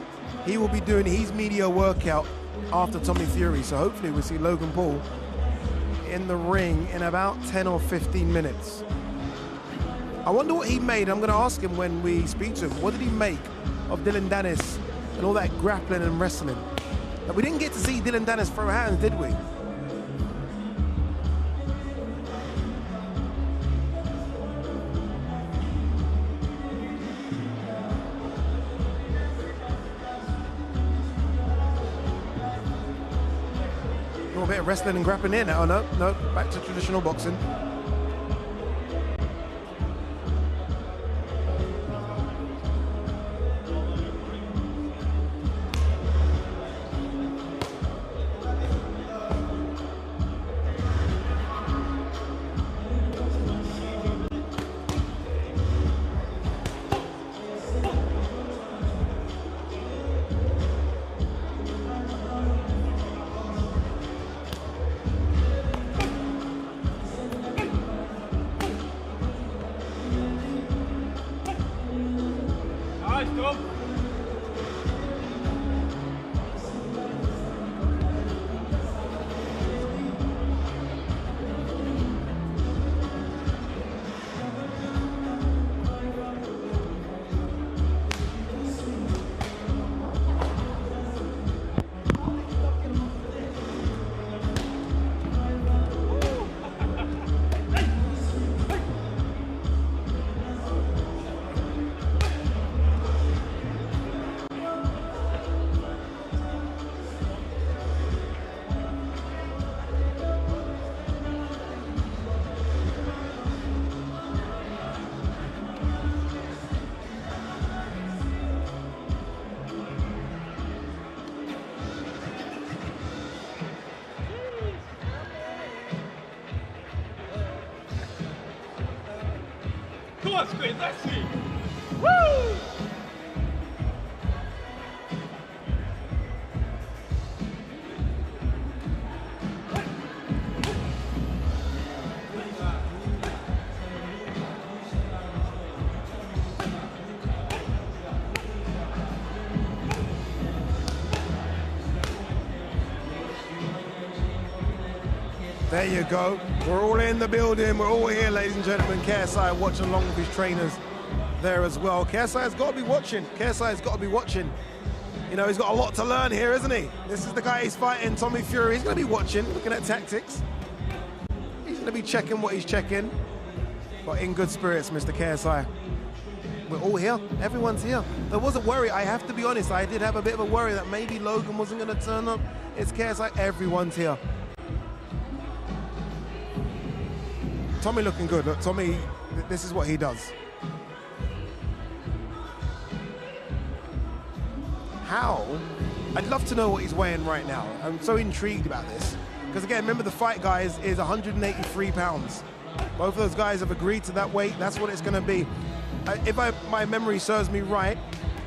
He will be doing his media workout after Tommy Fury, so hopefully we'll see Logan Paul in the ring in about 10 or 15 minutes. I wonder what he made. I'm going to ask him when we speak to him. What did he make of Dillon Danis and all that grappling and wrestling? But we didn't get to see Dillon Danis throw hands, did we? A bit of wrestling and grappling here now. No, back to traditional boxing. Come on, Squid, let's see. Woo! There you go. We're all in the building. We're all here, ladies and gentlemen. KSI watching along with his trainers there as well. KSI's got to be watching. KSI's got to be watching. You know, he's got a lot to learn here, isn't he? This is the guy he's fighting, Tommy Fury. He's going to be watching, looking at tactics. He's going to be checking what he's checking. But in good spirits, Mr. KSI. We're all here. Everyone's here. There was a worry. I have to be honest. I did have a bit of a worry that maybe Logan wasn't going to turn up. It's KSI. Everyone's here. Tommy looking good. Look, Tommy, this is what he does. How? I'd love to know what he's weighing right now. I'm so intrigued about this. Because again, remember the fight, guys, is 183 pounds. Both of those guys have agreed to that weight. That's what it's going to be. If my memory serves me right,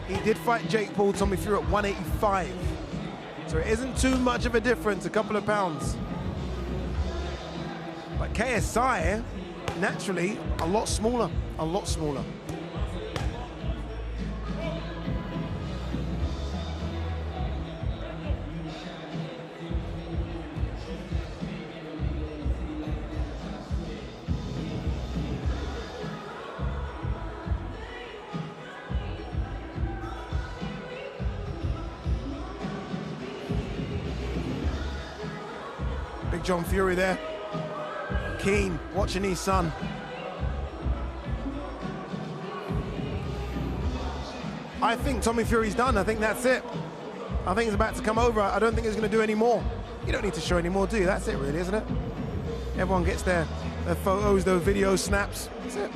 he did fight Jake Paul, Tommy Fury at 185. So it isn't too much of a difference, a couple of pounds. But KSI, naturally, a lot smaller, a lot smaller. Big John Fury there. Keen, watching his son. I think Tommy Fury's done. I think that's it. I think he's about to come over. I don't think he's going to do any more. You don't need to show any more, do you? That's it, really, isn't it? Everyone gets their photos, their videos, snaps. That's it.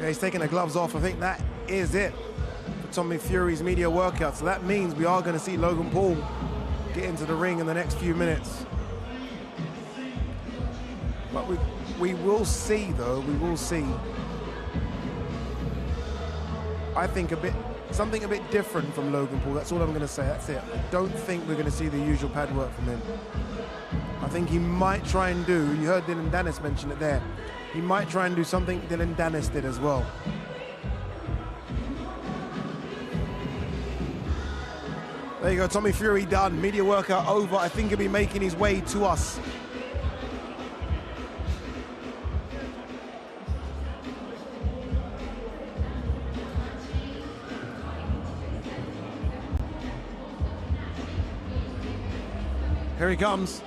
He's taking the gloves off. I think that is it for Tommy Fury's media workout. So that means we are going to see Logan Paul get into the ring in the next few minutes. But we will see, though. We will see. I think something a bit different from Logan Paul. That's all I'm going to say. That's it. I don't think we're going to see the usual pad work from him. I think he might try and do, you heard Dillon Danis mention it there, he might try and do something Dillon Danis did as well. There you go, Tommy Fury done. Media workout over. I think he'll be making his way to us. Here he comes.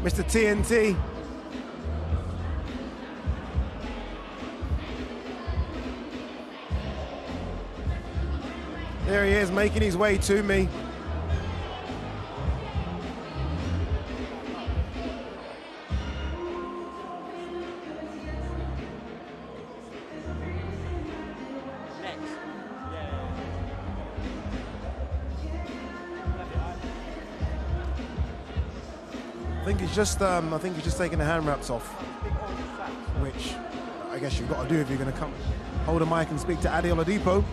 Mr. TNT. There he is, making his way to me. I think he's just taking the hand wraps off, which I guess you've got to do if you're going to come hold a mic and speak to Adi Oladipo.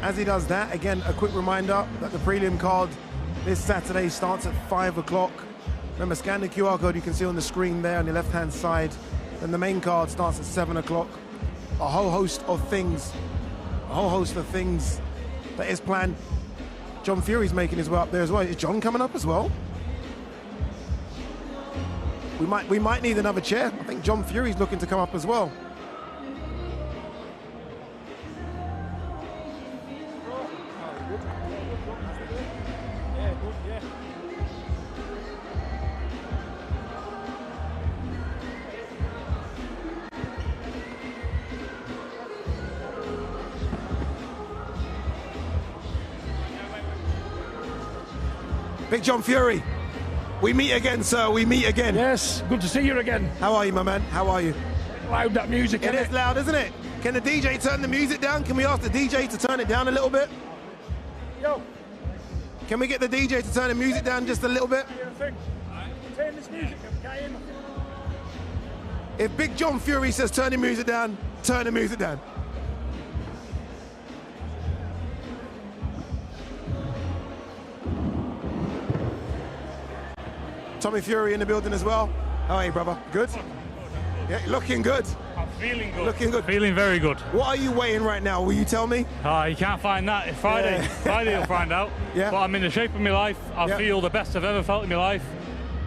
As he does that, again, a quick reminder that the prelim card this Saturday starts at 5 o'clock. Remember, scan the QR code you can see on the screen there on the left-hand side. Then the main card starts at 7 o'clock. A whole host of things that is planned. John Fury's making his way up there as well. Is John coming up as well? We might need another chair. I think John Fury's looking to come up as well. Big John Fury, we meet again, sir. We meet again. Yes, good to see you again. How are you, my man? How are you? Loud, that music, It is loud, isn't it? Can the DJ turn the music down? Can we ask the DJ to turn it down a little bit? Yo. Can we get the DJ to turn the music down just a little bit? Turn this music up, If Big John Fury says turn the music down, turn the music down. Tommy Fury in the building as well. How are you, brother? Good? Yeah, looking good. Feeling good. Looking good. Feeling very good. What are you weighing right now? Will you tell me? You can't find that. It's Friday. Yeah. Friday you'll find out. Yeah. But I'm in the shape of my life. I feel the best I've ever felt in my life.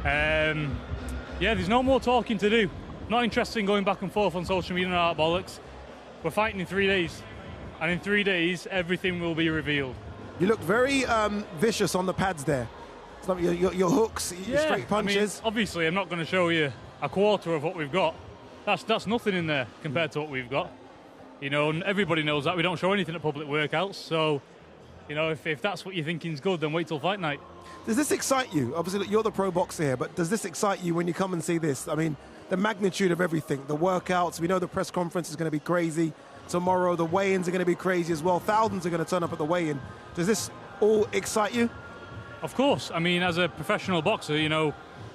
Yeah, there's no more talking to do. Not interested in going back and forth on social media and all that bollocks. We're fighting in 3 days. And in 3 days, everything will be revealed. You look very vicious on the pads there. It's like your hooks, your straight punches. I mean, obviously, I'm not going to show you a quarter of what we've got. That's nothing in there compared to what we've got. You know, and everybody knows that. We don't show anything at public workouts. So, you know, if that's what you're thinking is good, then wait till fight night. Does this excite you? Obviously, you're the pro boxer here, but does this excite you when you come and see this? I mean, the magnitude of everything, the workouts. We know the press conference is going to be crazy. Tomorrow, the weigh-ins are going to be crazy as well. Thousands are going to turn up at the weigh-in. Does this all excite you? Of course. I mean, as a professional boxer, you know,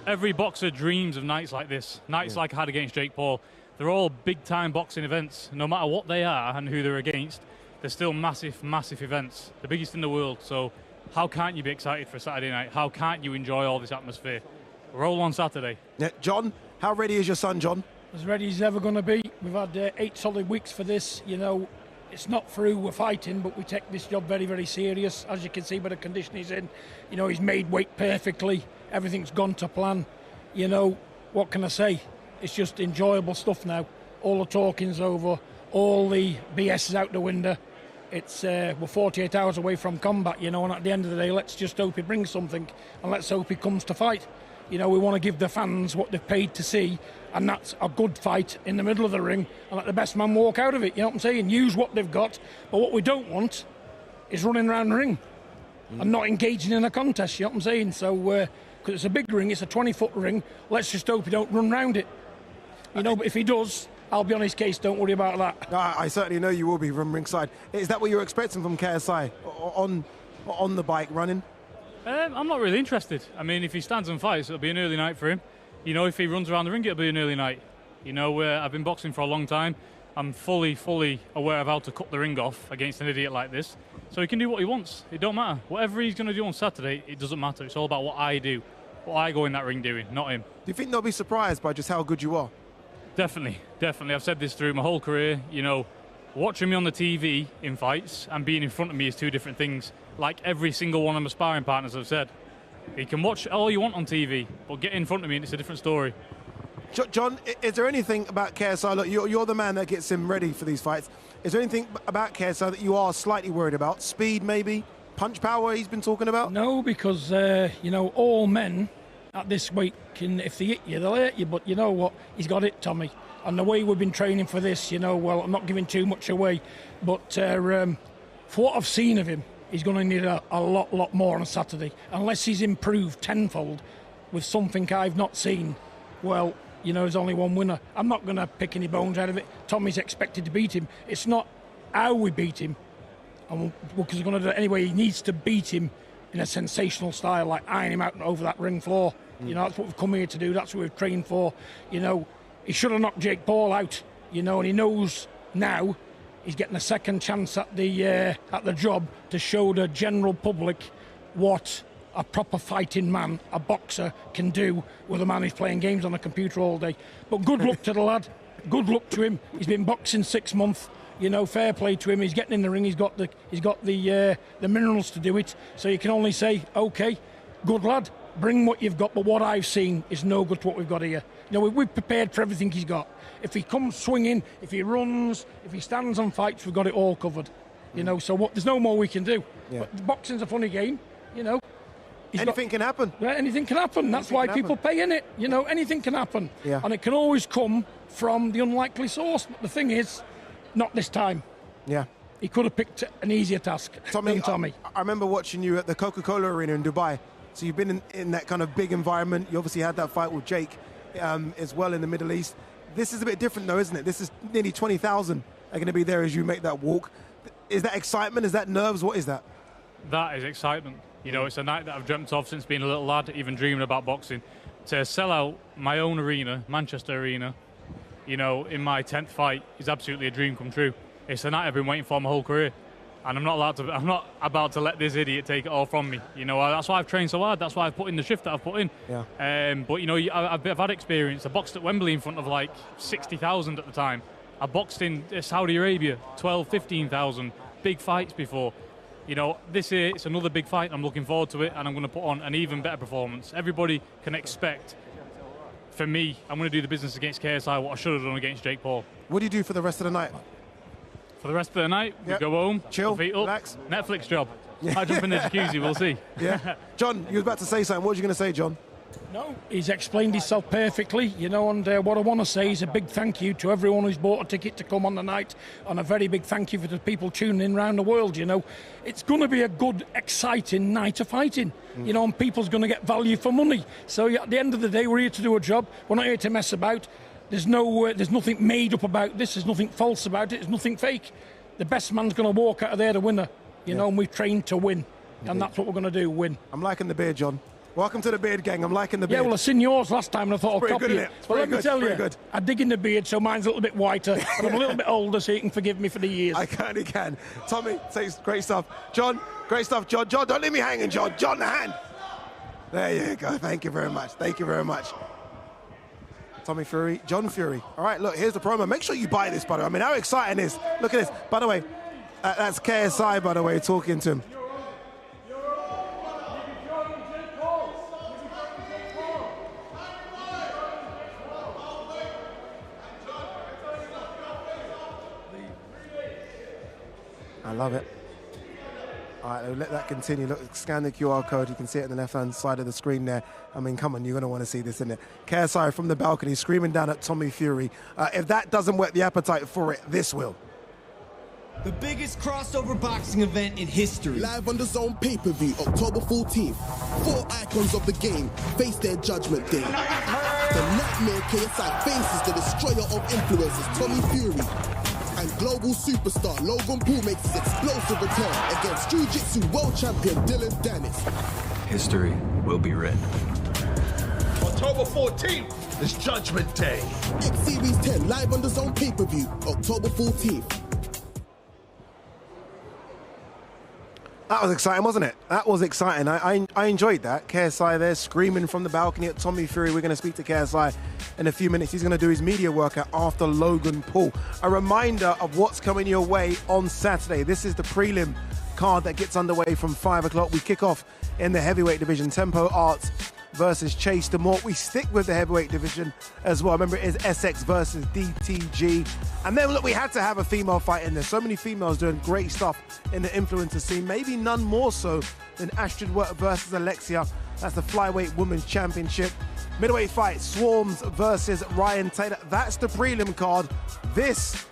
every boxer dreams of nights like this. Nights like I had against Jake Paul. They're all big-time boxing events. No matter what they are and who they're against, they're still massive, massive events. The biggest in the world. So how can't you be excited for Saturday night? How can't you enjoy all this atmosphere? We're all on Saturday. Yeah, John, how ready is your son, John? As ready as he's ever going to be. We've had 8 solid weeks for this. You know, it's not through, we're fighting, but we take this job very, very serious. As you can see by the condition he's in, you know, he's made weight perfectly. Everything's gone to plan. You know, what can I say? It's just enjoyable stuff now. All the talking's over. All the BS is out the window. It's we're 48 hours away from combat, you know, and at the end of the day, let's just hope he brings something, and let's hope he comes to fight. You know, we want to give the fans what they've paid to see, and that's a good fight in the middle of the ring, and let the best man walk out of it, you know what I'm saying? Use what they've got, but what we don't want is running around the ring and not engaging in a contest, you know what I'm saying? So, because it's a big ring, it's a 20-foot ring, let's just hope he don't run round it. You know, but if he does, I'll be on his case, don't worry about that. I certainly know you will be from ringside. Is that what you're expecting from KSI on the bike running? I'm not really interested. I mean, if he stands and fights, it'll be an early night for him. You know, if he runs around the ring, it'll be an early night. You know, I've been boxing for a long time. I'm fully aware of how to cut the ring off against an idiot like this. So he can do what he wants. It don't matter. Whatever he's going to do on Saturday, it doesn't matter. It's all about what I do, what I go in that ring doing, not him. Do you think they'll be surprised by just how good you are? Definitely. I've said this through my whole career. You know, watching me on the TV in fights and being in front of me is two different things. Like every single one of my sparring partners have said. You can watch all you want on TV, but get in front of me and it's a different story. John, is there anything about KSI? Look, you're the man that gets him ready for these fights. Is there anything about KSI that you are slightly worried about? Speed, maybe? Punch power he's been talking about? No, because, you know, all men at this weight can, if they hit you, they'll hit you. But you know what? He's got it, Tommy. And the way we've been training for this, you know, well, I'm not giving too much away. But for what I've seen of him, he's going to need a lot more on a Saturday. Unless he's improved tenfold with something I've not seen, well, you know, there's only one winner. I'm not going to pick any bones out of it. Tommy's expected to beat him. It's not how we beat him, because he's going to do it anyway. He needs to beat him in a sensational style, like iron him out and over that ring floor. You know, that's what we've come here to do. That's what we've trained for. You know, he should have knocked Jake Paul out, you know, and he knows now he's getting a second chance at the job to show the general public what a proper fighting man, a boxer, can do with a man who's playing games on a computer all day. But good luck to the lad. Good luck to him. He's been boxing 6 months. You know, fair play to him. He's getting in the ring. He's got the minerals to do it. So you can only say, okay, good lad. Bring what you've got. But what I've seen is no good to what we've got here. You know, we've prepared for everything he's got. If he comes swinging, if he runs, if he stands and fights, we've got it all covered. You know, so there's no more we can do. Yeah. But boxing's a funny game. You know. Anything can happen. Yeah, anything can happen. That's why people pay in it. You know, anything can happen. Yeah. And it can always come from the unlikely source. But the thing is, not this time. Yeah. He could have picked an easier task. Tommy. Tommy. I remember watching you at the Coca-Cola Arena in Dubai. So you've been in that kind of big environment. You obviously had that fight with Jake as well in the Middle East. This is a bit different though, isn't it? This is nearly 20,000 are going to be there as you make that walk. Is that excitement? Is that nerves? What is that? That is excitement. You know, it's a night that I've dreamt of since being a little lad, even dreaming about boxing. To sell out my own arena, Manchester Arena, you know, in my 10th fight is absolutely a dream come true. It's a night I've been waiting for my whole career. And I'm not about to let this idiot take it all from me. You know, that's why I've trained so hard. That's why I've put in the shift that I've put in. Yeah. But, you know, I've had experience. I boxed at Wembley in front of like 60,000 at the time. I boxed in Saudi Arabia, 12, 15,000, big fights before. You know, this year it's another big fight. I'm looking forward to it, and I'm going to put on an even better performance. Everybody can expect, for me, I'm going to do the business against KSI what I should have done against Jake Paul. What do you do for the rest of the night? For the rest of the night, we go home, chill, feet up, relax. Netflix job. I jump in the jacuzzi, we'll see. Yeah. John, you were about to say something. What were you going to say, John? No, he's explained himself perfectly, you know, and what I want to say is a big thank you to everyone who's bought a ticket to come on the night, and a very big thank you for the people tuning in around the world, you know. It's going to be a good, exciting night of fighting, you know, and people's going to get value for money. So at the end of the day, we're here to do a job. We're not here to mess about. There's nothing made up about this. There's nothing false about it. There's nothing fake. The best man's going to walk out of there the winner, you know, and we've trained to win. And that's what we're going to do, win. I'm liking the beard, John. Welcome to the beard gang. I'm liking the beard. Yeah, well, I seen yours last time and I thought I'll copy it. But let me tell you, I dig in the beard, so mine's a little bit whiter. But I'm a little bit older, so you can forgive me for the years. I certainly can. Tommy, says great stuff. John, great stuff. John, don't leave me hanging, John. John, the hand. There you go. Thank you very much. Thank you very much. Tommy Fury, John Fury. All right, look, here's the promo. Make sure you buy this, by the way. I mean, how exciting is. Look at this. By the way, that's KSI, by the way, talking to him. I love it. All right, let that continue. Look, scan the QR code. You can see it on the left-hand side of the screen there. I mean, come on, you're going to want to see this, isn't it? KSI from the balcony screaming down at Tommy Fury. If that doesn't whet the appetite for it, this will. The biggest crossover boxing event in history. Live on the DAZN pay-per-view, October 14th. 4 icons of the game face their judgment day. The nightmare KSI faces the destroyer of influencers, Tommy Fury. And global superstar Logan Paul makes his explosive return against Jiu-Jitsu world champion Dillon Danis. History will be written. October 14th is Judgment Day. X Series 10 live on the DAZN pay-per-view, October 14th. That was exciting, wasn't it? That was exciting. I enjoyed that. KSI there screaming from the balcony at Tommy Fury. We're going to speak to KSI in a few minutes. He's going to do his media workout after Logan Paul. A reminder of what's coming your way on Saturday. This is the prelim card that gets underway from 5 o'clock. We kick off in the heavyweight division. Tempo Arts versus Chase DeMort. We stick with the heavyweight division as well. Remember, it is SX versus DTG. And then, look, we had to have a female fight in there. So many females doing great stuff in the influencer scene. Maybe none more so than Astrid Wirt versus Alexia. That's the flyweight women's championship. Middleweight fight, Swarms versus Ryan Taylor. That's the prelim card. This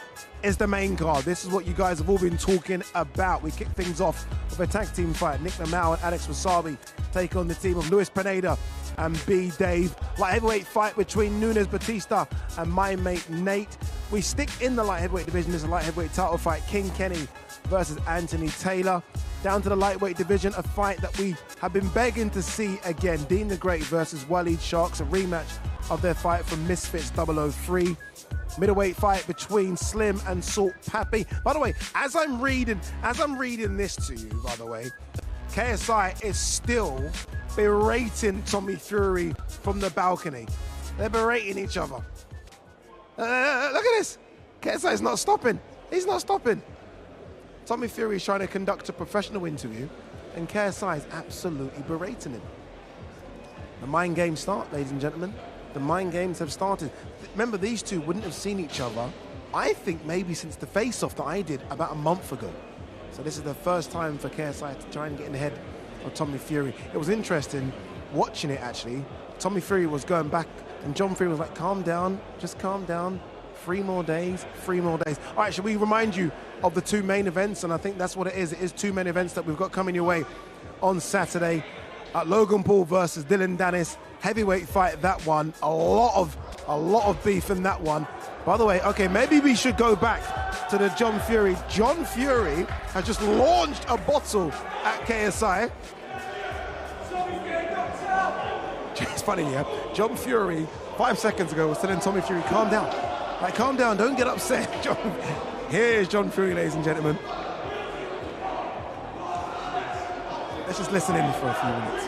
is the main card. This is what you guys have all been talking about. We kick things off with a tag team fight. Nick Namau and Alex Wasabi take on the team of Luis Pineda and B. Dave. Light heavyweight fight between Nunes Batista and my mate Nate. We stick in the light heavyweight division. There's a light heavyweight title fight. King Kenny versus Anthony Taylor. Down to the lightweight division, a fight that we have been begging to see again. Dean the Great versus Waleed Sharks, a rematch of their fight from Misfits 003. Middleweight fight between Slim and Salt Pappy. By the way, as I'm reading this to you, by the way, KSI is still berating Tommy Fury from the balcony. They're berating each other. Look at this. KSI is not stopping. He's not stopping. Tommy Fury is trying to conduct a professional interview, and KSI is absolutely berating him. The mind games start, ladies and gentlemen. The mind games have started. Remember, these two wouldn't have seen each other, I think, maybe since the face-off that I did about a month ago. So this is the first time for KSI to try and get in the head of Tommy Fury. It was interesting watching it, actually. Tommy Fury was going back, and John Fury was like, calm down, just calm down. 3 more days, 3 more days. All right, should we remind you of the 2 main events? And I think that's what it is. It is 2 main events that we've got coming your way on Saturday. Logan Paul versus Dillon Danis. Heavyweight fight, that one. A lot of beef in that one. By the way, okay, maybe we should go back to the John Fury. John Fury has just launched a bottle at KSI. It's funny, yeah? John Fury, 5 seconds ago, was telling Tommy Fury, calm down. Like, calm down, don't get upset. Here's John Fury, ladies and gentlemen. Let's just listen in for a few minutes.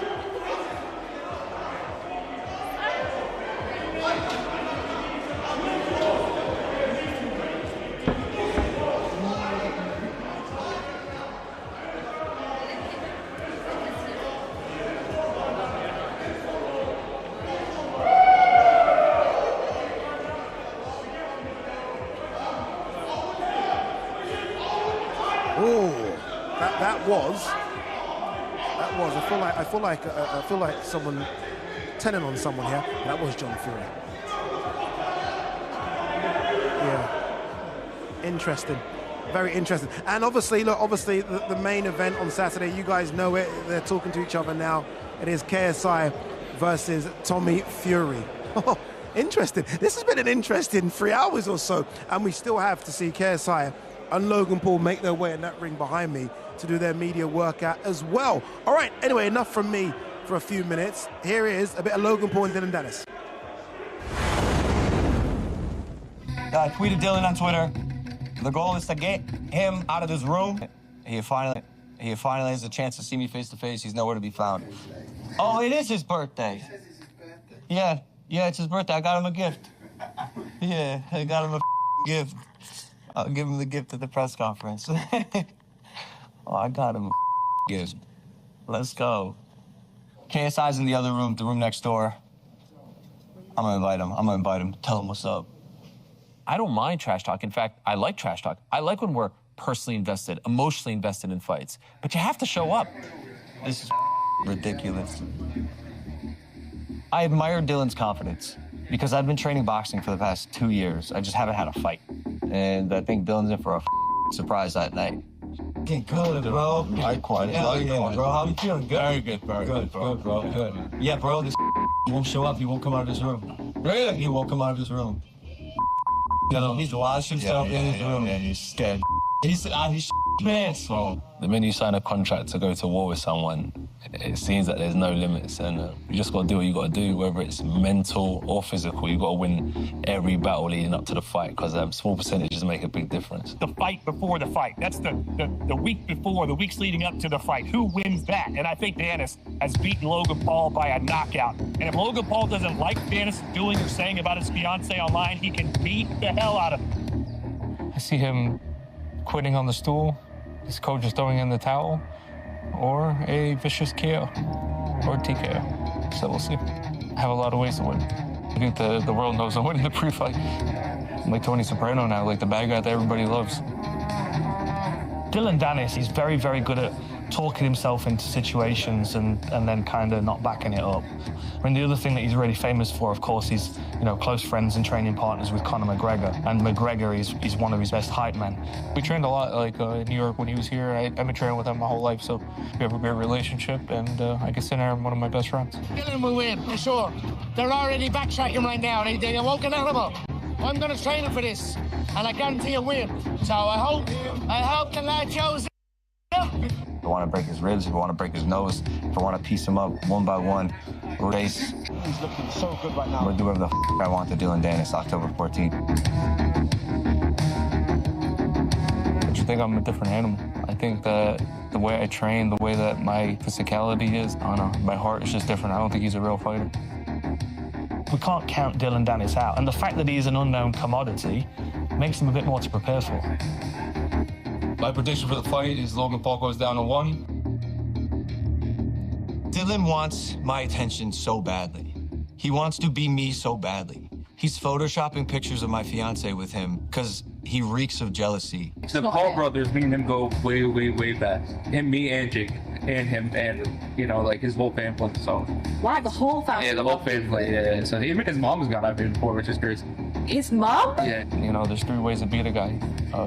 I feel like someone telling on someone here. That was John Fury. Yeah, interesting, very interesting. And obviously, look, the main event on Saturday. You guys know it. They're talking to each other now. It is KSI versus Tommy Fury. Oh, interesting. This has been an interesting 3 hours or so, and we still have to see KSI and Logan Paul make their way in that ring behind me to do their media workout as well. All right, anyway, enough from me for a few minutes. Here is a bit of Logan Paul and Dillon Danis. I tweeted Dillon on Twitter. The goal is to get him out of this room. He finally has a chance to see me face to face. He's nowhere to be found. Oh, it is his birthday. Yeah, it's his birthday. I got him a gift. Yeah, I got him a gift. I'll give him the gift at the press conference. Oh, I got him a gift. Let's go. KSI's in the other room, the room next door. I'm gonna invite him. Tell him what's up. I don't mind trash talk. In fact, I like trash talk. I like when we're personally invested, emotionally invested in fights. But you have to show up. This is ridiculous. I admire Dillon's confidence because I've been training boxing for the past 2 years. I just haven't had a fight. And I think Dillon's in for a surprise that night. Getting good, bro. Quiet. Yeah, bro. How you feeling? Good? Very good, good, bro. Good. Yeah, bro, this he won't show up. He won't come out of this room. Really? He won't come out of this room. He's lost himself in his room. Yeah, he's scared. He's pissed. So the minute you sign a contract to go to war with someone, it seems that there's no limits, and you just got to do what you got to do, whether it's mental or physical. You got to win every battle leading up to the fight, because small percentages make a big difference. The fight before the fight. That's the week before, the weeks leading up to the fight. Who wins that? And I think Danis has beaten Logan Paul by a knockout. And if Logan Paul doesn't like Danis doing or saying about his fiance online, he can beat the hell out of him. I see him quitting on the stool, his coach is throwing in the towel, or a vicious KO or TKO. So we'll see. I have a lot of ways to win. I think the world knows I'm winning the pre-fight. I'm like Tony Soprano now, like the bad guy that everybody loves. Dillon Danis, he's very, very good at talking himself into situations and then kind of not backing it up. I mean, the other thing that he's really famous for, of course, is, close friends and training partners with Conor McGregor. And McGregor is one of his best hype men. We trained a lot, in New York when he was here. I've been training with him my whole life, so we have a great relationship, and I consider him one of my best friends. Dillon will win, for sure. They're already backtracking right now. They woke an animal. I'm going to train him for this, and I guarantee a win. So I hope the lad shows it. If I want to break his ribs, if I want to break his nose, if I want to piece him up one by one, race. He's looking so good right now. I'm going to do whatever the I want to Dillon Danis, October 14th. I just think I'm a different animal. I think that the way I train, the way that my physicality is, I don't know, my heart is just different. I don't think he's a real fighter. We can't count Dillon Danis out, and the fact that he's an unknown commodity makes him a bit more to prepare for. My prediction for the fight is Logan Paul goes down to 1. Dillon wants my attention so badly. He wants to be me so badly. He's photoshopping pictures of my fiance with him because he reeks of jealousy. The Paul brothers, me and him go way, way, way back. Him, me, and Jake, and him, and his whole family. So. Why the whole family? Yeah, the whole family. Yeah. So even his mom has gone out here before, which is crazy. His mom? Yeah. There's 3 ways to beat a guy: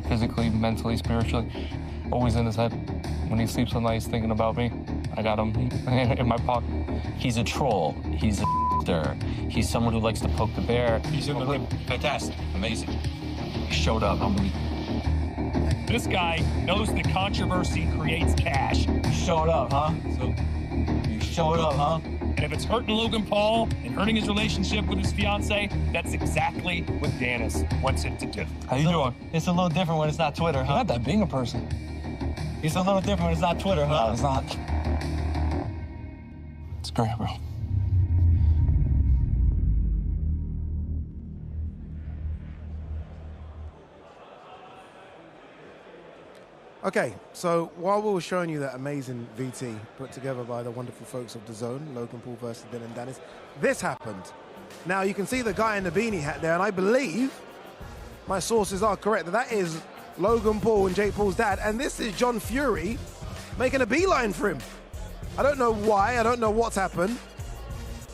physically, mentally, spiritually. Always in his head. When he sleeps at night, he's thinking about me. I got him in my pocket. He's a troll. He's a He's someone who likes to poke the bear. He's in the ring. Fantastic. Amazing. He showed up. Unbelievable. This guy knows that controversy creates cash. You showed up, huh? You showed up, huh? And if it's hurting Logan Paul and hurting his relationship with his fiance, that's exactly what Danis wants it to do. How you doing? It's a little different when it's not Twitter, huh? Not that being a person. It's a little different when it's not Twitter, huh? No, it's not. It's great, bro. Okay, so while we were showing you that amazing VT put together by the wonderful folks of DAZN, Logan Paul versus Dillon Danis, this happened. Now you can see the guy in the beanie hat there, and I believe my sources are correct that is Logan Paul and Jake Paul's dad, and this is John Fury making a beeline for him. I don't know why. I don't know what's happened.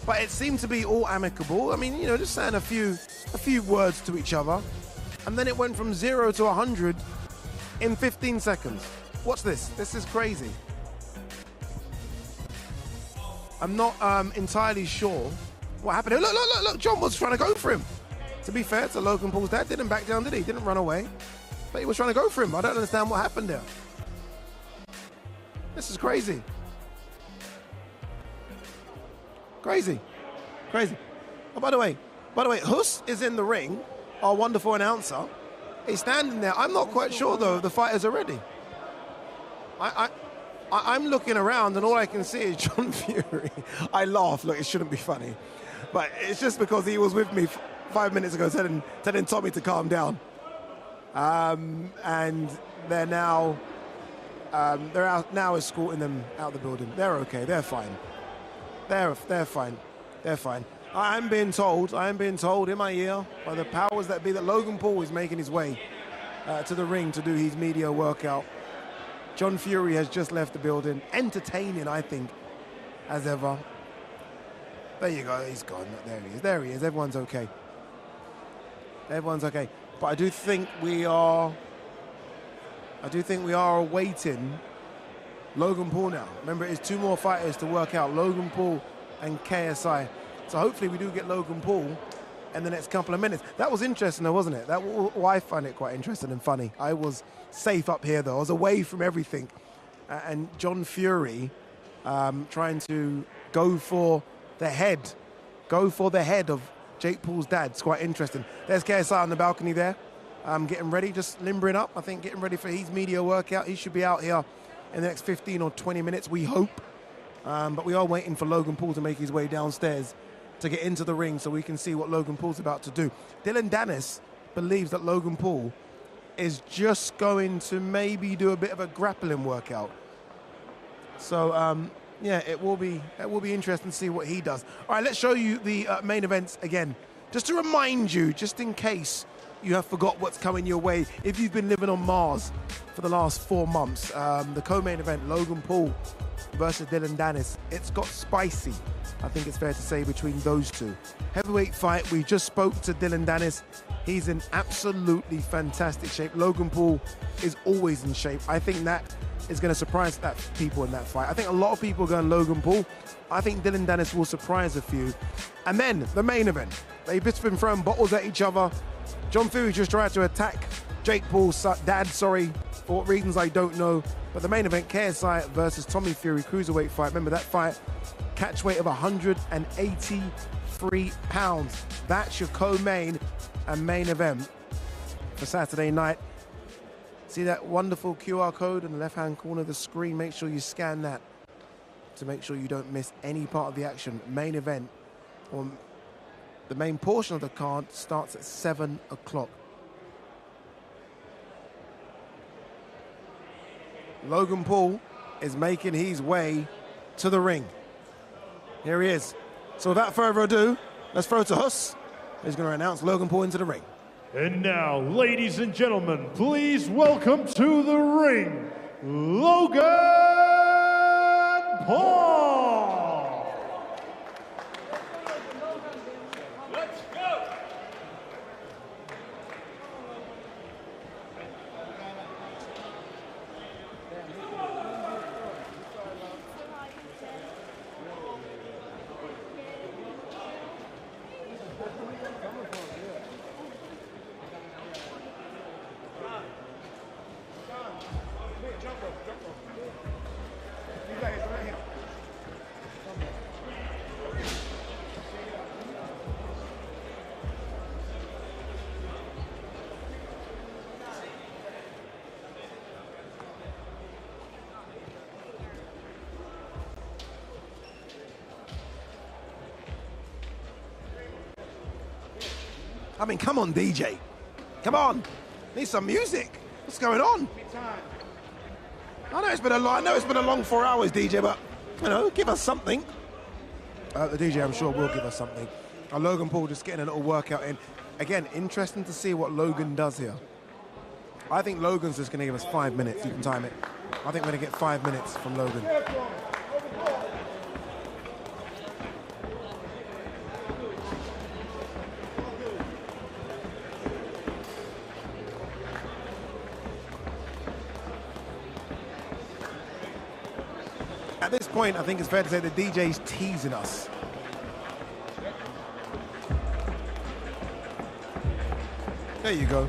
But it seemed to be all amicable. I mean, you know, just saying a few words to each other. And then it went from 0 to 100 in 15 seconds. Watch this. This is crazy. I'm not entirely sure what happened. Look. John was trying to go for him. To be fair to Logan Paul's dad, didn't back down, did he? Didn't run away. But he was trying to go for him. I don't understand what happened there. This is crazy. Crazy. Oh, by the way, Huss is in the ring, our wonderful announcer. He's standing there. I'm not quite sure, though, if the fighters are ready. I'm looking around, and all I can see is John Fury. I laugh. Look, it shouldn't be funny. But it's just because he was with me 5 minutes ago telling Tommy to calm down. And they're now out now escorting them out the building. They're okay. They're fine. They're fine. They're fine. I am being told in my ear by the powers that be that Logan Paul is making his way to the ring to do his media workout. John Fury has just left the building, entertaining, I think, as ever. There you go, he's gone. There he is. Everyone's okay. But I do think we are awaiting Logan Paul now. Remember, it's 2 more fighters to work out, Logan Paul and KSI. So hopefully we do get Logan Paul in the next couple of minutes. That was interesting though, wasn't it? I find it quite interesting and funny. I was safe up here though. I was away from everything. And John Fury trying to go for the head of Jake Paul's dad. It's quite interesting. There's KSI on the balcony there, getting ready, just limbering up, I think, getting ready for his media workout. He should be out here in the next 15 or 20 minutes, we hope. But we are waiting for Logan Paul to make his way downstairs to get into the ring so we can see what Logan Paul's about to do. Dillon Danis believes that Logan Paul is just going to maybe do a bit of a grappling workout. So, yeah, it will be interesting to see what he does. All right, let's show you the main events again. Just to remind you, just in case you have forgot what's coming your way, if you've been living on Mars for the last 4 months, the co-main event, Logan Paul versus Dillon Danis, it's got spicy, I think it's fair to say, between those two. Heavyweight fight, we just spoke to Dillon Danis. He's in absolutely fantastic shape. Logan Paul is always in shape. I think that is going to surprise people in that fight. I think a lot of people are going Logan Paul. I think Dillon Danis will surprise a few. And then the main event. They've just been throwing bottles at each other. John Fury just tried to attack Jake Paul's dad, for what reasons I don't know. But the main event, KSI versus Tommy Fury, cruiserweight fight. Remember that fight, catch weight of 183 pounds. That's your co-main and main event for Saturday night. See that wonderful QR code in the left-hand corner of the screen? Make sure you scan that to make sure you don't miss any part of the action. Main event, or the main portion of the card, starts at 7 o'clock. Logan Paul is making his way to the ring. Here he is. So without further ado, let's throw to Huss, who's going to announce Logan Paul into the ring. And now, ladies and gentlemen, please welcome to the ring, Logan Paul. Let's go. I mean, come on, DJ. Come on. Need some music. What's going on? I know it's been a long 4 hours, DJ, but, you know, give us something. The DJ, I'm sure, will give us something. Logan Paul just getting a little workout in. Again, interesting to see what Logan does here. I think Logan's just going to give us 5 minutes. You can time it. I think we're going to get 5 minutes from Logan. At this point, I think it's fair to say the DJ's teasing us. There you go.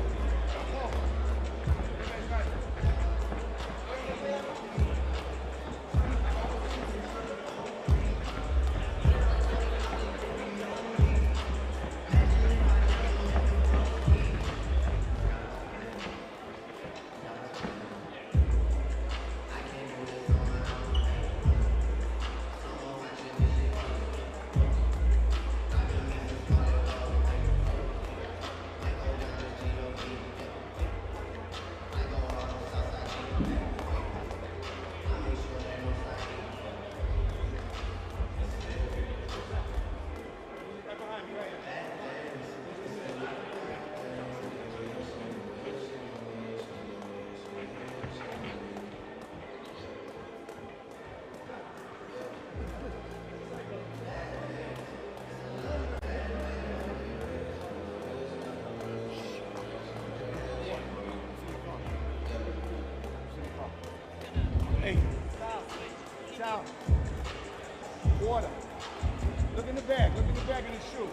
Hey, stop. Water. Look in the bag. Look in the bag of the shoe.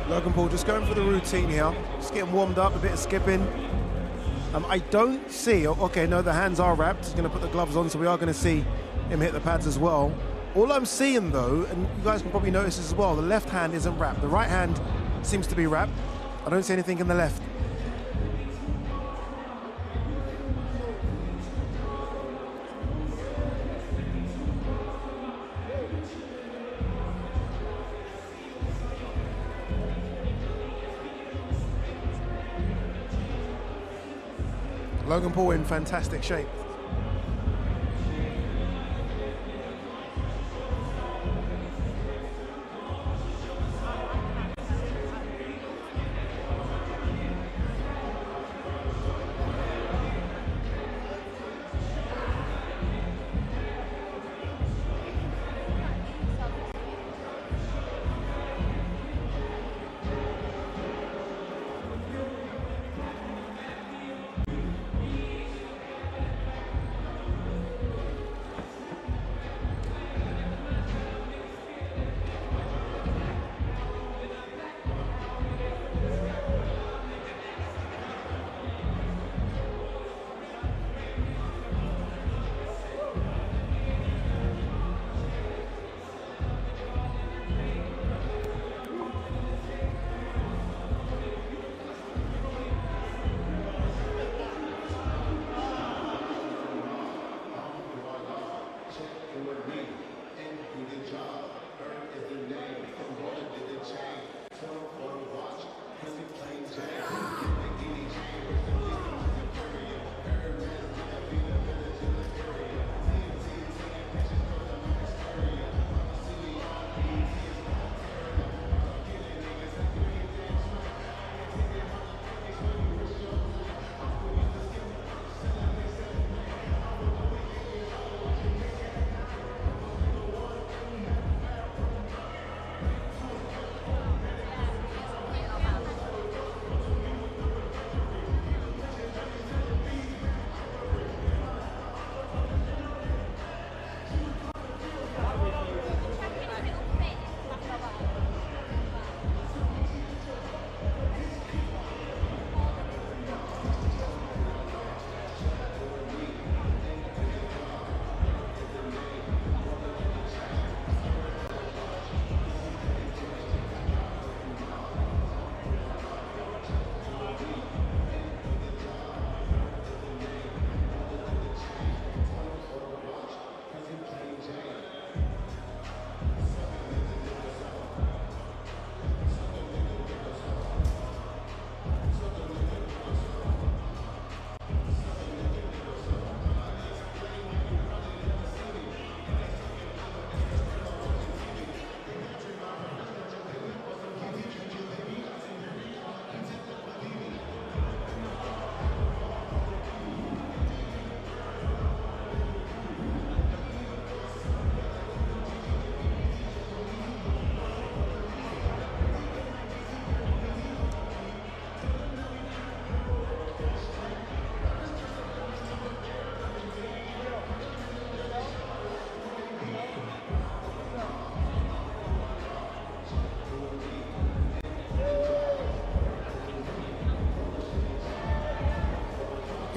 Logan Paul just going for the routine here, just getting warmed up, a bit of skipping. I don't see, okay, no, the hands are wrapped. He's going to put the gloves on, so we are going to see him hit the pads as well. All I'm seeing though, and you guys can probably notice this as well, the left hand isn't wrapped. The right hand seems to be wrapped. I don't see anything in the left. Logan Paul in fantastic shape.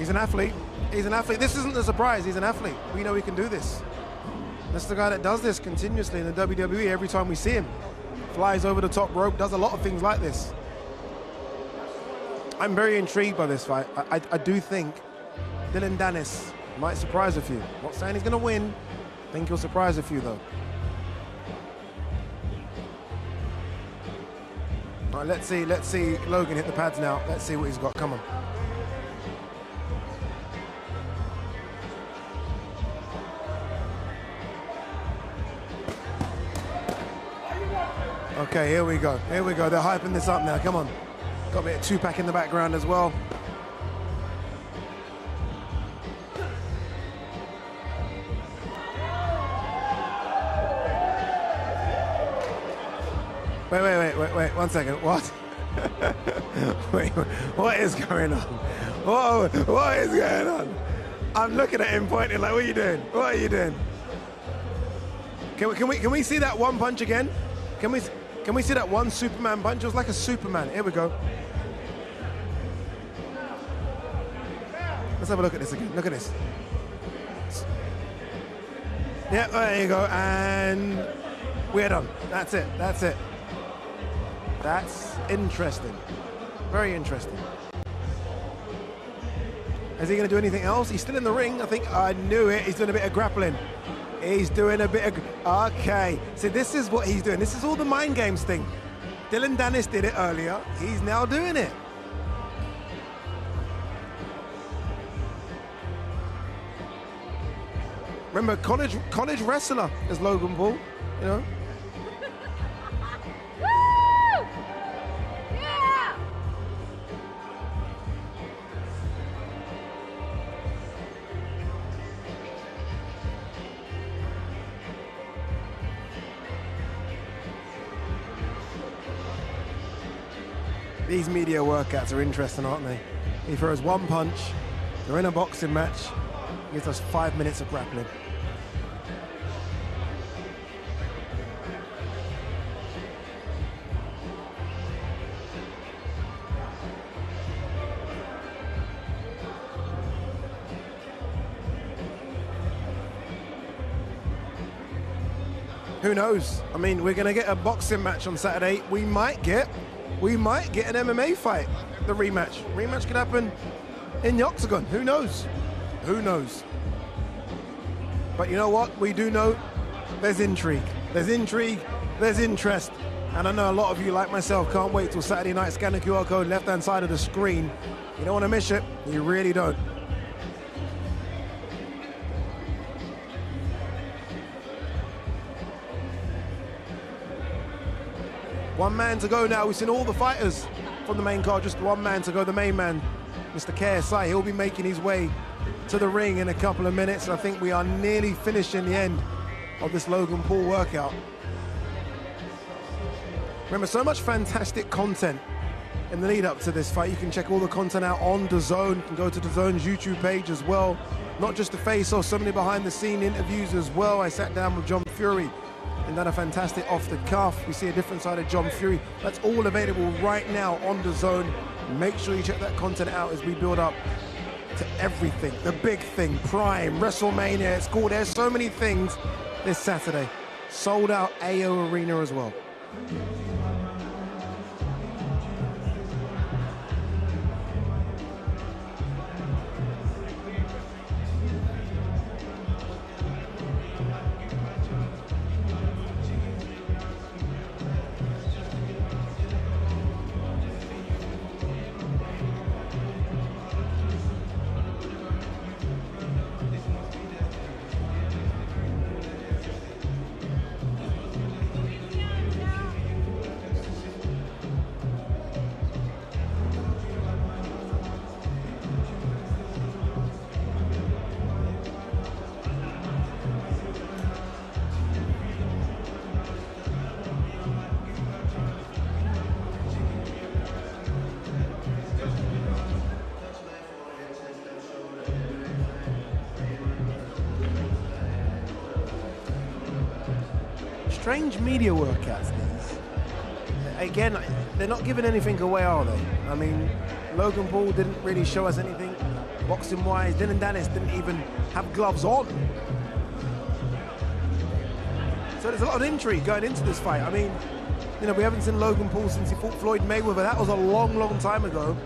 He's an athlete. He's an athlete. This isn't a surprise. He's an athlete. We know he can do this. That's the guy that does this continuously in the WWE every time we see him. Flies over the top rope, does a lot of things like this. I'm very intrigued by this fight. I do think Dillon Danis might surprise a few. Not saying he's going to win. I think he'll surprise a few, though. All right, let's see Logan hit the pads now. Let's see what he's got. Come on. Okay, here we go. Here we go. They're hyping this up now. Come on. Got a bit of two-pack in the background as well. Wait, 1 second. What? Wait, what is going on? Whoa, what is going on? I'm looking at him pointing like, what are you doing? What are you doing? Can we see that one punch again? Can we see that one Superman punch? It was like a Superman. Here we go. Let's have a look at this again. Look at this. Yeah, there you go. And we're done. That's it. That's it. That's interesting. Very interesting. Is he going to do anything else? He's still in the ring. I think I knew it. He's doing a bit of grappling. He's doing a bit of... Okay. So this is what he's doing. This is all the mind games thing. Dillon Danis did it earlier. He's now doing it. Remember, college wrestler is Logan Paul, you know? These media workouts are interesting, aren't they? He throws one punch, they're in a boxing match, gives us 5 minutes of grappling. Who knows? I mean, we're going to get a boxing match on Saturday. We might get an MMA fight, the rematch. Rematch could happen in the Octagon. Who knows? Who knows? But you know what? We do know there's intrigue. There's intrigue, there's interest. And I know a lot of you, like myself, can't wait till Saturday night. Scan the QR code, left-hand side of the screen. You don't want to miss it. You really don't. One man to go now. We've seen all the fighters from the main card. Just one man to go. The main man, Mr. KSI. He'll be making his way to the ring in a couple of minutes. I think we are nearly finishing the end of this Logan Paul workout. Remember, so much fantastic content in the lead up to this fight. You can check all the content out on DAZN. You can go to DAZN's YouTube page as well. Not just the face-off, so many behind-the-scene interviews as well. I sat down with John Fury and done a fantastic off-the-cuff. We see a different side of John Fury. That's all available right now on DAZN. Make sure you check that content out as we build up to everything. The big thing, Prime, WrestleMania. It's cool. There's so many things this Saturday. Sold out AO Arena as well. Strange media workouts, these. Again, they're not giving anything away, are they? I mean, Logan Paul didn't really show us anything boxing-wise. Dillon Danis didn't even have gloves on. So there's a lot of intrigue going into this fight. I mean, you know, we haven't seen Logan Paul since he fought Floyd Mayweather. That was a long, long time ago.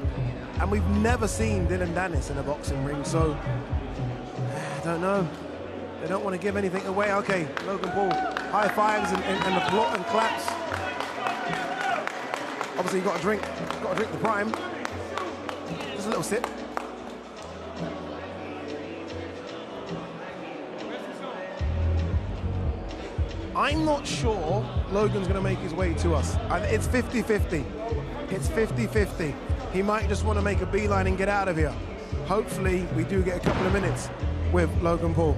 And we've never seen Dillon Danis in a boxing ring, so I don't know. They don't want to give anything away. Okay, Logan Paul, high fives and applaud and claps. Obviously, you've got to drink the prime. Just a little sip. I'm not sure Logan's going to make his way to us. It's 50-50. It's 50-50. He might just want to make a beeline and get out of here. Hopefully, we do get a couple of minutes with Logan Paul.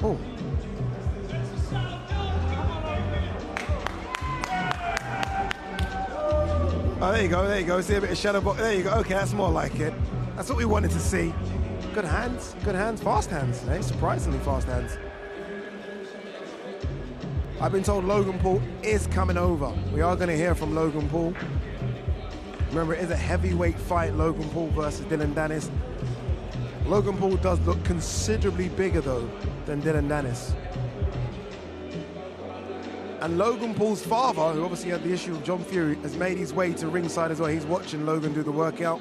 Oh. Oh, there you go, there you go. See a bit of shadow box. There you go. Okay, that's more like it. That's what we wanted to see. Good hands, fast hands. Eh? Surprisingly fast hands. I've been told Logan Paul is coming over. We are going to hear from Logan Paul. Remember, it is a heavyweight fight, Logan Paul versus Dillon Danis. Logan Paul does look considerably bigger, though, than Dillon Danis. And Logan Paul's father, who obviously had the issue with John Fury, has made his way to ringside as well. He's watching Logan do the workout.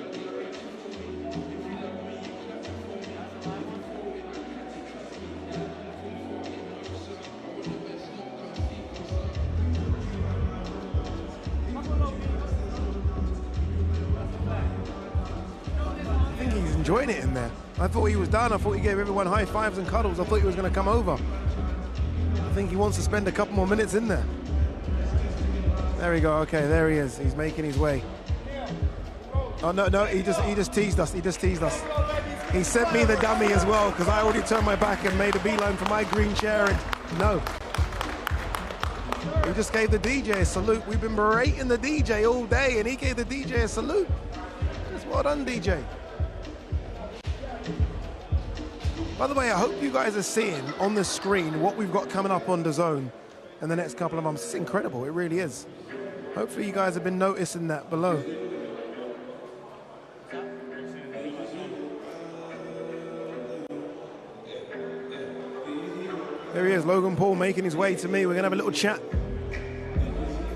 I think he's enjoying it in there. I thought he was done. I thought he gave everyone high fives and cuddles. I thought he was going to come over. I think he wants to spend a couple more minutes in there. There we go. Okay, there he is. He's making his way. Oh no, he just teased us. He just teased us. He sent me the dummy as well because I already turned my back and made a beeline for my green chair. And no, he just gave the DJ a salute. We've been berating the DJ all day, and he gave the DJ a salute. Just well done, DJ. By the way, I hope you guys are seeing on the screen what we've got coming up on DAZN in the next couple of months. It's incredible, it really is. Hopefully you guys have been noticing that below. There he is, Logan Paul making his way to me. We're gonna have a little chat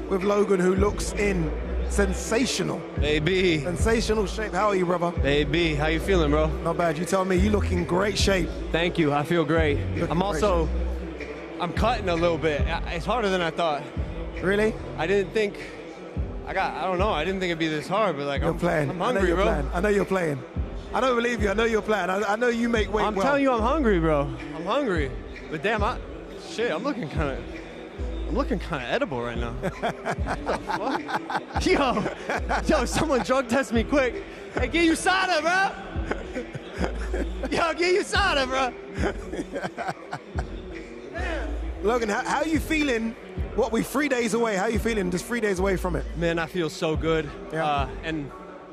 with Logan, who looks in sensational. Baby. Sensational shape. How are you, brother? Baby, how you feeling, bro? Not bad. You tell me. You look in great shape. Thank you. I feel great. I'm cutting a little bit. It's harder than I thought. Really? I didn't think, I don't know. I didn't think it'd be this hard, but like, I'm hungry, bro. I know you're playing. I don't believe you. I know you're playing. I know you make weight well. I'm telling you, I'm hungry, bro. I'm hungry. But damn, I'm looking kind of edible right now. What the fuck? Yo, someone drug test me quick. Hey, get you USADA, bro. Yo, get you USADA, bro. Logan, how are you feeling? What, we 3 days away? How are you feeling just 3 days away from it? Man, I feel so good. Yeah. And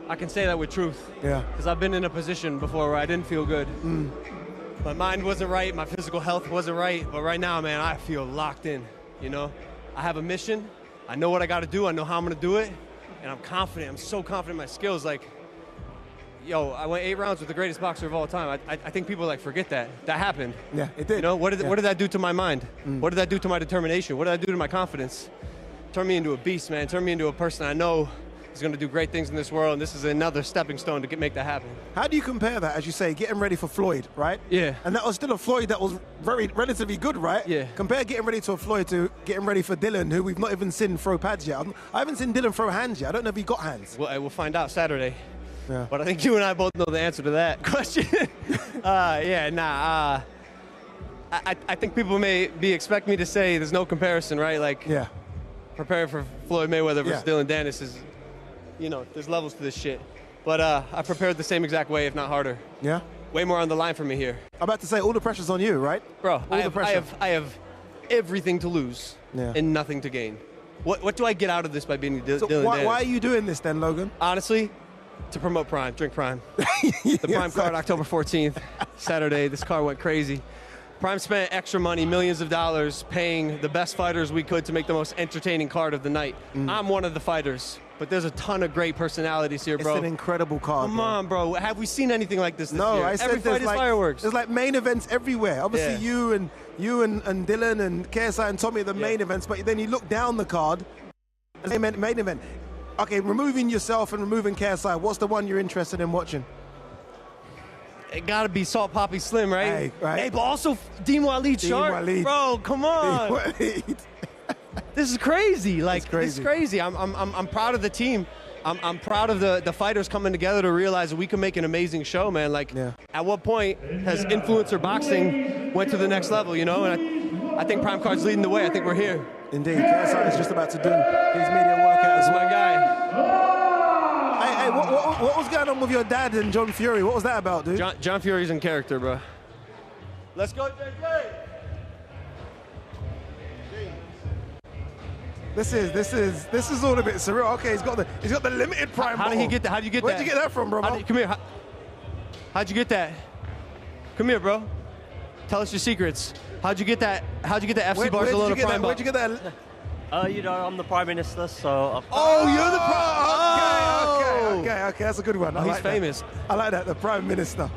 I can say that with truth. Yeah. Because I've been in a position before where I didn't feel good. My mind wasn't right, my physical health wasn't right, but right now, man, I feel locked in, you know? I have a mission, I know what I gotta do, I know how I'm gonna do it, and I'm confident, I'm so confident in my skills. Like, yo, I went 8 rounds with the greatest boxer of all time. I think people like forget that. That happened. Yeah, it did. You know, what did that do to my mind? What did that do to my determination? What did that do to my confidence? Turned me into a beast, man. Turned me into a person I know is going to do great things in this world, and this is another stepping stone to make that happen. How do you compare that, as you say, getting ready for Floyd, right? Yeah. And that was still a Floyd that was relatively good, right? Yeah. Compare getting ready to a Floyd to getting ready for Dillon, who we've not even seen throw pads yet. I haven't seen Dillon throw hands yet. I don't know if he got hands. Well, we'll find out Saturday. Yeah. But I think you and I both know the answer to that question. I think people may expect me to say there's no comparison, right? Like, yeah. Preparing for Floyd Mayweather versus Dillon Danis is, you know, there's levels to this shit. But I prepared the same exact way, if not harder. Yeah? Way more on the line for me here. I'm about to say, all the pressure's on you, right? Bro, all the pressure. I have everything to lose and nothing to gain. What do I get out of this by being Dillon Danis? Why are you doing this then, Logan? Honestly, to promote Prime, drink Prime. The Prime card, October 14th, Saturday. This card went crazy. Prime spent extra money, millions of dollars, paying the best fighters we could to make the most entertaining card of the night. I'm one of the fighters, but there's a ton of great personalities here, bro. It's an incredible card. Come on, bro. Have we seen anything like this year? I said Every fight is like, fireworks. There's like main events everywhere. Obviously, you and Dillon and KSI and Tommy are the main events, but then you look down the card, main event. Okay, removing yourself and removing KSI, what's the one you're interested in watching? It gotta be Salt Poppy Slim, right? Hey, right. Hey, but also Dean Waleed Sharp. Waleed. Bro, come on. This is crazy. Like, this is crazy. I'm proud of the team. I'm proud of the fighters coming together to realize that we can make an amazing show, man. Like, at what point has influencer boxing went to the next level, you know? And I think Prime Card's leading the way. I think we're here. Indeed. KSI is just about to do his media workout as well. My guy. Hey, what was going on with your dad and John Fury? What was that about, dude? John Fury's in character, bro. Let's go, JJ. This is all a bit surreal. Okay, he's got the limited prime. How did he get that? How did you get that? Where'd you get that from, bro? Come here. How'd you get that? Come here, bro. Tell us your secrets. How'd you get that? How'd you get the FC Barcelona prime? Where'd you get that? You know, I'm the Prime Minister, so... Oh, you're the Prime... Okay, that's a good one. Oh, he's famous. I like that, the Prime Minister.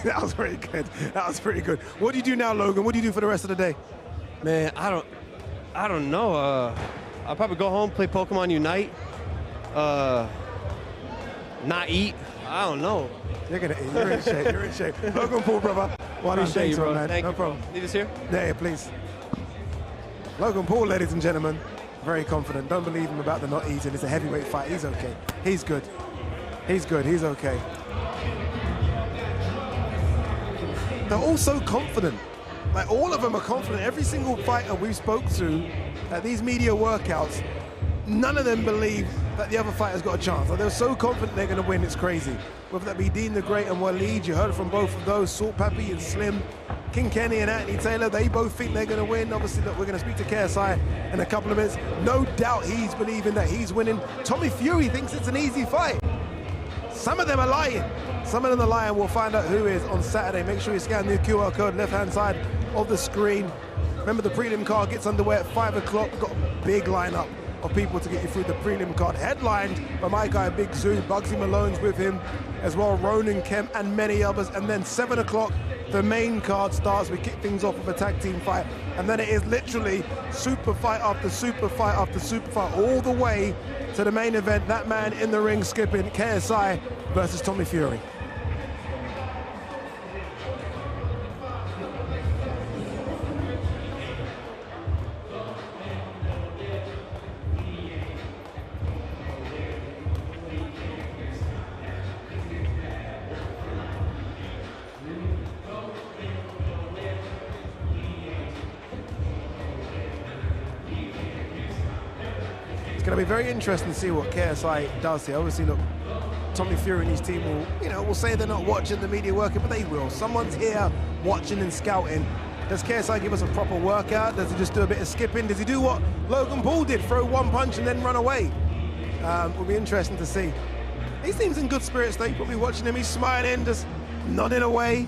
That was very good. That was pretty good. What do you do now, Logan? What do you do for the rest of the day? Man, I don't know. I'll probably go home, play Pokemon Unite, not eat. I don't know. You're gonna eat. You're in shape. You're in shape. Logan Paul, brother. Why do you Appreciate you, bro. man? Thank no you. problem. Leave us here? Yeah, please. Logan Paul, ladies and gentlemen, very confident. Don't believe him about the not eating. It's a heavyweight fight. He's okay. He's good. He's good. He's okay. They're all so confident. Like, all of them are confident. Every single fighter we spoke to at these media workouts, none of them believe that the other fighter's got a chance. Like, they're so confident they're going to win, it's crazy. Whether that be Dean the Great and Waleed, you heard from both of those, Salt Pappy and Slim, King Kenny and Anthony Taylor, they both think they're going to win. Obviously, look, we're going to speak to KSI in a couple of minutes. No doubt he's believing that he's winning. Tommy Fury thinks it's an easy fight. Some of them are lying. Some of them are lying. We'll find out who is on Saturday. Make sure you scan the QR code left-hand side of the screen. Remember, the prelim card gets underway at 5 o'clock. We've got a big lineup of people to get you through the prelim card, headlined by my guy Big Zoo. Bugsy Malone's with him as well, Ronan Kemp and many others. And then 7 o'clock, the main card starts. We kick things off with a tag team fight, and then it is literally super fight after super fight after super fight, all the way to the main event. That man in the ring skipping, KSI versus Tommy Fury. It's going to be very interesting to see what KSI does here. Obviously, look, Tommy Fury and his team will say they're not watching the media working, but they will. Someone's here watching and scouting. Does KSI give us a proper workout? Does he just do a bit of skipping? Does he do what Logan Paul did, throw one punch and then run away? Will be interesting to see. He seems in good spirits though. You're probably watching him. He's smiling, just nodding away.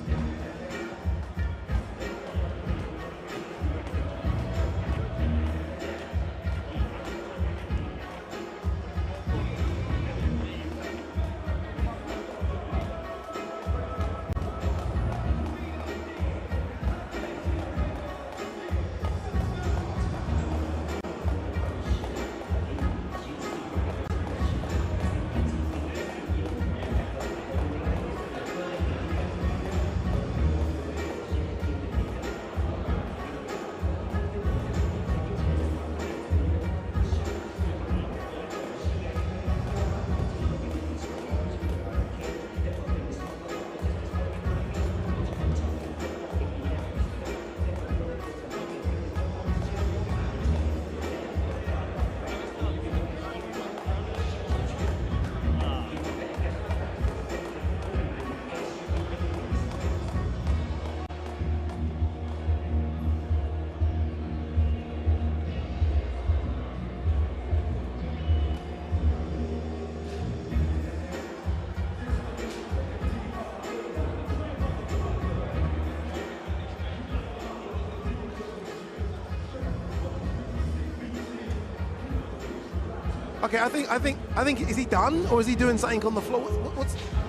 Okay, I think, is he done or is he doing something on the floor?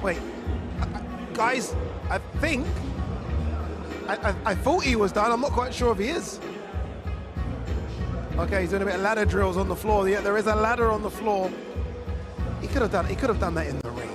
Wait, guys, I thought he was done. I'm not quite sure if he is. Okay, he's doing a bit of ladder drills on the floor. Yeah, there is a ladder on the floor. He could have done that in the ring.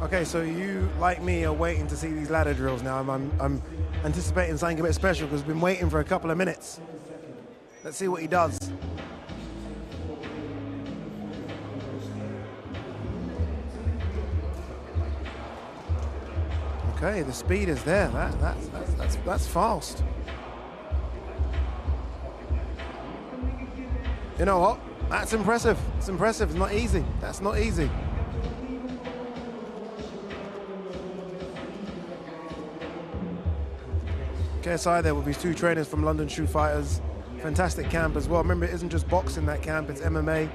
Okay, so you, like me, are waiting to see these ladder drills now. I'm anticipating something a bit special because we've been waiting for a couple of minutes. Let's see what he does. Okay, the speed is there. That's fast. You know what? That's impressive. It's impressive. It's not easy. That's not easy. KSI there with his two trainers from London Shoot Fighters. Fantastic camp as well. Remember, it isn't just boxing that camp, it's MMA.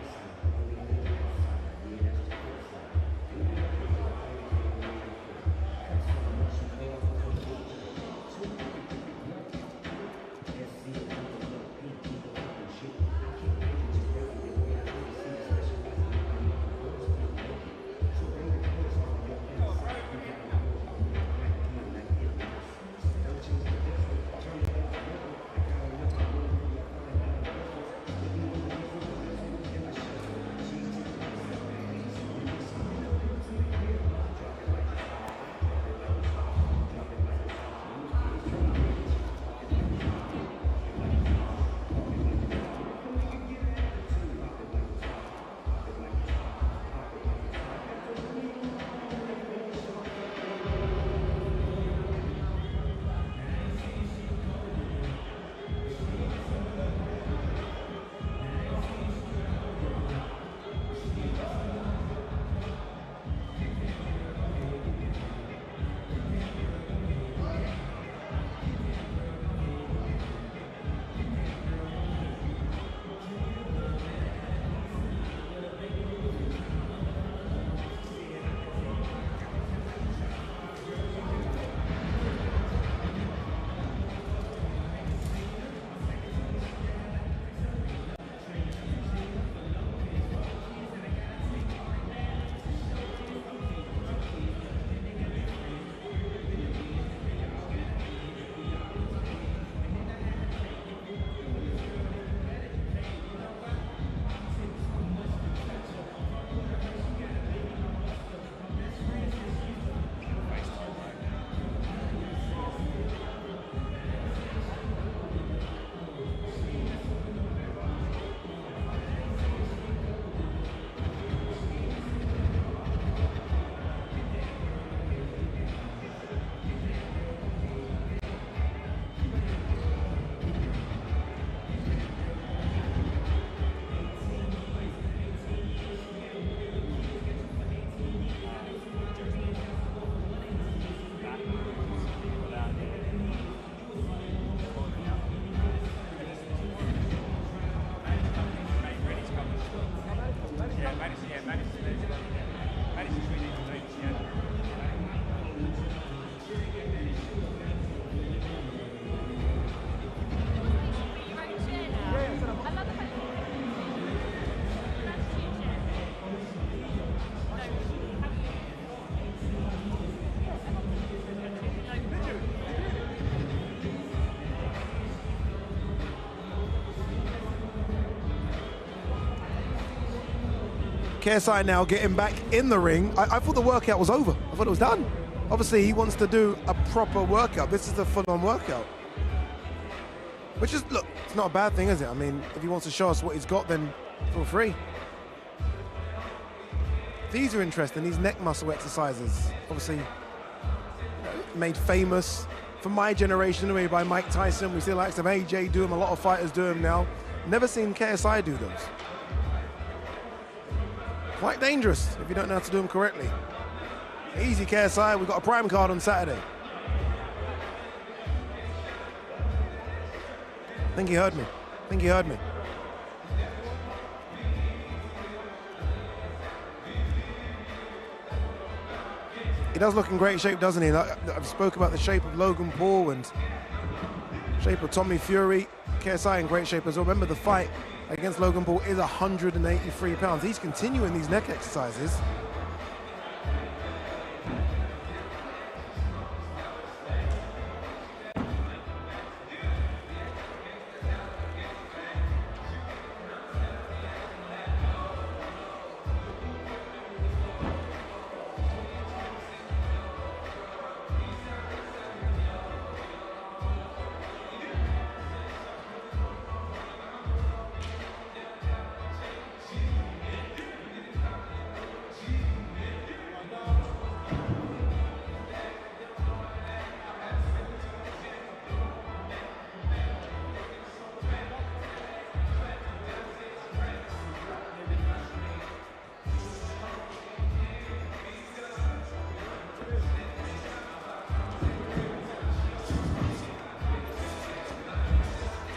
KSI now getting back in the ring. I thought the workout was over. I thought it was done. Obviously, he wants to do a proper workout. This is a full-on workout. Which is, look, it's not a bad thing, is it? I mean, if he wants to show us what he's got, then feel free. These are interesting, these neck muscle exercises. Obviously, made famous for my generation anyway by Mike Tyson. We see the likes of AJ do them, a lot of fighters do them now. Never seen KSI do those. Quite dangerous if you don't know how to do them correctly. Easy, KSI, we've got a prime card on Saturday. I think he heard me. I think he heard me. He does look in great shape, doesn't he? I've spoke about the shape of Logan Paul and shape of Tommy Fury. KSI in great shape as well. Remember, the fight against Logan Paul is 183 pounds. He's continuing these neck exercises.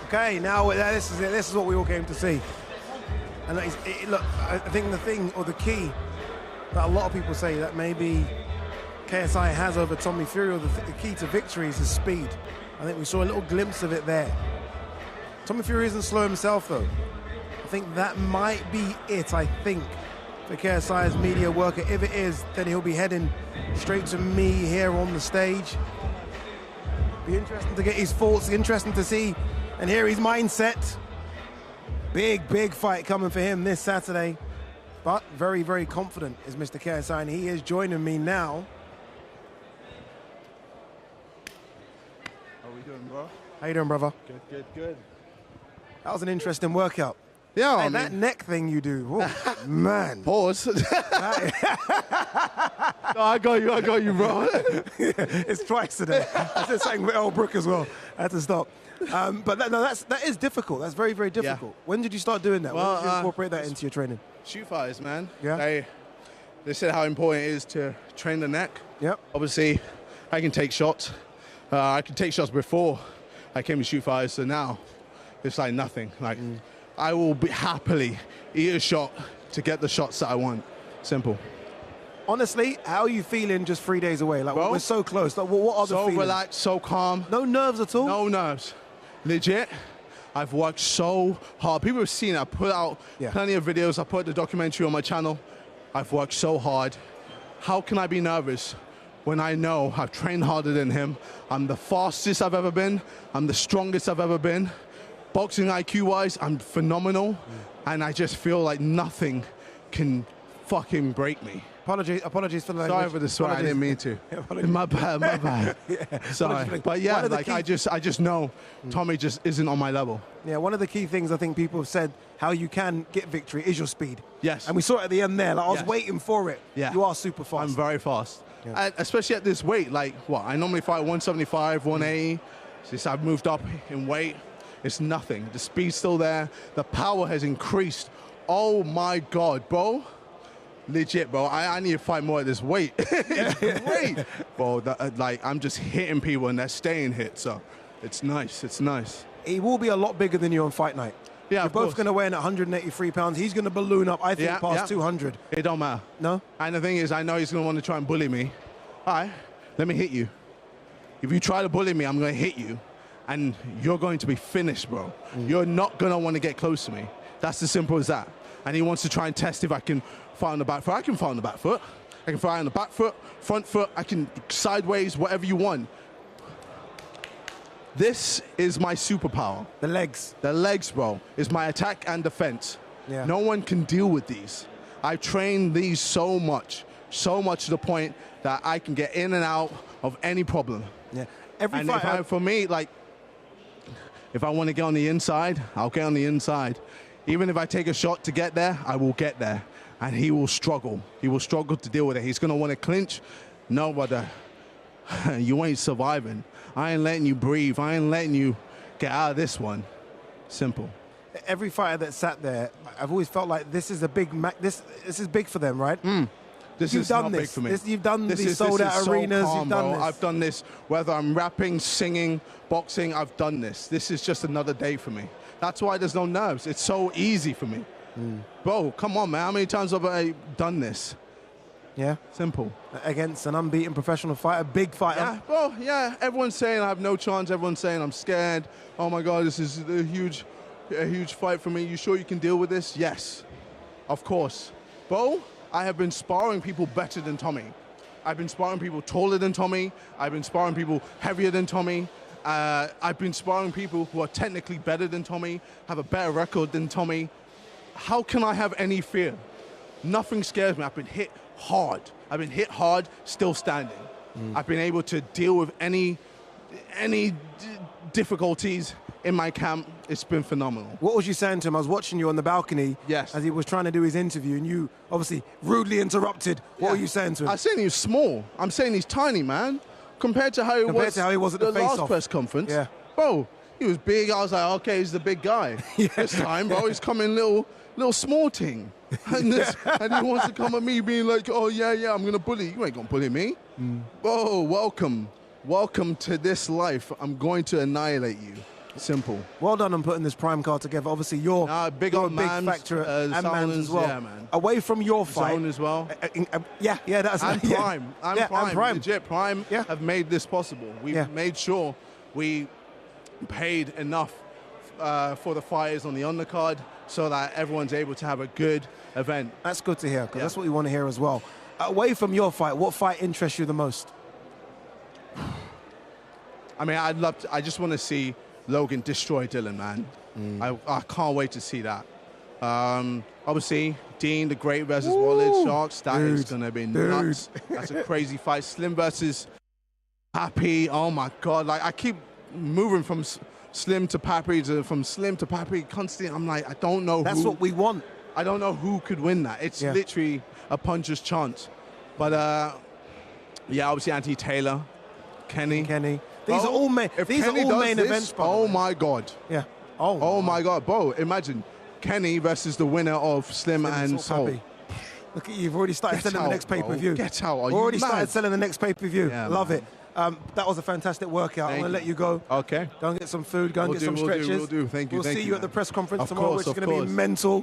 Okay, now this is it. This is what we all came to see. And look, I think the thing, or the key, that a lot of people say that maybe KSI has over Tommy Fury, or the key to victory is his speed. I think we saw a little glimpse of it there. Tommy Fury isn't slow himself, though. I think that might be it, I think, for KSI's media worker. If it is, then he'll be heading straight to me here on the stage. Be interesting to get his thoughts, interesting to see and hear his mindset. Big fight coming for him this Saturday. But very, very confident is Mr. KSI, and he is joining me now. How we doing, bro? How you doing, brother? Good. That was an interesting workout. Yeah, hey, I mean, that neck thing you do, oh, man. Pause. No, I got you, bro. It's twice today. I said something with Earl Brook as well. I had to stop. But that is difficult. That's very, very difficult. Yeah. When did you start doing that? Well, when did you incorporate that into your training? Shoot fighters, man. Yeah. They said how important it is to train the neck. Yep. Obviously, I can take shots. I could take shots before I came to shoot fighters, so now it's like nothing. Like I will happily eat a shot to get the shots that I want. Simple. Honestly, how are you feeling just 3 days away? Like, we're so close. Like, what are the feelings? So relaxed, so calm. No nerves at all? No nerves. Legit. I've worked so hard. People have seen it. I put out plenty of videos. I put the documentary on my channel. I've worked so hard. How can I be nervous when I know I've trained harder than him? I'm the fastest I've ever been. I'm the strongest I've ever been. Boxing IQ-wise, I'm phenomenal. And I just feel like nothing can fucking break me. Apologies for the language. Sorry for the swear, I didn't mean to. My bad. Sorry. But yeah, like I just know Tommy just isn't on my level. Yeah, one of the key things I think people have said how you can get victory is your speed. Yes. And we saw it at the end there. Like, I was waiting for it. Yeah. You are super fast. I'm very fast. Yeah. And especially at this weight. Like, what? I normally fight 175, 180. Since I've moved up in weight, it's nothing. The speed's still there. The power has increased. Oh my God, bro. Legit, bro. I need to fight more at this weight. It's great. Bro, like, I'm just hitting people and they're staying hit, so it's nice. It's nice. He will be a lot bigger than you on fight night. Yeah, You're both going to weigh in at 183 pounds. He's going to balloon up, I think, past 200. It don't matter. No? And the thing is, I know he's going to want to try and bully me. All right, let me hit you. If you try to bully me, I'm going to hit you. And you're going to be finished, bro. You're not going to want to get close to me. That's as simple as that. And he wants to try and test if I can fight on the back foot. I can fight on the back foot. I can fight on the back foot, front foot. I can sideways, whatever you want. This is my superpower. The legs. The legs, bro, is my attack and defense. Yeah. No one can deal with these. I've trained these so much to the point that I can get in and out of any problem. Yeah. For me, like, if I want to get on the inside, I'll get on the inside. Even if I take a shot to get there, I will get there. And he will struggle. He will struggle to deal with it. He's going to want to clinch. No, but you ain't surviving. I ain't letting you breathe. I ain't letting you get out of this one. Simple. Every fighter that sat there, I've always felt like this is a big this is big for them, right? This You've is done not this. big for me. You've done these sold-out so arenas. calm, You've done bro. this. I've done this. Whether I'm rapping, singing, boxing, I've done this. This is just another day for me. That's why there's no nerves. It's so easy for me. Bro, come on, man. How many times have I done this? Yeah. Simple. Against an unbeaten professional fighter, big fighter. Yeah, well, yeah. Everyone's saying I have no chance. Everyone's saying I'm scared. Oh, my God, this is a huge fight for me. You sure you can deal with this? Yes, of course. Bro, I have been sparring people better than Tommy. I've been sparring people taller than Tommy. I've been sparring people heavier than Tommy. I've been sparring people who are technically better than Tommy, have a better record than Tommy. How can I have any fear? Nothing scares me. I've been hit hard. I've been hit hard, still standing. I've been able to deal with any difficulties in my camp. It's been phenomenal. What was you saying to him? I was watching you on the balcony as he was trying to do his interview, and you obviously rudely interrupted. What were you saying to him? I'm saying he's small. I'm saying he's tiny, man. Compared to how he was at the last face-off. press conference. Yeah. Bro, he was big. I was like, okay, he's the big guy. This time, bro, he's coming little small ting. And he wants to come at me being like, oh, yeah, I'm going to bully. You ain't going to bully me. Bro, welcome. Welcome to this life. I'm going to annihilate you. Simple. Well done on putting this prime card together. Obviously, you're a big factor and Mans as well. Yeah, man. Away from your fight. Zone as well. Yeah, that's and yeah. Prime. And Yeah, Prime. and Prime. Legit, Prime have made this possible. We've made sure we paid enough for the fighters on the undercard so that everyone's able to have a good event. That's good to hear, because that's what we want to hear as well. Away from your fight, what fight interests you the most? I mean, I just want to see Logan destroy Dillon, man. I can't wait to see that. Obviously, Dean the Great versus Wallid Sharks. That is going to be nuts. That's a crazy fight. Slim versus Pappy. Oh, my God. Like, I keep moving from Slim to Pappy, from Slim to Pappy constantly. I'm like, I don't know That's what we want. I don't know who could win that. It's literally a puncher's chance. But, yeah, obviously, Anthony Taylor, Kenny. These are all main events. Oh, my God. Yeah. Oh, my God. Bro, imagine Kenny versus the winner of Slim and Soul. Look at you. You've already started selling the next pay-per-view. Get out. Are already you mad? started selling the next pay-per-view. Yeah, Love it. That was a fantastic workout. I'm going to let you go. Okay. Go and get some food. Go and get some stretches. We'll do. Thank you. We'll see you at the press conference Of tomorrow, course, which is going to be mental.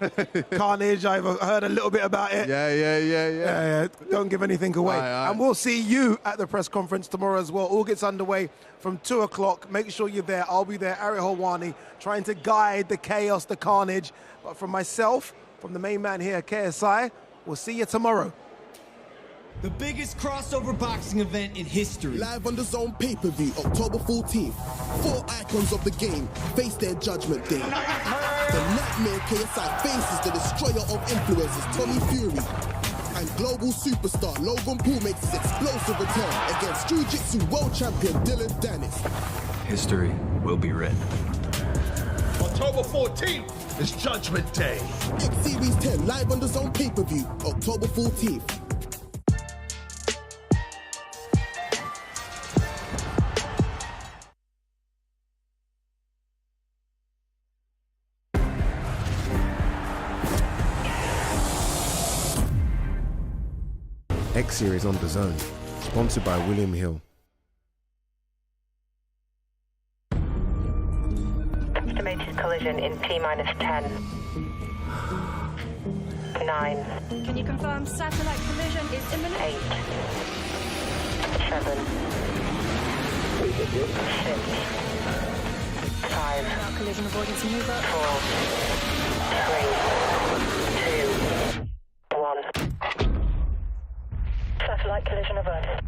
Carnage. I've heard a little bit about it. Yeah. Don't give anything away. Aye. And we'll see you at the press conference tomorrow as well. All gets underway from 2 o'clock. Make sure you're there. I'll be there, Ari Hawani, trying to guide the chaos, the carnage. But from myself, from the main man here, KSI, we'll see you tomorrow. The biggest crossover boxing event in history. Live on the DAZN pay-per-view, October 14th. 4 icons of the game face their judgment day. The nightmare KSI faces the destroyer of influences, Tommy Fury. And global superstar Logan Paul makes his explosive return against Jiu-Jitsu world champion Dillon Danis. History will be written. October 14th is Judgment Day. X Series 10 live on the DAZN pay-per-view, October 14th. X Series on DAZN, sponsored by William Hill. Estimated collision in T-minus 10. 9. Can you confirm satellite collision is imminent? 8. 7. 6. 5. Collision avoidance maneuver. 4. 3. 2. 1. Satellite collision averted.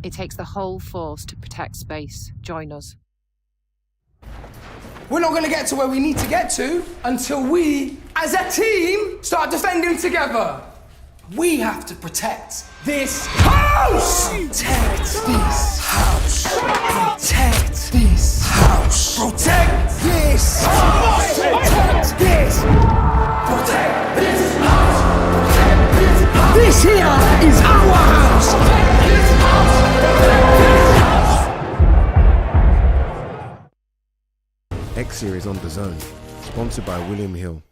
It takes the whole force to protect space. Join us. we're not going to get to where we need to get to until we, as a team, start defending together. We have to protect this house! Protect this house! Protect this house! Protect this house! Protect this! Protect this house! Protect this house! This here is our house! Protect this house! Protect this house! X Series on DAZN, sponsored by William Hill.